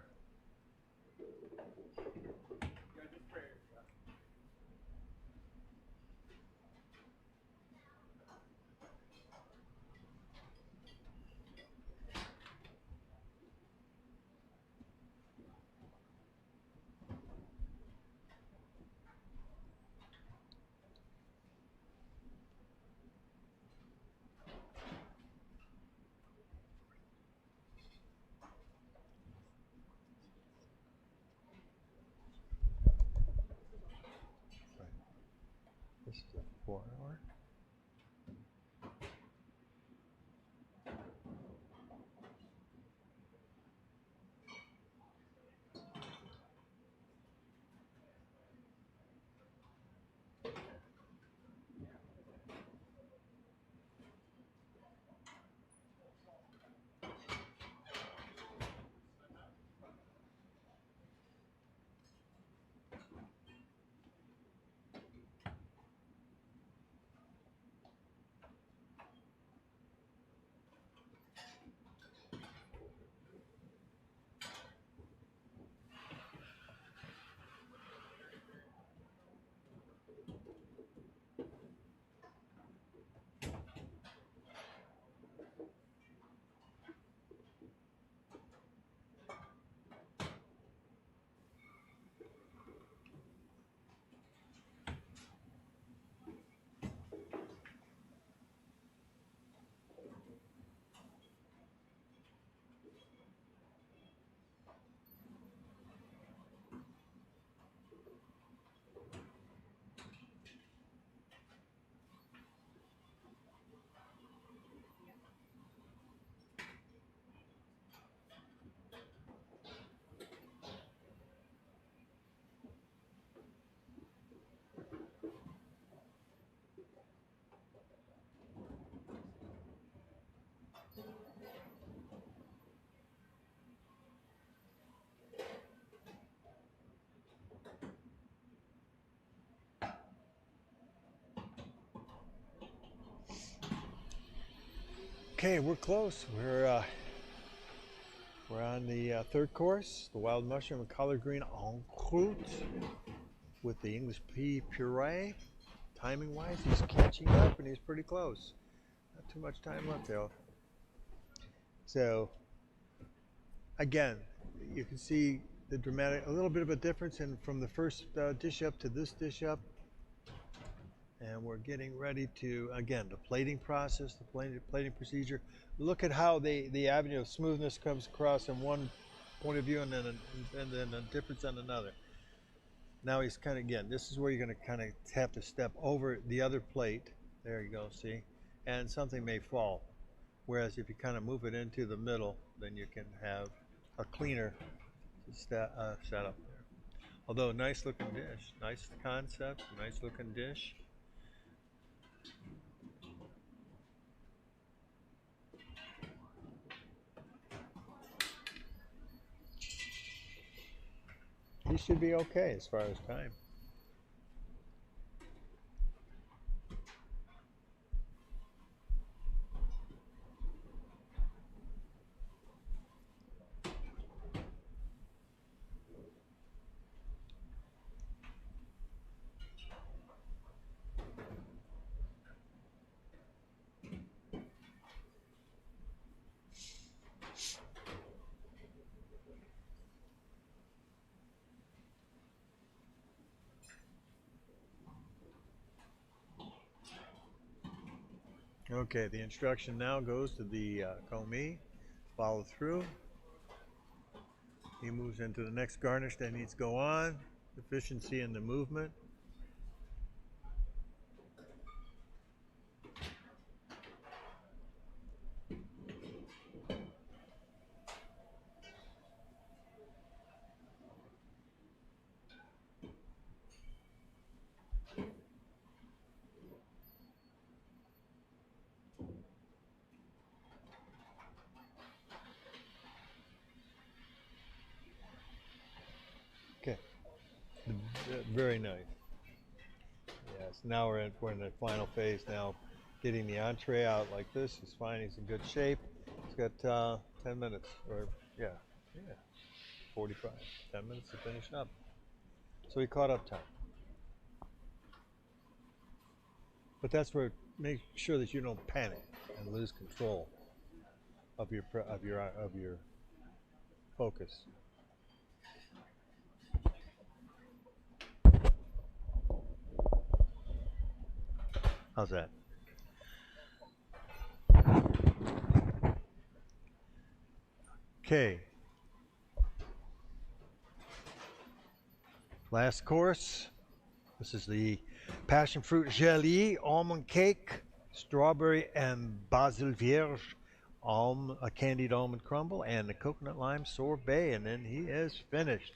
Okay, we're close. We're on the third course, the wild mushroom and collard green en croûte with the English pea puree. Timing wise, he's catching up and he's pretty close. Not too much time left though. So again, you can see the a little bit of a difference from the first dish up to this dish up. And we're getting ready to, again, the plating process, the plating procedure. Look at how the avenue of smoothness comes across in one point of view and then a difference on another. Now he's kind of, again, this is where you're going to kind of have to step over the other plate. There you go, see? And something may fall. Whereas if you kind of move it into the middle, then you can have a cleaner setup there. Although nice looking dish, nice concept, nice looking dish. He should be okay as far as time. Okay, the instruction now goes to the commis, follow through. He moves into the next garnish that needs to go on, efficiency in the movement. Okay, very nice. Yes, now we're in the final phase now. Getting the entree out like this is fine. He's in good shape. He's got 10 minutes, or yeah, 45, 10 minutes to finish up. So he caught up time. But that's where make sure that you don't panic and lose control of your focus. How's that? Okay. Last course. This is the passion fruit gelée, almond cake, strawberry and basil vierge, a candied almond crumble, and the coconut lime sorbet, and then he is finished.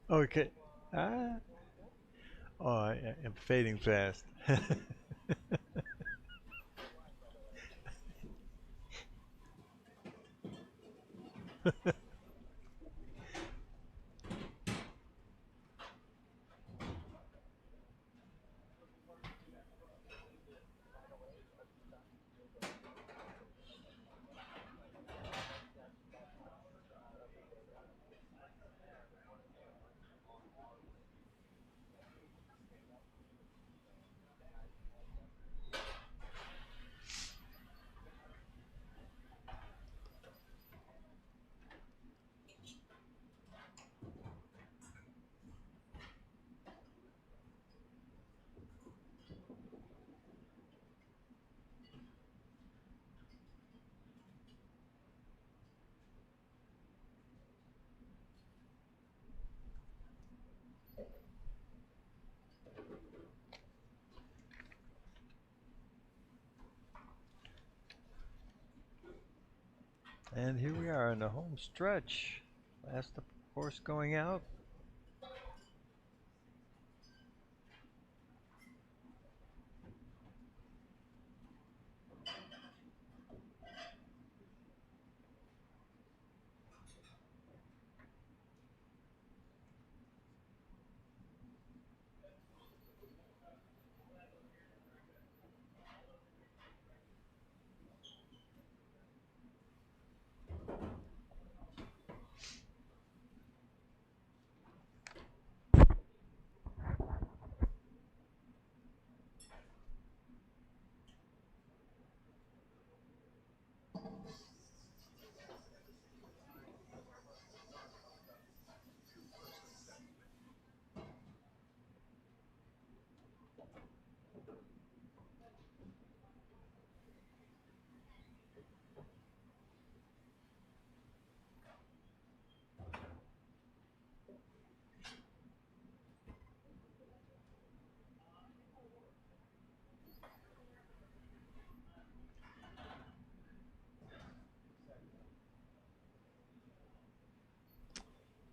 Okay. Oh, I'm fading fast. And here we are in the home stretch. Last horse going out.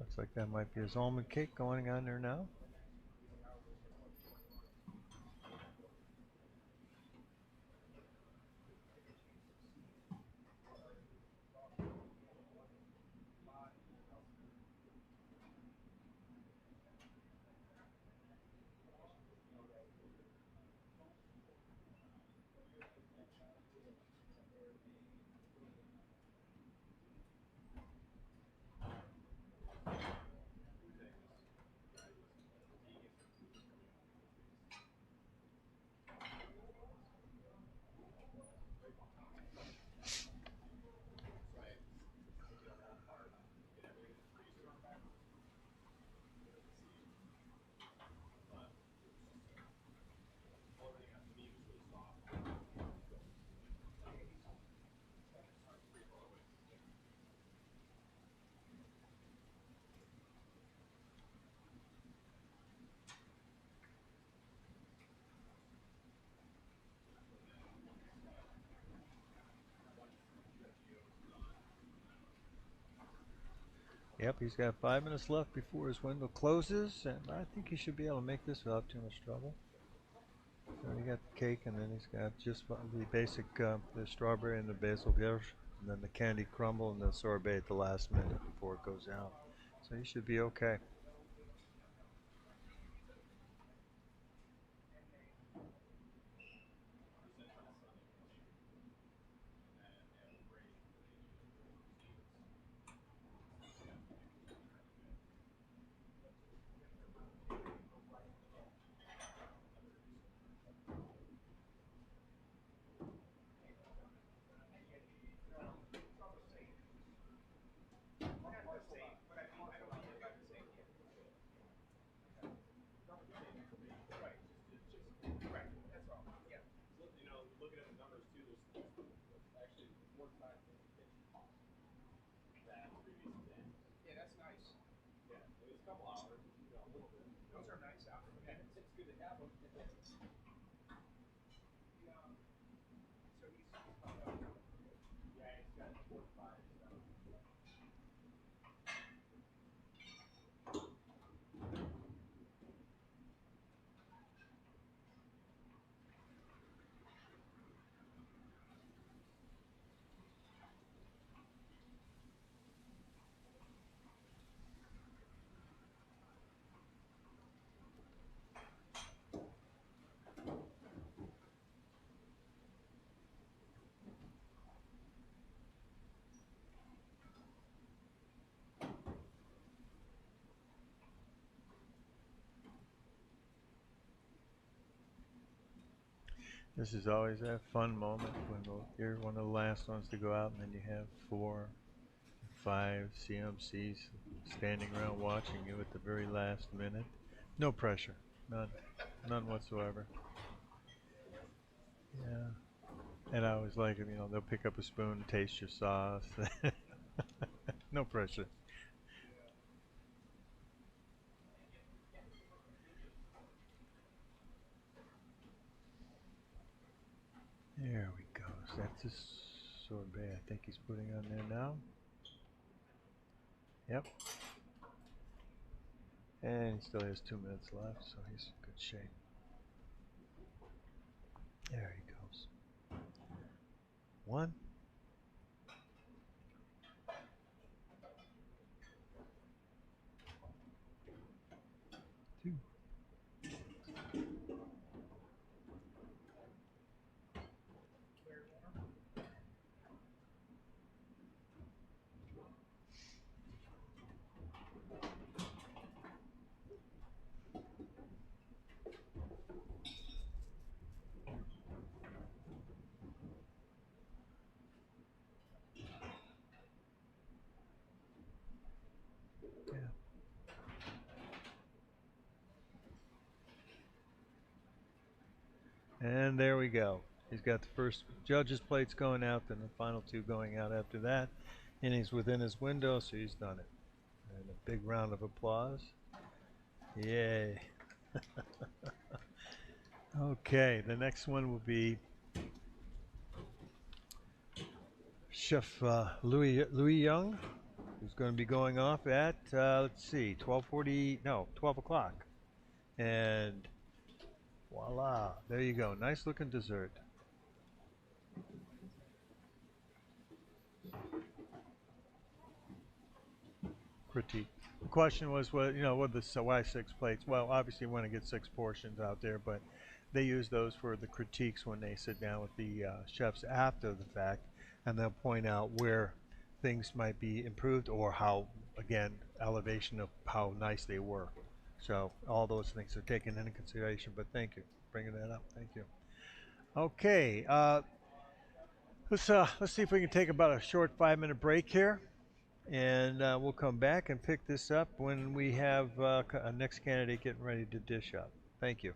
Looks like that might be his almond cake going on there now. Yep, he's got 5 minutes left before his window closes, and I think he should be able to make this without too much trouble. So he got the cake, and then he's got just the basic, the strawberry and the basil vierge, and then the candy crumble and the sorbet at the last minute before it goes out. So he should be okay. This is always that fun moment when you're one of the last ones to go out, and then you have 4, 5 CMCs standing around watching you at the very last minute. No pressure, none whatsoever. Yeah, and I always like it. They'll pick up a spoon, taste your sauce. No pressure. There we go. So that's just sorbet, I think he's putting on there now. Yep. And he still has 2 minutes left, so he's in good shape. There he goes. 1. 2. And there we go. He's got the first judge's plates going out, then the final 2 going out after that. And he's within his window, so he's done it. And a big round of applause. Yay. Okay, the next one will be Chef Louis Young, who's going to be going off at, let's see, 12 o'clock. And voila, there you go. Nice looking dessert. Critique. The question was, what why 6 plates? Well, obviously you want to get 6 portions out there, but they use those for the critiques when they sit down with the chefs after the fact, and they'll point out where things might be improved or how, again, elevation of how nice they were. So all those things are taken into consideration, but thank you for bringing that up. Thank you. Okay, let's see if we can take about a short 5-minute break here, and we'll come back and pick this up when we have a next candidate getting ready to dish up. Thank you.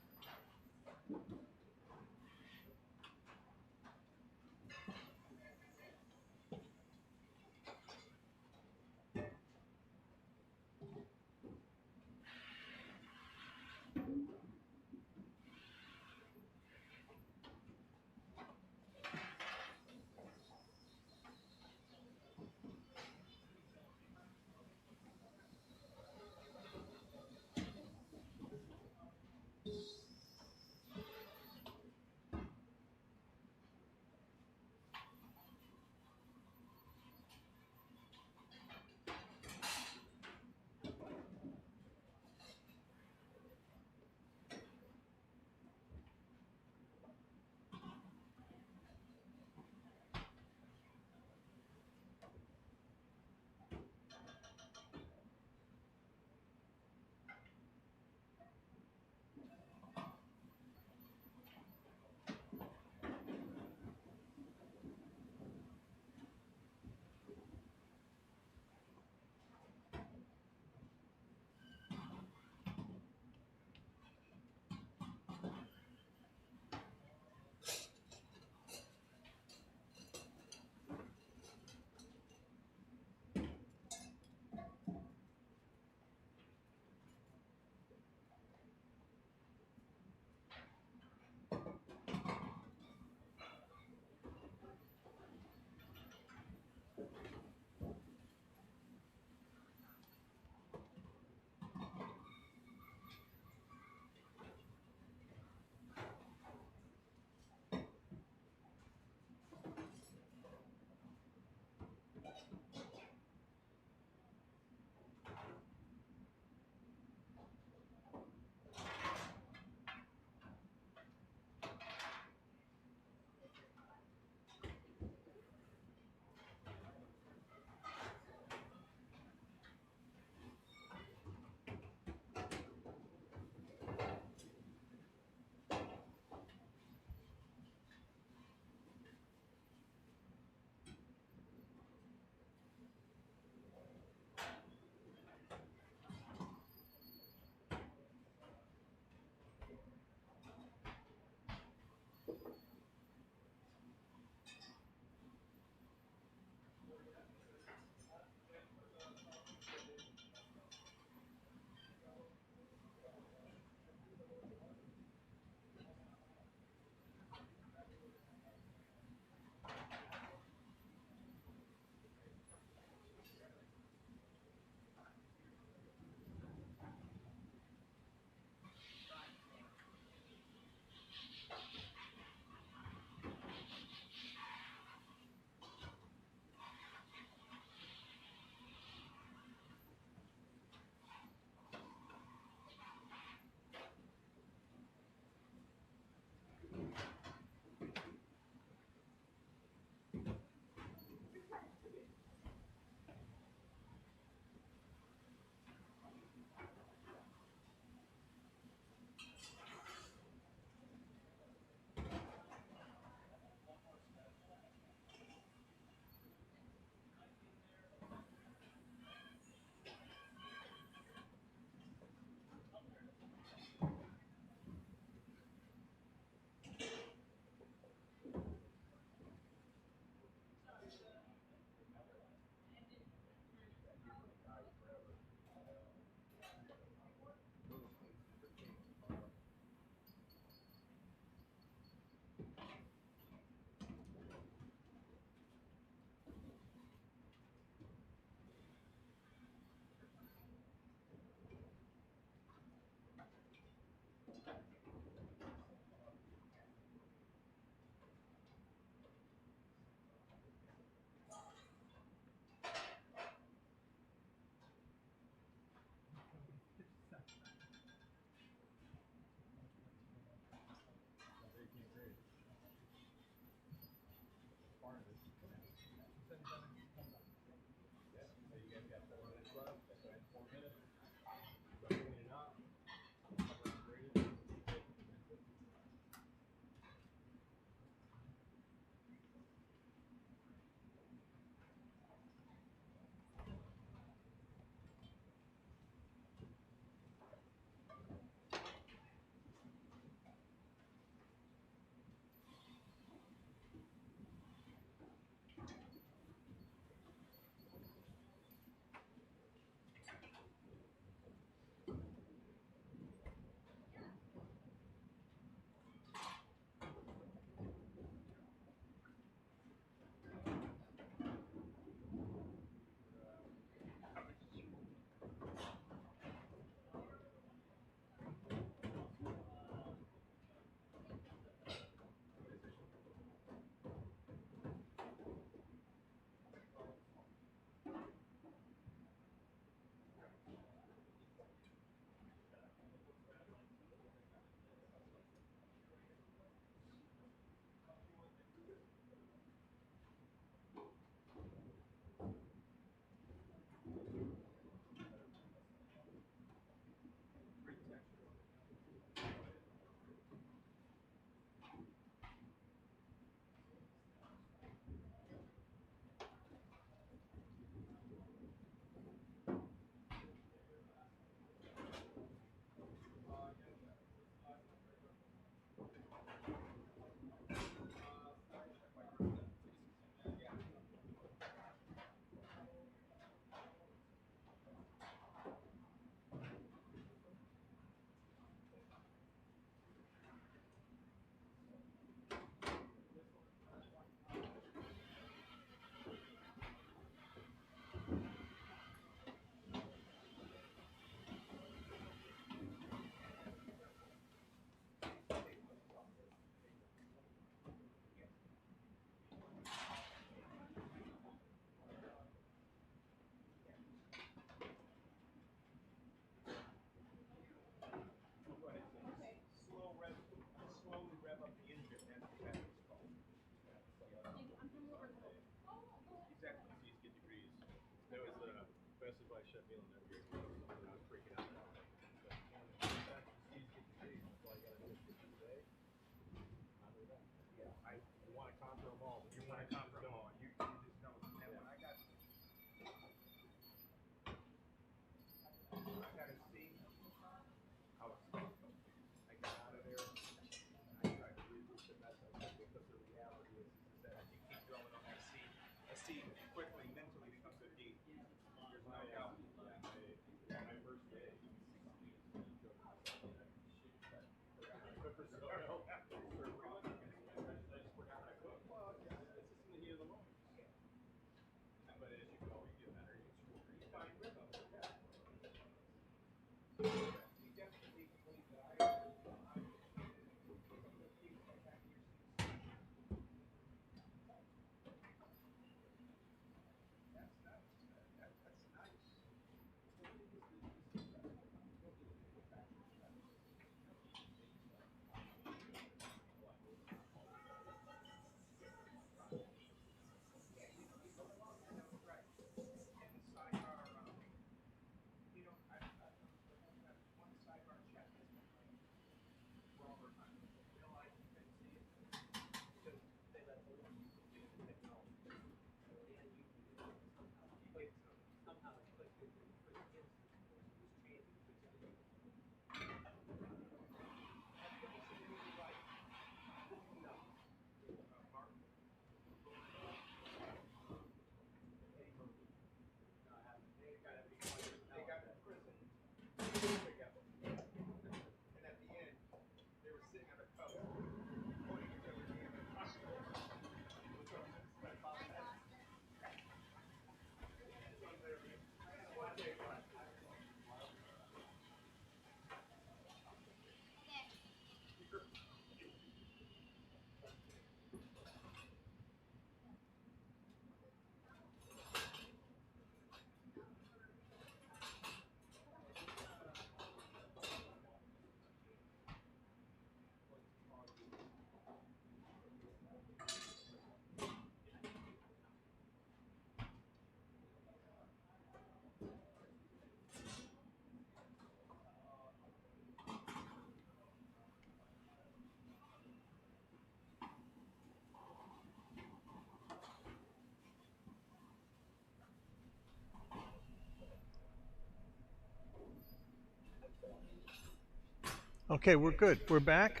Okay, we're good. We're back.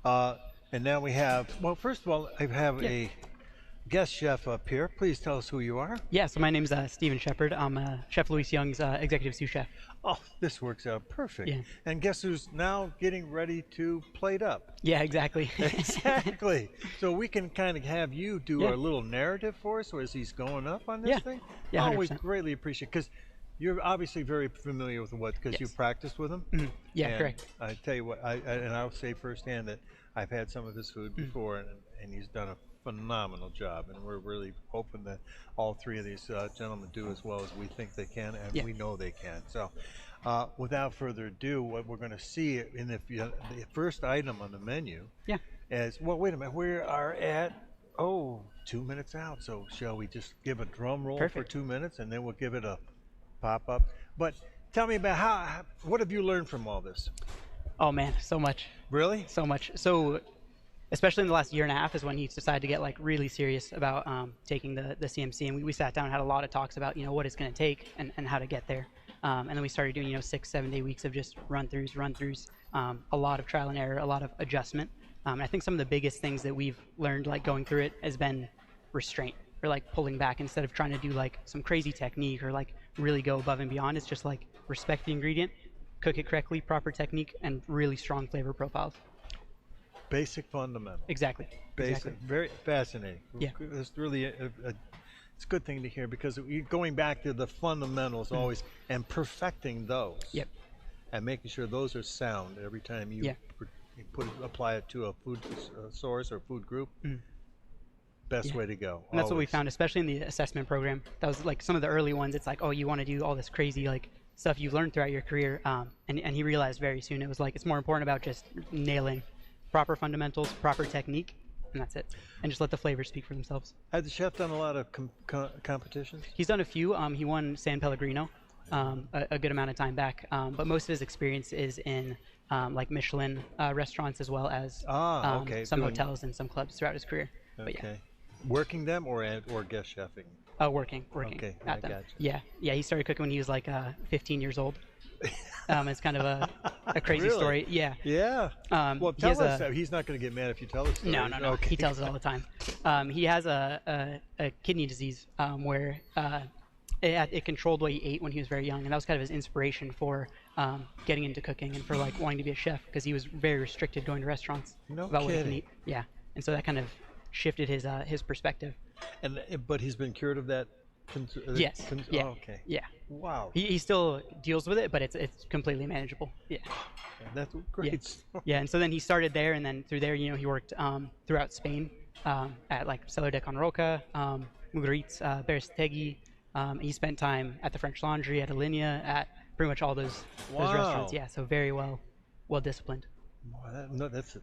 And now we have, well, first of all, I have a guest chef up here. Please tell us who you are. Yeah, so my name's Steven Shepard. I'm Chef Louis Young's executive sous chef. Oh, this works out perfect. Yeah. And guess who's now getting ready to plate up? Yeah, exactly. Exactly. So we can kind of have you do Yeah. our little narrative for us as he's going up on this Yeah. thing. Yeah, Oh, we 100%. greatly appreciate, because you're obviously very familiar with what, because you Yes. practiced with him. Mhm. Yeah, And correct. I tell you what, and I'll say firsthand that I've had some of his food before, and he's done a phenomenal job, and we're really hoping that all three of these gentlemen do as well as we think they can, and Yeah. we know they can. So without further ado, what we're going to see in the first item on the menu is, well, wait a minute, we are at 2 minutes out, so shall we just give a drum roll for 2 minutes, and then we'll give it a pop up. But tell me about what have you learned from all this? Oh man, so much. Really? So much. So, especially in the last year and a half is when he decided to get like really serious about taking the CMC, and we sat down and had a lot of talks about what it's going to take and how to get there. And then we started doing 6-7 day weeks of just run-throughs, a lot of trial and error, a lot of adjustment. And I think some of the biggest things that we've learned like going through it has been restraint, or like pulling back instead of trying to do like some crazy technique or like really go above and beyond. It's just like respect the ingredient, cook it correctly, proper technique, and really strong flavor profiles. Basic fundamentals. Exactly. Basic. Exactly. Very fascinating. Yeah. It's really it's a good thing to hear, because going back to the fundamentals always and perfecting those. Yep. And making sure those are sound every time you apply it to a food source or food group. Best way to go. And that's what we found, especially in the assessment program. That was like some of the early ones. It's like, oh, you want to do all this crazy like stuff you've learned throughout your career. And he realized very soon it was like it's more important about just nailing proper fundamentals, proper technique, and that's it. And just let the flavors speak for themselves. Has the chef done a lot of competitions? He's done a few. He won San Pellegrino a good amount of time back. But most of his experience is in like Michelin restaurants, as well as some hotels and some clubs throughout his career. But yeah. Working them or guest chefing? Working Okay, at them. gotcha. Yeah, he started cooking when he was like 15 years old. It's kind of a crazy Really? story. Yeah. Yeah. Well, he tell has us that. He's not going to get mad if you tell us. No. Okay. He tells it all the time. He has a kidney disease where it controlled what he ate when he was very young, and that was kind of his inspiration for getting into cooking and for like wanting to be a chef, because he was very restricted going to restaurants about what he can eat. Yeah, and so that kind of shifted his perspective. But he's been cured of that. Yes. Yeah. Oh, okay. Yeah. Wow. He still deals with it, but it's completely manageable. Yeah. That's great. Yeah. And so then he started there, and then through there, he worked throughout Spain at like Cellar de Can Roca, Mugaritz, Berestegui. He spent time at the French Laundry, at Alinea, at pretty much all those restaurants. Yeah. So very well disciplined. Wow, that's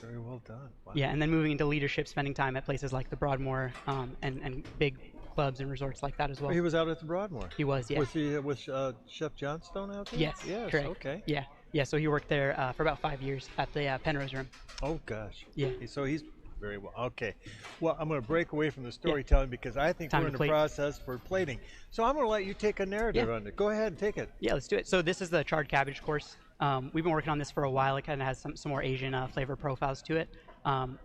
very well done. Wow. Yeah, and then moving into leadership, spending time at places like the Broadmoor and big clubs and resorts like that as well. He was out at the Broadmoor. He was, yeah. With Chef Johnstone out there? Yes, correct. Okay. Yeah. So he worked there for about 5 years at the Penrose Room. Oh gosh. Yeah. So he's very well. Okay. Well, I'm going to break away from the storytelling because I think we're in the process for plating. So I'm going to let you take a narrative on it. Go ahead and take it. Yeah, let's do it. So this is the charred cabbage course. We've been working on this for a while. It kind of has some more Asian flavor profiles to it.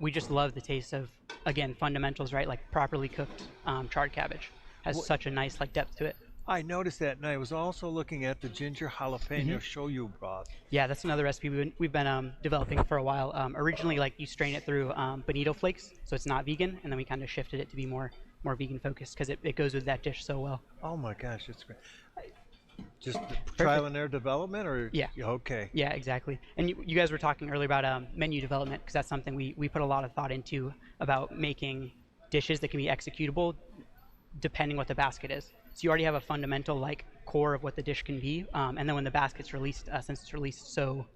We just love the taste of, again, fundamentals, right? Like properly cooked charred cabbage has such a nice like depth to it. I noticed that, and I was also looking at the ginger jalapeno shoyu broth. Yeah, that's another recipe we've been developing for a while. Originally, like you strain it through bonito flakes, so it's not vegan, and then we kind of shifted it to be more vegan focused because it goes with that dish so well. Oh my gosh, it's great. Just trial and error development, or okay? Yeah, exactly. And you guys were talking earlier about menu development, because that's something we put a lot of thought into, about making dishes that can be executable depending what the basket is. So you already have a fundamental like core of what the dish can be, and then when the basket's released, since it's released so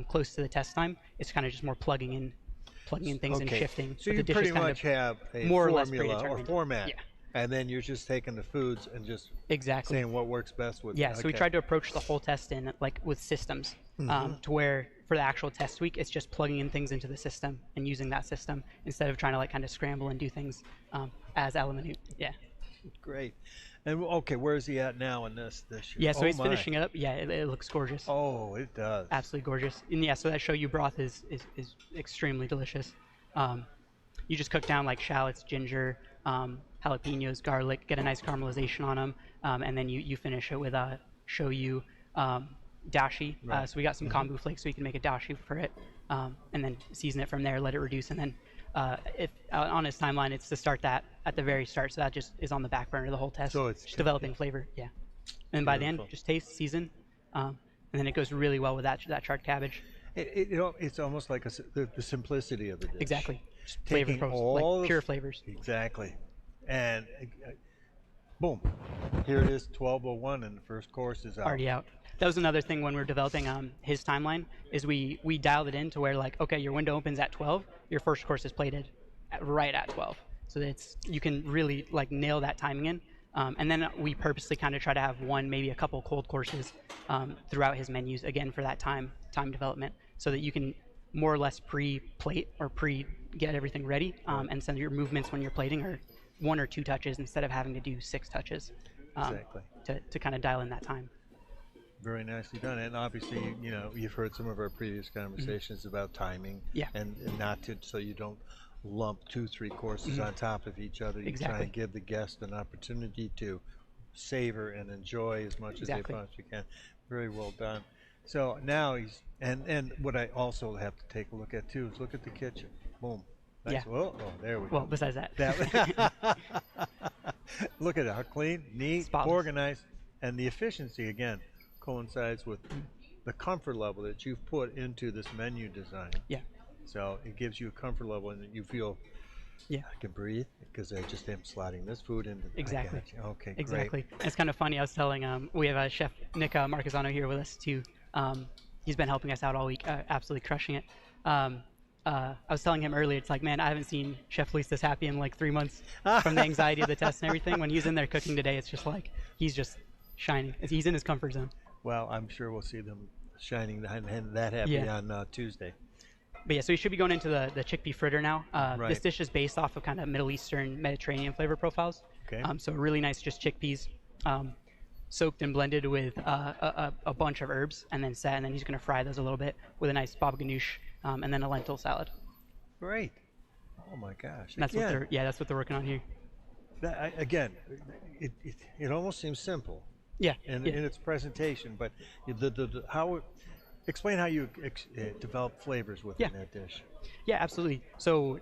close to the test time, it's kind of just more plugging in things and shifting. So but you the dish pretty is kind much of have a more or less formula or predetermined. format. Yeah. And then you're just taking the foods and just exactly saying what works best with so we tried to approach the whole test in like with systems, to where for the actual test week it's just plugging in things into the system and using that system instead of trying to like kind of scramble and do things as a la minute. Yeah. Great. And okay, where is he at now in this year? Yeah, so Oh he's my. finishing it up. Yeah, it looks gorgeous. Oh, it does. Absolutely gorgeous. And yeah, so that shoyu broth is extremely delicious. You just cook down like shallots, ginger, jalapenos, garlic, get a nice caramelization on them, and then you finish it with a shoyu dashi. Right. So we got some kombu flakes, so you can make a dashi for it, and then season it from there, let it reduce, and then if on his timeline, it's to start that at the very start, so that just is on the back burner the whole test. So it's just developing flavor, yeah. And by the end, just taste, season, and then it goes really well with that charred cabbage. It's almost like the simplicity of the dish. Exactly. Just Taking flavor all like pure flavors. Exactly. And boom, here it is, 12:01, and the first course is out. Already out. That was another thing when we were developing his timeline, is we dialed it in to where, like, okay, your window opens at 12, your first course is plated right at 12. So that you can really like nail that timing in. And then we purposely kind of try to have maybe a couple cold courses throughout his menus, again, for that time development, so that you can more or less pre-plate or get everything ready, and send your movements when you're plating are 1 or 2 touches instead of having to do 6 touches. Exactly. To kind of dial in that time. Very nicely done. And obviously, you've heard some of our previous conversations about timing. Yeah. And not so you don't lump 2-3 courses on top of each other. You try and give the guest an opportunity to savor and enjoy as much as they possibly can. Very well done. So now and what I also have to take a look at too is look at the kitchen. Boom. Nice. Yeah. Oh, there we go. Well, besides that. Look at it, how clean, neat, Spotless. organized, and the efficiency again coincides with the comfort level that you've put into this menu design. Yeah. So it gives you a comfort level, and you feel, I can breathe because I just am sliding this food into. Exactly. Okay. Exactly. Great. It's kind of funny. I was telling we have Chef Nick Marquezano here with us too. He's been helping us out all week, absolutely crushing it. I was telling him earlier, it's like, man, I haven't seen Chef Felice this happy in like 3 months from the anxiety of the test and everything. When he's in there cooking today, it's just like he's just shining. He's in his comfort zone. Well, I'm sure we'll see them shining and that happy on Tuesday. But yeah, so you should be going into the chickpea fritter now. Right. This dish is based off of kind of Middle Eastern, Mediterranean flavor profiles. Okay. So really nice, just chickpeas, soaked and blended with a bunch of herbs, and then set. And then he's going to fry those a little bit with a nice baba ganoush, and then a lentil salad. Great. Oh my gosh. And that's what they're working on here. Again, it almost seems simple. Yeah. In its presentation, but explain how you develop flavors within that dish. Yeah, absolutely. So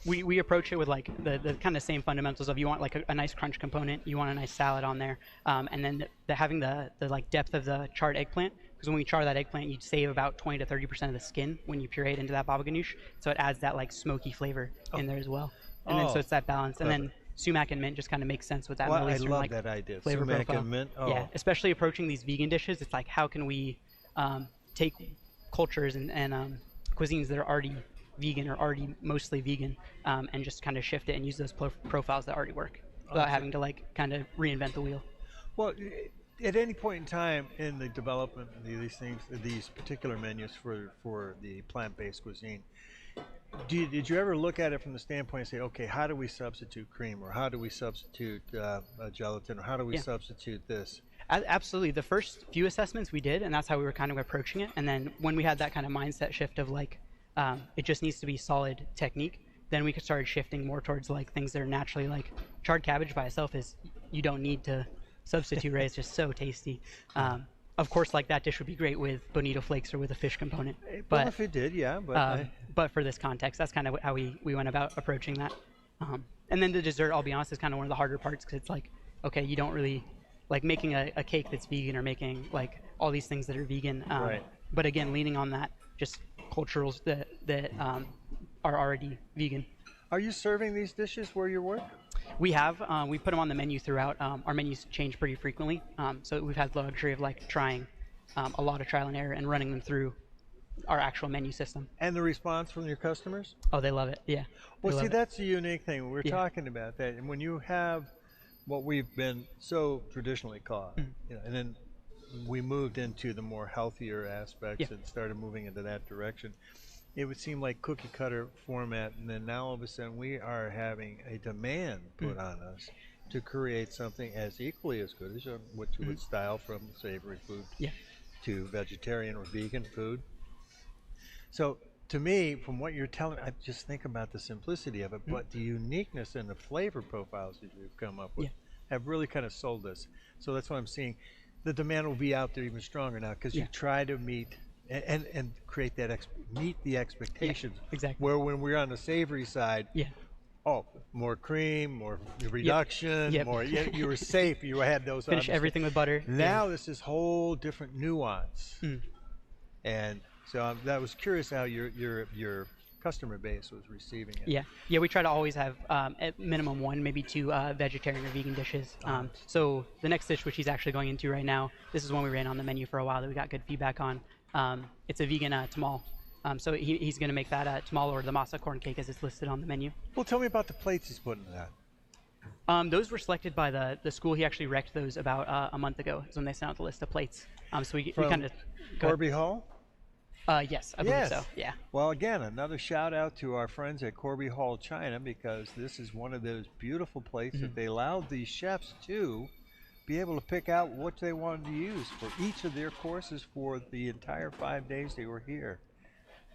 we approach it with like the kind of same fundamentals of, you want like a nice crunch component, you want a nice salad on there, and then having the like depth of the charred eggplant, because when we char that eggplant, you save about 20 to 30% of the skin when you puree it into that baba ganoush, so it adds that like smoky flavor in there as well. And then so it's that balance. And then sumac and mint just kind of makes sense with that Middle Eastern, I love that idea. Flavor Sumac profile. and mint. Oh. Yeah, especially approaching these vegan dishes, it's like, how can we take cultures and cuisines that are already vegan or already mostly vegan, and just kind of shift it and use those profiles that already work without having to like kind of reinvent the wheel. Well, at any point in time in the development of these particular menus for the plant-based cuisine, did you ever look at it from the standpoint and say, okay, how do we substitute cream, or how do we substitute gelatin, or how do we substitute this? Absolutely. The first few assessments we did, and that's how we were kind of approaching it. And then when we had that kind of mindset shift of like, it just needs to be solid technique, then we could start shifting more towards like things that are naturally, like charred cabbage by itself is, you don't need to substitute, right? It's just so tasty. Of course, like that dish would be great with bonito flakes or with a fish component. Well, if it did, yeah. But for this context, that's kind of how we went about approaching that. And then the dessert, I'll be honest, is kind of one of the harder parts, because it's like, okay, you don't really like making a cake that's vegan or making like all these things that are vegan. Right. But again, leaning on that just culturals that are already vegan. Are you serving these dishes where you work? We have. We put them on the menu throughout. Our menus change pretty frequently, so we've had the luxury of like trying a lot of trial and error and running them through our actual menu system. And the response from your customers? Oh, they love it. Yeah. Well, see, that's the unique thing. We're talking about that, and when you have what we've been so traditionally called, and then we moved into the more healthier aspects and started moving into that direction. It would seem like cookie cutter format, and then now all of a sudden we are having a demand put on us to create something as equally as good as what you would style from savory food to vegetarian or vegan food. So to me, from what you're telling, I just think about the simplicity of it, but the uniqueness and the flavor profiles that you've come up with have really kind of sold us. So that's why I'm seeing the demand will be out there even stronger now, because you try to meet and create that meet the expectations. Exactly. Where when we're on the savory side, more cream, more reduction, more. You were safe. You had those. Finish everything with butter. Now this is whole different nuance, and so I was curious how your customer base was receiving it. Yeah. We try to always have at minimum 1, maybe 2 vegetarian or vegan dishes. So the next dish, which he's actually going into right now, this is one we ran on the menu for a while that we got good feedback on. It's a vegan tamal. So he's going to make that tamal, or the masa corn cake as it's listed on the menu. Well, tell me about the plates he's putting in that. Those were selected by the school. He actually wrecked those about a month ago. Is when they sent out the list of plates. So we kind of Corby Hall. Yes, I believe so. Yeah. Well, again, another shout out to our friends at Corby Hall China, because this is one of those beautiful plates that they allowed these chefs to be able to pick out what they wanted to use for each of their courses for the entire 5 days they were here.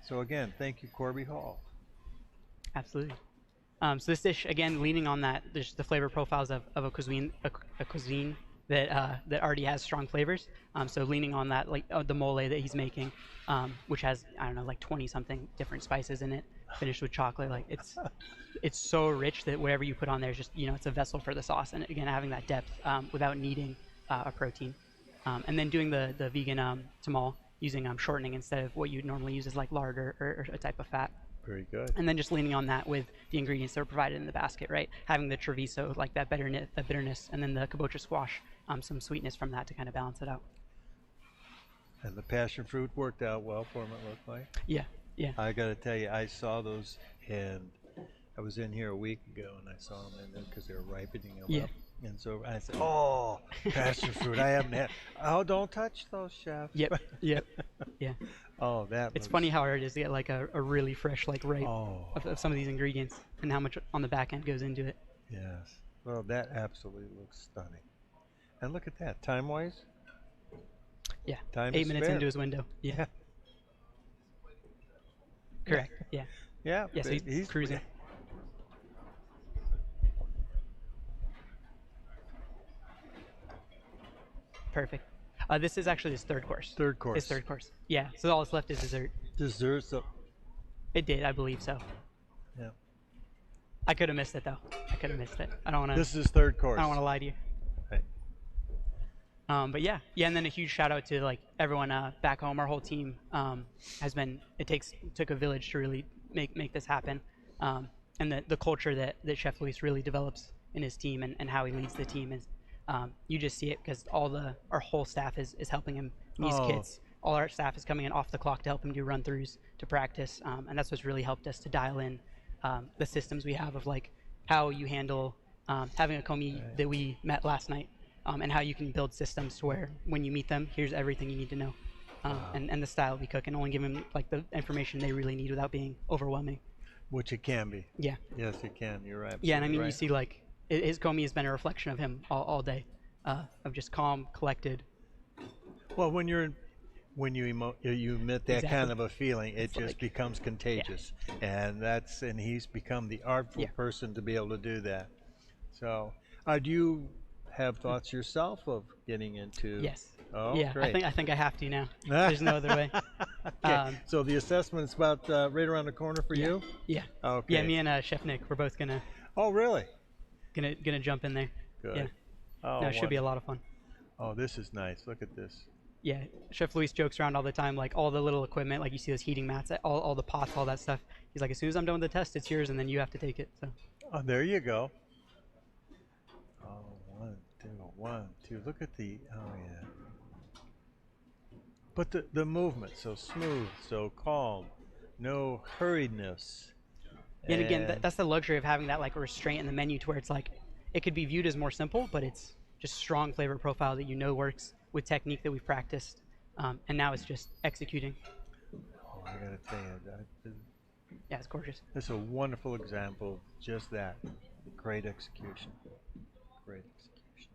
So again, thank you, Corby Hall. Absolutely. So this dish, again, leaning on that, there's the flavor profiles of a cuisine that already has strong flavors. So leaning on that, like the mole that he's making, which has, I don't know, like 20 something different spices in it, finished with chocolate. Like it's so rich that whatever you put on there is just, it's a vessel for the sauce. And again, having that depth without needing a protein. And then doing the vegan tamal using shortening instead of what you'd normally use as like lard or a type of fat. Very good. And then just leaning on that with the ingredients that are provided in the basket, right? Having the chorizo, like that bitterness, and then the kabocha squash, some sweetness from that to kind of balance it out. And the passion fruit worked out well for him, it looked like. Yeah. I got to tell you, I saw those, and I was in here a week ago, and I saw them in there because they were ripening them up. And so I said, "Oh, passion fruit! I haven't had. Oh, don't touch those, chef." Yep. Yeah. Oh, It's funny how hard it is to get like a really fresh, like ripe of some of these ingredients, and how much on the back end goes into it. Yes. Well, that absolutely looks stunning. And look at that, time-wise. Yeah. 8 minutes into his window. Yeah. Correct. Yeah. Yeah. Yeah. So he's cruising. Perfect. This is actually his third course. His third course. Yeah. So all that's left is dessert. Dessert. So. It did, I believe so. Yeah. I could have missed it though. I don't want to. This is his third course. I don't want to lie to you. Right. But yeah, and then a huge shout out to like everyone back home. Our whole team has been. It took a village to really make this happen, and the culture that Chef Luis really develops in his team and how he leads the team is. You just see it because our whole staff is helping him in these kits. All our staff is coming in off the clock to help him do run-throughs to practice, and that's what's really helped us to dial in the systems we have of like how you handle having a commis that we met last night, and how you can build systems to where when you meet them, here's everything you need to know, and the style we cook, and only give them like the information they really need without being overwhelming. Which it can be. Yeah. Yes, it can. You're right. Yeah, and I mean you see like his commis has been a reflection of him all day, of just calm, collected. Well, when you emit that kind of a feeling, it just becomes contagious, and he's become the artful person to be able to do that. So, do you have thoughts yourself of getting into? Yes. Oh, yeah. great. I think I have to now. There's no other way. Okay. So the assessment's about right around the corner for you. Yeah. Okay. Yeah. Me and Chef Nick, we're both gonna. Oh, really? Gonna jump in there. Good. Yeah. Oh, no, it should be a lot of fun. Oh, this is nice. Look at this. Yeah, Chef Luis jokes around all the time, like all the little equipment, like you see those heating mats, all the pots, all that stuff. He's like, as soon as I'm done with the test, it's yours, and then you have to take it. So. Oh, there you go. Oh, 1, 2. Look at the. Oh yeah. But the movement, so smooth, so calm, no hurriedness. And again, that's the luxury of having that like restraint in the menu, to where it's like it could be viewed as more simple, but it's just strong flavor profile that works with technique that we've practiced, and now it's just executing. Oh, I gotta tell you, yeah, it's gorgeous. It's a wonderful example of just that, great execution. great execution.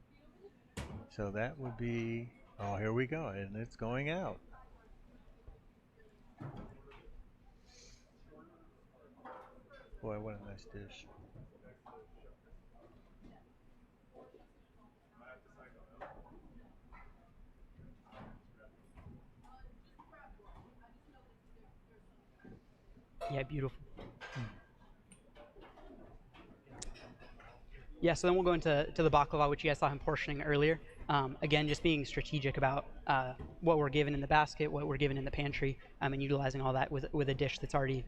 So that would be, oh, here we go, and it's going out. Boy, what a nice dish. Yeah, beautiful. Yeah, so then we'll go into the baklava, which you guys saw him portioning earlier. Again, just being strategic about what we're given in the basket, what we're given in the pantry, and utilizing all that with a dish that's already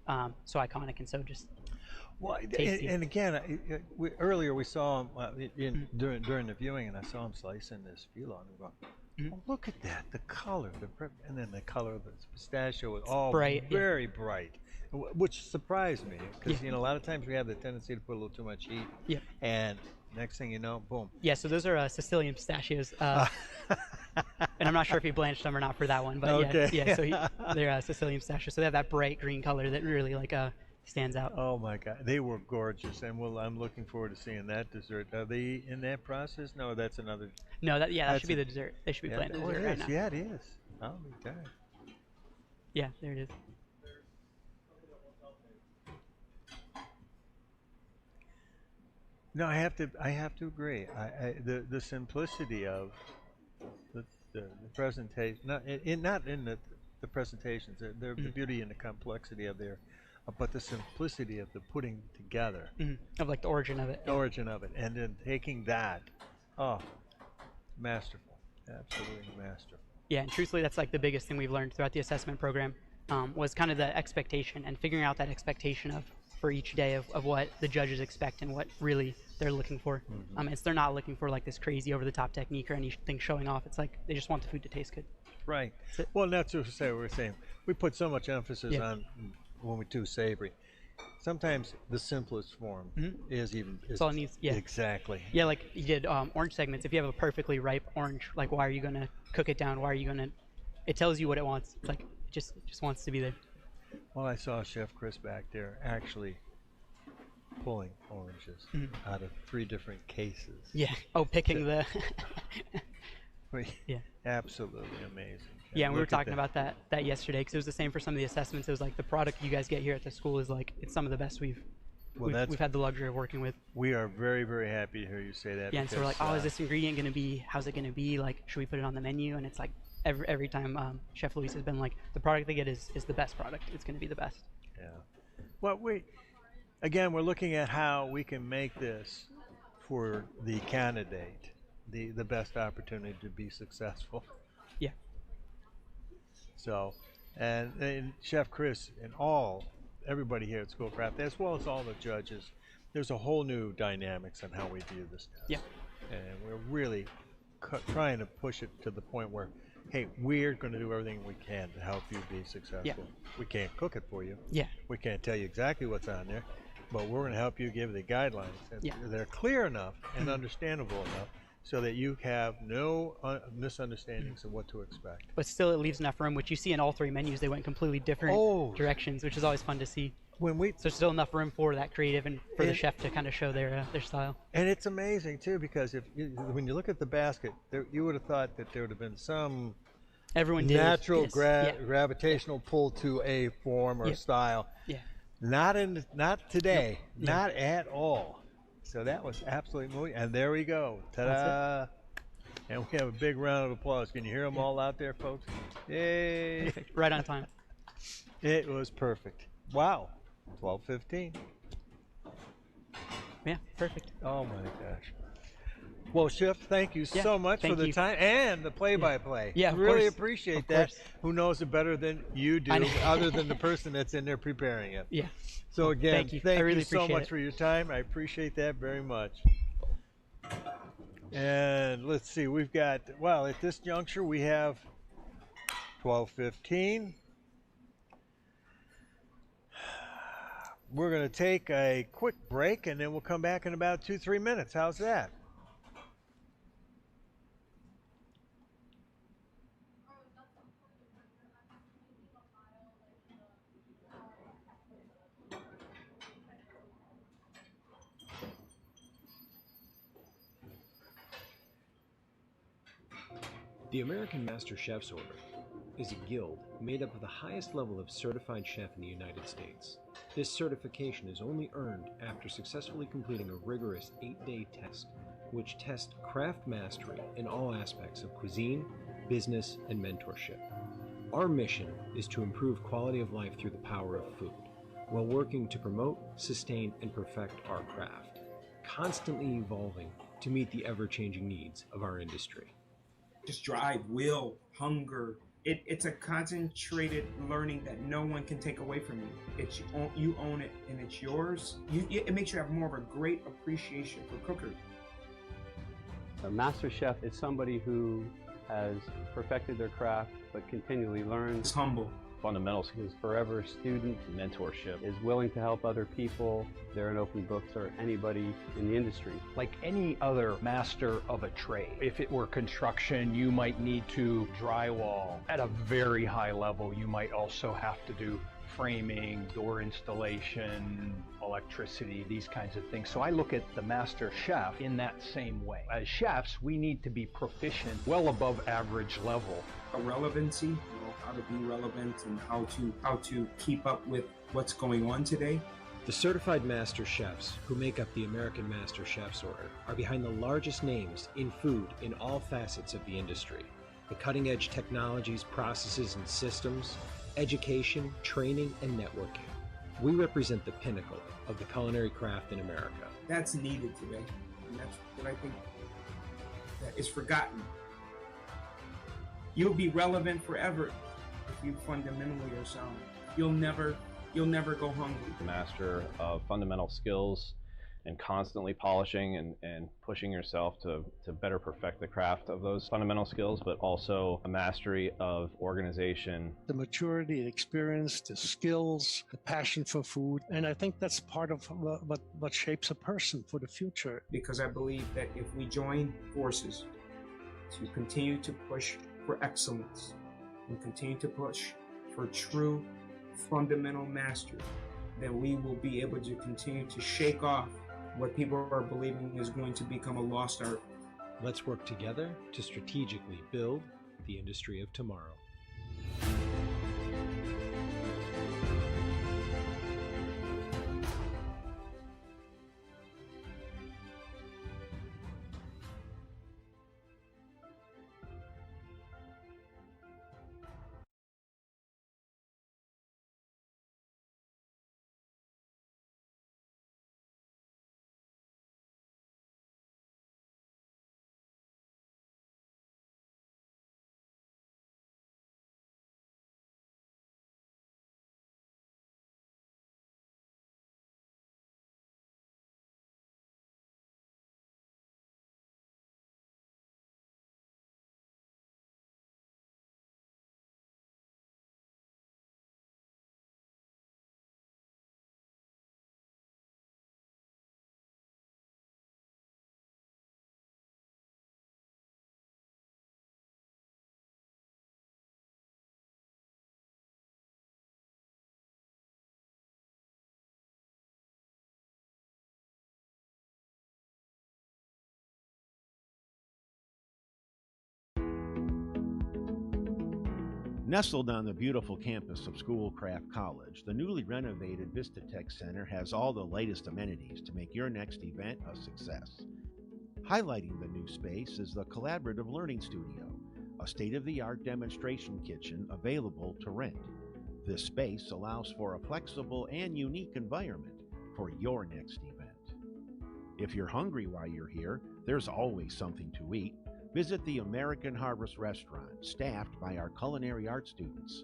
so iconic and so just tasty. And again, earlier we saw him during the viewing, and I saw him slicing this filet, and I'm going, oh, look at that, the color, and then the color of the pistachio was all bright, very bright, which surprised me because a lot of times we have the tendency to put a little too much heat. Yeah. And next thing you know, boom. Yeah, so those are Sicilian pistachios, and I'm not sure if he blanched them or not for that one, but okay. yeah. So they're Sicilian pistachios, so they have that bright green color that really stands out. Oh my God, they were gorgeous, and I'm looking forward to seeing that dessert. Are they in that process? No, that's another. No, that should be the dessert. They should be playing the dessert right now. Yeah, it is. Oh my God. Yeah, there it is. No, I have to agree. The simplicity of the presentation, not in the presentations, the beauty and the complexity of but the simplicity of the putting together of like the origin of it. The origin of it, and then taking that, masterful, absolutely masterful. Yeah, and truthfully, that's like the biggest thing we've learned throughout the assessment program was kind of the expectation and figuring out that expectation for each day of what the judges expect and what really they're looking for. They're not looking for like this crazy over-the-top technique or anything showing off. It's like they just want the food to taste good. Right. Well, that's what we're saying. We put so much emphasis on when we do savory. Sometimes the simplest form is all it needs. Yeah. Exactly. Yeah, like you did orange segments. If you have a perfectly ripe orange, like why are you gonna cook it down? Why are you gonna? It tells you what it wants. It's like it just wants to be there. Well, I saw Chef Chris back there actually pulling oranges out of 3 different cases. Yeah. Oh, picking the. Yeah. Absolutely amazing. Yeah, and we were talking about that yesterday because it was the same for some of the assessments. It was like the product you guys get here at the school is like it's some of the best we've had the luxury of working with. We are very, very happy to hear you say that. Yeah, and so we're like, is this ingredient going to be? How's it going to be? Like, should we put it on the menu? And it's like every time Chef Luis has been like, the product they get is the best product. It's going to be the best. Yeah. Well, we're looking at how we can make this for the candidate the best opportunity to be successful. Yeah. So, and Chef Chris and everybody here at Schoolcraft, as well as all the judges, there's a whole new dynamics on how we view this test. Yeah. And we're really trying to push it to the point where, hey, we're going to do everything we can to help you be successful. Yeah. We can't cook it for you. Yeah. We can't tell you exactly what's on there, but we're going to help you give the guidelines. And they're clear enough and understandable enough so that you have no misunderstandings of what to expect. But still, it leaves enough room, which you see in all 3 menus. They went completely different directions, which is always fun to see. So there's still enough room for that creative and for the chef to kind of show their style. And it's amazing, too, because when you look at the basket, you would have thought that there would have been some natural gravitational pull to a form or style. Yeah. Not today. Nope. Not at all. So that was absolutely moving. And there we go. Ta-da. And we have a big round of applause. Can you hear them all out there, folks? Yay. Perfect. Right on time. It was perfect. Wow. 12:15. Yeah, perfect. Oh, my gosh. Well, Chef, thank you so much for the time and the play-by-play. Yeah, really appreciate that. Who knows it better than you do, other than the person that's in there preparing it. Yeah. So again, thank you really so much for your time. I appreciate that very much. And let's see, we've got, at this juncture we have 12:15. We're going to take a quick break and then we'll come back in about 2-3 minutes. How's that? The American Master Chef's Order is a guild made up of the highest level of certified chef in the United States. This certification is only earned after successfully completing a rigorous 8-day test, which tests craft mastery in all aspects of cuisine, business, and mentorship. Our mission is to improve quality of life through the power of food, while working to promote, sustain, and perfect our craft, constantly evolving to meet the ever-changing needs of our industry. Just drive, will, hunger. It's a concentrated learning that no one can take away from you. You own it and it's yours. It makes you have more of a great appreciation for cookery. A master chef is somebody who has perfected their craft but continually learns. It's humble. Fundamentals is forever a student. Mentorship is willing to help other people. They're an open book to anybody in the industry. Like any other master of a trade, if it were construction, you might need to drywall. At a very high level, you might also have to do framing, door installation, electricity, these kinds of things. So I look at the master chef in that same way. As chefs, we need to be proficient, well above average level. A relevancy, how to be relevant and how to keep up with what's going on today. The certified master chefs who make up the American Master Chef's Order are behind the largest names in food in all facets of the industry. The cutting-edge technologies, processes, and systems, education, training, and networking. We represent the pinnacle of the culinary craft in America. That's needed today, and that's what I think that is forgotten. You'll be relevant forever if you fundamentally are sound. You'll never go hungry. Master of fundamental skills and constantly polishing and pushing yourself to better perfect the craft of those fundamental skills, but also a mastery of organization. The maturity, the experience, the skills, the passion for food, and I think that's part of what shapes a person for the future. Because I believe that if we join forces to continue to push for excellence and continue to push for true fundamental mastery, then we will be able to continue to shake off what people are believing is going to become a lost art. Let's work together to strategically build the industry of tomorrow. Nestled on the beautiful campus of Schoolcraft College, the newly renovated Vista Tech Center has all the latest amenities to make your next event a success. Highlighting the new space is the Collaborative Learning Studio, a state-of-the-art demonstration kitchen available to rent. This space allows for a flexible and unique environment for your next event. If you're hungry while you're here, there's always something to eat. Visit the American Harvest Restaurant, staffed by our culinary arts students,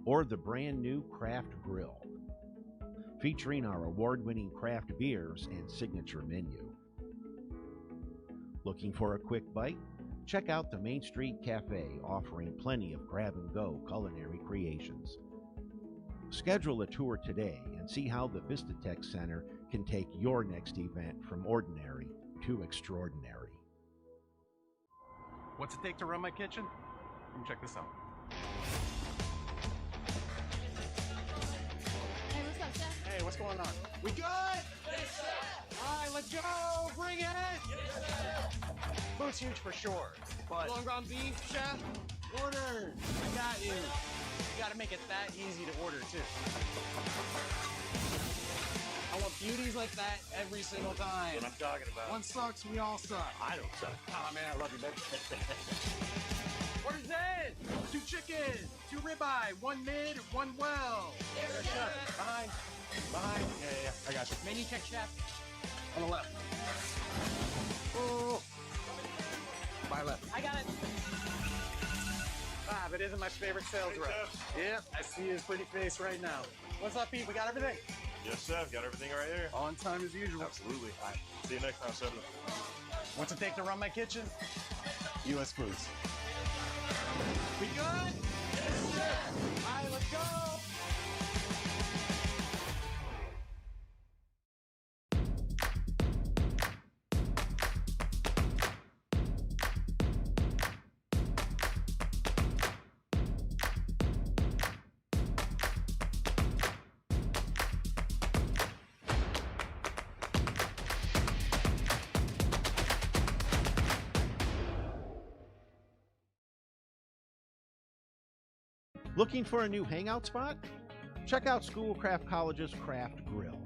or the brand new Craft Grill, featuring our award-winning craft beers and signature menu. Looking for a quick bite? Check out the Main Street Cafe, offering plenty of grab-and-go culinary creations. Schedule a tour today and see how the Vista Tech Center can take your next event from ordinary to extraordinary. What's it take to run my kitchen? Come check this out. Hey, what's up, Chef? Hey, what's going on? We good? Yes, Chef. All right, let's go. Bring it. Yes, Chef. Food's huge for sure, but... Long ground beef, chef? Order! I got you. You gotta make it that easy to order, too. I want beauties like that every single time. That's what I'm talking about. One sucks, we all suck. I don't suck. Oh, man, I love you, man. Order's in! 2 chicken, 2 ribeye, 1 mid, 1 well. There, chef. Behind. Yeah, I got you. Menu check, chef. On the left. Oh. My left. I got it. Bob, it isn't my favorite sales rep. Yep, I see his pretty face right now. What's up, Pete? We got everything? Yes, chef. Got everything right here. On time as usual. Absolutely. All right. See you next time, chef. What's it take to run my kitchen? U.S. Foods. We good? Yes, sir. All right, let's go. Looking for a new hangout spot? Check out Schoolcraft College's Craft Grill.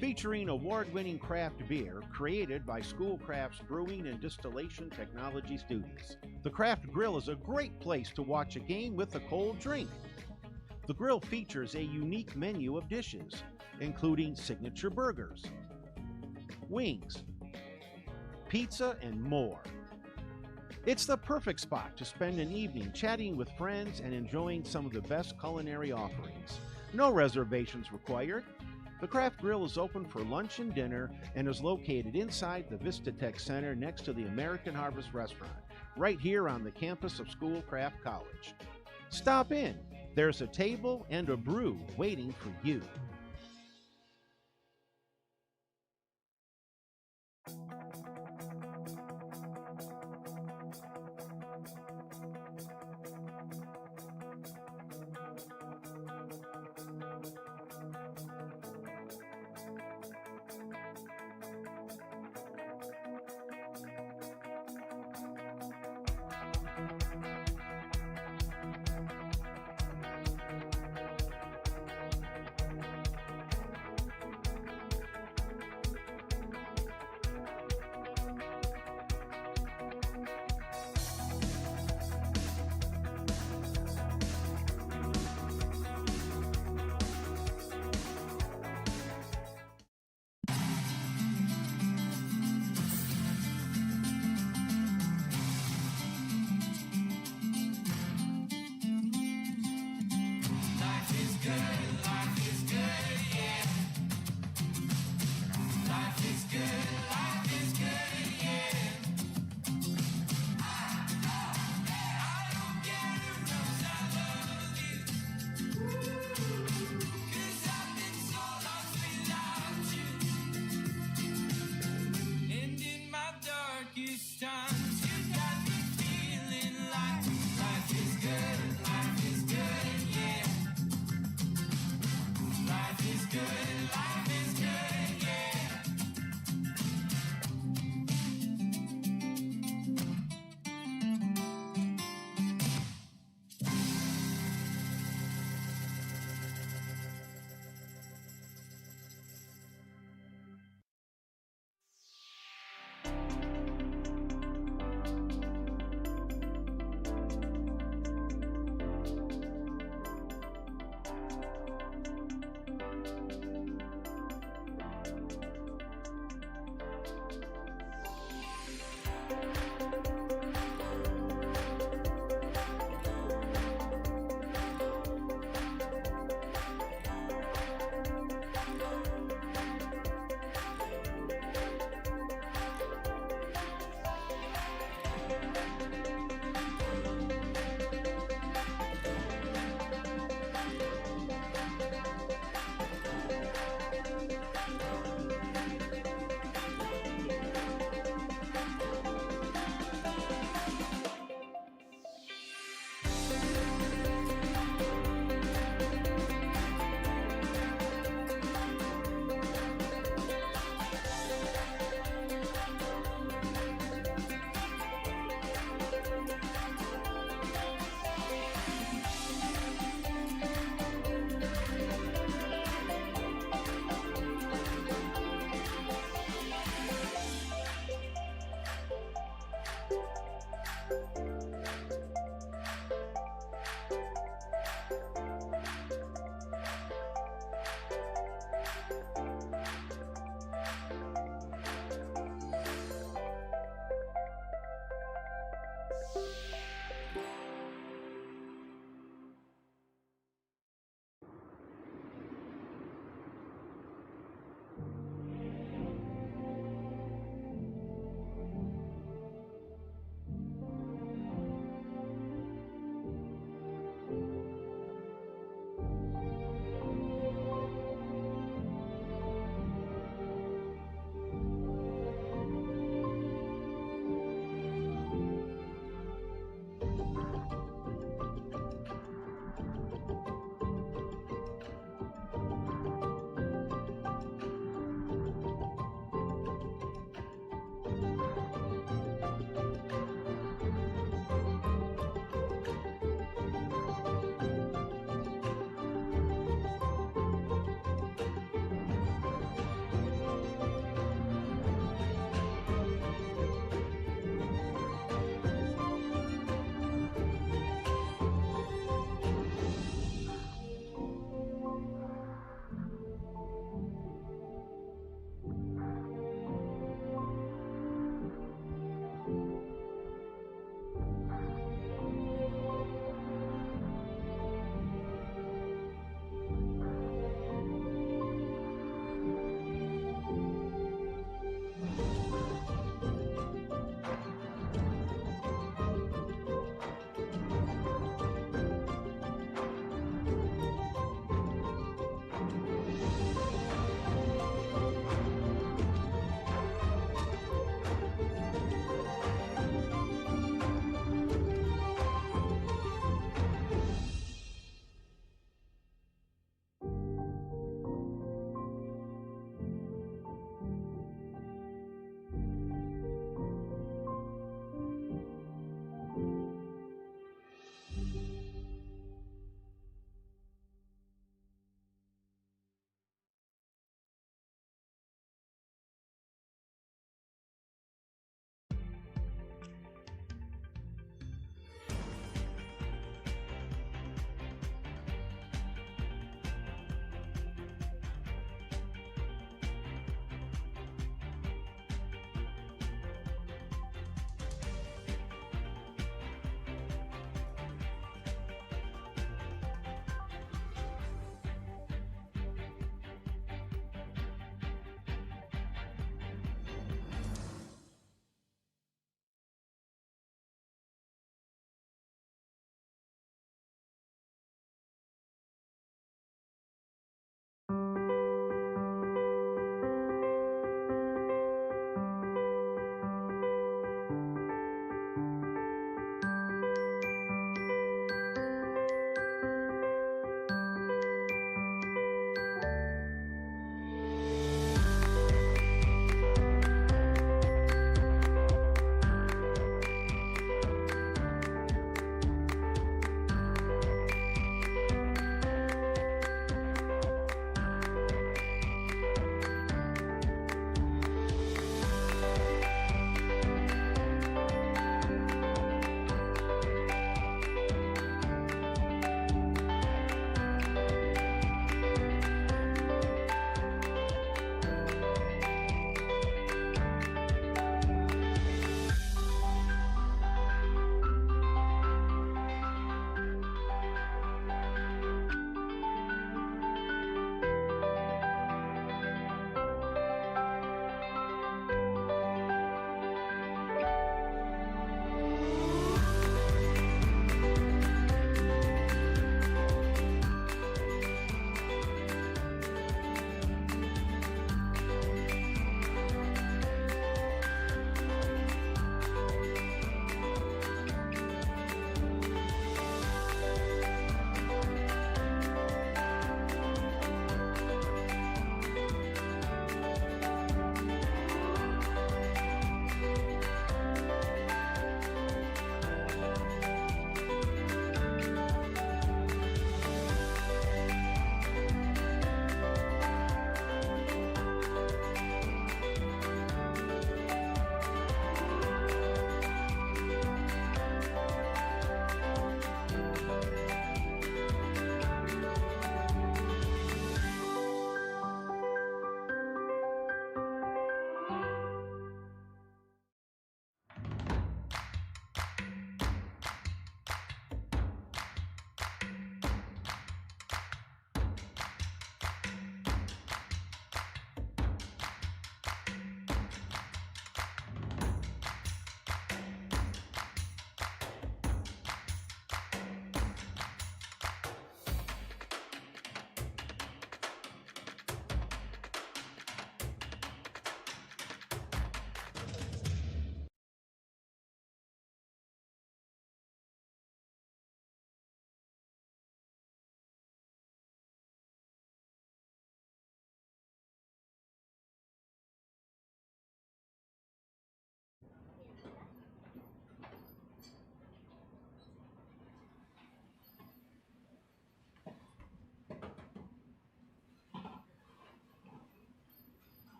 Featuring award-winning craft beer created by Schoolcraft's brewing and distillation technology students. The Craft Grill is a great place to watch a game with a cold drink. The grill features a unique menu of dishes, including signature burgers, wings, pizza, and more. It's the perfect spot to spend an evening chatting with friends and enjoying some of the best culinary offerings. No reservations required. The Craft Grill is open for lunch and dinner and is located inside the Vista Tech Center next to the American Harvest Restaurant, right here on the campus of Schoolcraft College. Stop in. There's a table and a brew waiting for you.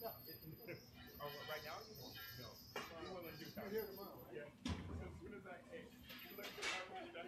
Oh, right now you won't. No. You want to do that. Here tomorrow. Yeah. As soon as I came, you look at my window.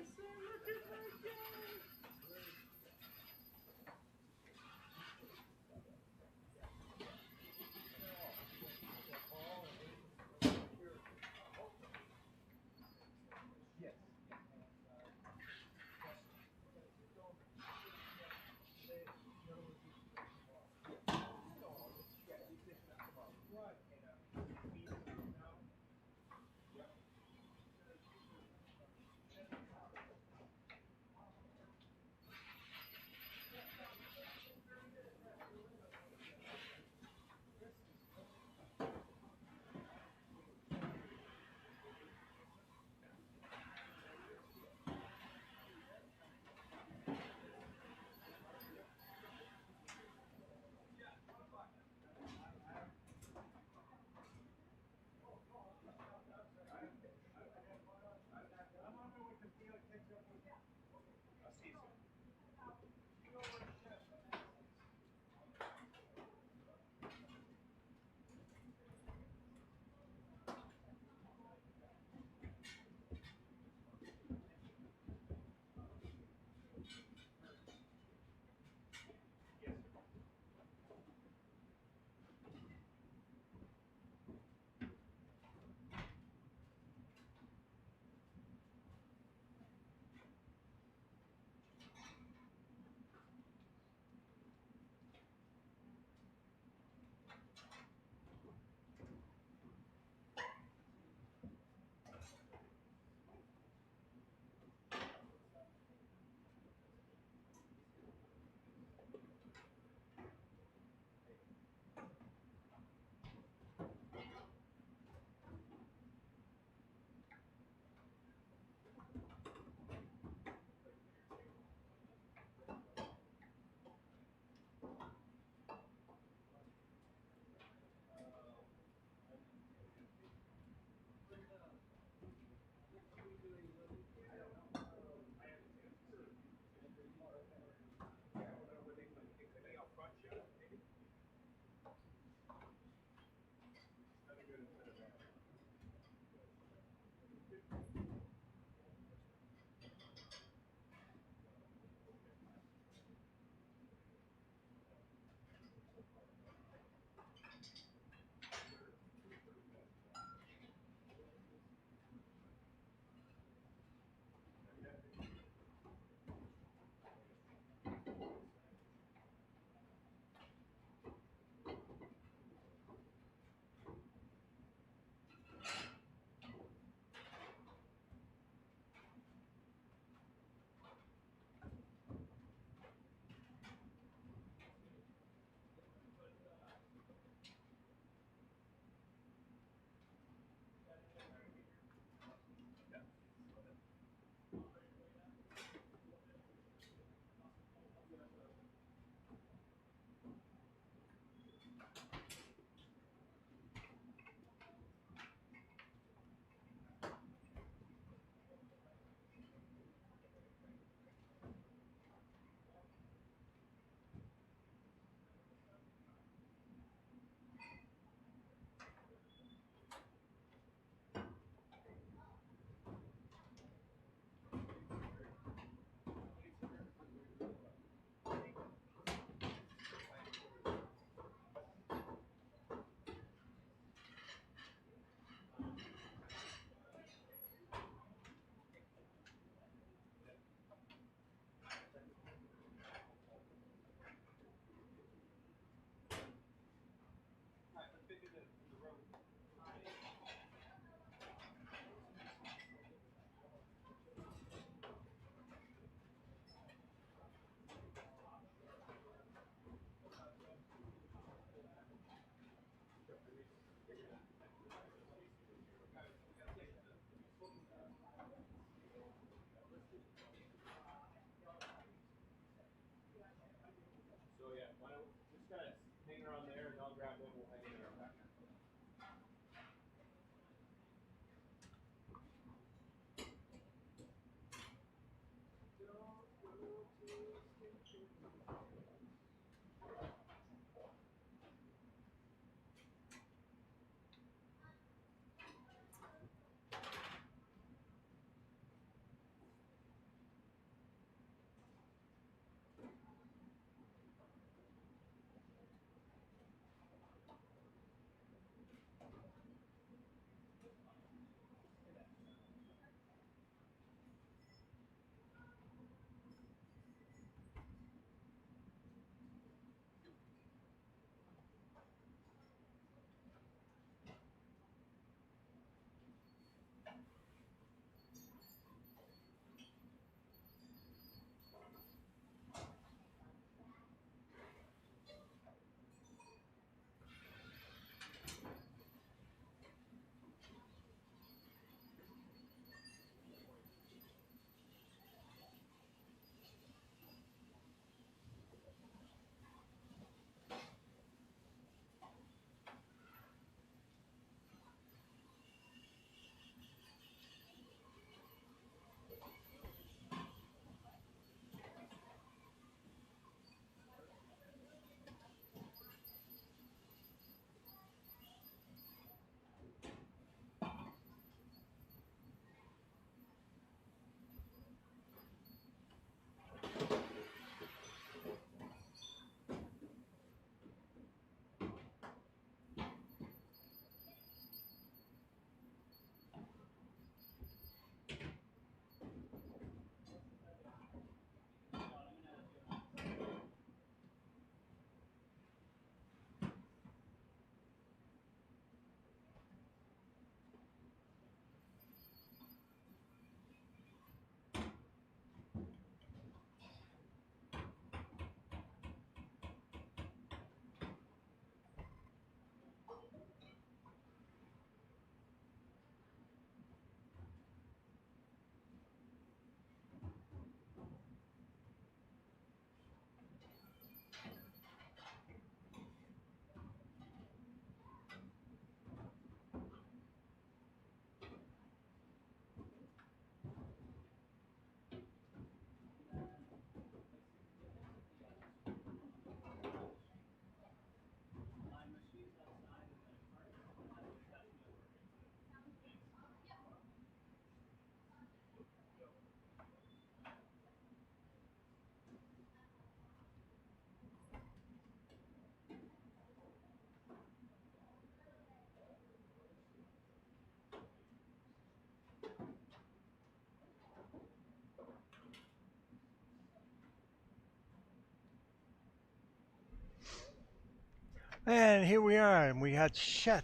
And here we are, and we had Chef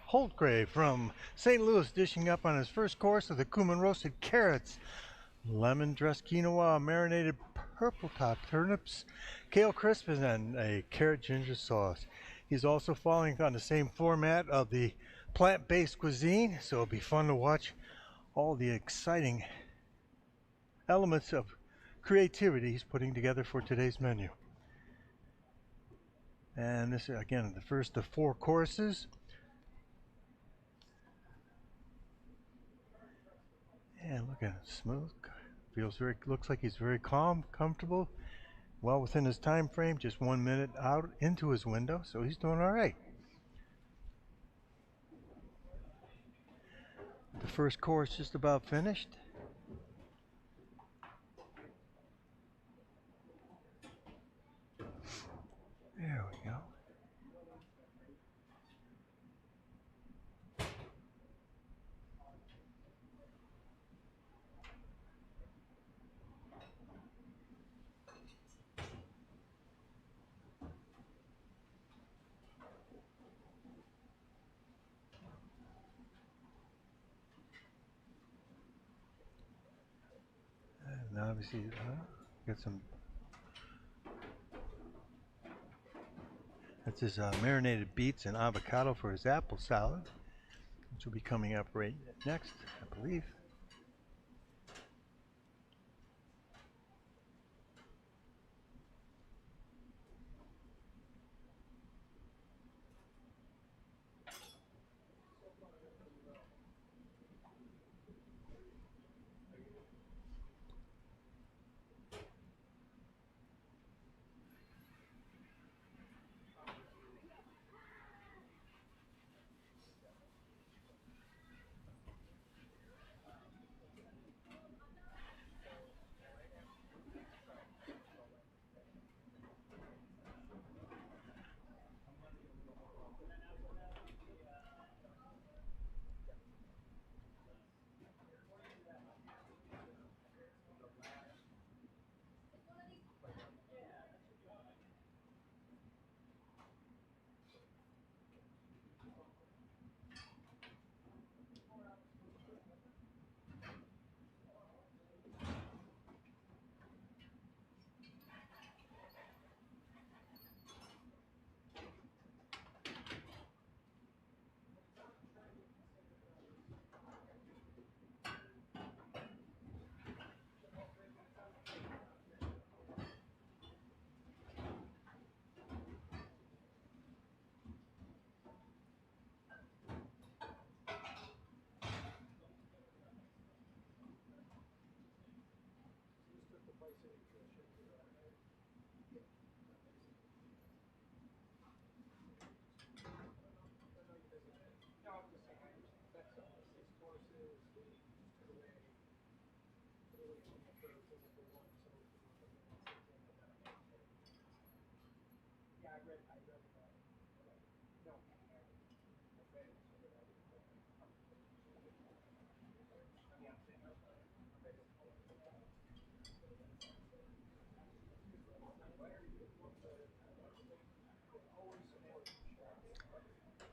Holtgrave from St. Louis dishing up on his first course of the cumin roasted carrots, lemon dressed quinoa, marinated purple top turnips, kale crisp, and a carrot ginger sauce. He's also following on the same format of the plant-based cuisine, so it'll be fun to watch all the exciting elements of creativity he's putting together for today's menu. And this is, again, the first of 4 courses. And look at him, smooth. Looks like he's very calm, comfortable, well within his time frame, just 1 minute out into his window, so he's doing all right. The first course just about finished. There we go. And obviously, got some. That's his marinated beets and avocado for his apple salad, which will be coming up right next, I believe.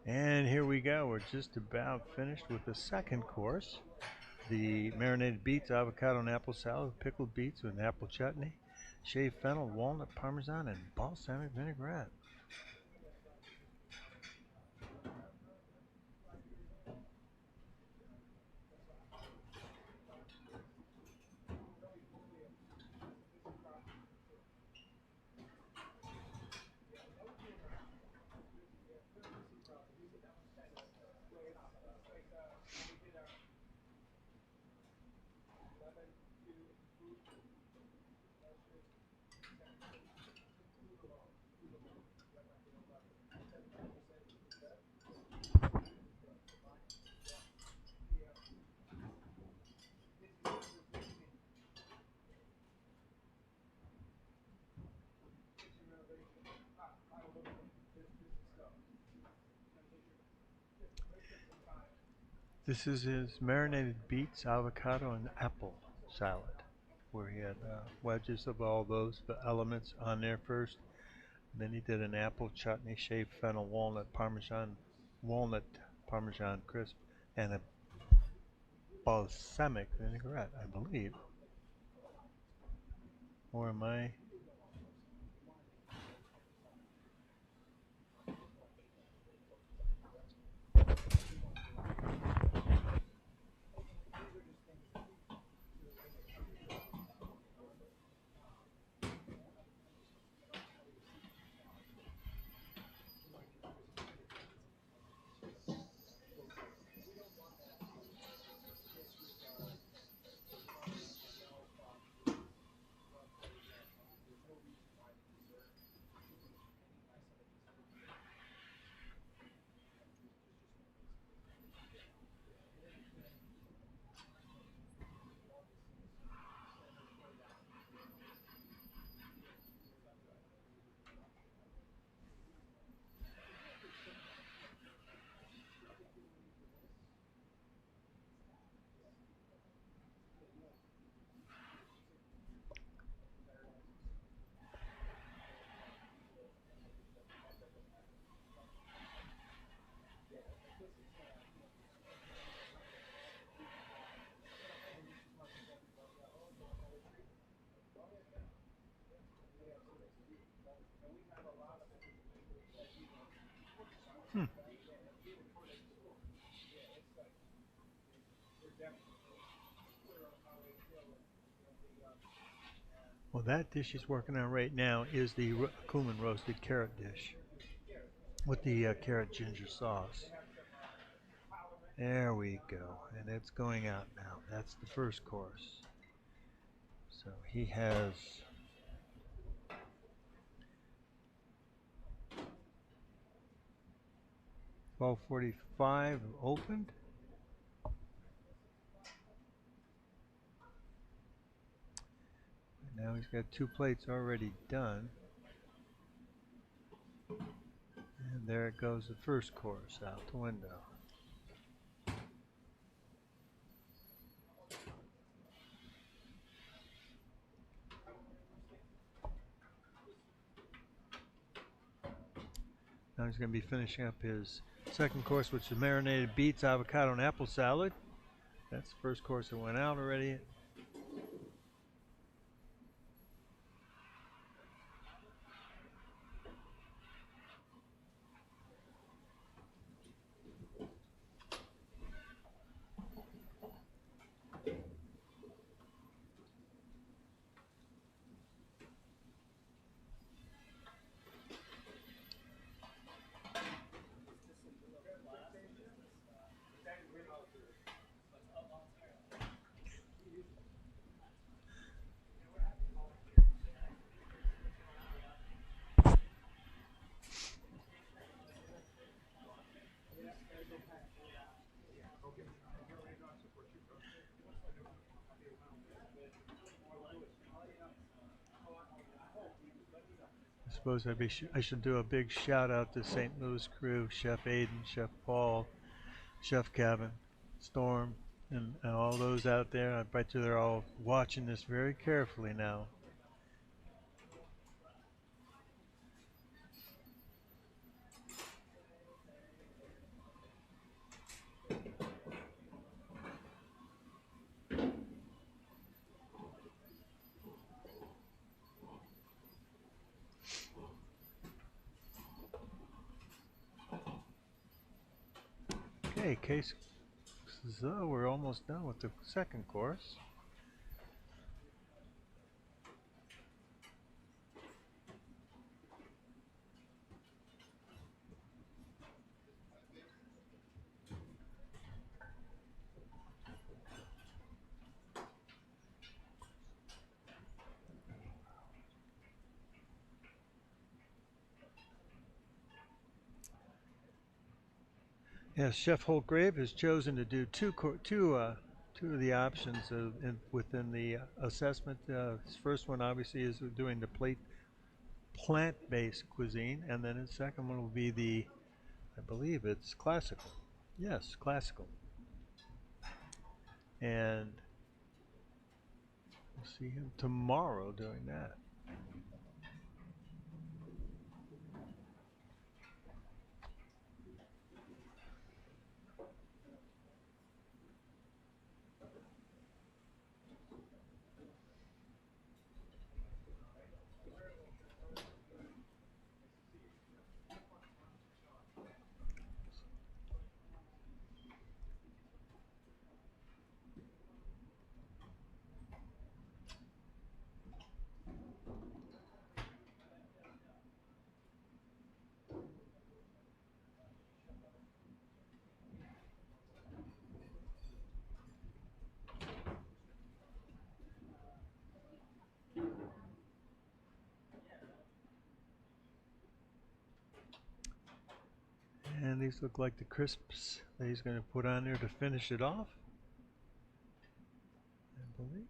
And here we go. We're just about finished with the second course. The marinated beets, avocado, and apple salad, pickled beets with apple chutney, shaved fennel, walnut parmesan, and balsamic vinaigrette. This is his marinated beets, avocado, and apple salad, where he had wedges of all those the elements on there first. Then he did an apple chutney, shaved fennel, walnut parmesan crisp, and a balsamic vinaigrette, I believe. Or am I? Well, that dish he's working on right now is the cumin roasted carrot dish with the carrot ginger sauce. There we go, and it's going out now. That's the first course. So he has $12:45 opened. Now he's got 2 plates already done. And there it goes, the first course out the window. Now he's going to be finishing up his second course, which is marinated beets, avocado, and apple salad. That's the first course that went out already. I suppose I should do a big shout out to St. Louis crew, Chef Aiden, Chef Paul, Chef Kevin, Storm, and all those out there. I bet you they're all watching this very carefully now. Okay, case so we're almost done with the second course. Yes, Chef Holtgrave has chosen to do two of the options within the assessment. His first one obviously is doing the plant-based cuisine, and then his second one will be the, I believe it's classical. Yes, classical. And we'll see him tomorrow doing that. And these look like the crisps that he's going to put on there to finish it off, I believe.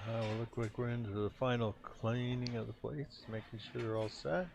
Well, look like we're into the final cleaning of the plates, making sure they're all set.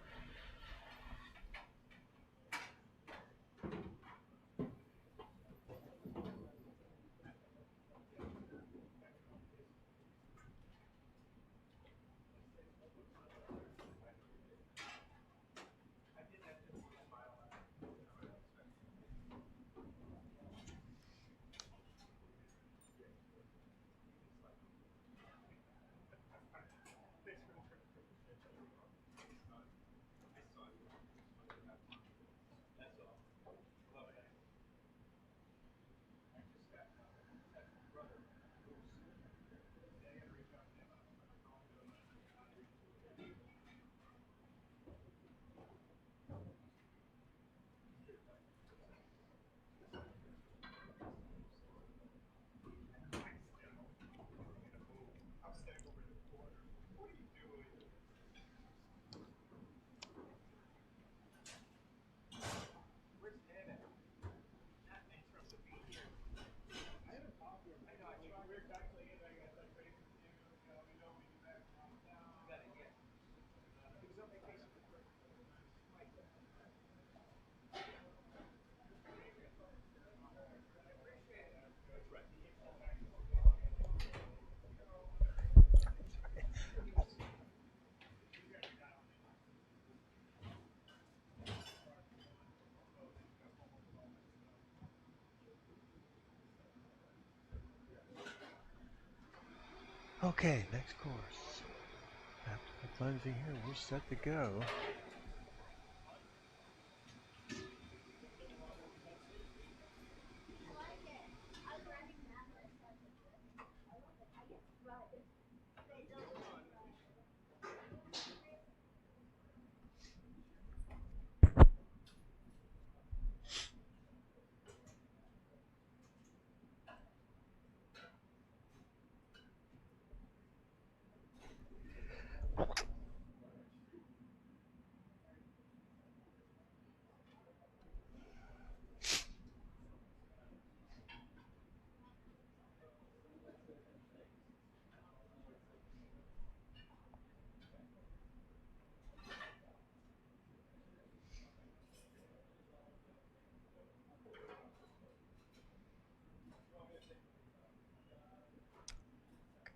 Okay, next course. After the cleansing here, we're set to go.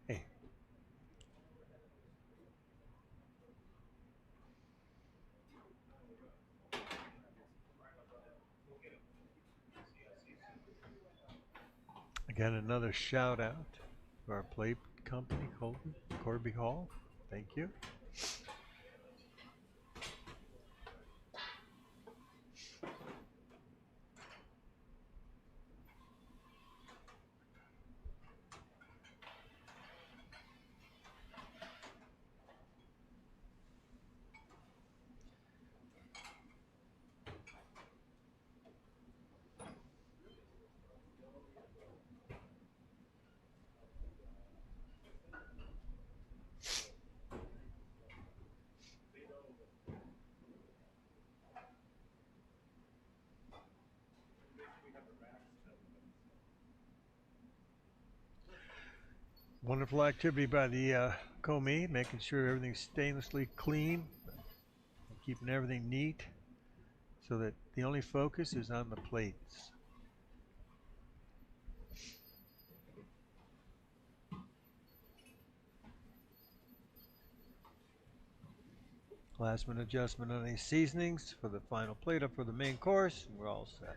Hey. Again, another shout out to our plate company, Corby Hall. Thank you. Wonderful activity by the commis, making sure everything's stainlessly clean, keeping everything neat, so that the only focus is on the plates. Last minute adjustment on any seasonings for the final plate up for the main course, and we're all set.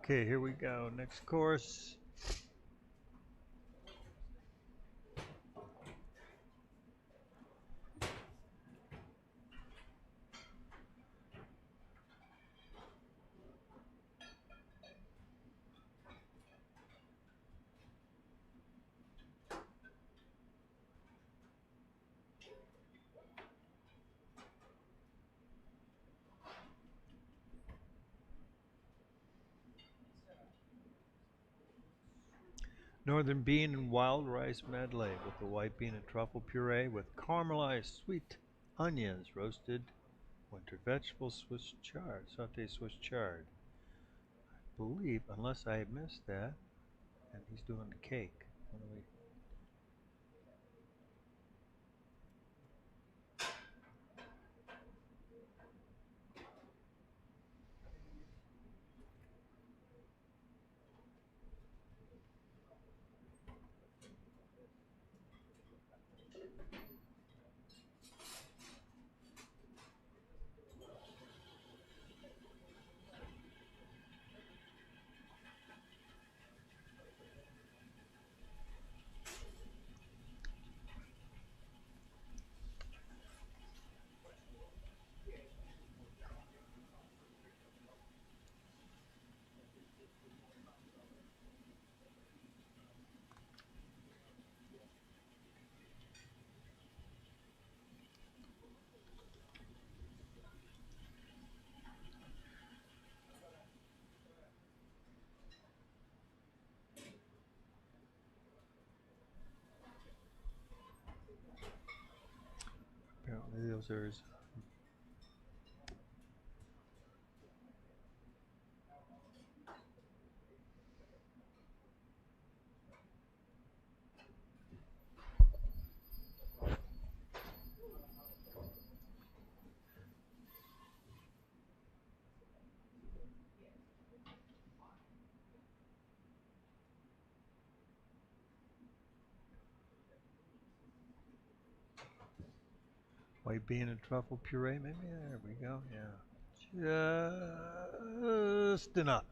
Okay, here we go. Next course. Northern bean and wild rice medley with the white bean and truffle puree with caramelized sweet onions, roasted winter vegetables, Swiss chard, sauté Swiss chard. I believe, unless I missed that, and he's doing the cake. What do we? oysters. White bean and truffle puree, maybe? There we go, yeah. Just enough.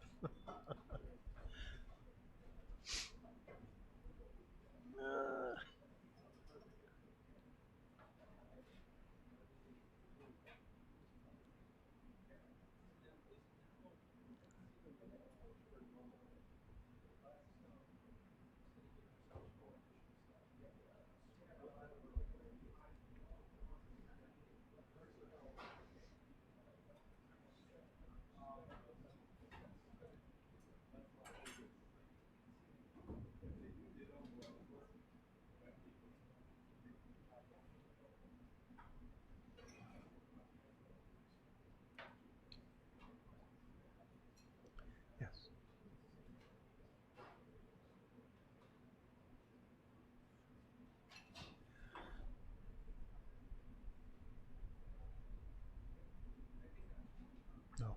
No.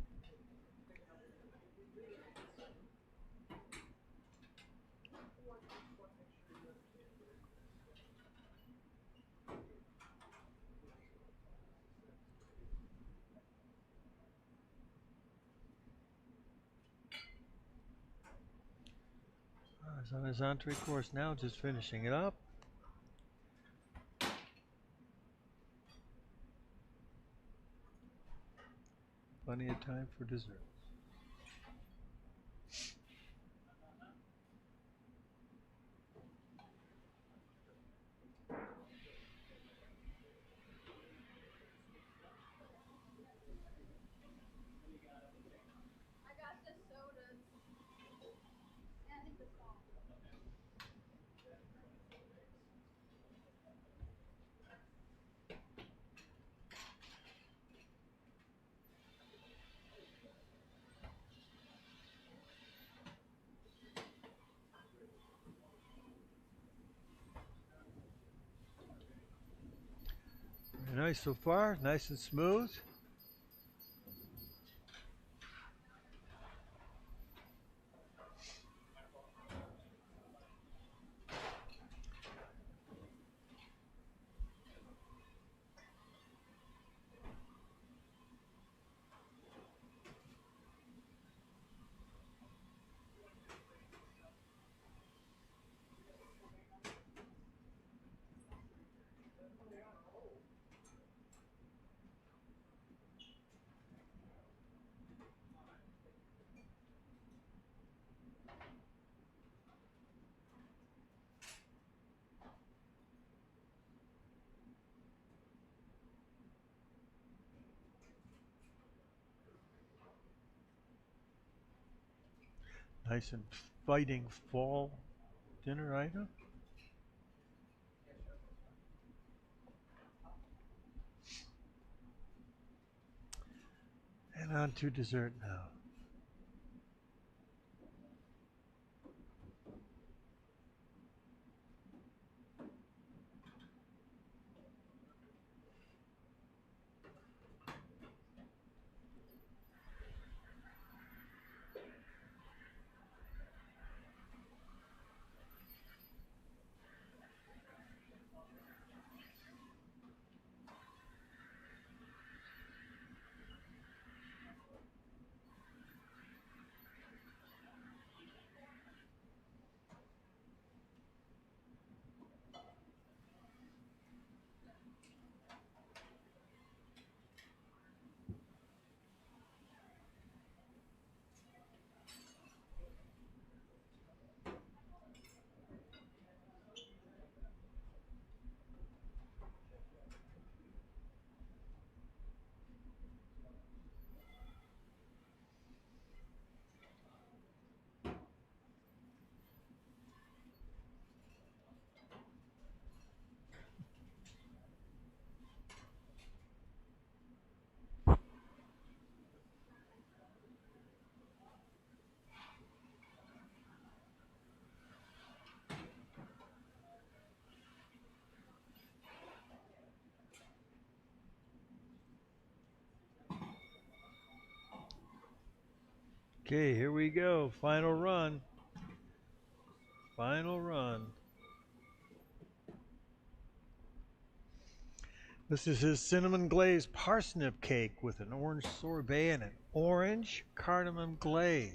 He's on his entree course now, just finishing it up. Plenty of time for dessert. Very nice so far, nice and smooth. Nice and fighting fall dinner item. And on to dessert now. Okay, here we go. Final run. Final run. This is his cinnamon glazed parsnip cake with an orange sorbet and an orange cardamom glaze.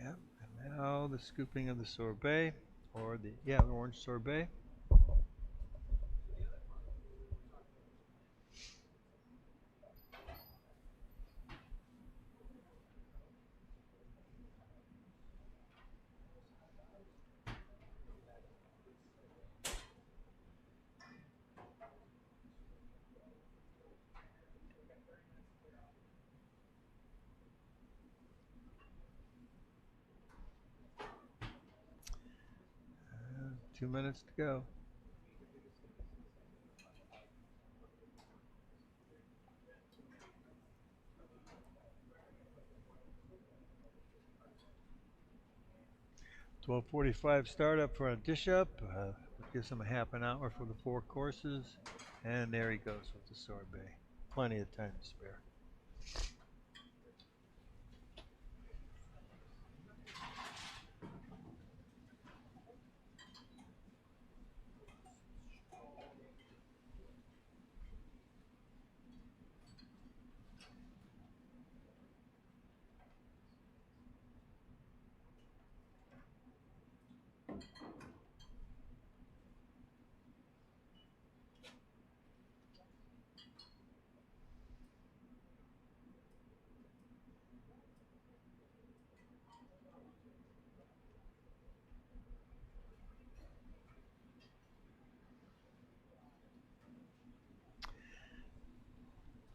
Yep, and now the scooping of the sorbet, or the orange sorbet. Uh, 2 minutes to go. $12:45 startup for a dish up. Gives him a half an hour for the 4 courses. And there he goes with the sorbet. Plenty of time to spare.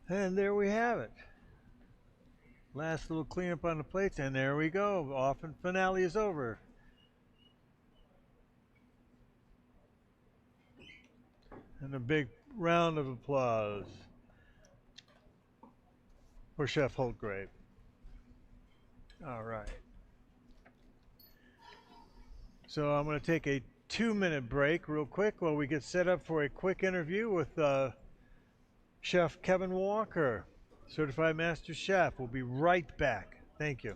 And there we have it. Last little cleanup on the plates, and there we go. Off and finale is over. And a big round of applause for Chef Holtgrave. All right. So I'm going to take a 2-minute break real quick while we get set up for a quick interview with Chef Kevin Walker, Certified Master Chef. We'll be right back. Thank you.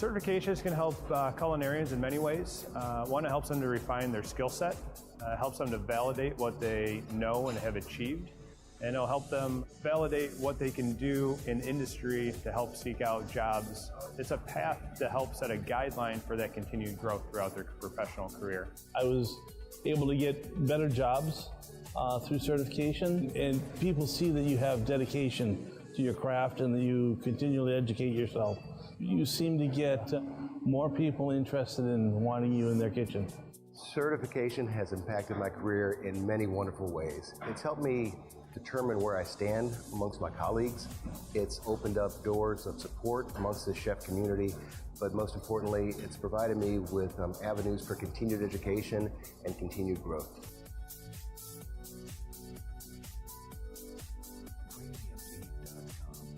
Certifications can help culinarians in many ways. One, it helps them to refine their skill set, helps them to validate what they know and have achieved, and it'll help them validate what they can do in industry to help seek out jobs. It's a path to help set a guideline for that continued growth throughout their professional career. I was able to get better jobs through certification, and people see that you have dedication to your craft and that you continually educate yourself. You seem to get more people interested in wanting you in their kitchen. Certification has impacted my career in many wonderful ways. It's helped me determine where I stand amongst my colleagues. It's opened up doors of support amongst the chef community, but most importantly, it's provided me with avenues for continued education and continued growth.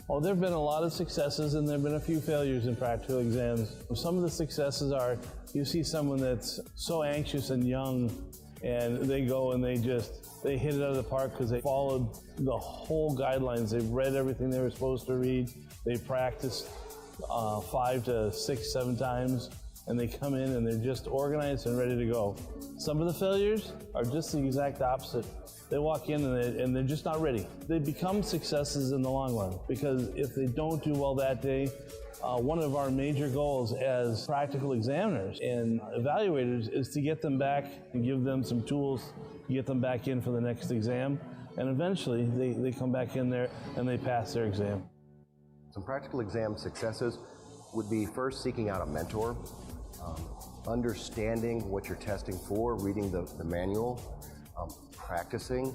Well, there have been a lot of successes and there have been a few failures in practical exams. Some of the successes are you see someone that's so anxious and young and they go and they hit it out of the park because they followed the whole guidelines. They've read everything they were supposed to read. They practiced 5 to 6, 7 times, and they come in and they're just organized and ready to go. Some of the failures are just the exact opposite. They walk in and they're just not ready. They become successes in the long run because if they don't do well that day, one of our major goals as practical examiners and evaluators is to get them back and give them some tools to get them back in for the next exam. And eventually they come back in there and they pass their exam. Some practical exam successes would be first seeking out a mentor, understanding what you're testing for, reading the manual, practicing,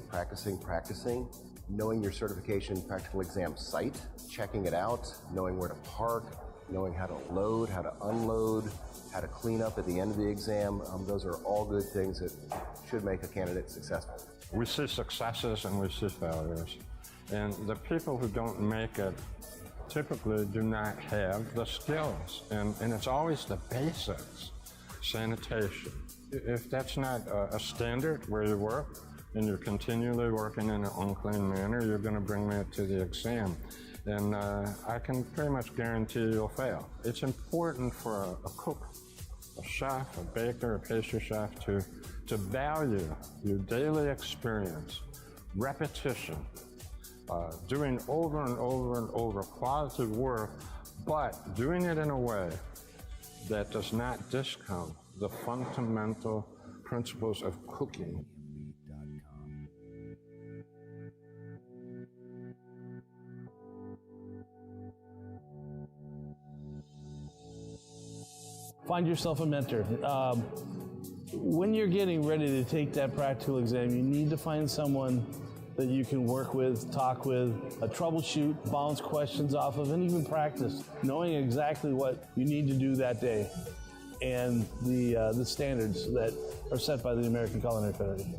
knowing your certification practical exam site, checking it out, knowing where to park, knowing how to load, how to unload, how to clean up at the end of the exam. Those are all good things that should make a candidate successful. We see successes and we see failures. And the people who don't make it typically do not have the skills. And it's always the basics. Sanitation. If that's not a standard where you work, and you're continually working in an unclean manner, you're going to bring that to the exam. And I can pretty much guarantee you'll fail. It's important for a cook, a chef, a baker, a pastry chef to value your daily experience, repetition, doing over and over and over quality work, but doing it in a way that does not discount the fundamental principles of cooking. Find yourself a mentor. When you're getting ready to take that practical exam, you need to find someone that you can work with, talk with, troubleshoot, bounce questions off of, and even practice, knowing exactly what you need to do that day and the standards that are set by the American Culinary Federation.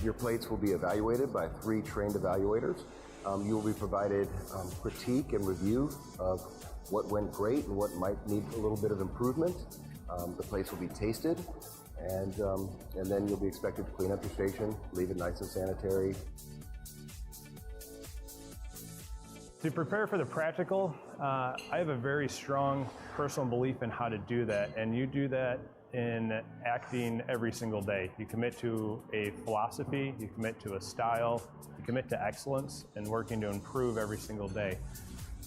Your plates will be evaluated by 3 trained evaluators. You will be provided critique and review of what went great and what might need a little bit of improvement. The plates will be tasted, and then you'll be expected to clean up your station, leave it nice and sanitary. To prepare for the practical, I have a very strong personal belief in how to do that, and you do that in acting every single day. You commit to a philosophy, you commit to a style, you commit to excellence and working to improve every single day.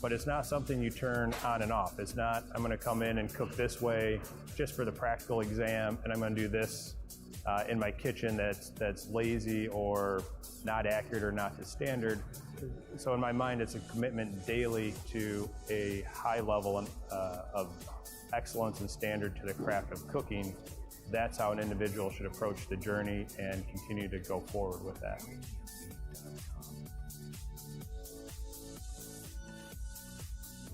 But it's not something you turn on and off. It's not, I'm gonna come in and cook this way just for the practical exam, and I'm gonna do this in my kitchen that's lazy or not accurate or not to standard. So in my mind, it's a commitment daily to a high level of excellence and standard to the craft of cooking. That's how an individual should approach the journey and continue to go forward with that.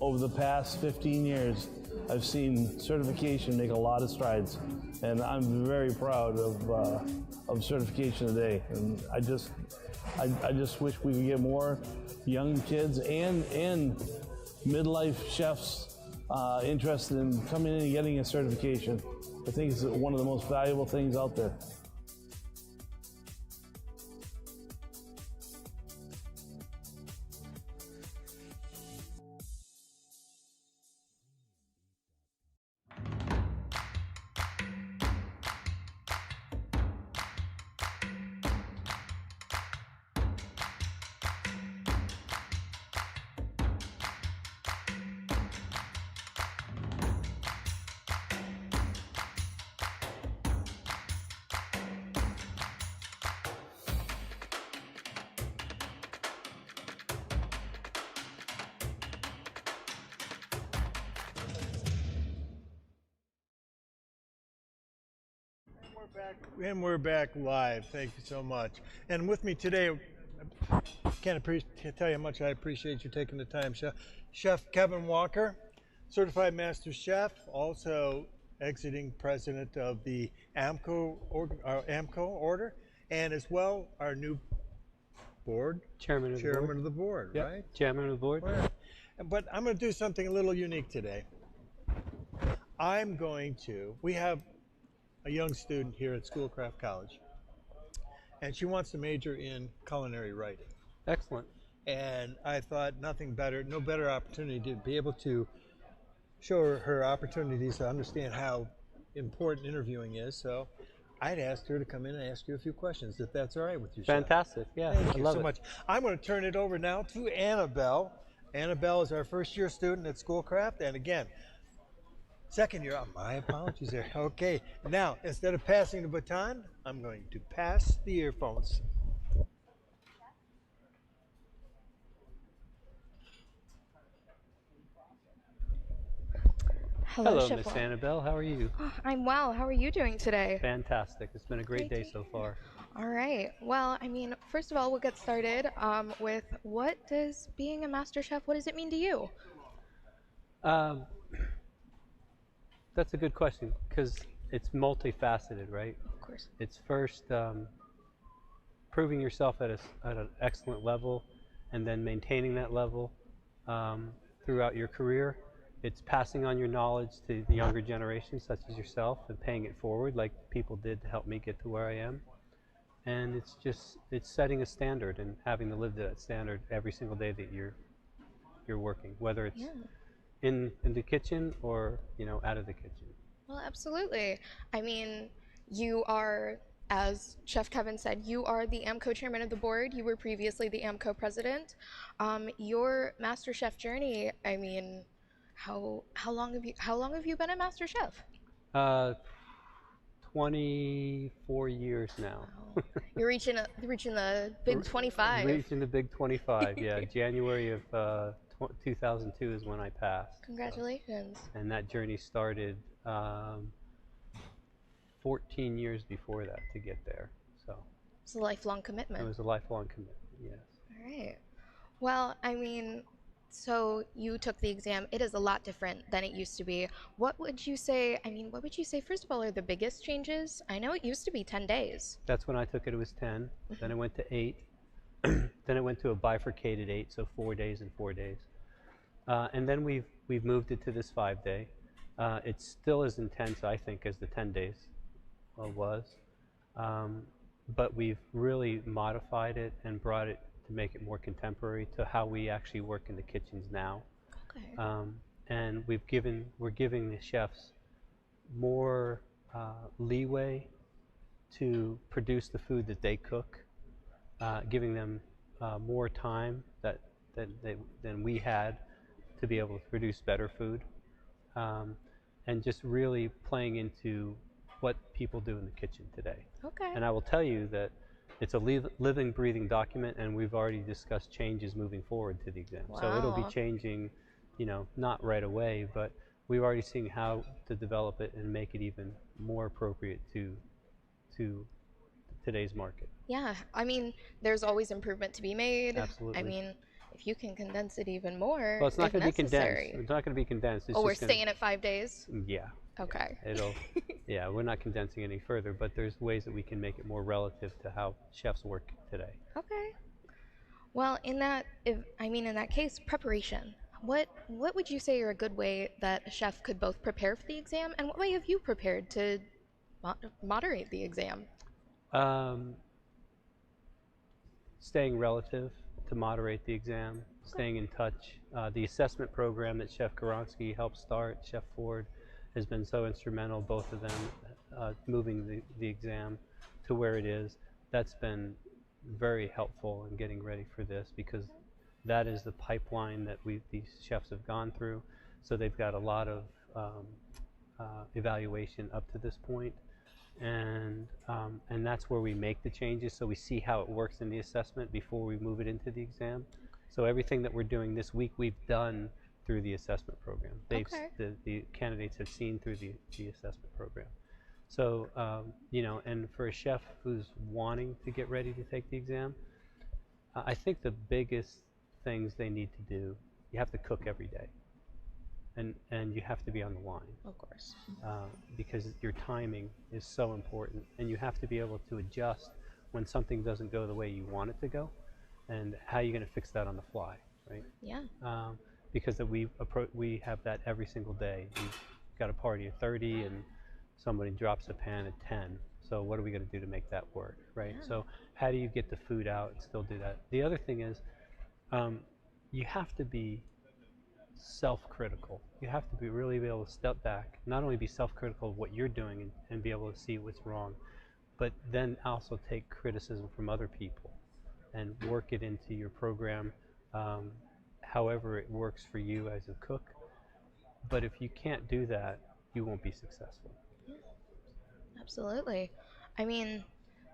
Over the past 15 years, I've seen certification make a lot of strides, and I'm very proud of certification today. And I just wish we could get more young kids and midlife chefs interested in coming in and getting a certification. I think it's one of the most valuable things out there. We're back live. Thank you so much. And with me today, can't tell you how much I appreciate you taking the time, Chef Kevin Walker, Certified Master Chef, also exiting president of the AMCO order, and as well our new board chairman of the board, yep. Right? Chairman of the board. Right. But I'm going to do something a little unique today. We have a young student here at Schoolcraft College, and she wants to major in culinary writing. Excellent. And I thought no better opportunity to be able to show her opportunities to understand how important interviewing is. So I'd asked her to come in and ask you a few questions, if that's all right with you, Chef. Fantastic. Yeah, Thank I you love so it. much. I'm going to turn it over now to Annabelle. Annabelle is our first-year student at Schoolcraft, and again, second year. My apologies there. Okay, now instead of passing the baton, I'm going to pass the earphones. Hello, Miss Annabelle. How are you? Oh, I'm well. How are you doing today? Fantastic. It's been a great day so far. All right. Well, I mean, first of all, we'll get started with what does being a master chef, what does it mean to you? That's a good question because it's multifaceted, right? Of course. It's first proving yourself at an excellent level and then maintaining that level throughout your career. It's passing on your knowledge to the younger generation, such as yourself, and paying it forward like people did to help me get to where I am. And it's setting a standard and having to live to that standard every single day that you're working, whether it's in the kitchen or out of the kitchen. Well, absolutely. I mean, you are, as Chef Kevin said, you are the AMCO chairman of the board. You were previously the AMCO president. Your master chef journey, I mean, how long have you been a master chef? 24 years now. Wow. You're reaching the big 25. Reaching the big 25, yeah. January of 2002 is when I passed. Congratulations. And that journey started 14 years before that to get there. So it's a lifelong commitment. It was a lifelong commitment, yes. All right. Well, I mean, so you took the exam. It is a lot different than it used to be. What would you say, first of all, are the biggest changes? I know it used to be 10 days. That's when I took it, it was 10. Then it went to 8. Then it went to a bifurcated 8, so 4 days and 4 days. And then we've moved it to this 5-day. It's still as intense, I think, as the 10 days was. But we've really modified it and brought it to make it more contemporary to how we actually work in the kitchens now. Okay. And we're giving the chefs more leeway to produce the food that they cook, giving them more time than we had to be able to produce better food, and just really playing into what people do in the kitchen today. Okay. And I will tell you that it's a living, breathing document, and we've already discussed changes moving forward to the exam. Wow. So it'll be changing, not right away, but we've already seen how to develop it and make it even more appropriate to today's market. Yeah, I mean, there's always improvement to be made. Absolutely. I mean, if you can condense it even more, Well, it's not going to be condensed. necessary. It's not going to be condensed. It's Oh, we're just gonna, staying at 5 days? Yeah. Okay. Yeah, we're not condensing any further, but there's ways that we can make it more relative to how chefs work today. Okay. Well, in that case, preparation. What would you say are a good way that a chef could both prepare for the exam, and what way have you prepared to moderate the exam? Staying relative to moderate the exam, staying in touch. The assessment program that Chef Goronsky helped start, Chef Ford, has been so instrumental, both of them, moving the exam to where it is. That's been very helpful in getting ready for this, because that is the pipeline that these chefs have gone through. So they've got a lot of evaluation up to this point. And that's where we make the changes, so we see how it works in the assessment before we move it into the exam. So everything that we're doing this week, we've done through the assessment program. The candidates have seen through the assessment program. So, you know, and for a chef who's wanting to get ready to take the exam, I think the biggest things they need to do, you have to cook every day. And you have to be on the line. Of course. Because your timing is so important, and you have to be able to adjust when something doesn't go the way you want it to go, and how you're going to fix that on the fly, right? Yeah. Because we have that every single day. We've got a party at 30, and somebody drops a pan at 10. So what are we going to do to make that work, right? Yeah. So how do you get the food out and still do that? The other thing is, you have to be self-critical. You have to really be able to step back, not only be self-critical of what you're doing and be able to see what's wrong, but then also take criticism from other people and work it into your program, however it works for you as a cook. But if you can't do that, you won't be successful. Absolutely. I mean,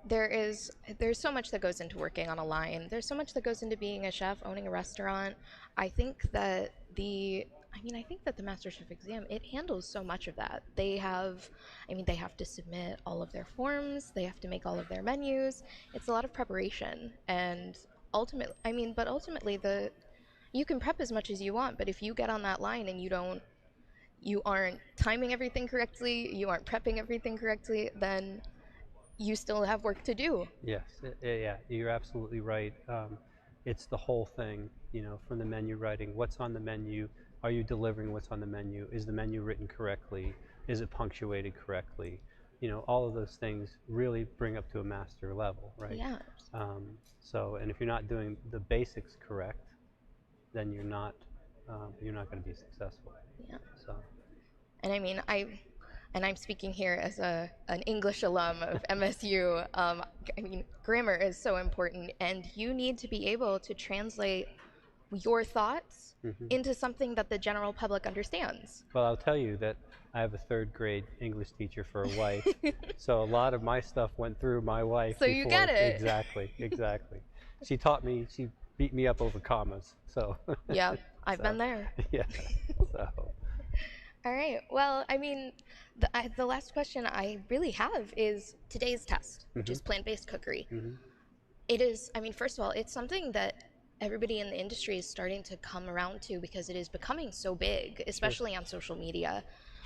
there's so much that goes into working on a line. There's so much that goes into being a chef, owning a restaurant. I think that the MasterChef exam, it handles so much of that. They have to submit all of their forms, they have to make all of their menus. It's a lot of preparation, and ultimately, you can prep as much as you want, but if you get on that line and you aren't timing everything correctly, you aren't prepping everything correctly, then you still have work to do. Yes, yeah, you're absolutely right. It's the whole thing, you know, from the menu writing. What's on the menu? Are you delivering what's on the menu? Is the menu written correctly? Is it punctuated correctly? You know, all of those things really bring up to a master level, right? Yeah. And if you're not doing the basics correct, then you're not going to be successful. Yeah. So. And I mean, I'm speaking here as an English alum of MSU. I mean, grammar is so important, and you need to be able to translate your thoughts into something that the general public understands. Well, I'll tell you that I have a third grade English teacher for a wife, so a lot of my stuff went through my wife. So you get it. Exactly. She taught me. She beat me up over commas. So. Yeah, I've been there. Yeah. So. All right. Well, I mean, the last question I really have is today's test, which is plant-based cookery. It is, I mean, first of all, it's something that everybody in the industry is starting to come around to because it is becoming so big, especially on social media.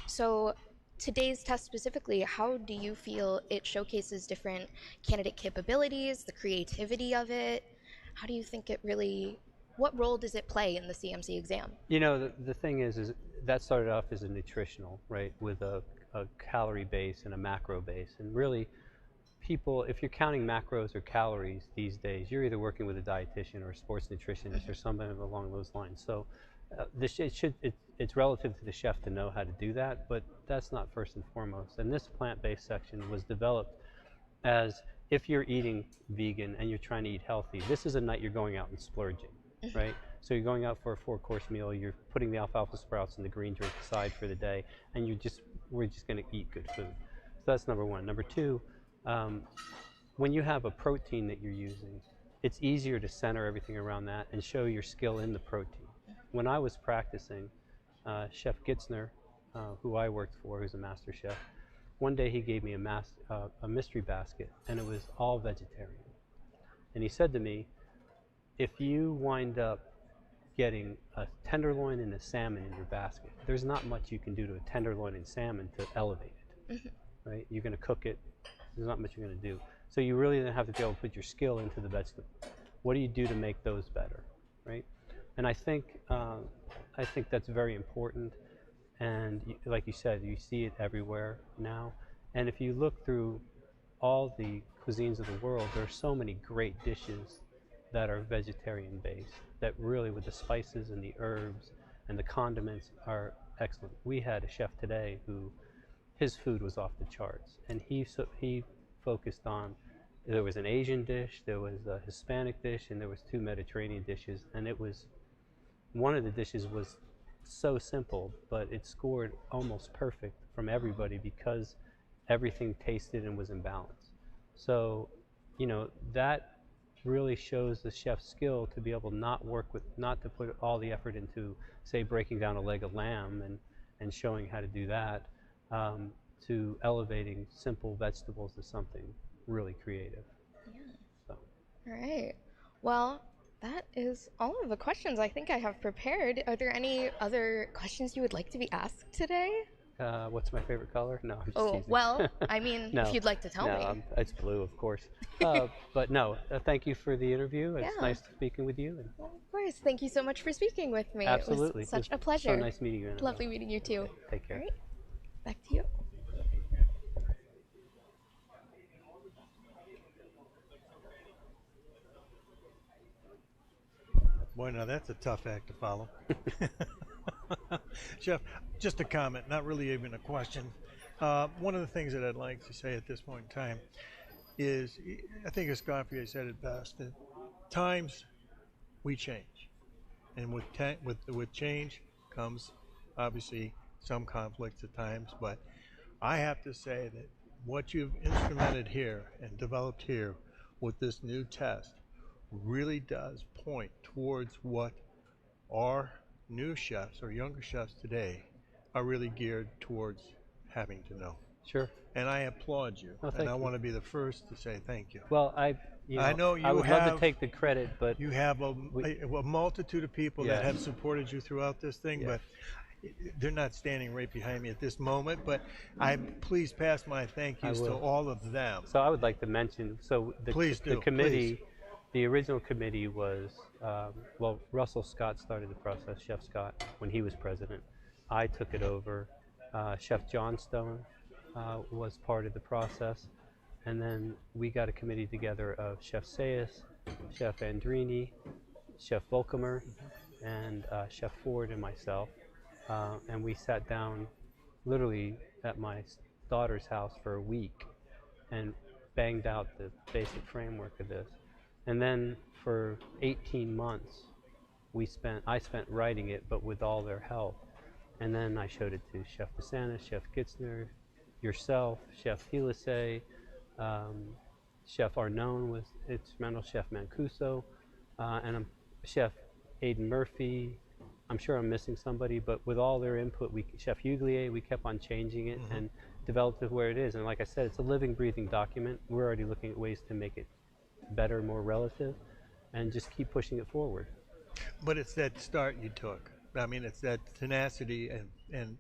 So today's test specifically, how do you feel it showcases different candidate capabilities, the creativity of it? How do you think what role does it play in the CMC exam? You know, the thing is that started off as a nutritional, right, with a calorie base and a macro base. And really, people, if you're counting macros or calories these days, you're either working with a dietitian or a sports nutritionist or something along those lines. So it's relative to the chef to know how to do that, but that's not first and foremost. And this plant-based section was developed as, if you're eating vegan and you're trying to eat healthy, this is a night you're going out and splurging, right? So you're going out for a 4-course meal, you're putting the alfalfa sprouts and the green drink aside for the day, and we're just going to eat good food. So that's number one. Number two, when you have a protein that you're using, it's easier to center everything around that and show your skill in the protein. When I was practicing, Chef Gitzner, who I worked for, who's a master chef, one day he gave me a mystery basket, and it was all vegetarian. And he said to me, if you wind up getting a tenderloin and a salmon in your basket, there's not much you can do to a tenderloin and salmon to elevate it, right? You're going to cook it. There's not much you're going to do. So you really have to be able to put your skill into the vegetable. What do you do to make those better, right? And I think that's very important. And like you said, you see it everywhere now. And if you look through all the cuisines of the world, there are so many great dishes that are vegetarian based, that really, with the spices and the herbs and the condiments, are excellent. We had a chef today who, his food was off the charts, and he focused on, there was an Asian dish, there was a Hispanic dish, and there was 2 Mediterranean dishes, and one of the dishes was so simple, but it scored almost perfect from everybody because everything tasted and was in balance. So, you know, that really shows the chef's skill to be able to not to put all the effort into, say, breaking down a leg of lamb and showing how to do that. to elevating simple vegetables to something really creative. So. All right. Well, that is all of the questions I think I have prepared. Are there any other questions you would like to be asked today? What's my favorite color? No, I'm just teasing. Well, I mean, no, if you'd like to tell me. It's blue, of course. But no, thank you for the interview. It's nice speaking with you. And well, of course. Thank you so much for speaking with me. Absolutely. It was such a pleasure. So nice meeting you, Annabelle. Lovely meeting you too. Take care. All right. Back to you. Boy, now that's a tough act to follow. Chef, just a comment, not really even a question. One of the things that I'd like to say at this point in time is, I think Escoffier said it best, that times we change. And with change comes obviously some conflicts at times, but I have to say that what you've instrumented here and developed here with this new test really does point towards what our new chefs or younger chefs today are really geared towards having to know. Sure. And I applaud you. Oh, and I you. want to be the first to say thank you. Well, I know you I would love to take the credit, but you have a multitude of people that have supported you throughout this thing, but they're not standing right behind me at this moment, but please pass my thank yous to all of them. So I would like to mention, the committee, the original committee was, Russell Scott started the process, Chef Scott, when he was president. I took it over. Chef Johnstone was part of the process. And then we got a committee together of Chef Sayas, Chef Andrini, Chef Volkamer, and Chef Ford and myself. And we sat down literally at my daughter's house for a week and banged out the basic framework of this. And then for 18 months, I spent writing it, but with all their help. And then I showed it to Chef DeSantis, Chef Kitzner, yourself, Chef Helisay, Chef Arnone was instrumental, Chef Mancuso, and Chef Aidan Murphy. I'm sure I'm missing somebody, but with all their input, Chef Huglier, we kept on changing it and developed it where it is. And like I said, it's a living, breathing document. We're already looking at ways to make it better, more relative, and just keep pushing it forward. But it's that start you took. I mean, it's that tenacity and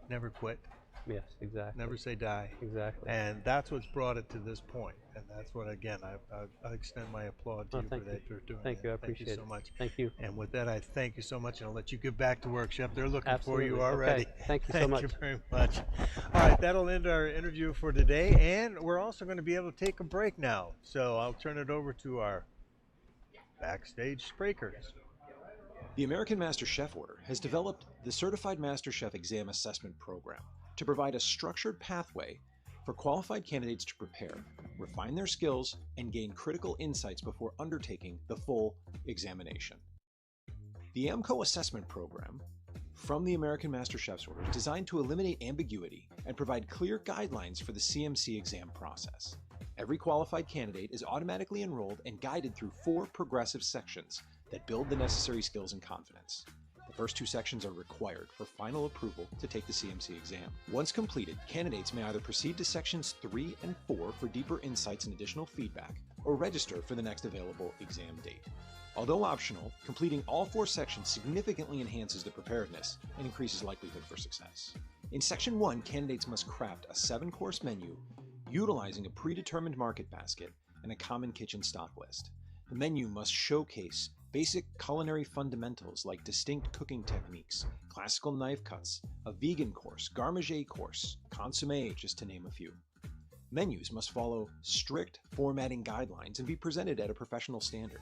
never quit. Yes, exactly. Never say die. Exactly. And that's what's brought it to this point. And that's what, again, I extend my applaud to you for that. You're doing Thank you. I appreciate it. Thank you so much. Thank you. And with that, I thank you so much, and I'll let you get back to work, Chef. They're looking Absolutely. for you already. Okay. Thank you so much. Thank you very much. All right, that'll end our interview for today, and we're also going to be able to take a break now. So I'll turn it over to our backstage breakers. The American Master Chef Order has developed the Certified Master Chef Exam Assessment Program to provide a structured pathway for qualified candidates to prepare, refine their skills, and gain critical insights before undertaking the full examination. The AMCO Assessment Program from the American Master Chef's Order is designed to eliminate ambiguity and provide clear guidelines for the CMC exam process. Every qualified candidate is automatically enrolled and guided through 4 progressive sections that build the necessary skills and confidence. The first 2 sections are required for final approval to take the CMC exam. Once completed, candidates may either proceed to sections 3 and 4 for deeper insights and additional feedback, or register for the next available exam date. Although optional, completing all 4 sections significantly enhances the preparedness and increases likelihood for success. In Section 1, candidates must craft a 7-course menu utilizing a predetermined market basket and a common kitchen stock list. The menu must showcase basic culinary fundamentals like distinct cooking techniques, classical knife cuts, a vegan course, garmage course, consommé, just to name a few. Menus must follow strict formatting guidelines and be presented at a professional standard.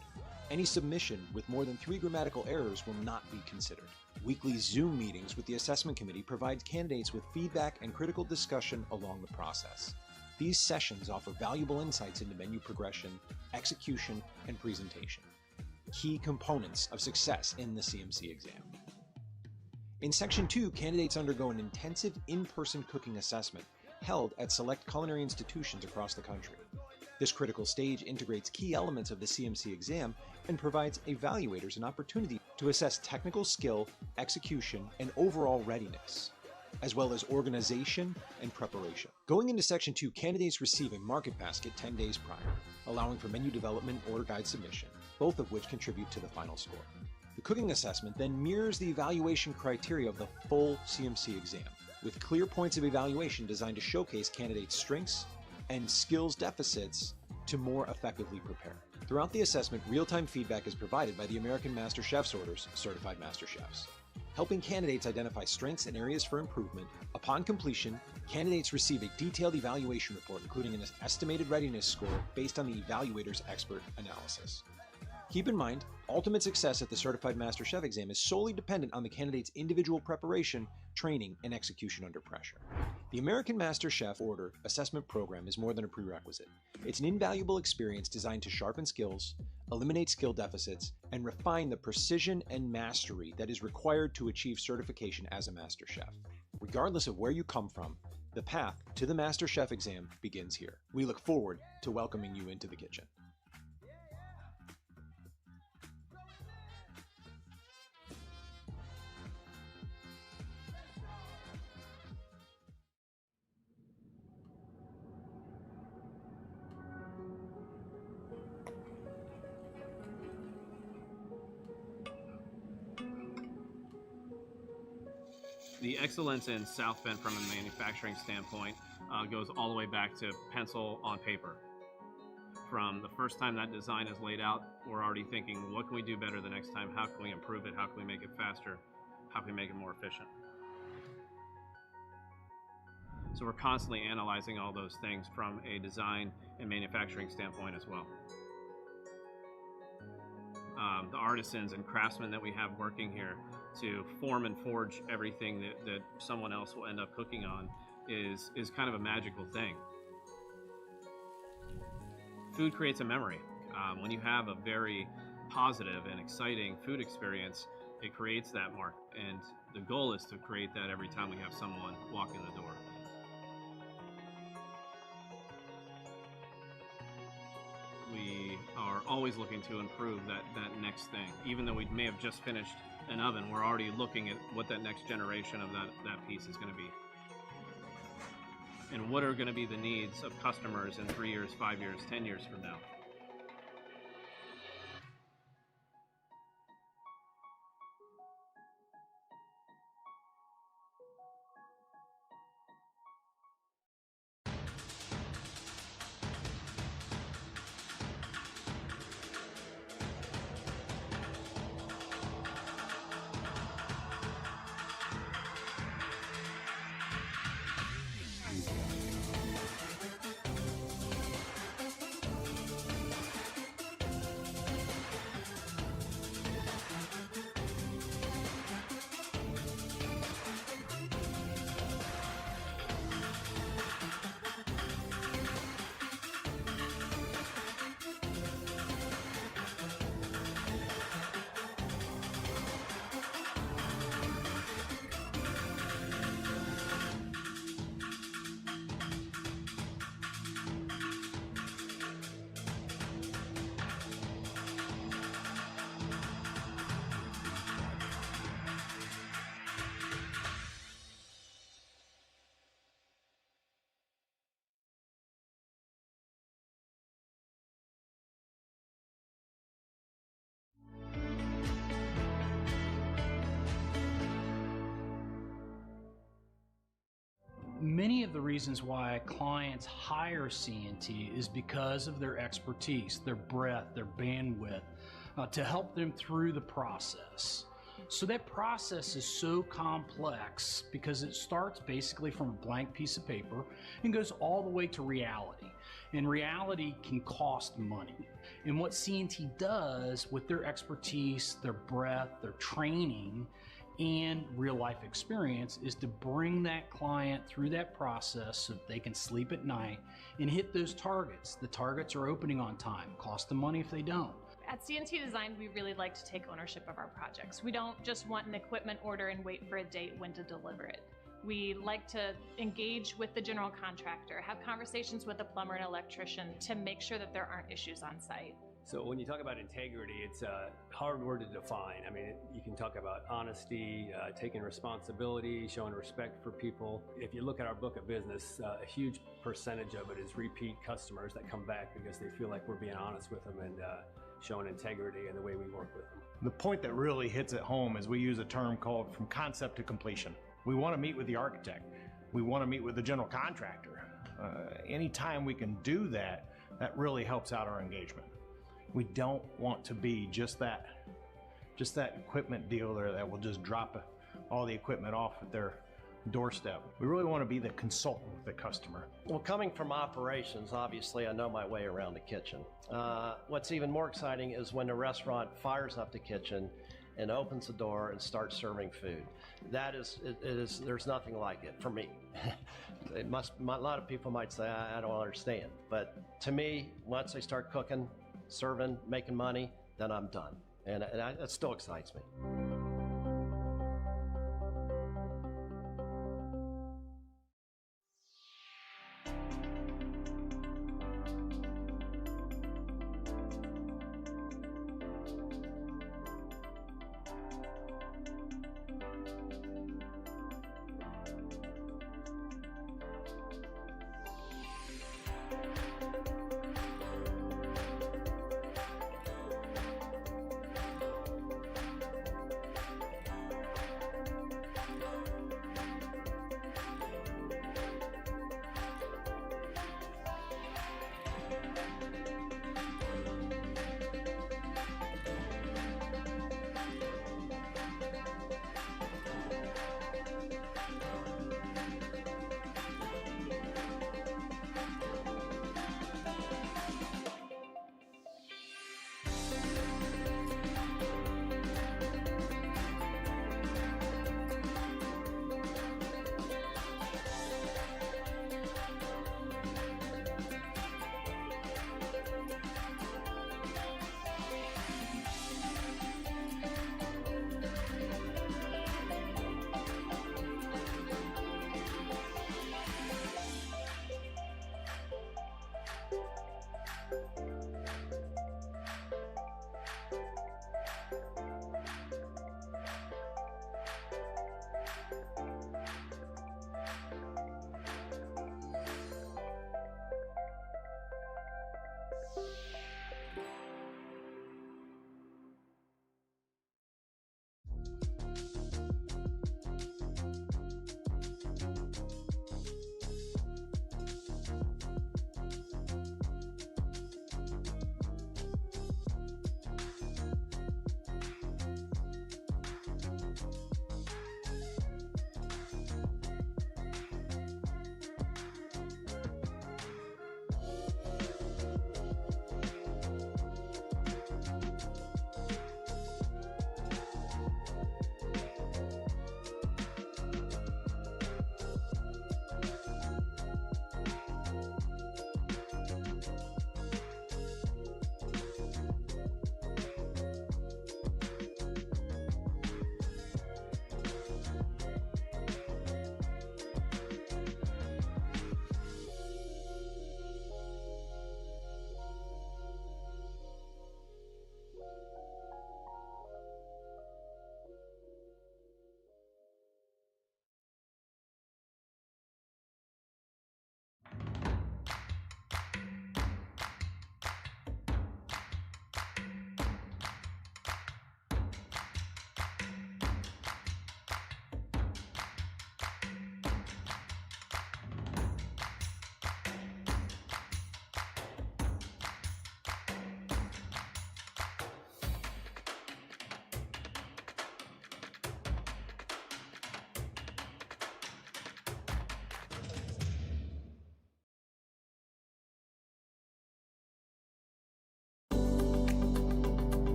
Any submission with more than 3 grammatical errors will not be considered. Weekly Zoom meetings with the assessment committee provide candidates with feedback and critical discussion along the process. These sessions offer valuable insights into menu progression, execution, and presentation, key components of success in the CMC exam. In Section 2, candidates undergo an intensive in-person cooking assessment held at select culinary institutions across the country. This critical stage integrates key elements of the CMC exam and provides evaluators an opportunity to assess technical skill, execution, and overall readiness. as well as organization and preparation. Going into Section 2, candidates receive a market basket 10 days prior, allowing for menu development and order guide submission, both of which contribute to the final score. The cooking assessment then mirrors the evaluation criteria of the full CMC exam, with clear points of evaluation designed to showcase candidates' strengths and skills deficits to more effectively prepare. Throughout the assessment, real-time feedback is provided by the American Master Chef's Orders certified Master Chefs, helping candidates identify strengths and areas for improvement. Upon completion, candidates receive a detailed evaluation report, including an estimated readiness score based on the evaluator's expert analysis. Keep in mind, ultimate success at the Certified Master Chef exam is solely dependent on the candidate's individual preparation, training, and execution under pressure. The American Master Chef Order Assessment Program is more than a prerequisite. It's an invaluable experience designed to sharpen skills, eliminate skill deficits, and refine the precision and mastery that is required to achieve certification as a Master Chef. Regardless of where you come from, the path to the Master Chef exam begins here. We look forward to welcoming you into the kitchen. The excellence in South Bend from a manufacturing standpoint goes all the way back to pencil on paper. From the first time that design is laid out, we're already thinking, what can we do better the next time? How can we improve it? How can we make it faster? How can we make it more efficient? So we're constantly analyzing all those things from a design and manufacturing standpoint as well. The artisans and craftsmen that we have working here to form and forge everything that someone else will end up cooking on is kind of a magical thing. Food creates a memory. When you have a very positive and exciting food experience, it creates that mark, and the goal is to create that every time we have someone walk in the door. We are always looking to improve that next thing. Even though we may have just finished an oven, we're already looking at what that next generation of that piece is going to be. And what are going to be the needs of customers in 3 years, 5 years, 10 years from now. Many of the reasons why clients hire CNT is because of their expertise, their breadth, their bandwidth, to help them through the process. So that process is so complex because it starts basically from a blank piece of paper and goes all the way to reality. And reality can cost money. And what CNT does with their expertise, their breadth, their training, and real life experience is to bring that client through that process so that they can sleep at night and hit those targets. The targets are opening on time, cost them money if they don't. At CNT Design, we really like to take ownership of our projects. We don't just want an equipment order and wait for a date when to deliver it. We like to engage with the general contractor, have conversations with the plumber and electrician to make sure that there aren't issues on site. So when you talk about integrity, it's a hard word to define. I mean, you can talk about honesty, taking responsibility, showing respect for people. If you look at our book of business, a huge percentage of it is repeat customers that come back because they feel like we're being honest with them and showing integrity in the way we work with them. The point that really hits it home is we use a term called from concept to completion. We want to meet with the architect. We want to meet with the general contractor. Anytime we can do that, that really helps out our engagement. We don't want to be just that equipment dealer that will just drop all the equipment off at their doorstep. We really want to be the consultant with the customer. Well, coming from operations, obviously I know my way around the kitchen. What's even more exciting is when the restaurant fires up the kitchen and opens the door and starts serving food. There's nothing like it for me. A lot of people might say, I don't understand. But to me, once they start cooking, serving, making money, then I'm done. And that still excites me.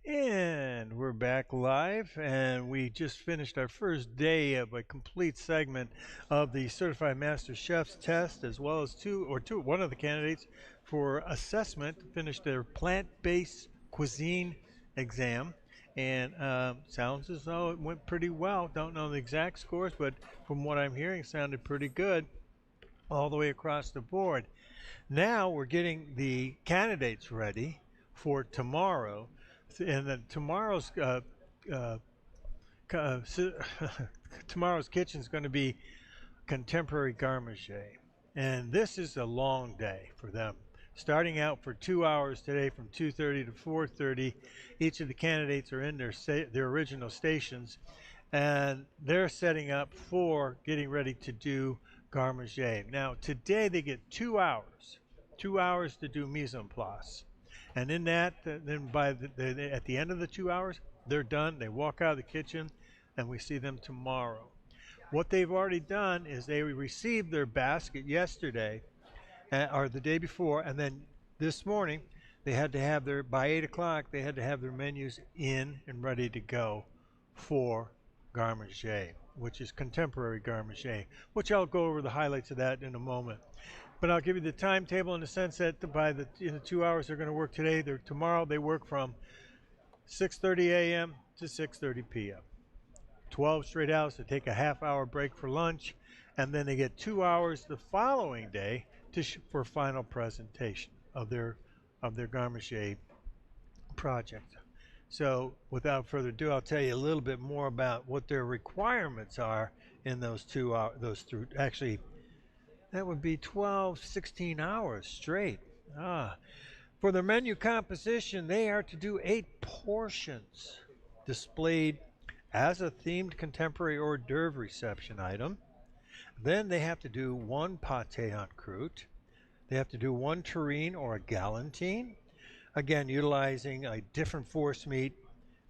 And we're back live, and we just finished our first day of a complete segment of the Certified Master Chef's test, as well as one of the candidates for assessment finished their plant-based cuisine exam. And sounds as though it went pretty well. Don't know the exact scores, but from what I'm hearing, it sounded pretty good all the way across the board. Now we're getting the candidates ready for tomorrow. And then tomorrow's tomorrow's kitchen is going to be contemporary garde-manger, and this is a long day for them. Starting out for 2 hours today from 2:30 to 4:30. Each of the candidates are in their original stations, and they're setting up for getting ready to do garde-manger. Now today they get 2 hours to do mise en place. And in that, then at the end of the 2 hours, they're done. They walk out of the kitchen, and we see them tomorrow. What they've already done is they received their basket yesterday, or the day before, and then this morning, they had to have by 8 o'clock, they had to have their menus in and ready to go for garde-manger, which is contemporary garde-manger, which I'll go over the highlights of that in a moment. But I'll give you the timetable in the sense that in the 2 hours they're going to work today, tomorrow they work from 6:30 a.m. to 6:30 p.m. 12 straight hours. They take a half-hour break for lunch, and then they get 2 hours the following day for final presentation of their garde-manger project. So without further ado, I'll tell you a little bit more about what their requirements are in those 2 hours. Actually, that would be 12, 16 hours straight. For their menu composition, they are to do 8 portions displayed as a themed contemporary hors d'oeuvre reception item. Then they have to do 1 pâté en croûte. They have to do 1 terrine or a galantine, again utilizing a different force meat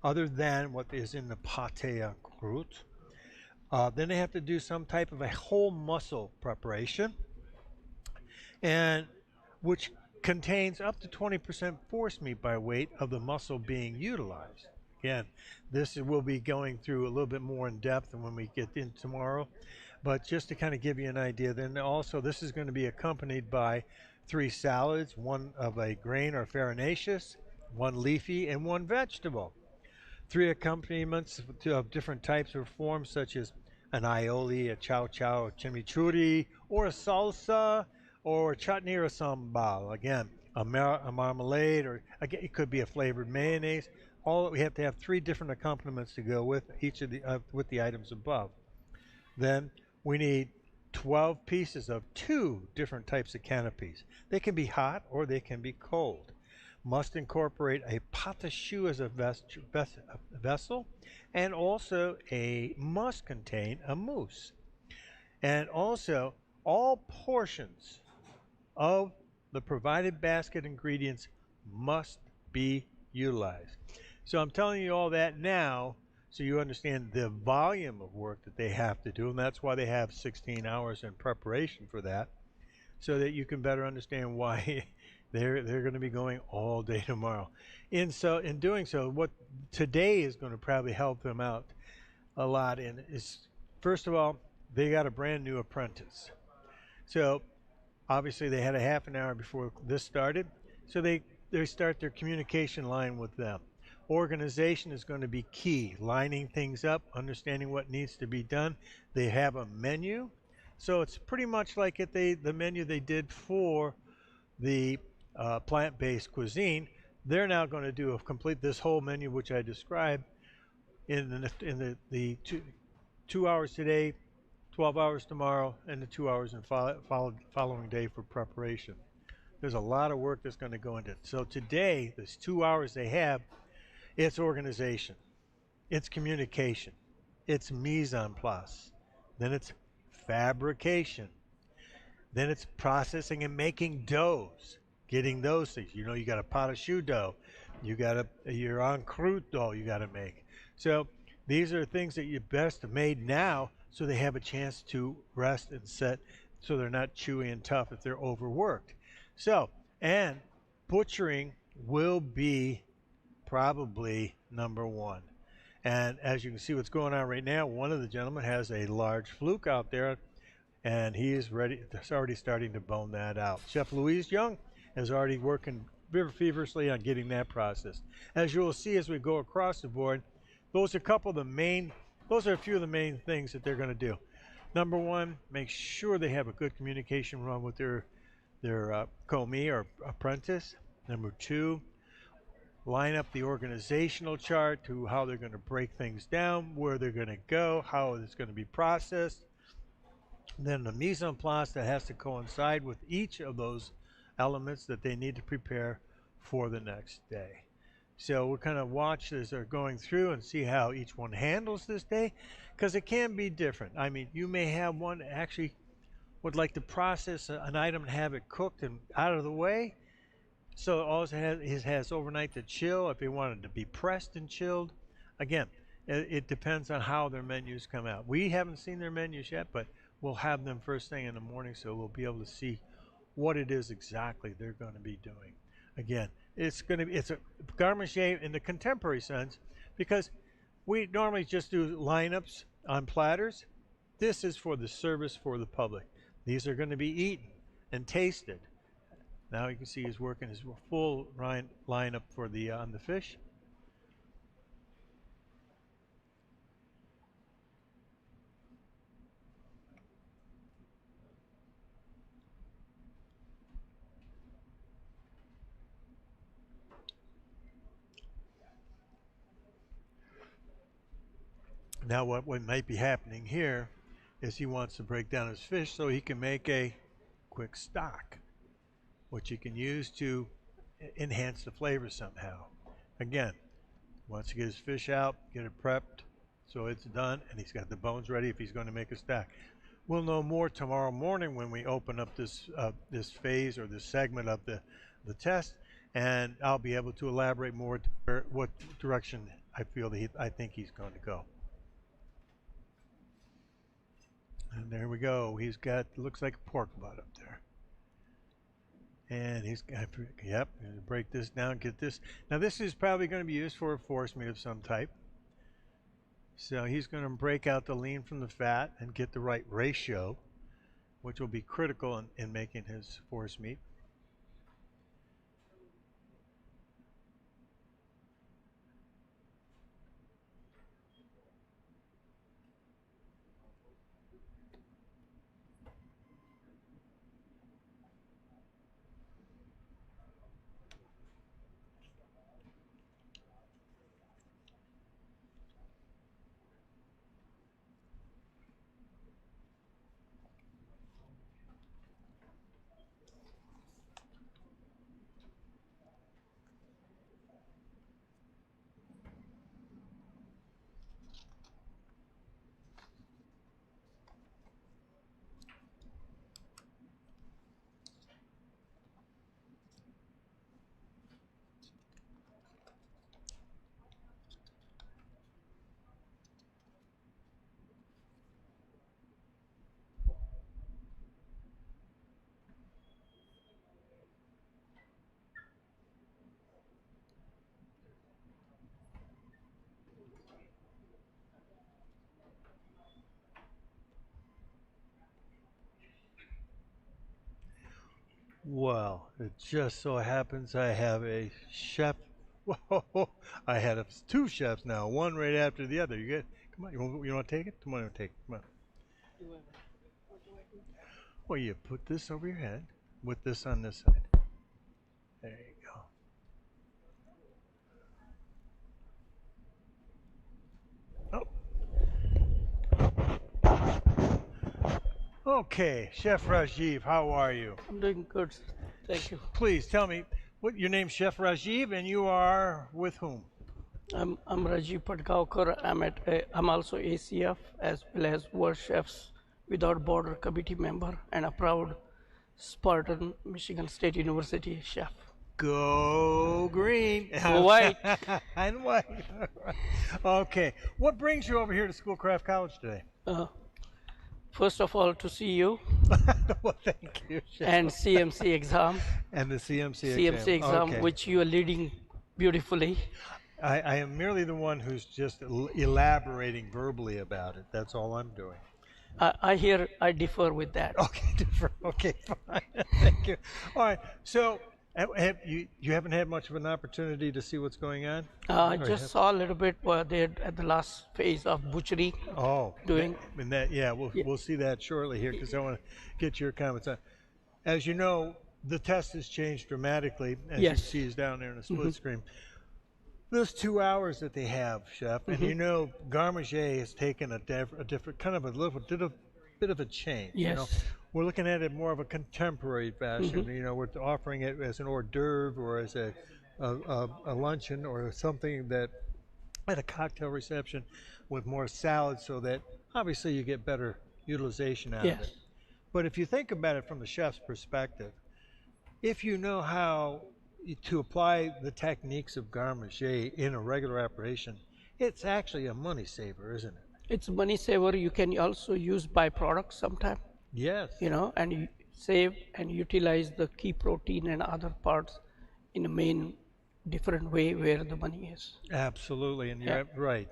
other than what is in the pâté en croûte. Then they have to do some type of a whole muscle preparation, and which contains up to 20% force meat by weight of the muscle being utilized. Again, this will be going through a little bit more in depth when we get in tomorrow, but just to kind of give you an idea. Then also this is going to be accompanied by 3 salads, 1 of a grain or farinaceous, 1 leafy, and 1 vegetable. 3 accompaniments of different types or forms, such as an aioli, a chow chow, a chimichurri, or a salsa, or a chutney or a sambal. Again, a marmalade, or again, it could be a flavored mayonnaise. We have to have 3 different accompaniments to go with each of the items above. Then we need 12 pieces of 2 different types of canapes. They can be hot or they can be cold. Must incorporate a pot de choux as a vessel, and also must contain a mousse. And also, all portions of the provided basket ingredients must be utilized. So I'm telling you all that now so you understand the volume of work that they have to do, and that's why they have 16 hours in preparation for that, so that you can better understand why they're going to be going all day tomorrow. In doing so, what today is going to probably help them out a lot in is, first of all, they got a brand new apprentice. So obviously they had a half an hour before this started, so they start their communication line with them. Organization is going to be key, lining things up, understanding what needs to be done. They have a menu, so it's pretty much like the menu they did for the plant-based cuisine. They're now going to do complete this whole menu, which I described in the 2 hours today, 12 hours tomorrow, and the 2 hours in following day for preparation. There's a lot of work that's going to go into it. So today, this 2 hours they have, it's organization, it's communication, it's mise en place, then it's fabrication, then it's processing and making doughs, getting those things. You know, you got a pot de choux dough, you got your en croûte dough you got to make. So these are things that you best have made now, so they have a chance to rest and set, so they're not chewy and tough if they're overworked. So, and butchering will be probably number one. And as you can see what's going on right now, one of the gentlemen has a large fluke out there, and he is ready. It's already starting to bone that out. Chef Louise Young is already working very feverishly on getting that processed. As you will see as we go across the board, those are a few of the main things that they're going to do. Number one, make sure they have a good communication run with their commis or apprentice. Number two, line up the organizational chart to how they're going to break things down, where they're going to go, how it's going to be processed. Then the mise en place that has to coincide with each of those elements that they need to prepare for the next day. So we'll kind of watch as they're going through and see how each one handles this day, because it can be different. I mean, you may have one actually would like to process an item and have it cooked and out of the way. So it also has overnight to chill if they wanted to be pressed and chilled. Again, it depends on how their menus come out. We haven't seen their menus yet, but we'll have them first thing in the morning, so we'll be able to see what it is exactly they're going to be doing. Again, it's a garde-manger in the contemporary sense, because we normally just do lineups on platters. This is for the service for the public. These are going to be eaten and tasted. Now you can see he's working his full lineup for the on the fish. Now what might be happening here is he wants to break down his fish so he can make a quick stock, which he can use to enhance the flavor somehow. Again, wants to get his fish out, get it prepped so it's done, and he's got the bones ready if he's going to make a stock. We'll know more tomorrow morning when we open up this this phase or this segment of the test, and I'll be able to elaborate more to what direction I feel that I think he's going to go. And there we go. He's got, looks like a pork butt up there. And he's got, yep, gonna break this down, get this. Now this is probably going to be used for a force meat of some type. So he's going to break out the lean from the fat and get the right ratio, which will be critical in making his force meat. Well, it just so happens I have a chef. Whoa, I had two chefs now, one right after the other. You get, come on, you want to take it? Come on, take it. Come on. Well, you put this over your head with this on this side. There you go. Oh. Okay, Chef Rajiv, how are you? I'm doing good, sir. Thank you. Please tell me, what your name's Chef Rajiv, and you are with whom? I'm Rajiv Patgaonkar. I'm also ACF as well as World Chefs Without Border Committee member and a proud Spartan Michigan State University chef. Go green. Go white. And white. Okay. What brings you over here to Schoolcraft College today? First of all, to see you. Well, thank you, Chef. And CMC exam. And the CMC exam, okay. which you are leading beautifully. I am merely the one who's just elaborating verbally about it. That's all I'm doing. I differ with that. Okay, differ. Okay, fine. Thank you. All right. So, you haven't had much of an opportunity to see what's going on? I just saw a little bit there at the last phase of Butchery. Doing. And we'll see that shortly here because I want to get your comments on. As you know, the test has changed dramatically. As you see, is down there in a split screen. Those 2 hours that they have, Chef, and you know, Garmager has taken a different kind of a little bit of a change. Yes. You know? We're looking at it more of a contemporary fashion. You know, we're offering it as an hors d'oeuvre or as a luncheon or something that at a cocktail reception with more salad, so that obviously you get better utilization out of it. But if you think about it from the chef's perspective, if you know how to apply the techniques of Garmager in a regular operation, it's actually a money saver, isn't it? It's a money saver. You can also use byproducts sometimes. Yes. You know, and you save and utilize the key protein and other parts in a main different way where the money is. Absolutely, and you're right.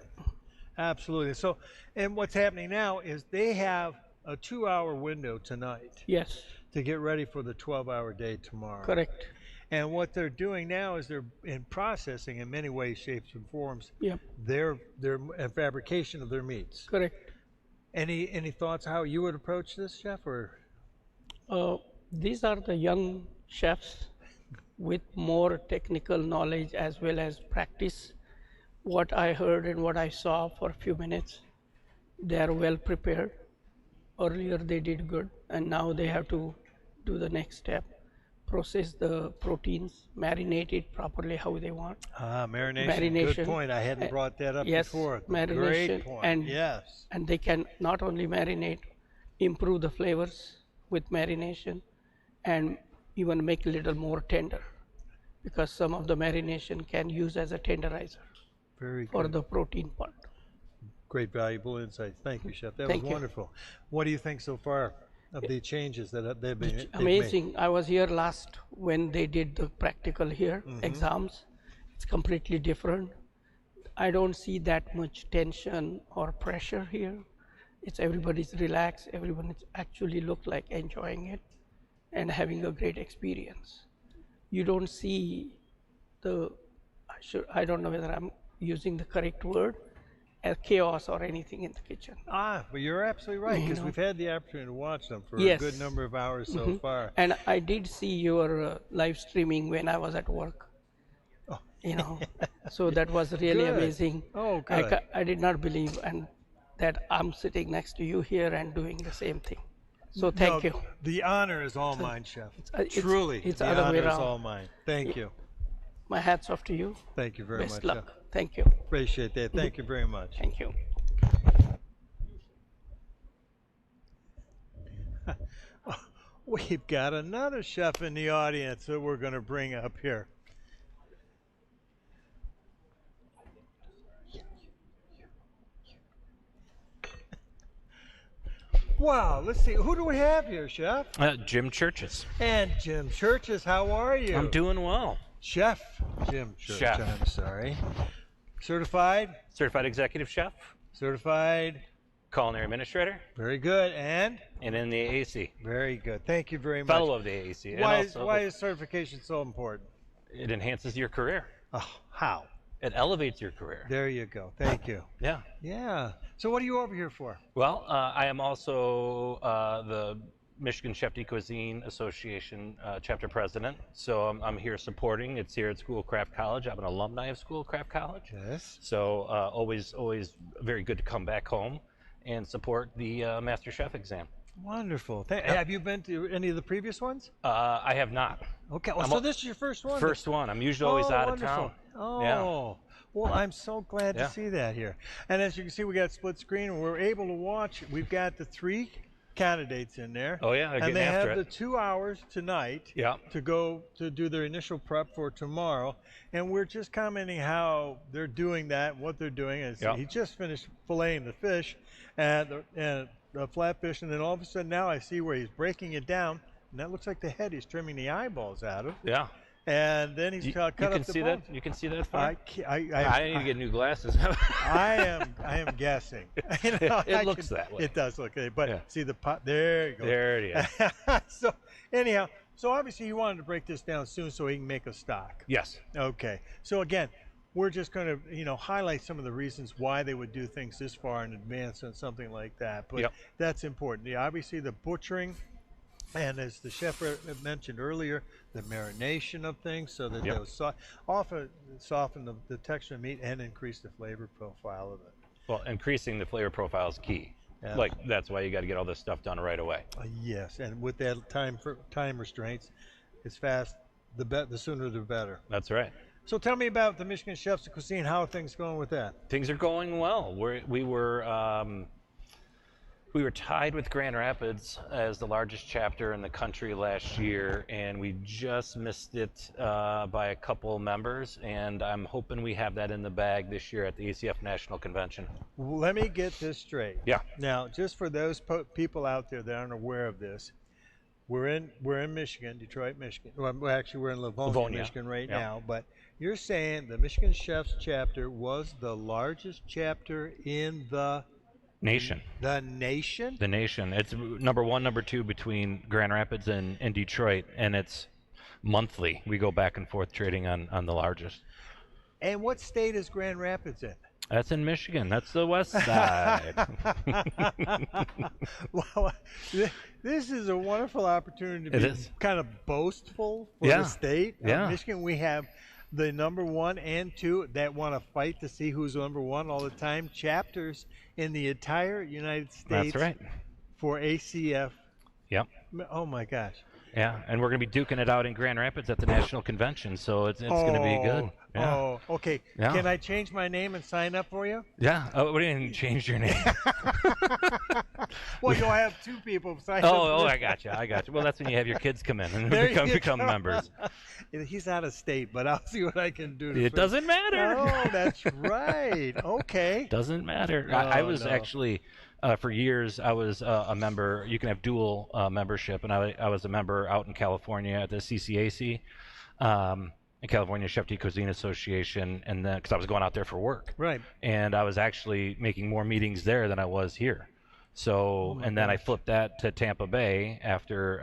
Absolutely. So, and what's happening now is they have a 2-hour window tonight. Yes. To get ready for the 12-hour day tomorrow. Correct. And what they're doing now is they're in processing in many ways, shapes, and forms. Yep. Their fabrication of their meats. Correct. Any thoughts how you would approach this, Chef? Or these are the young chefs with more technical knowledge as well as practice. What I heard and what I saw for a few minutes, they are well prepared. Earlier they did good, and now they have to do the next step. Process the proteins, marinate it properly how they want. Marination. Good point. I hadn't brought that up before. Marination. Great point. And, yes. And they can not only marinate, improve the flavors with marination, and even make a little more tender, because some of the marination can use as a tenderizer. Very good. For the protein part. Great, valuable insights. Thank you, Chef. That Thank was you. wonderful. What do you think so far of the changes that they've made? Amazing. I was here last when they did the practical here, exams. It's completely different. I don't see that much tension or pressure here. It's everybody's relaxed. Everyone is actually look like enjoying it and having a great experience. You don't see the, I don't know whether I'm using the correct word, chaos or anything in the kitchen. But you're absolutely right, because we've had the opportunity to watch them for a good number of hours so far. And I did see your live streaming when I was at work. You know, so that was really amazing. Oh, good. I did not believe that I'm sitting next to you here and doing the same thing. So thank you. The honor is all mine, Chef. Truly, it's the other way honor is around. all mine. Thank you. My hat's off to you. Thank you very much. Best luck. Chef. Thank you. Appreciate that. Thank you very much. Thank you. We've got another chef in the audience that we're going to bring up here. Wow, let's see. Who do we have here, Chef? Jim Churches. And Jim Churches, how are you? I'm doing well. Chef Jim Church, Chef. I'm sorry. Certified? Certified Executive Chef. Certified? Culinary Administrator. Very good. And in the AAC. Very good. Thank you very much. Fellow of the AAC. Why is certification so important? It enhances your career. Oh, how? It elevates your career. There you go. Thank you. Yeah. Yeah. So what are you over here for? Well, I am also the Michigan Chef de Cuisine Association chapter president. So I'm here supporting. It's here at School of Craft College. I'm an alumni of School of Craft College. Yes. So always very good to come back home and support the Master Chef exam. Wonderful. Have you been to any of the previous ones? I have not. Okay. Well, so this is your first one? First one. I'm usually always out of town. Oh, yeah. Well, I'm so glad to see that here. And as you can see, we got split screen, and we're able to watch. We've got the 3 candidates in there. Oh, yeah, they're and getting they after have it. the 2 hours tonight to go to do their initial prep for tomorrow. And we're just commenting how they're doing that, what they're doing. And he just finished filleting the fish and the flatfish, and then all of a sudden now I see where he's breaking it down, and that looks like the head he's trimming the eyeballs out of. Yeah. And then he's cut you up can the see bones. that. You can see that far. I need to get new glasses. I am guessing. It looks that way. It does look. But see the pot. There you go. There it is. So anyhow, so obviously you wanted to break this down soon so he can make a stock. Yes. Okay. So again, we're just going to highlight some of the reasons why they would do things this far in advance on something like that. But that's important. Obviously the butchering. And as the chef mentioned earlier, the marination of things so that they'll soften the texture of meat and increase the flavor profile of it. Well, increasing the flavor profile is key. Yeah. Like that's why you got to get all this stuff done right away. Yes, and with that time restraints, it's fast. The sooner the better. That's right. So tell me about the Michigan Chefs of Cuisine. How are things going with that? Things are going well. We were tied with Grand Rapids as the largest chapter in the country last year, and we just missed it by a couple members, and I'm hoping we have that in the bag this year at the ACF National Convention. Let me get this straight. Yeah. Now, just for those people out there that aren't aware of this, we're in Michigan, Detroit, Michigan. Well, actually, we're in Livonia, Michigan right now, but you're saying the Michigan Chefs chapter was the largest chapter in the nation. The nation? The nation. It's number 1, number 2 between Grand Rapids and Detroit, and it's monthly. We go back and forth trading on the largest. And what state is Grand Rapids in? That's in Michigan. That's the west side. Well, this is a wonderful opportunity to be kind of boastful for the state of Michigan. We have the number 1 and 2 that want to fight to see who's number 1 all the time. Chapters in the entire United States. That's right. For ACF. Yep. Oh my gosh. Yeah, and we're going to be duking it out in Grand Rapids at the National Convention, so it's going to be good. Yeah. Oh, okay. Yeah. Can I change my name and sign up for you? Yeah. Oh, we didn't change your name. Well, you'll have 2 people sign up. Oh, I got you. Well, that's when you have your kids come in and become members. He's out of state, but I'll see what I can do. It doesn't matter. Oh, that's right. Okay. Doesn't matter. I was actually, for years, I was a member. You can have dual membership, and I was a member out in California at the CCAC, the California Chef de Cuisine Association, and then because I was going out there for work. Right. And I was actually making more meetings there than I was here. So, and then I flipped that to Tampa Bay after.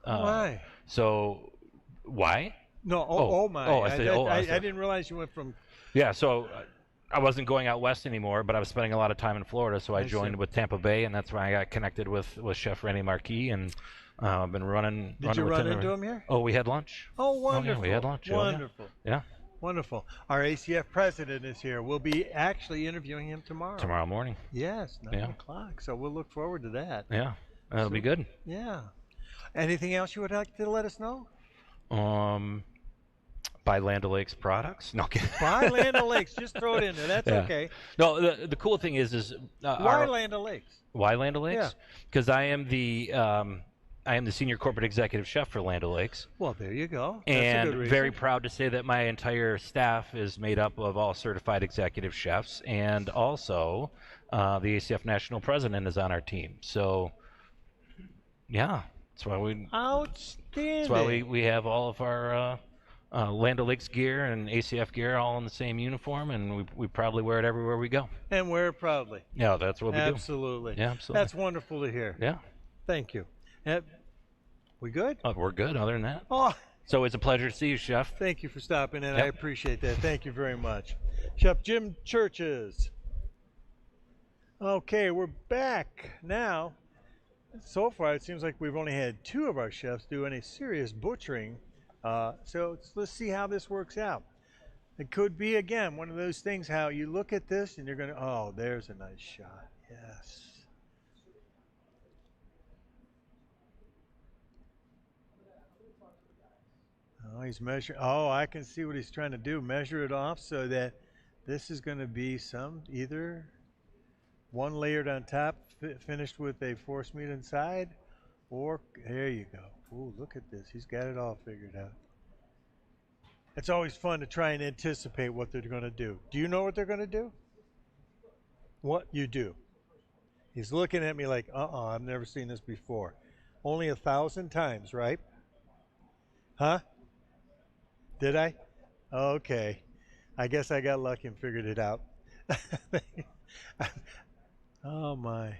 Why? So, why? No. Oh my. Oh, I didn't realize you went from. Yeah. So. I wasn't going out west anymore, but I was spending a lot of time in Florida, so I joined with Tampa Bay, and that's why I got connected with Chef Rennie Marquis, and I've been running. Did you run into him here? Oh, we had lunch. Oh, wonderful. Oh, yeah, we had lunch. Wonderful. Yeah. Wonderful. Our ACF president is here. We'll be actually interviewing him tomorrow. Tomorrow morning. Yes, 9 o'clock. So we'll look forward to that. Yeah, that'll be good. Yeah. Anything else you would like to let us know? Buy Land O'Lakes products? No. Buy Land O'Lakes. Just throw it in there. That's okay. No, the cool thing is why Land O'Lakes? Why Land O'Lakes? Because I am the senior corporate executive chef for Land O'Lakes. Well, there you go. That's a good reason. Very proud to say that my entire staff is made up of all certified executive chefs, and also the ACF national president is on our team. So, yeah, that's why outstanding. That's why we have all of our Land O'Lakes gear and ACF gear all in the same uniform, and we proudly wear it everywhere we go. And wear it proudly. Yeah, that's what we do. Absolutely. Yeah, absolutely. That's wonderful to hear. Yeah. Thank you. We good? We're good other than that. Oh. So it's a pleasure to see you, Chef. Thank you for stopping in. Yep. I appreciate that. Thank you very much. Chef Jim Churches. Okay, we're back now. So far, it seems like we've only had 2 of our chefs do any serious butchering. So let's see how this works out. It could be, again, one of those things how you look at this and you're going to, oh, there's a nice shot. Yes. Oh, he's measuring. Oh, I can see what he's trying to do. Measure it off so that this is going to be either one layered on top, finished with a force meat inside, or there you go. Ooh, look at this. He's got it all figured out. It's always fun to try and anticipate what they're going to do. Do you know what they're going to do? What you do? He's looking at me like, I've never seen this before. Only 1,000 times, right? Huh? Did I? Okay. I guess I got lucky and figured it out. Oh my.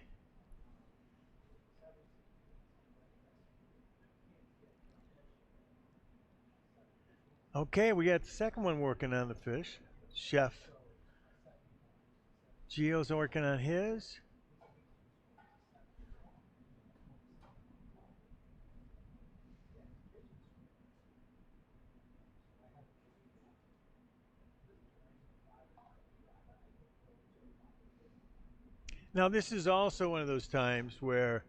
Okay, we got the second one working on the fish. Chef Gio's working on his. Now this is also one of those times where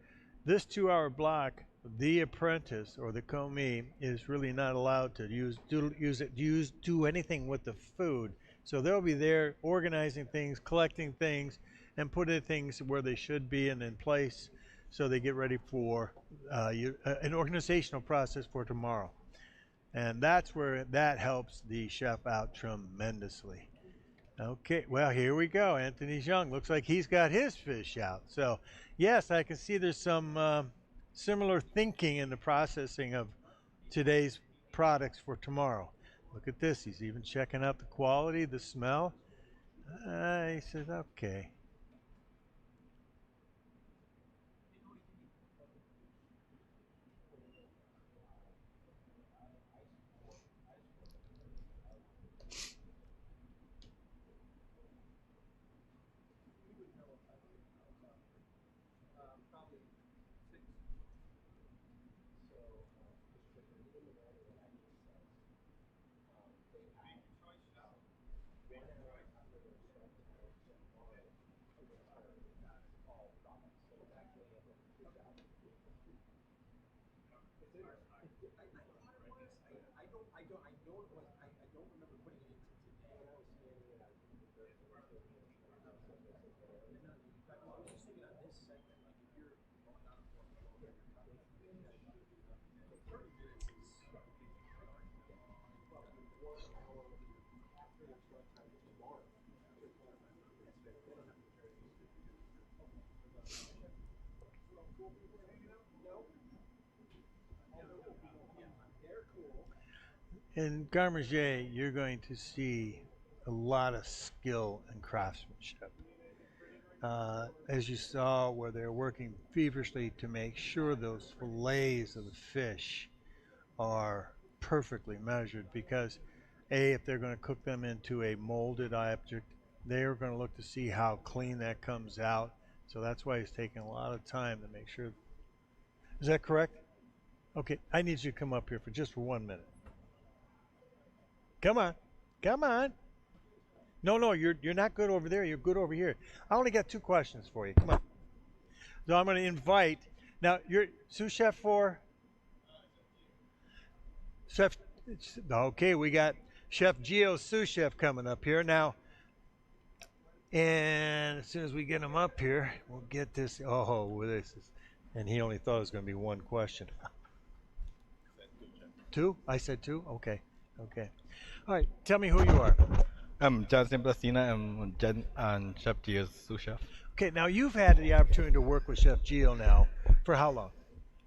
this 2-hour block, the apprentice or the commis is really not allowed to do anything with the food. So they'll be there organizing things, collecting things, and putting things where they should be and in place, so they get ready for an organizational process for tomorrow. And that's where that helps the chef out tremendously. Okay, well, here we go. Anthony Young looks like he's got his fish out. So, yes, I can see there's some similar thinking in the processing of today's products for tomorrow. Look at this. He's even checking out the quality, the smell. He says, okay. In garde manger, you're going to see a lot of skill and craftsmanship. As you saw, where they're working feverishly to make sure those fillets of the fish are perfectly measured, because if they're going to cook them into a molded object, they're going to look to see how clean that comes out. So that's why it's taking a lot of time to make sure. Is that correct? Okay, I need you to come up here for just 1 minute. Come on. Come on. No, you're not good over there. You're good over here. I only got 2 questions for you. Come on. So I'm going to invite. Now, you're sous chef for? Chef. Okay, we got Chef Gio, sous chef, coming up here. Now, and as soon as we get him up here, we'll get this. Oh, this is. And he only thought it was going to be 1 question. 2? I said 2? Okay. Okay. All right. Tell me who you are. I'm Johnson Plastina. I'm Chef Gio's sous chef. Okay. Now, you've had the opportunity to work with Chef Gio now for how long?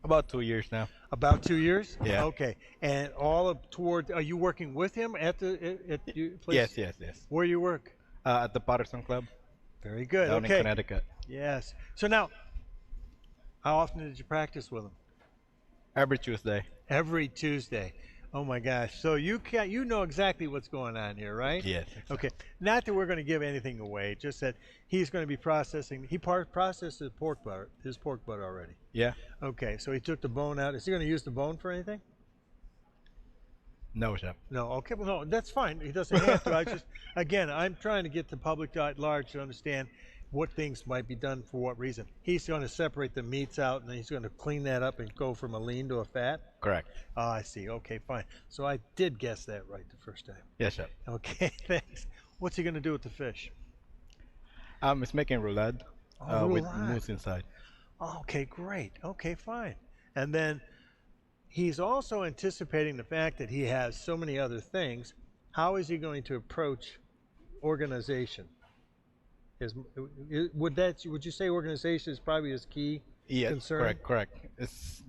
About 2 years now. About 2 years? Yeah. Okay. And all up toward, are you working with him at your place? Yes. Where you work? At the Patterson Club. Very good. Down in Connecticut. Yes. So now, how often did you practice with him? Every Tuesday. Every Tuesday. Oh my gosh. So you know exactly what's going on here, right? Yes. Okay. Not that we're going to give anything away, just that he's going to be processing. He processed his pork butter already. Yeah. Okay. So he took the bone out. Is he going to use the bone for anything? No, chef. No. Okay. Well, no, that's fine. He doesn't have to. I'm trying to get the public at large to understand what things might be done for what reason. He's going to separate the meats out, and then he's going to clean that up and go from a lean to a fat? Correct. Oh, I see. Okay, fine. So I did guess that right the first time. Yes, chef. Okay, thanks. What's he going to do with the fish? It's making roulade, with mousse inside. Okay, great. Okay, fine. And then he's also anticipating the fact that he has so many other things. How is he going to approach organization? Would you say organization is probably his key concern? Correct. It's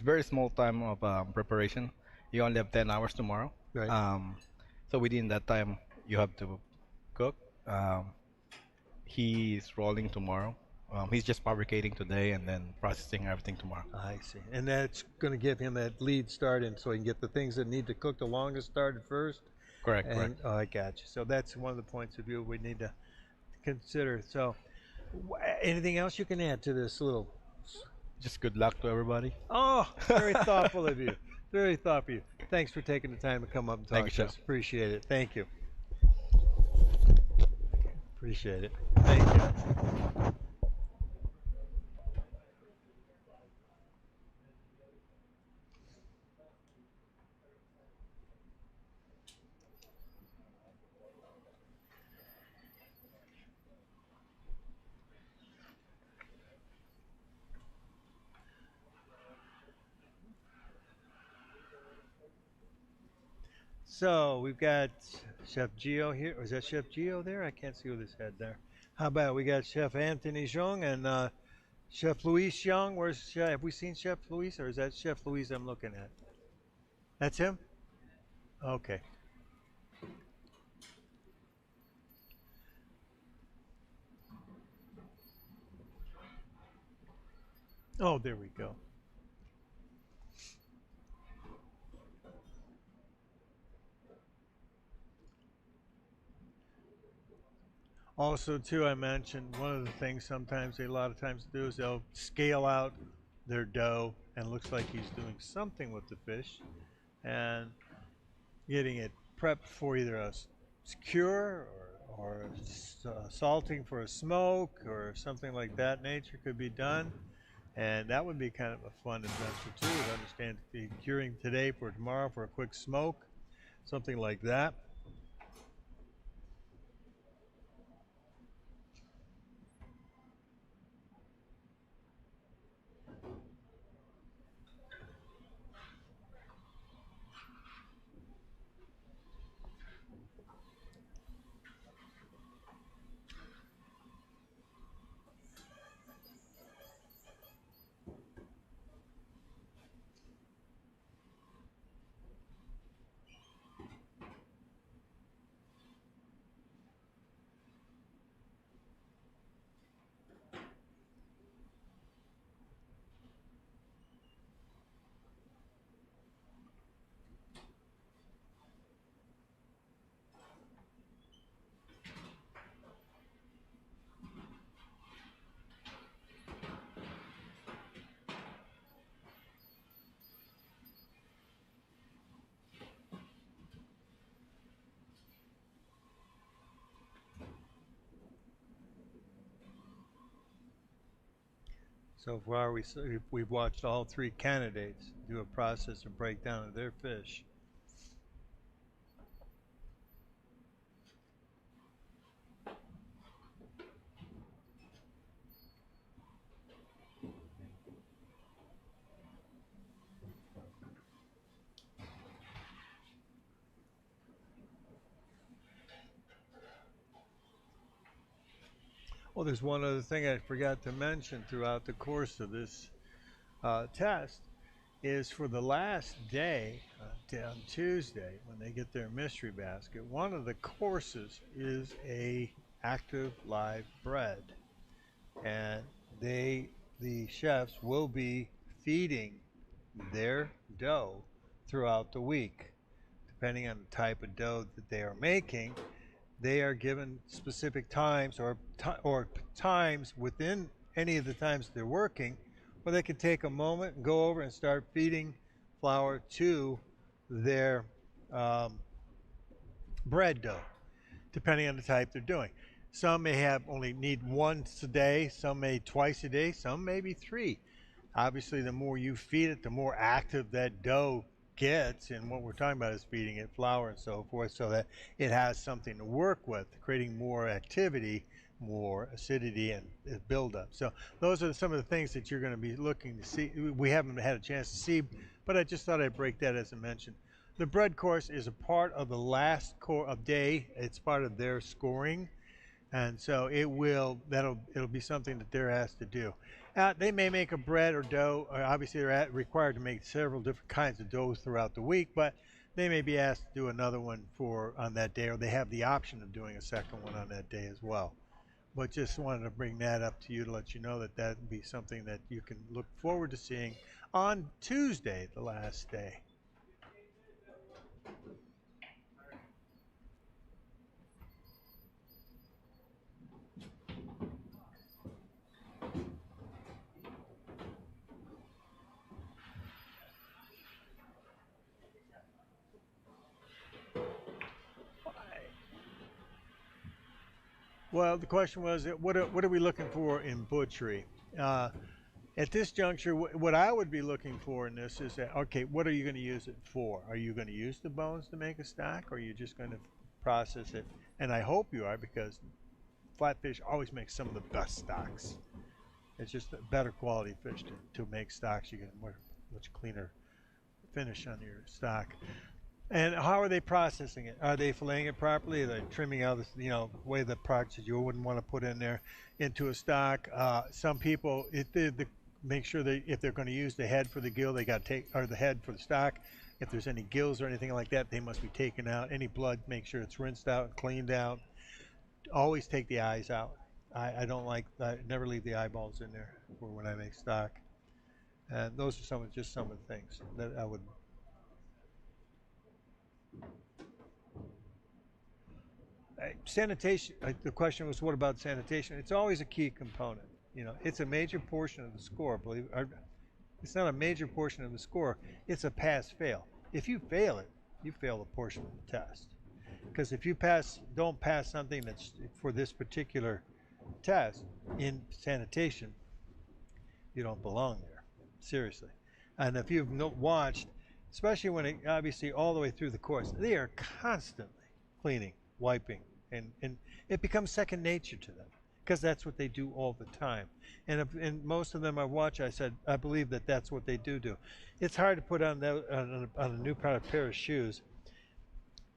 very small time of preparation, you only have 10 hours tomorrow. Right. So within that time, you have to cook. He's rolling tomorrow. He's just fabricating today and then processing everything tomorrow. I see. And that's going to give him that lead start in so he can get the things that need to cook the longest started first. Correct, And, correct. Oh, I got you. So that's one of the points of view we need to consider. So anything else you can add to this little? Just good luck to everybody. Oh, very thoughtful of you. Very thoughtful of you. Thanks for taking the time to come up and talk Thank you, to Chef. us. Appreciate it. Thank you. Appreciate it. Thank you. So we've got Chef Gio here. Or is that Chef Gio there? I can't see with his head there. How about we got Chef Anthony Zhong and Chef Luis Zhong. Where's Chef? Have we seen Chef Luis, or is that Chef Luis I'm looking at? That's him? Okay. Oh, there we go. Also, too, I mentioned one of the things sometimes they a lot of times do is they'll scale out their dough and it looks like he's doing something with the fish and getting it prepped for either a cure or salting for a smoke or something like that nature could be done. And that would be kind of a fun adventure too, to understand the curing today for tomorrow for a quick smoke, something like that. So far, we've watched all three candidates do a process and breakdown of their fish. Well, there's one other thing I forgot to mention throughout the course of this test is for the last day, on Tuesday, when they get their mystery basket, one of the courses is a active live bread. And the chefs will be feeding their dough throughout the week. Depending on the type of dough that they are making, they are given specific times or times within any of the times they're working where they can take a moment and go over and start feeding flour to their bread dough, depending on the type they're doing. Some may only need once a day, some may twice a day, some maybe 3. Obviously, the more you feed it, the more active that dough gets, and what we're talking about is feeding it flour and so forth so that it has something to work with, creating more activity, more acidity and buildup. So those are some of the things that you're going to be looking to see. We haven't had a chance to see, but I just thought I'd break that as a mention. The bread course is a part of the last day. It's part of their scoring. And so it'll be something that they're asked to do. They may make a bread or dough. Obviously, they're required to make several different kinds of doughs throughout the week, but they may be asked to do another one on that day, or they have the option of doing a second one on that day as well. But just wanted to bring that up to you to let you know that that would be something that you can look forward to seeing on Tuesday, the last day. Well, the question was, what are we looking for in butchery? At this juncture, what I would be looking for in this is that, okay, what are you going to use it for? Are you going to use the bones to make a stock, or are you just going to process it? And I hope you are, because flatfish always makes some of the best stocks. It's just a better quality fish to make stocks. You get a much cleaner finish on your stock. And how are they processing it? Are they filleting it properly? Are they trimming out the way the products that you wouldn't want to put in there into a stock? Some people, make sure that if they're going to use the head for the gill, they got to take, or the head for the stock. If there's any gills or anything like that, they must be taken out. Any blood, make sure it's rinsed out and cleaned out. Always take the eyes out. I never leave the eyeballs in there for when I make stock. And those are some of the things that I would. Sanitation, the question was, what about sanitation? It's always a key component. It's a major portion of the score. It's not a major portion of the score. It's a pass-fail. If you fail it, you fail a portion of the test. Because if you don't pass something that's for this particular test in sanitation, you don't belong there. Seriously. And if you've watched, especially when obviously all the way through the course, they are constantly cleaning, wiping, and it becomes second nature to them, because that's what they do all the time. And most of them I watch, I believe that that's what they do. It's hard to put on a new pair of shoes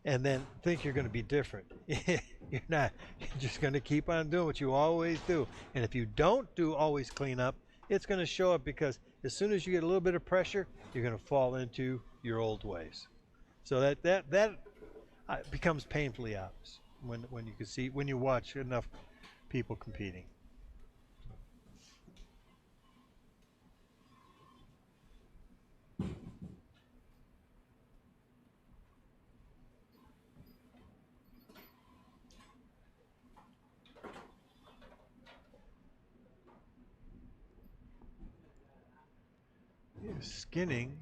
and then think you're going to be different. You're not. You're just going to keep on doing what you always do. And if you don't always clean up, it's going to show up, because as soon as you get a little bit of pressure, you're going to fall into your old ways. So that becomes painfully obvious when you watch enough people competing. Skinning.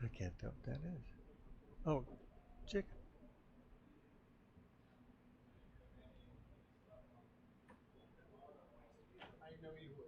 I can't tell what that is. Oh, chicken. I know you would.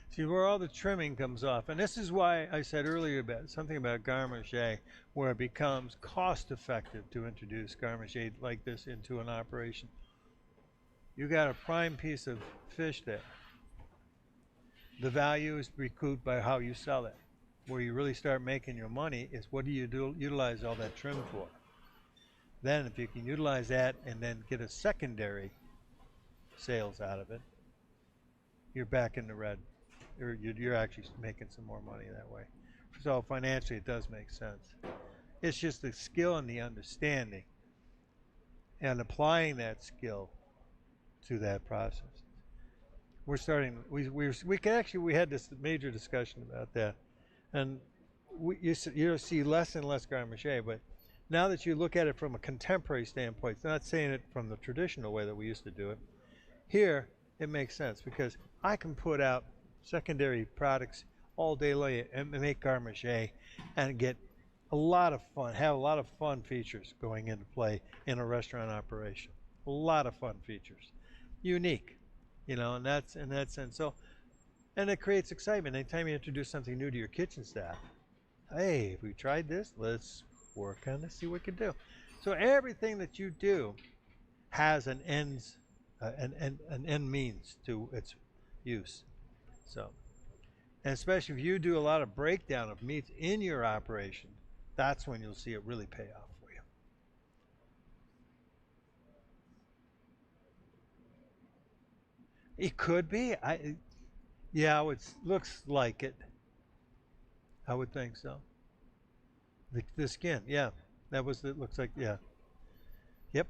See where all the trimming comes off. And this is why I said earlier about something about garde-manger, where it becomes cost effective to introduce garde-manger like this into an operation. You got a prime piece of fish there. The value is recouped by how you sell it. Where you really start making your money is, what do you utilize all that trim for? Then if you can utilize that and then get a secondary sales out of it, you're back in the red. You're actually making some more money that way. So financially, it does make sense. It's just the skill and the understanding and applying that skill to that process. We're starting. We had this major discussion about that, and you see less and less garde-manger. But now that you look at it from a contemporary standpoint, it's not saying it from the traditional way that we used to do it. Here, it makes sense, because I can put out secondary products all day long and make garde-manger and get a lot of fun, have a lot of fun features going into play in a restaurant operation. A lot of fun features, unique, you know, and that's in that sense. So, and it creates excitement. Anytime you introduce something new to your kitchen staff, hey, have we tried this? Let's work on this, see what we can do. So everything that you do has an end means to its use. So, and especially if you do a lot of breakdown of meats in your operation, that's when you'll see it really pay off for you. It could be. Yeah, it looks like it. I would think so. The skin, yeah. That was, it looks like, yeah. Yep.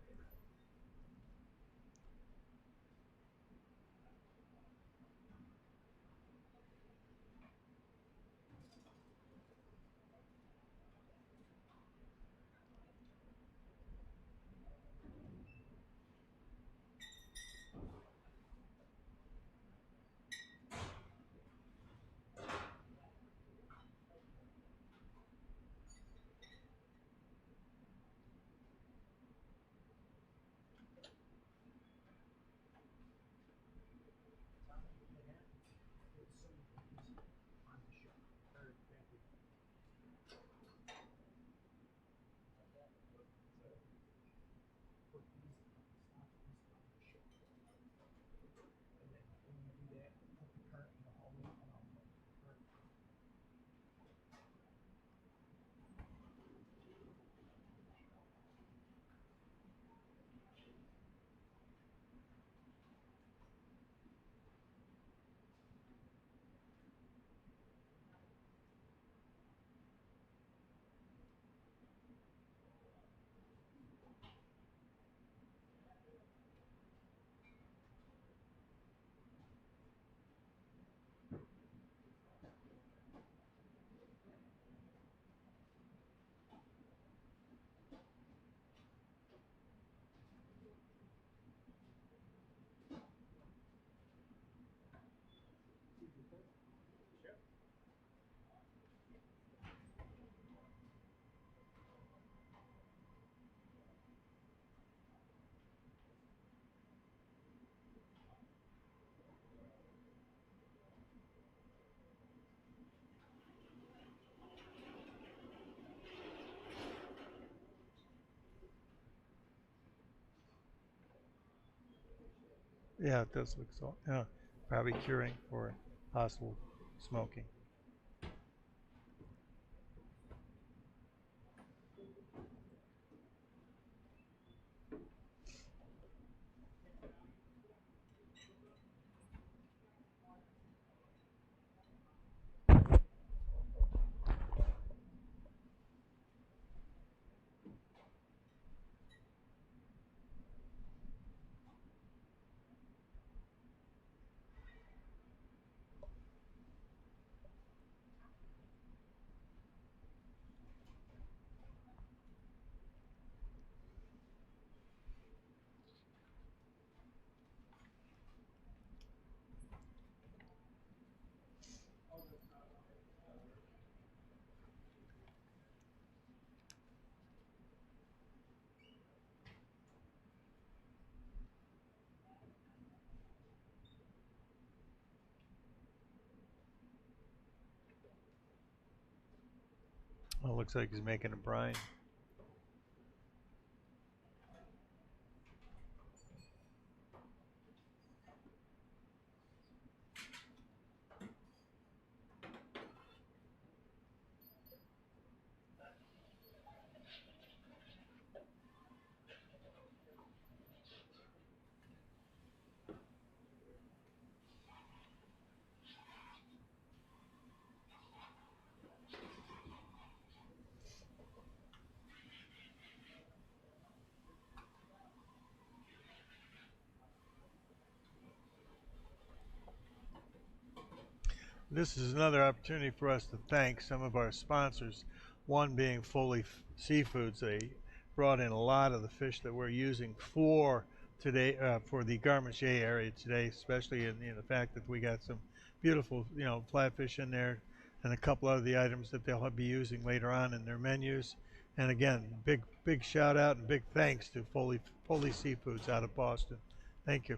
Yeah, it does look so. Yeah, probably curing for possible smoking. Well, it looks like he's making a brine. This is another opportunity for us to thank some of our sponsors, one being Foley Seafoods. They brought in a lot of the fish that we're using for today, for the Garmisch area today, especially in the fact that we got some beautiful, flatfish in there, and a couple of the items that they'll be using later on in their menus. And again, big shout out and big thanks to Foley Seafoods out of Boston. Thank you.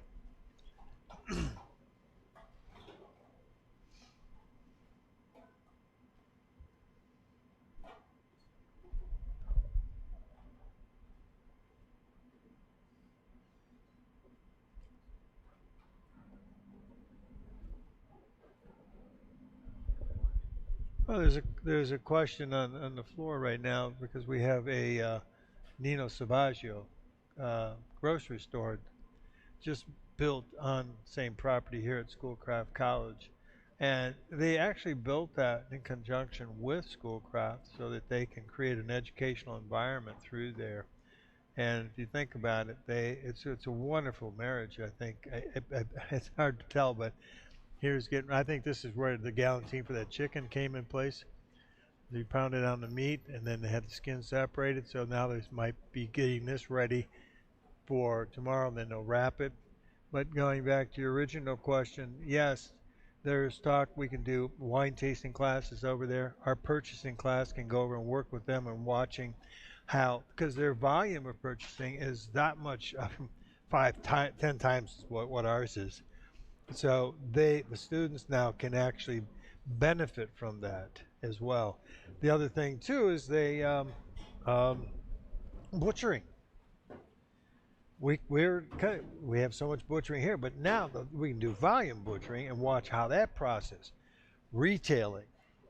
Well, there's a question on the floor right now because we have a Nino Savaggio grocery store just built on the same property here at Schoolcraft College. And they actually built that in conjunction with Schoolcraft so that they can create an educational environment through there. And if you think about it, it's a wonderful marriage, I think. It's hard to tell, but I think this is where the galantine for that chicken came in place. They pounded on the meat, and then they had the skin separated, so now they might be getting this ready for tomorrow, and then they'll wrap it. But going back to your original question, yes, there's talk we can do wine tasting classes over there. Our purchasing class can go over and work with them and watching how, because their volume of purchasing is that much, 10 times what ours is. So the students now can actually benefit from that as well. The other thing too is butchering. We have so much butchering here, but now we can do volume butchering and watch how that process. Retailing,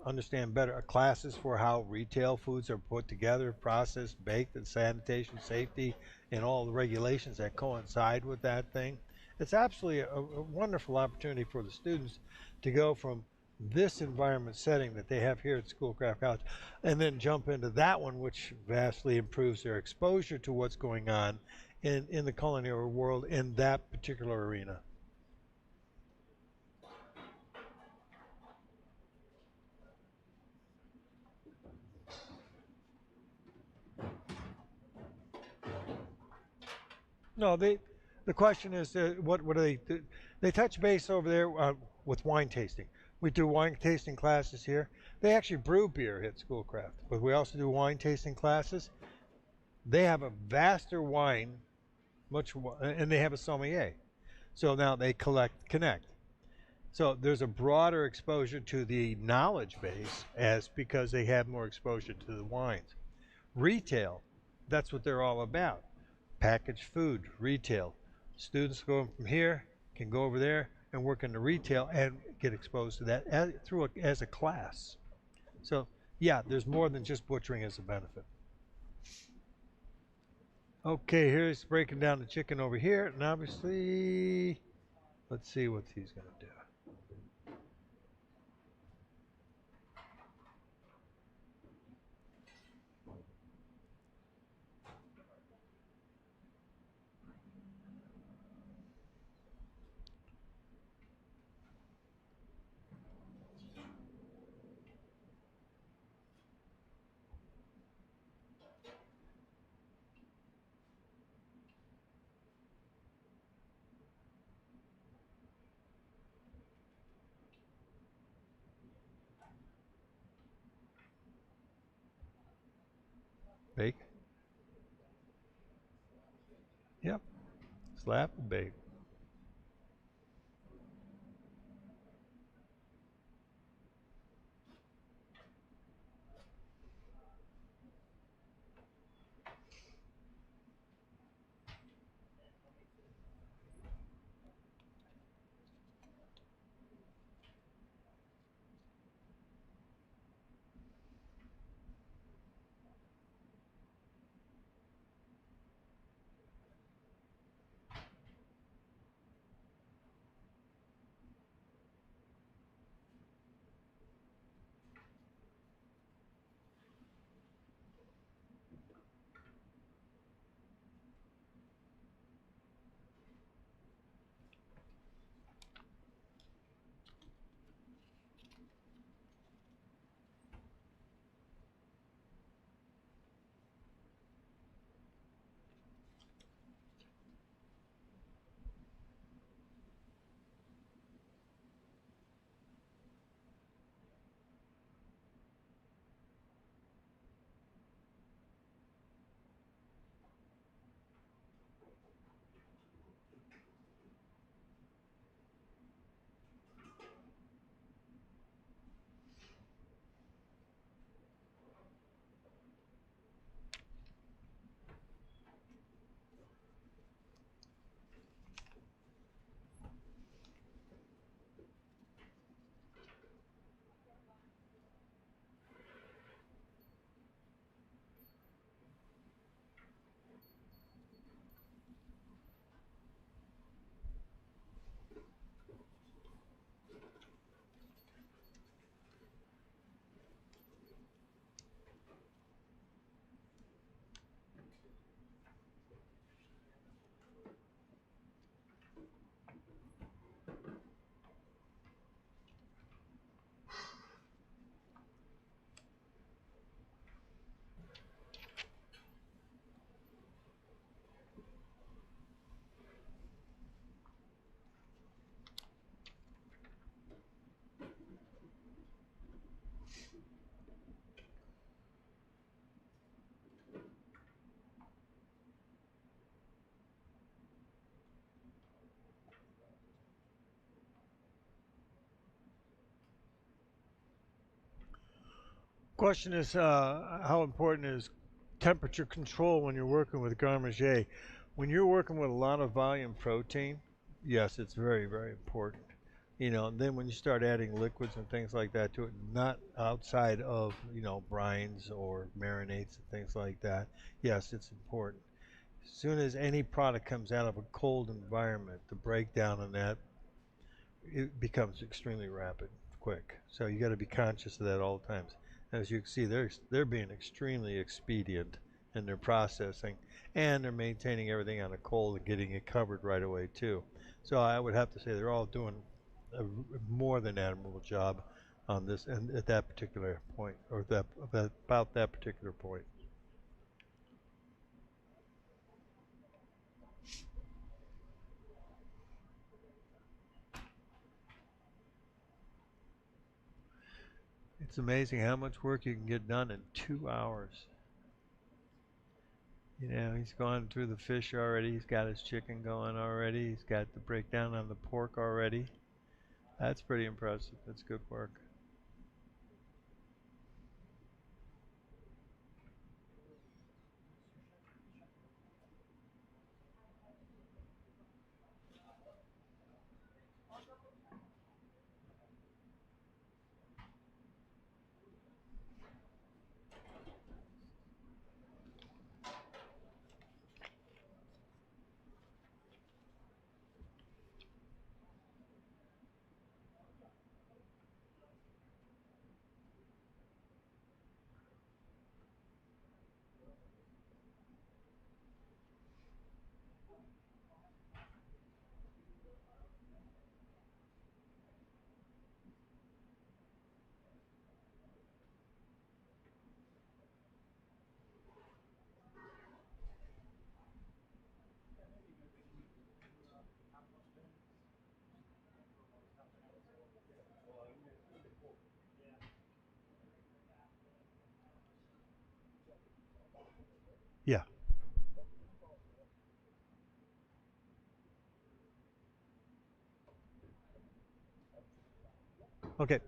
understand better classes for how retail foods are put together, processed, baked, and sanitation, safety, and all the regulations that coincide with that thing. It's absolutely a wonderful opportunity for the students to go from this environment setting that they have here at Schoolcraft College and then jump into that one, which vastly improves their exposure to what's going on in the culinary world in that particular arena. No, the question is, what do they do? They touch base over there with wine tasting. We do wine tasting classes here. They actually brew beer at Schoolcraft, but we also do wine tasting classes. They have a vaster wine, and they have a sommelier. So now they connect. So there's a broader exposure to the knowledge base because they have more exposure to the wines. Retail, that's what they're all about. Packaged food, retail. Students going from here can go over there and work in the retail and get exposed to that as a class. So yeah, there's more than just butchering as a benefit. Okay, here's breaking down the chicken over here, and obviously, let's see what he's going to do. Bake. Yep. Slap and bake. Question is, how important is temperature control when you're working with garde manger? When you're working with a lot of volume protein, yes, it's very, very important. You know, and then when you start adding liquids and things like that to it, not outside of, you know, brines or marinades and things like that, yes, it's important. As soon as any product comes out of a cold environment, the breakdown in that, it becomes extremely rapid, quick. So you got to be conscious of that all the times. As you can see, they're being extremely expedient in their processing, and they're maintaining everything on a cold and getting it covered right away too. So I would have to say they're all doing a more than admirable job on this and at that particular point, or about that particular point. It's amazing how much work you can get done in 2 hours. You know, he's gone through the fish already. He's got his chicken going already. He's got the breakdown on the pork already. That's pretty impressive. That's good work. Yeah. Okay.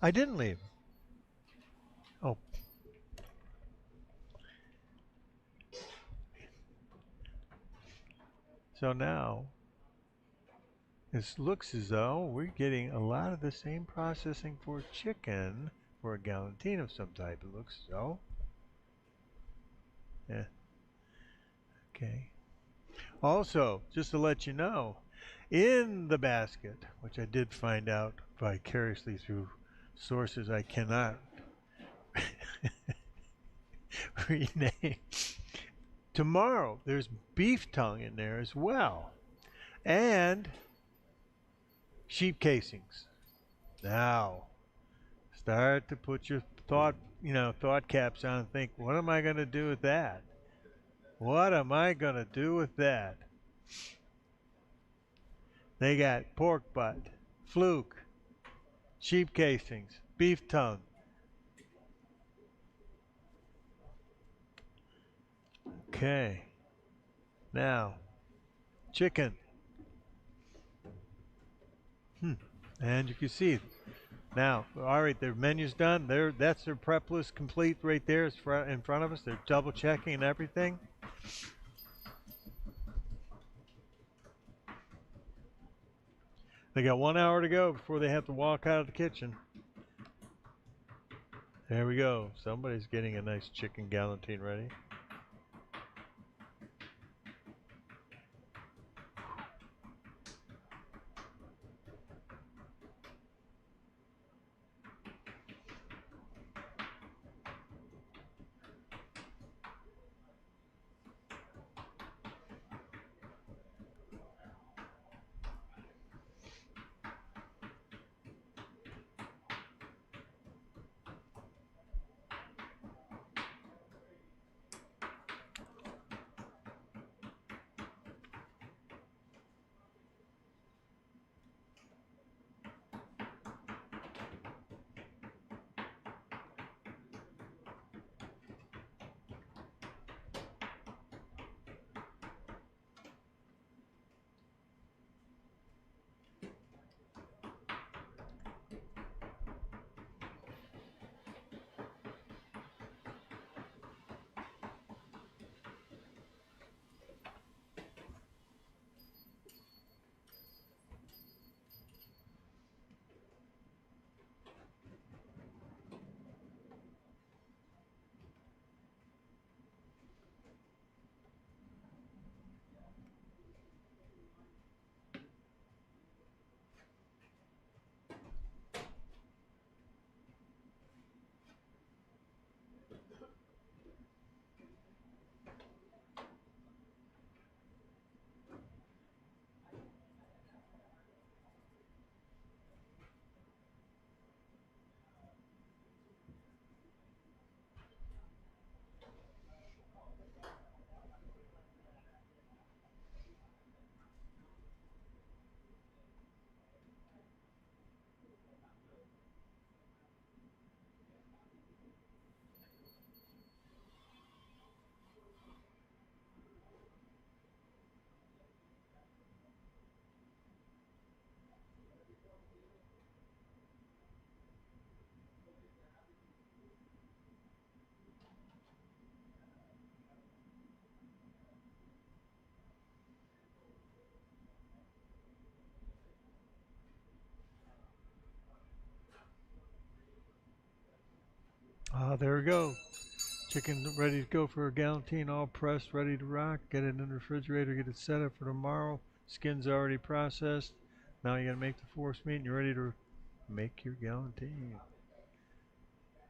I didn't leave. Oh. So now, it looks as though we're getting a lot of the same processing for chicken for a galantine of some type. It looks as though. Yeah. Okay. Also, just to let you know, in the basket, which I did find out vicariously through sources I cannot rename, tomorrow there's beef tongue in there as well, and sheep casings. Now, start to put your thought caps on and think, what am I going to do with that? What am I going to do with that? They got pork butt, fluke, sheep casings, beef tongue. Okay. Now, chicken. And you can see now, all right, their menu's done. That's their prep list complete right there. It's in front of us. They're double checking and everything. They got 1 hour to go before they have to walk out of the kitchen. There we go. Somebody's getting a nice chicken galantine ready. There we go. Chicken ready to go for a galantine, all pressed, ready to rock. Get it in the refrigerator, get it set up for tomorrow. Skin's already processed. Now you gotta make the force meat and you're ready to make your galantine.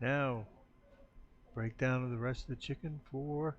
Now, break down the rest of the chicken for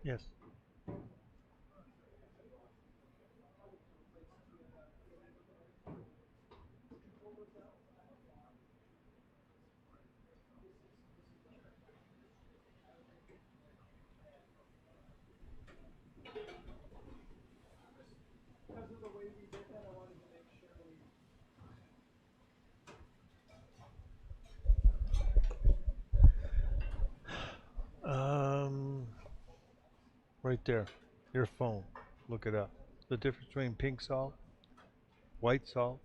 yes. Because of the way we did that, I wanted to make sure we. Right there, your phone. Look it up. The difference between pink salt, white salt,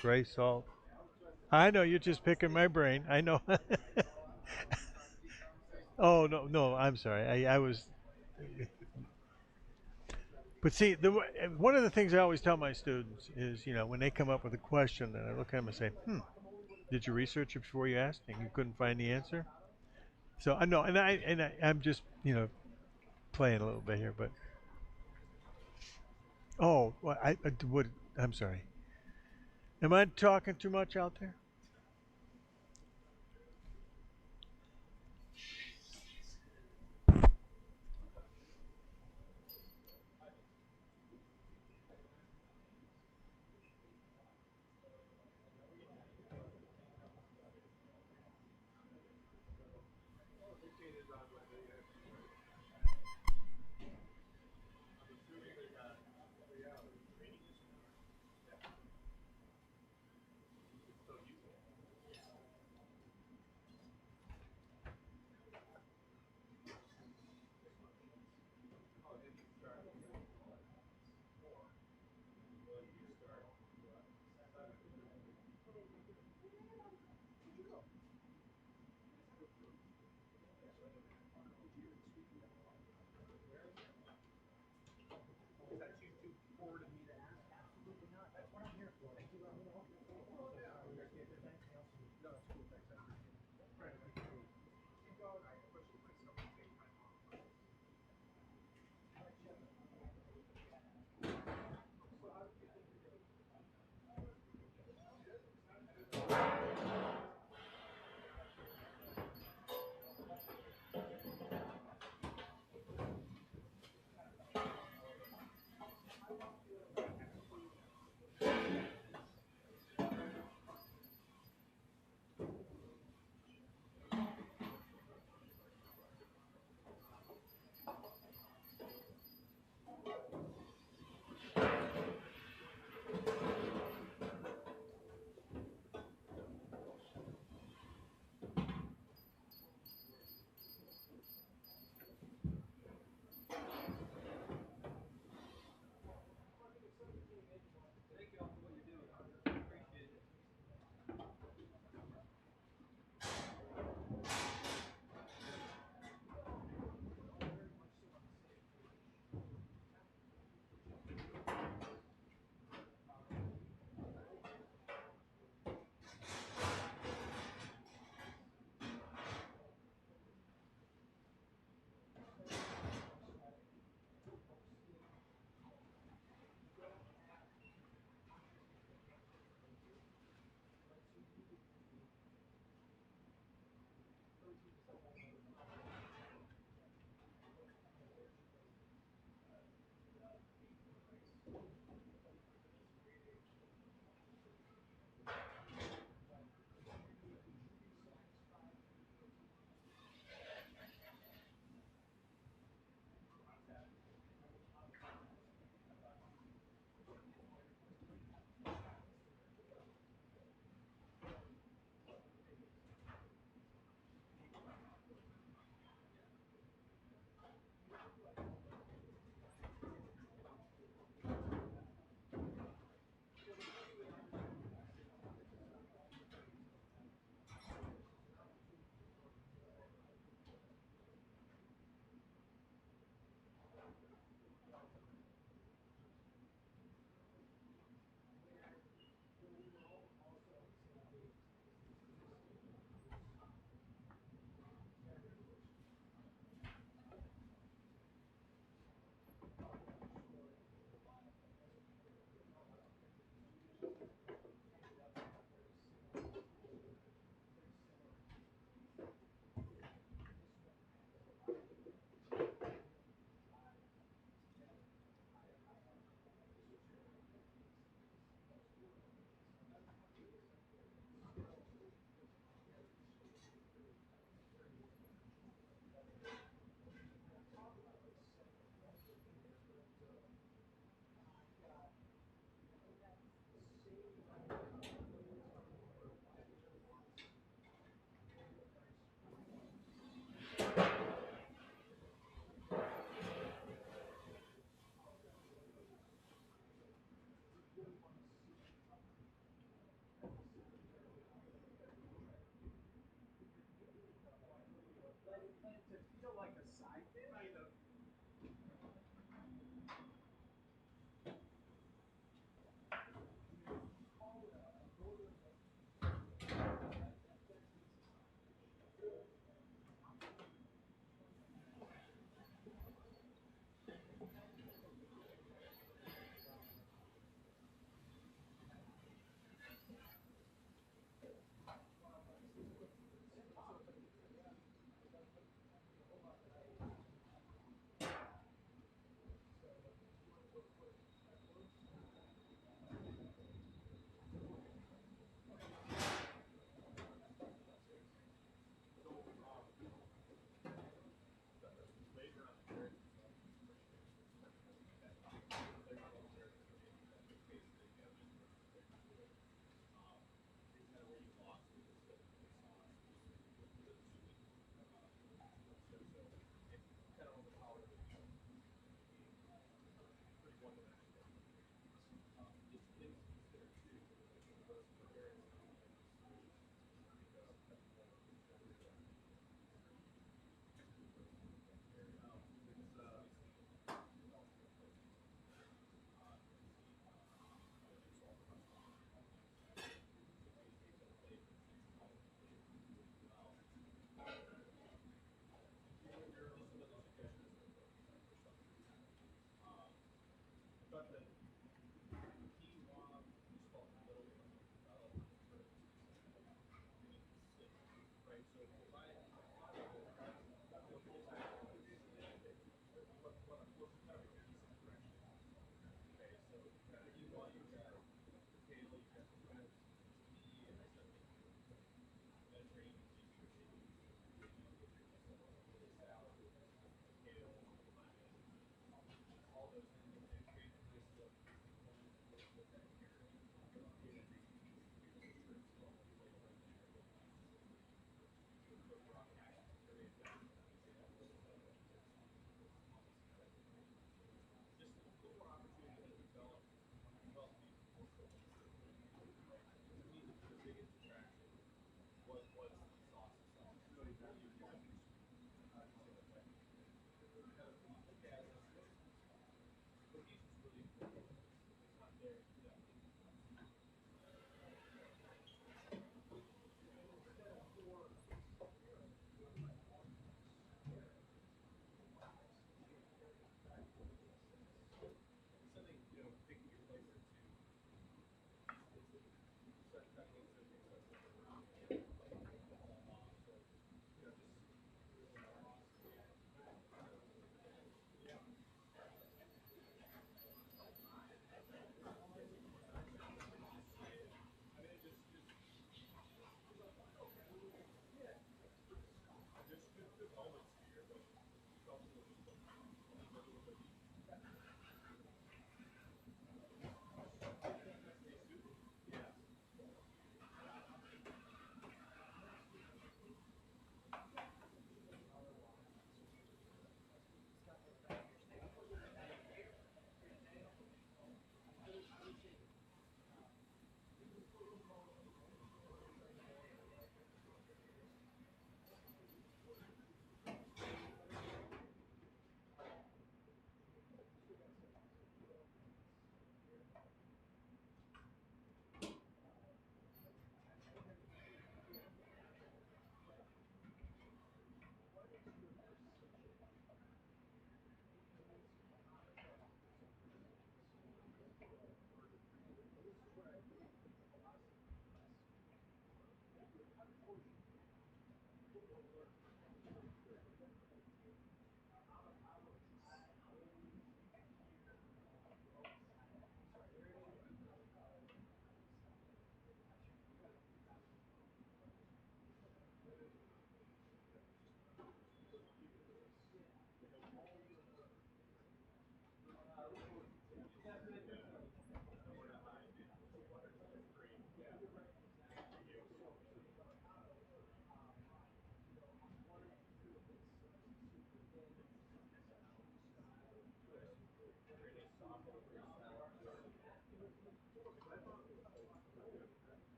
gray salt. I know you're just picking my brain. I know. Oh no, I'm sorry. I was. But see, one of the things I always tell my students is, when they come up with a question, and I look at them and say, did you research it before you asked, and you couldn't find the answer? So I know, I'm just, playing a little bit here, but Oh, well, I'm sorry. Am I talking too much out there? So you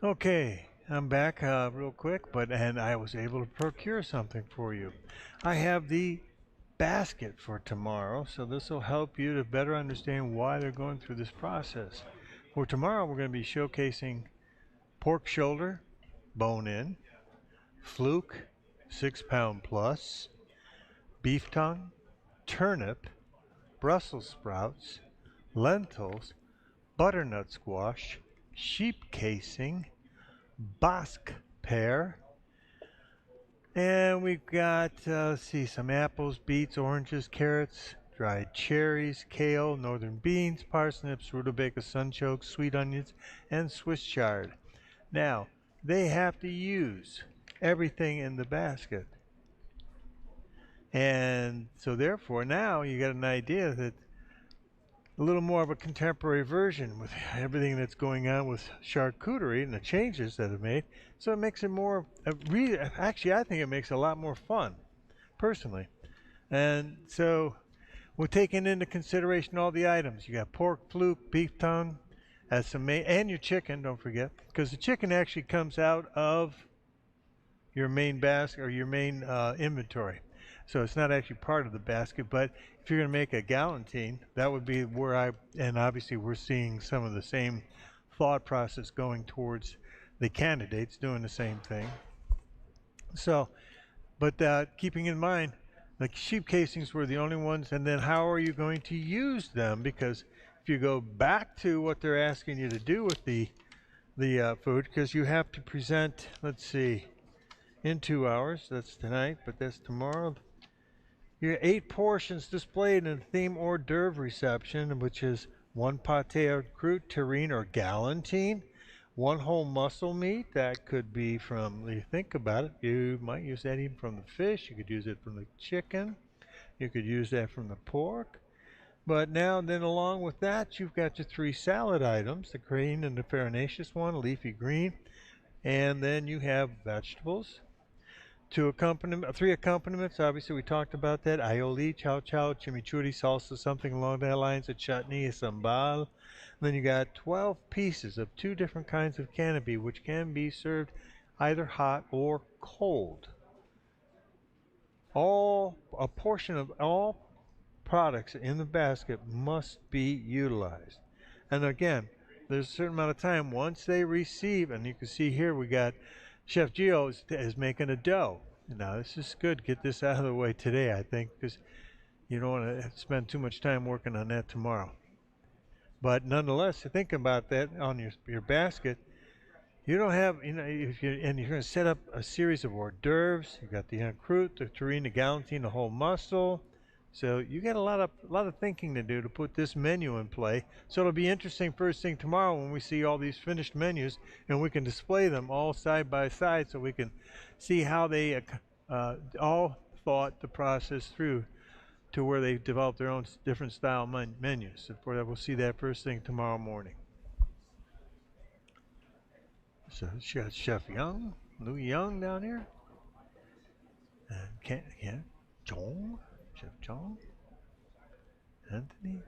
Okay, I'm back real quick, and I was able to procure something for you. I have the basket for tomorrow, so this will help you to better understand why they're going through this process. For tomorrow, we're going to be showcasing pork shoulder, bone in, fluke, 6 pound plus, beef tongue, turnip, Brussels sprouts, lentils, butternut squash, sheep casing, Basque pear, and we've got, let's see, some apples, beets, oranges, carrots, dried cherries, kale, northern beans, parsnips, rutabaga, sunchoke, sweet onions, and Swiss chard. Now, they have to use everything in the basket. And so therefore now you got an idea that a little more of a contemporary version with everything that's going on with charcuterie and the changes that are made. So it makes it more, actually I think it makes it a lot more fun, personally. And so we're taking into consideration all the items. You got pork, fluke, beef tongue, as some and your chicken, don't forget, because the chicken actually comes out of your main basket or your main inventory. So it's not actually part of the basket, but if you're going to make a galantine, that would be where and obviously we're seeing some of the same thought process going towards the candidates doing the same thing. So, but keeping in mind, the sheep casings were the only ones, and then how are you going to use them? Because if you go back to what they're asking you to do with the food, because you have to present, let's see, in 2 hours, that's tonight, but that's tomorrow. You have 8 portions displayed in a theme hors d'oeuvre reception, which is 1 pâté à croûte, terrine, or galantine, 1 whole muscle meat. That could be from, you think about it, you might use that even from the fish. You could use it from the chicken. You could use that from the pork. But now, then along with that, you've got your 3 salad items, the green and the farinaceous one, leafy green. And then you have vegetables. 3 accompaniments, obviously we talked about that. Aioli, chow chow, chimichurri, salsa, something along that lines, a chutney, a sambal. And then you got 12 pieces of 2 different kinds of canapé, which can be served either hot or cold. A portion of all products in the basket must be utilized. And again, there's a certain amount of time once they receive, and you can see here we got Chef Gio is making a dough. Now this is good. Get this out of the way today, I think, because you don't want to spend too much time working on that tomorrow. But nonetheless, think about that on your basket. You don't have, and you're going to set up a series of hors d'oeuvres. You got the croûte, the terrine, the galantine, the whole muscle. So you got a lot of thinking to do to put this menu in play. So it'll be interesting first thing tomorrow when we see all these finished menus and we can display them all side by side so we can see how they all thought the process through to where they developed their own different style menus. So for that, we'll see that first thing tomorrow morning. So Chef Young, Lou Young down here, and John. Chef John, Anthony.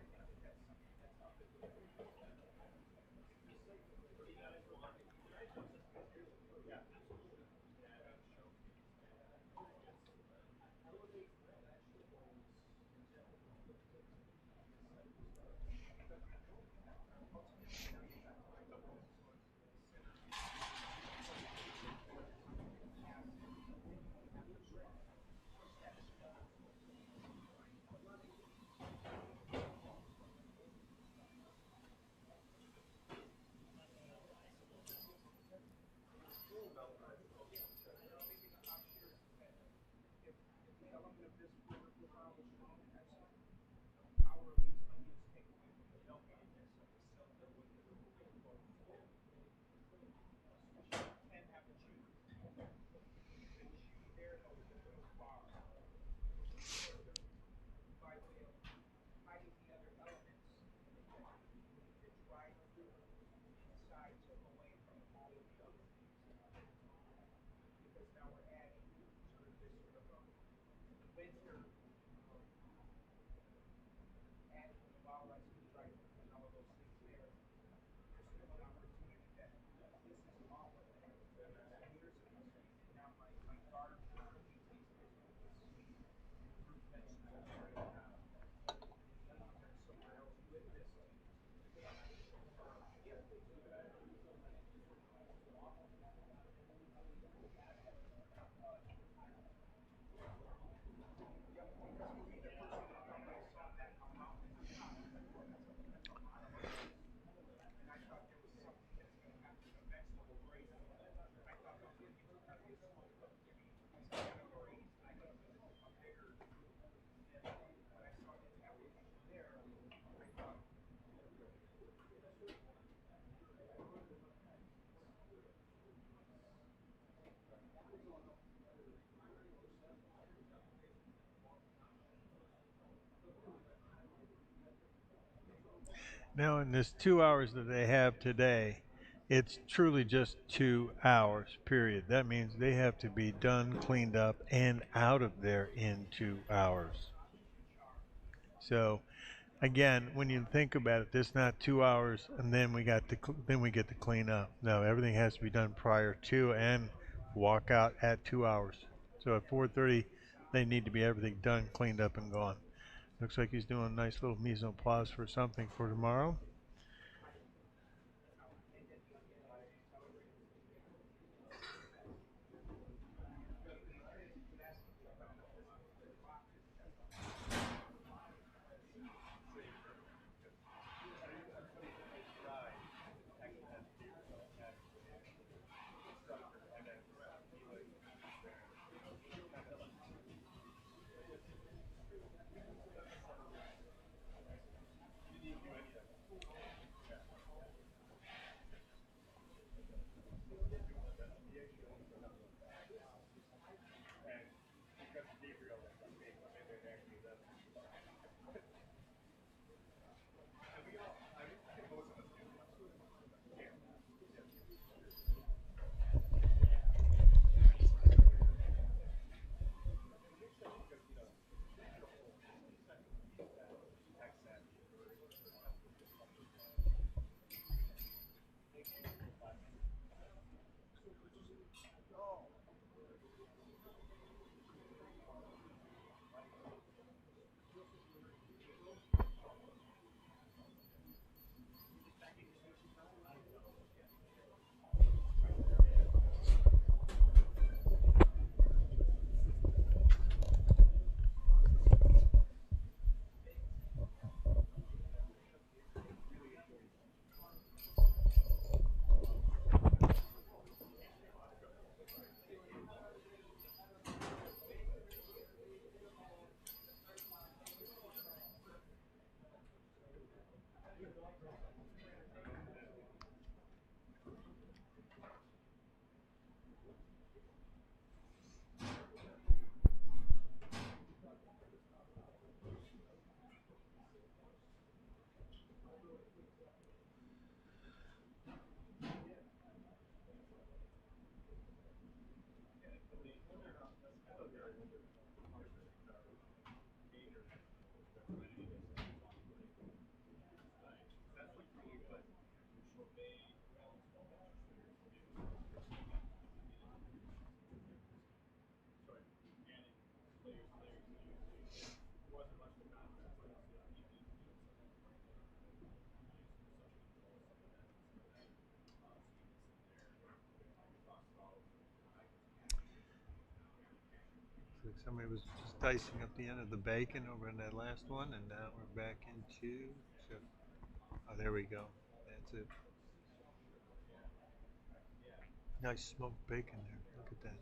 Now, in this 2 hours that they have today, it's truly just 2 hours, period. That means they have to be done, cleaned up, and out of there in 2 hours. So, again, when you think about it, there's not 2 hours and then we get to clean up. No, everything has to be done prior to and walk out at 2 hours. So at 4:30, they need to be everything done, cleaned up, and gone. Looks like he's doing a nice little mise en place for something for tomorrow. Looks like somebody was just dicing up the end of the bacon over in that last one, and now we're back into. Oh, there we go. That's it. Nice smoked bacon there. Look at that.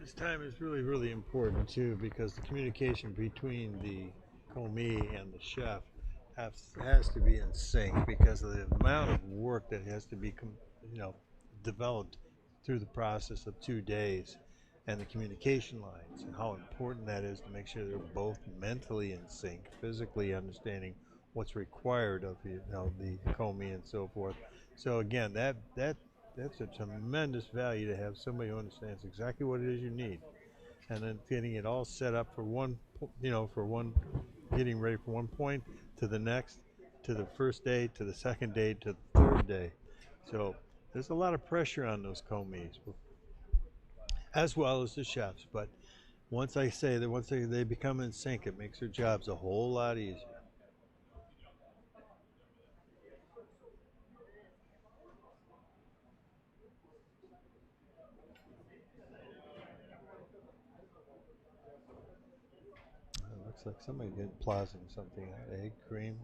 This time is really, really important too, because the communication between the commis and the chef has to be in sync because of the amount of work that has to be, developed through the process of 2 days, and the communication lines and how important that is to make sure they're both mentally in sync, physically understanding what's required of the commis and so forth. So again, that's a tremendous value to have somebody who understands exactly what it is you need, and then getting it all set up for getting ready for one point to the next, to the first day, to the second day, to the third day. So there's a lot of pressure on those commis, as well as the chefs. But once they become in sync, it makes their jobs a whole lot easier. Looks like somebody plazing something out. Egg, cream.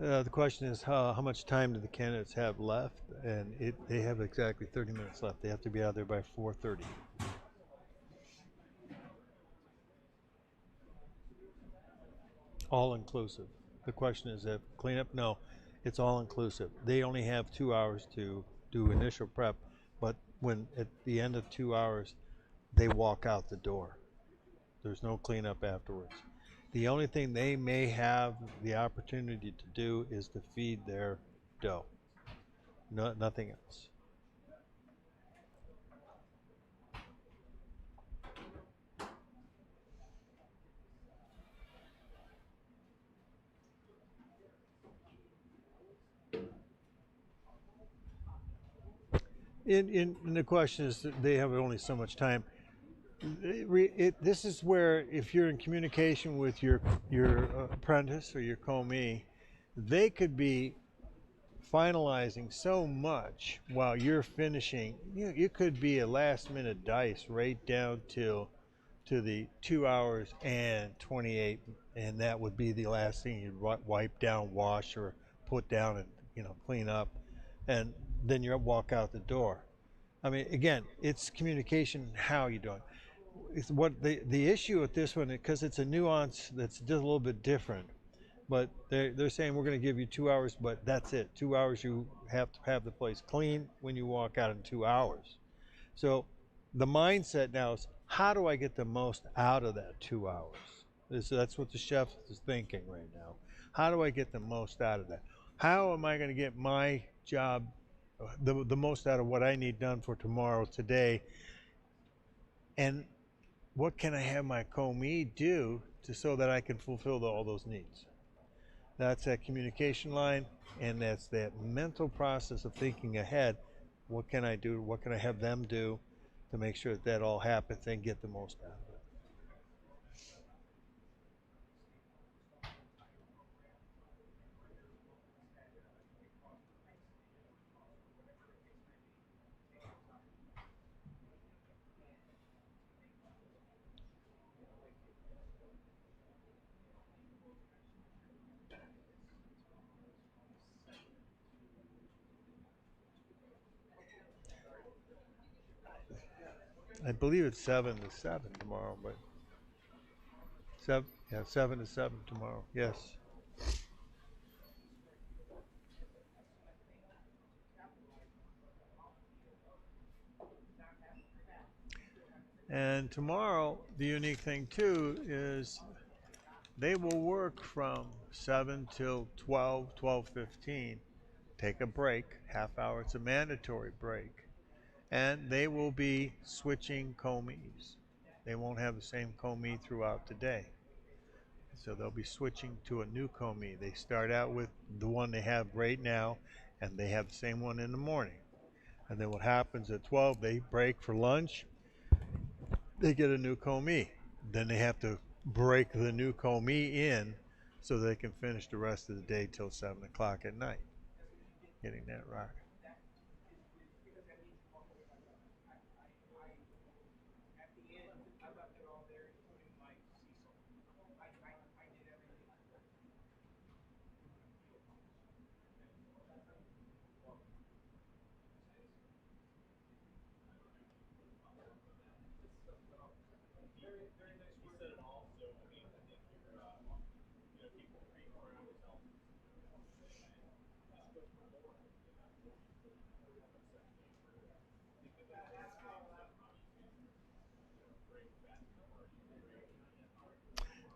The question is how much time do the candidates have left, and they have exactly 30 minutes left. They have to be out there by 4:30. All inclusive. The question is if cleanup? No, it's all inclusive. They only have 2 hours to do initial prep, but when at the end of 2 hours, they walk out the door. There's no cleanup afterwards. The only thing they may have the opportunity to do is to feed their dough. Nothing else. And the question is that they have only so much time. This is where, if you're in communication with your apprentice or your commis, they could be finalizing so much while you're finishing. You could be a last minute dice right down to the 2 hours and 28, and that would be the last thing you'd wipe down, wash, or put down and clean up, and then you walk out the door. I mean, again, it's communication. How you doing? It's what the issue with this one, because it's a nuance that's just a little bit different. But they're saying we're going to give you 2 hours, but that's it. 2 hours, you have to have the place clean when you walk out in 2 hours. So the mindset now is, how do I get the most out of that 2 hours? That's what the chef is thinking right now. How do I get the most out of that? How am I going to get my job the most out of what I need done for tomorrow, today? And what can I have my commis do so that I can fulfill all those needs? That's that communication line, and that's that mental process of thinking ahead. What can I do? What can I have them do to make sure that all happens and get the most out of it? I believe it's 7 to 7 tomorrow, but 7 to 7 tomorrow. Yes. And tomorrow, the unique thing too is they will work from 7 till 12, 12:15. Take a break, half hour. It's a mandatory break. And they will be switching commis. They won't have the same commis throughout the day. So they'll be switching to a new commis. They start out with the one they have right now, and they have the same one in the morning. And then what happens at 12, they break for lunch. They get a new commis. Then they have to break the new commis in so they can finish the rest of the day till 7 o'clock at night, getting that right.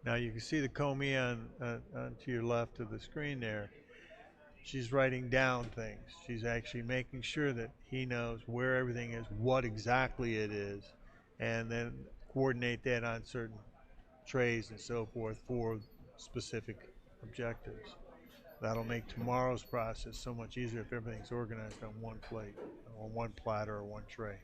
Now you can see the commis on to your left of the screen there. She's writing down things. She's actually making sure that he knows where everything is, what exactly it is, and then coordinate that on certain trays and so forth for specific objectives. That'll make tomorrow's process so much easier if everything's organized on one plate, or one platter, or one tray.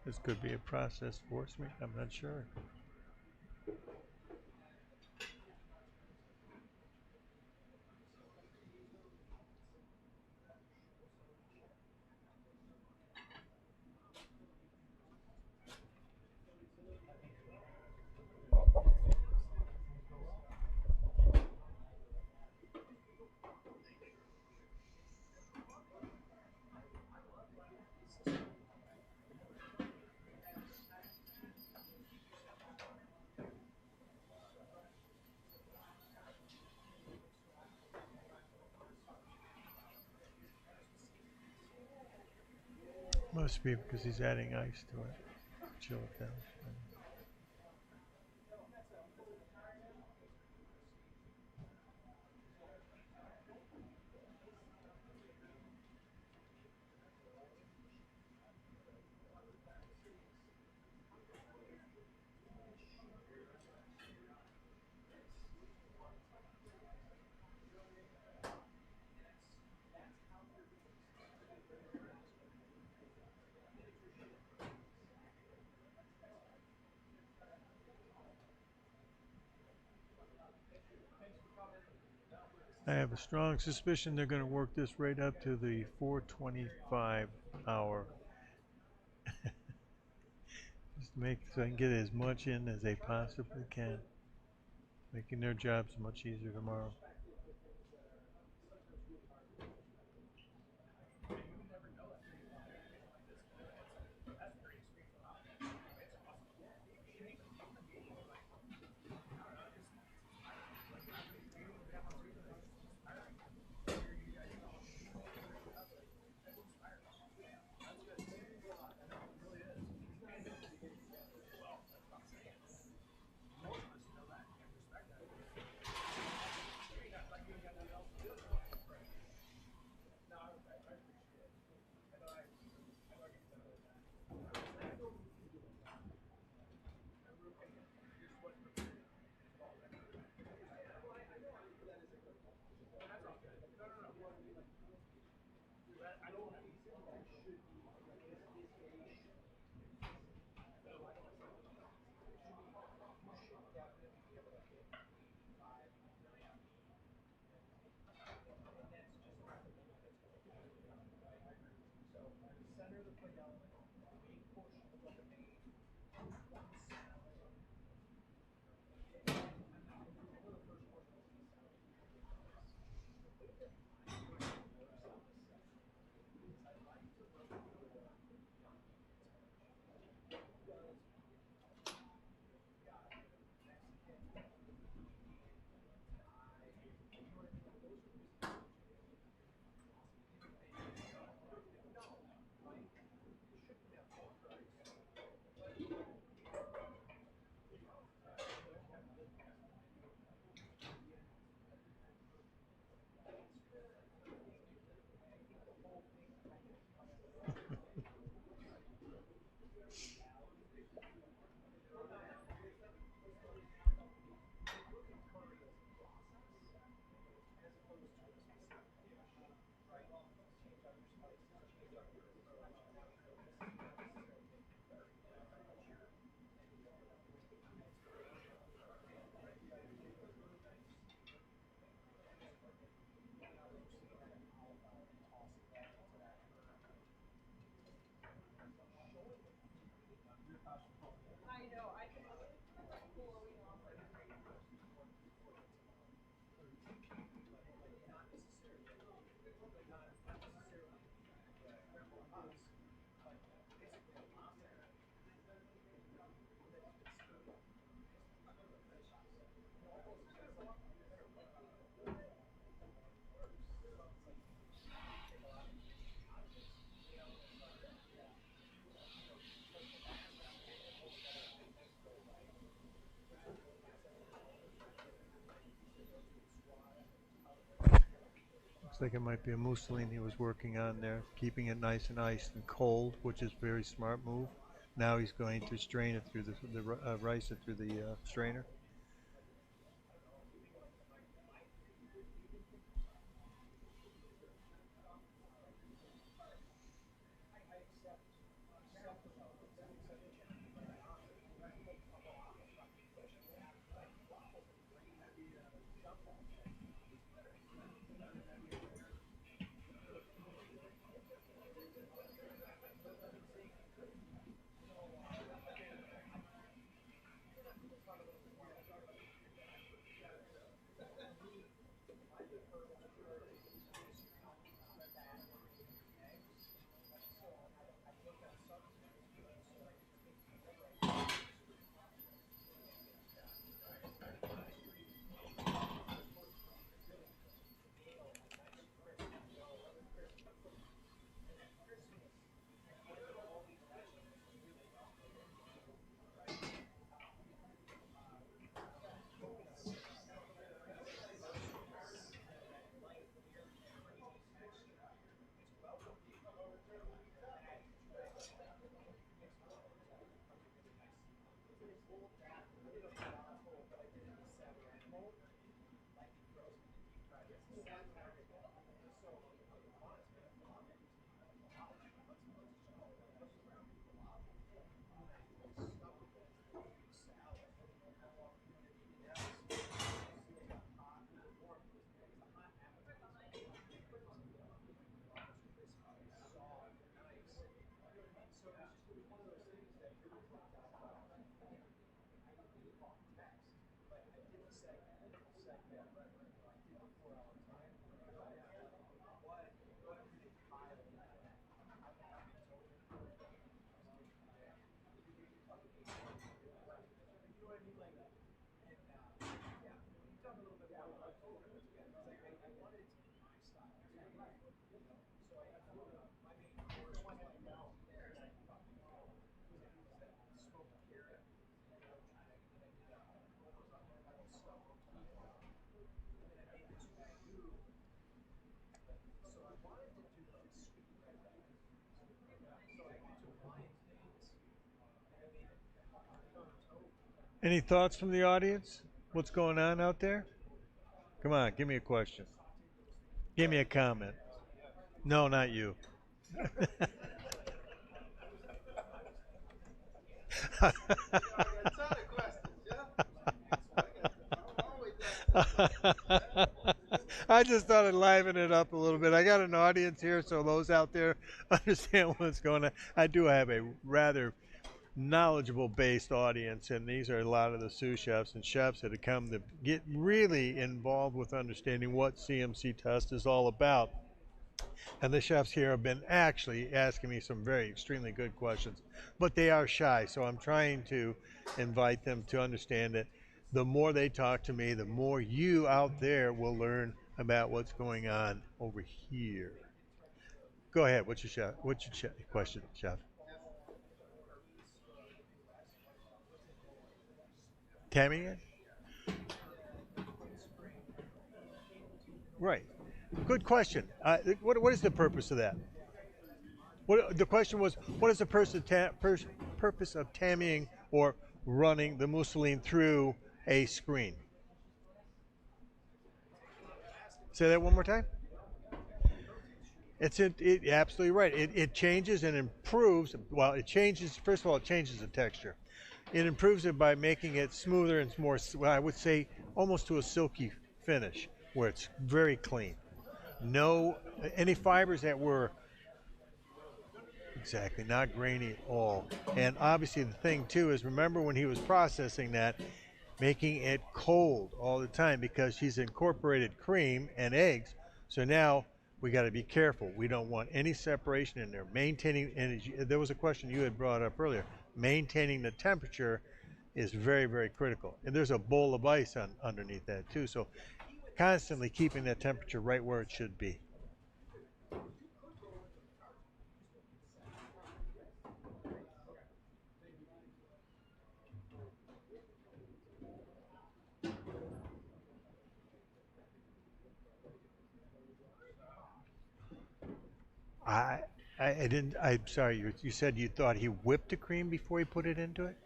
This could be a process force meat, I'm not sure. Must be because he's adding ice to it. Chill it down. I have a strong suspicion they're going to work this right up to the 4:25 hour. Just make so I can get as much in as they possibly can, making their jobs much easier tomorrow. Looks like it might be a mousseline he was working on there, keeping it nice and iced and cold, which is a very smart move. Now he's going to strain it through the rice it through the strainer. Any thoughts from the audience? What's going on out there? Come on, give me a question. Give me a comment. No, not you. I just thought I'd liven it up a little bit. I got an audience here, so those out there understand what's going on. I do have a rather knowledgeable based audience, and these are a lot of the sous chefs and chefs that have come to get really involved with understanding what CMC test is all about. And the chefs here have been actually asking me some very extremely good questions, but they are shy, so I'm trying to invite them to understand that the more they talk to me, the more you out there will learn about what's going on over here. Go ahead. What's your question, chef? Tammy? Right. Good question. What is the purpose of that? The question was, what is the purpose of tammying or running the mousseline through a screen? Say that one more time. It's absolutely right. It changes and improves. Well, it changes. First of all, it changes the texture. It improves it by making it smoother and more, well, I would say, almost to a silky finish, where it's very clean. No, any fibers that were exactly not grainy at all. And obviously the thing too is, remember when he was processing that, making it cold all the time, because he's incorporated cream and eggs. So now we got to be careful. We don't want any separation in there. Maintaining, and there was a question you had brought up earlier, maintaining the temperature is very, very critical. And there's a bowl of ice underneath that too. So constantly keeping that temperature right where it should be. I'm sorry, you said you thought he whipped the cream before he put it into it?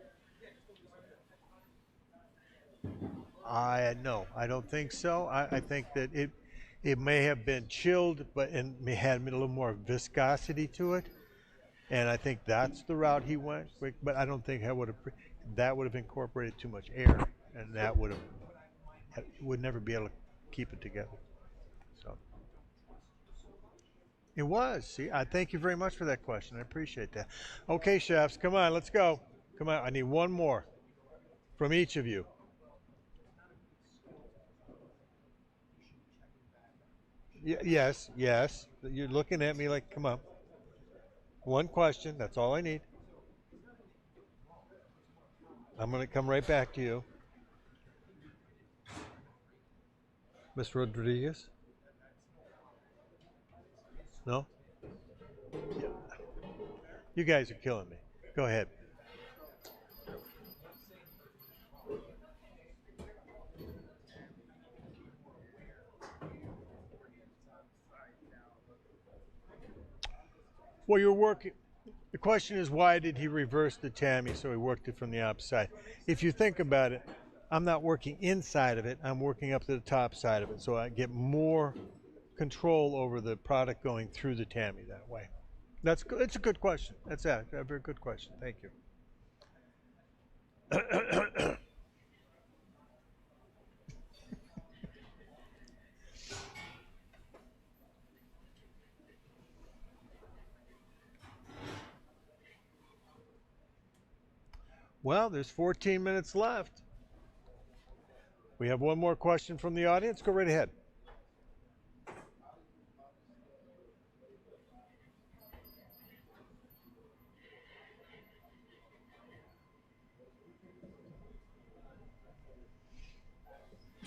No, I don't think so. I think that it may have been chilled, but and may had a little more viscosity to it, and I think that's the route he went. But I don't think that would have incorporated too much air, and that would never be able to keep it together. So it was. See, I thank you very much for that question. I appreciate that. Okay, chefs, come on, let's go. Come on, I need one more from each of you. Yes. You're looking at me like, come on. One question, that's all I need. I'm going to come right back to you. Ms. Rodriguez? No? Yeah. You guys are killing me. Go ahead. Well, you're working. The question is, why did he reverse the tammy so he worked it from the outside? If you think about it, I'm not working inside of it. I'm working up to the top side of it, so I get more control over the product going through the tammy that way. That's good. It's a good question. That's a very good question. Thank you. Well, there's 14 minutes left. We have one more question from the audience. Go right ahead.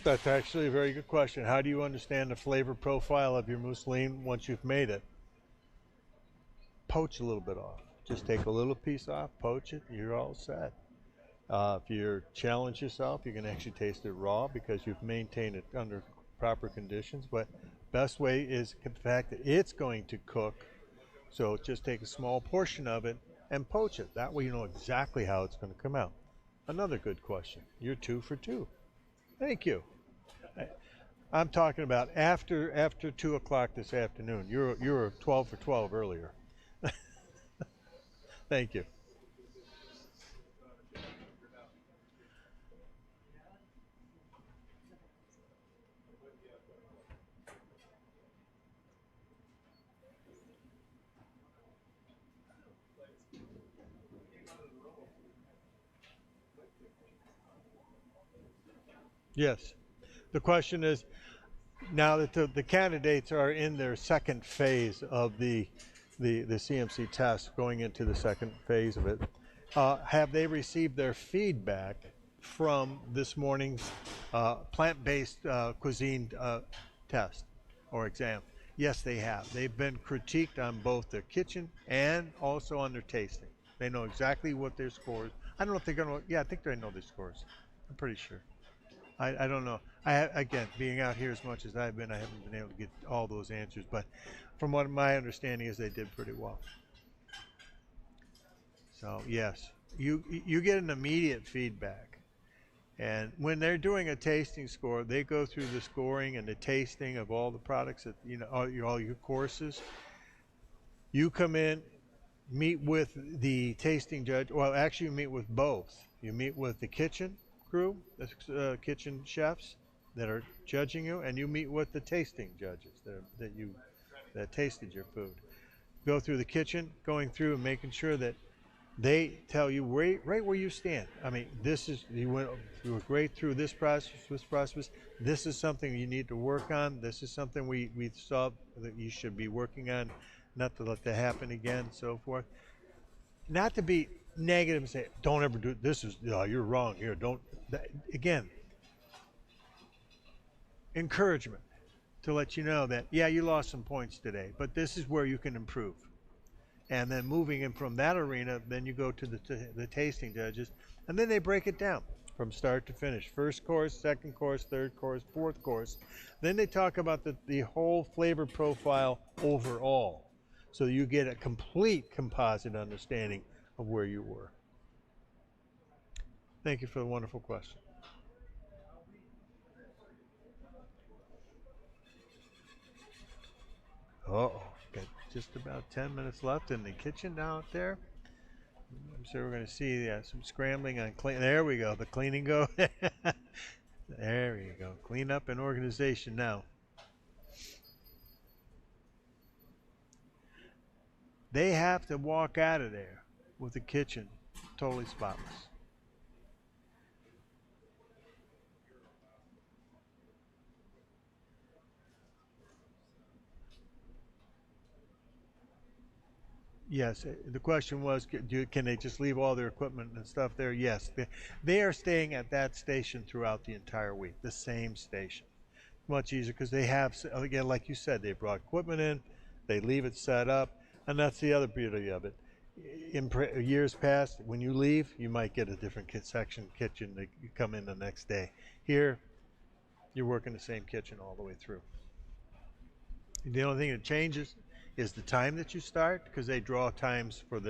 That's actually a very good question. How do you understand the flavor profile of your mousseline once you've made it? Poach a little bit off. Just take a little piece off, poach it, you're all set. If you challenge yourself, you can actually taste it raw because you've maintained it under proper conditions. But best way is the fact that it's going to cook. So just take a small portion of it and poach it. That way you know exactly how it's going to come out. Another good question. You're 2 for 2. Thank you. I'm talking about after 2 o'clock this afternoon. You were 12 for 12 earlier. Thank you. Yes. The question is, now that the candidates are in their second phase of the CMC test, going into the second phase of it, have they received their feedback from this morning's plant-based cuisine test or exam? Yes, they have. They've been critiqued on both their kitchen and also on their tasting. They know exactly what their scores. I don't know if they're going to, yeah, I think they know their scores. I'm pretty sure. I don't know. Again, being out here as much as I've been, I haven't been able to get all those answers, but from what my understanding is, they did pretty well. So yes, you get an immediate feedback, and when they're doing a tasting score, they go through the scoring and the tasting of all the products that all your courses. You come in, meet with the tasting judge. Well, actually, you meet with both. You meet with the kitchen crew, the kitchen chefs that are judging you, and you meet with the tasting judges that tasted your food. Go through the kitchen, going through and making sure that they tell you right where you stand. I mean, you were great through this process. This is something you need to work on. This is something we saw that you should be working on, not to let that happen again, and so forth. Not to be negative and say, don't ever do this. You're wrong here. Don't. Again, encouragement to let you know that, yeah, you lost some points today, but this is where you can improve. And then moving in from that arena, then you go to the tasting judges, and then they break it down from start to finish. First course, second course, third course, fourth course. Then they talk about the whole flavor profile overall, so you get a complete composite understanding of where you were. Thank you for the wonderful question. Uh-oh, got just about 10 minutes left in the kitchen out there. So we're going to see some scrambling on clean. There we go, the cleaning go. There you go, clean up and organization now. They have to walk out of there with the kitchen totally spotless. Yes, the question was, can they just leave all their equipment and stuff there? Yes, they are staying at that station throughout the entire week, the same station. Much easier because they have, again, like you said, they brought equipment in, they leave it set up, and that's the other beauty of it. In years past, when you leave, you might get a different section kitchen that you come in the next day. Here, you're working the same kitchen all the way through. The only thing that changes is the time that you start, because they draw times for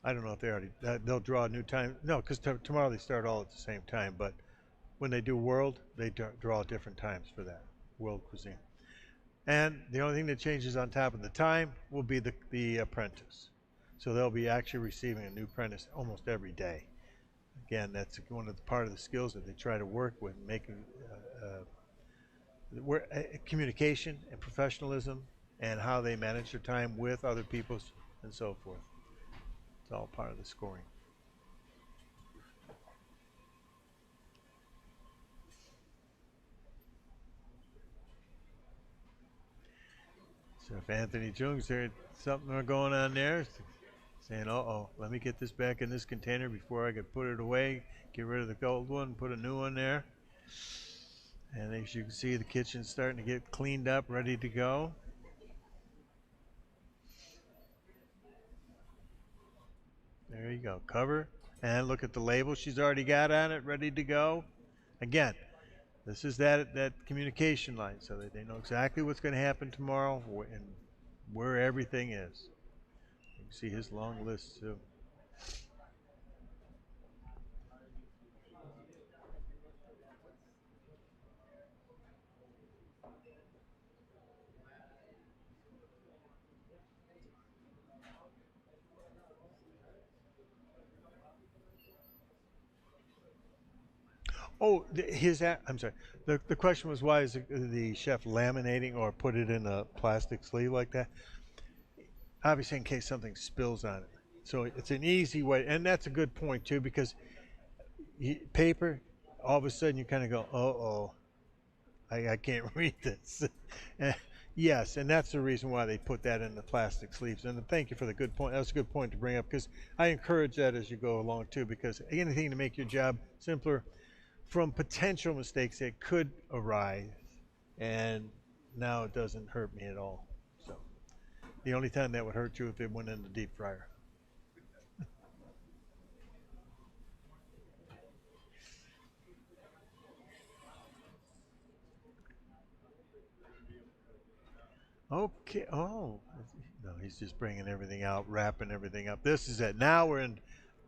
I don't know if they already, they'll draw a new time. No, because tomorrow they start all at the same time, but when they do world, they draw different times for that, world cuisine. And the only thing that changes on top of the time will be the apprentice. So they'll be actually receiving a new apprentice almost every day. Again, that's one of the part of the skills that they try to work with, making communication and professionalism, and how they manage their time with other people and so forth. It's all part of the scoring. So if Anthony Jung's there, something going on there, saying, uh-oh, let me get this back in this container before I could put it away, get rid of the old one, put a new one there. And as you can see, the kitchen's starting to get cleaned up, ready to go. There you go, cover, and look at the label she's already got on it, ready to go. Again, this is that communication line, so that they know exactly what's going to happen tomorrow and where everything is. You can see his long list too. Oh, I'm sorry. The question was, why is the chef laminating or put it in a plastic sleeve like that? Obviously, in case something spills on it. So it's an easy way, and that's a good point too, because paper, all of a sudden you kind of go, uh-oh, I can't read this. Yes, and that's the reason why they put that in the plastic sleeves. And thank you for the good point. That's a good point to bring up, because I encourage that as you go along too, because anything to make your job simpler from potential mistakes that could arise, and now it doesn't hurt me at all. So the only time that would hurt you if it went in the deep fryer. Okay. Oh, no, he's just bringing everything out, wrapping everything up. This is it. Now we're in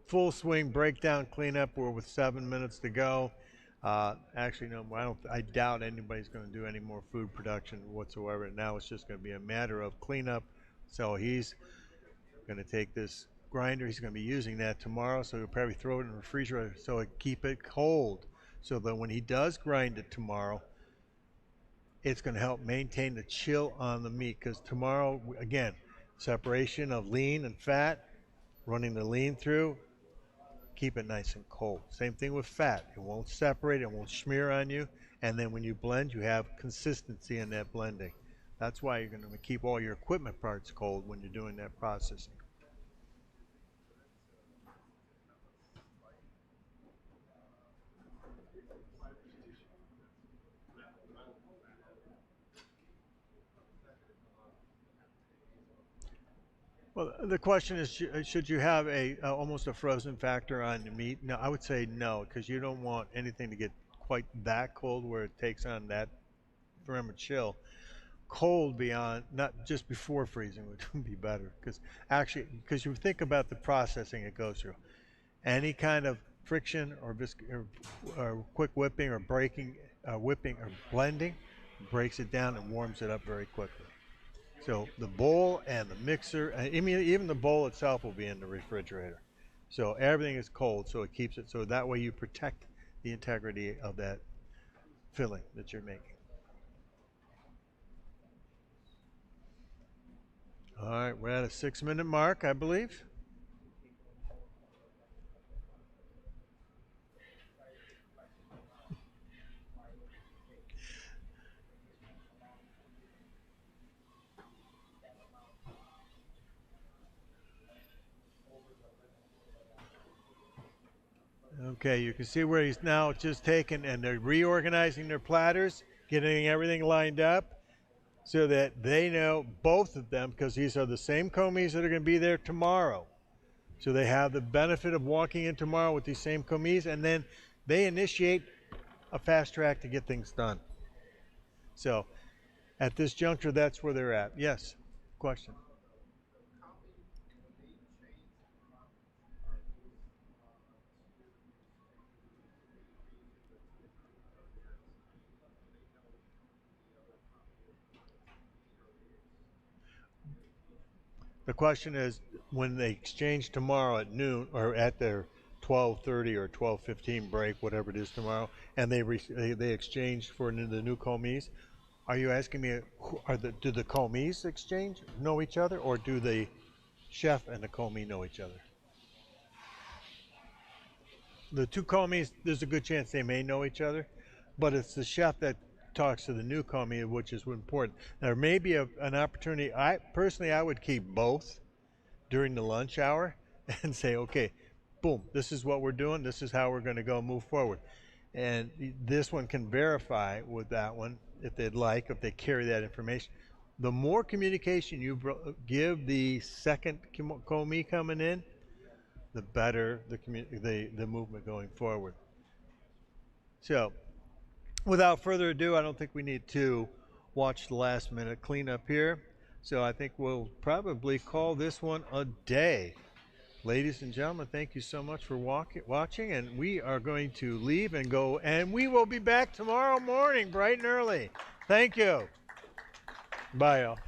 full swing breakdown cleanup. We're with 7 minutes to go. Actually, no, I doubt anybody's going to do any more food production whatsoever. Now it's just going to be a matter of cleanup. So he's going to take this grinder. He's going to be using that tomorrow. So he'll probably throw it in the refrigerator so it keep it cold. So that when he does grind it tomorrow, it's going to help maintain the chill on the meat, because tomorrow, again, separation of lean and fat, running the lean through, keep it nice and cold. Same thing with fat. It won't separate, it won't smear on you, and then when you blend, you have consistency in that blending. That's why you're going to keep all your equipment parts cold when you're doing that processing. Well, the question is, should you have almost a frozen factor on the meat? No, I would say no, because you don't want anything to get quite that cold where it takes on that firm chill. Cold beyond, not just before freezing would be better, because you think about the processing it goes through. Any kind of friction or quick whipping or breaking, whipping or blending breaks it down and warms it up very quickly. So the bowl and the mixer, even the bowl itself will be in the refrigerator. So everything is cold, so it keeps it, so that way you protect the integrity of that filling that you're making. All right, we're at a 6-minute mark, I believe. Okay, you can see where he's now just taken, and they're reorganizing their platters, getting everything lined up so that they know, both of them, because these are the same commies that are going to be there tomorrow. So they have the benefit of walking in tomorrow with these same commies, and then they initiate a fast track to get things done. So at this juncture, that's where they're at. Yes, question. The question is, when they exchange tomorrow at noon, or at their 12:30 or 12:15 break, whatever it is tomorrow, and they exchange for the new commies, are you asking me, do the commies know each other, or do the chef and the commie know each other? The two commies, there's a good chance they may know each other, but it's the chef that talks to the new commie, which is important. There may be an opportunity. I would keep both during the lunch hour and say, okay, boom, this is what we're doing. This is how we're going to go move forward. And this one can verify with that one if they'd like, if they carry that information. The more communication you give the second commie coming in, the better the movement going forward. So, without further ado, I don't think we need to watch the last minute cleanup here. So I think we'll probably call this one a day. Ladies and gentlemen, thank you so much for watching, and we are going to leave and go, and we will be back tomorrow morning bright and early. Thank you. Bye, y'all.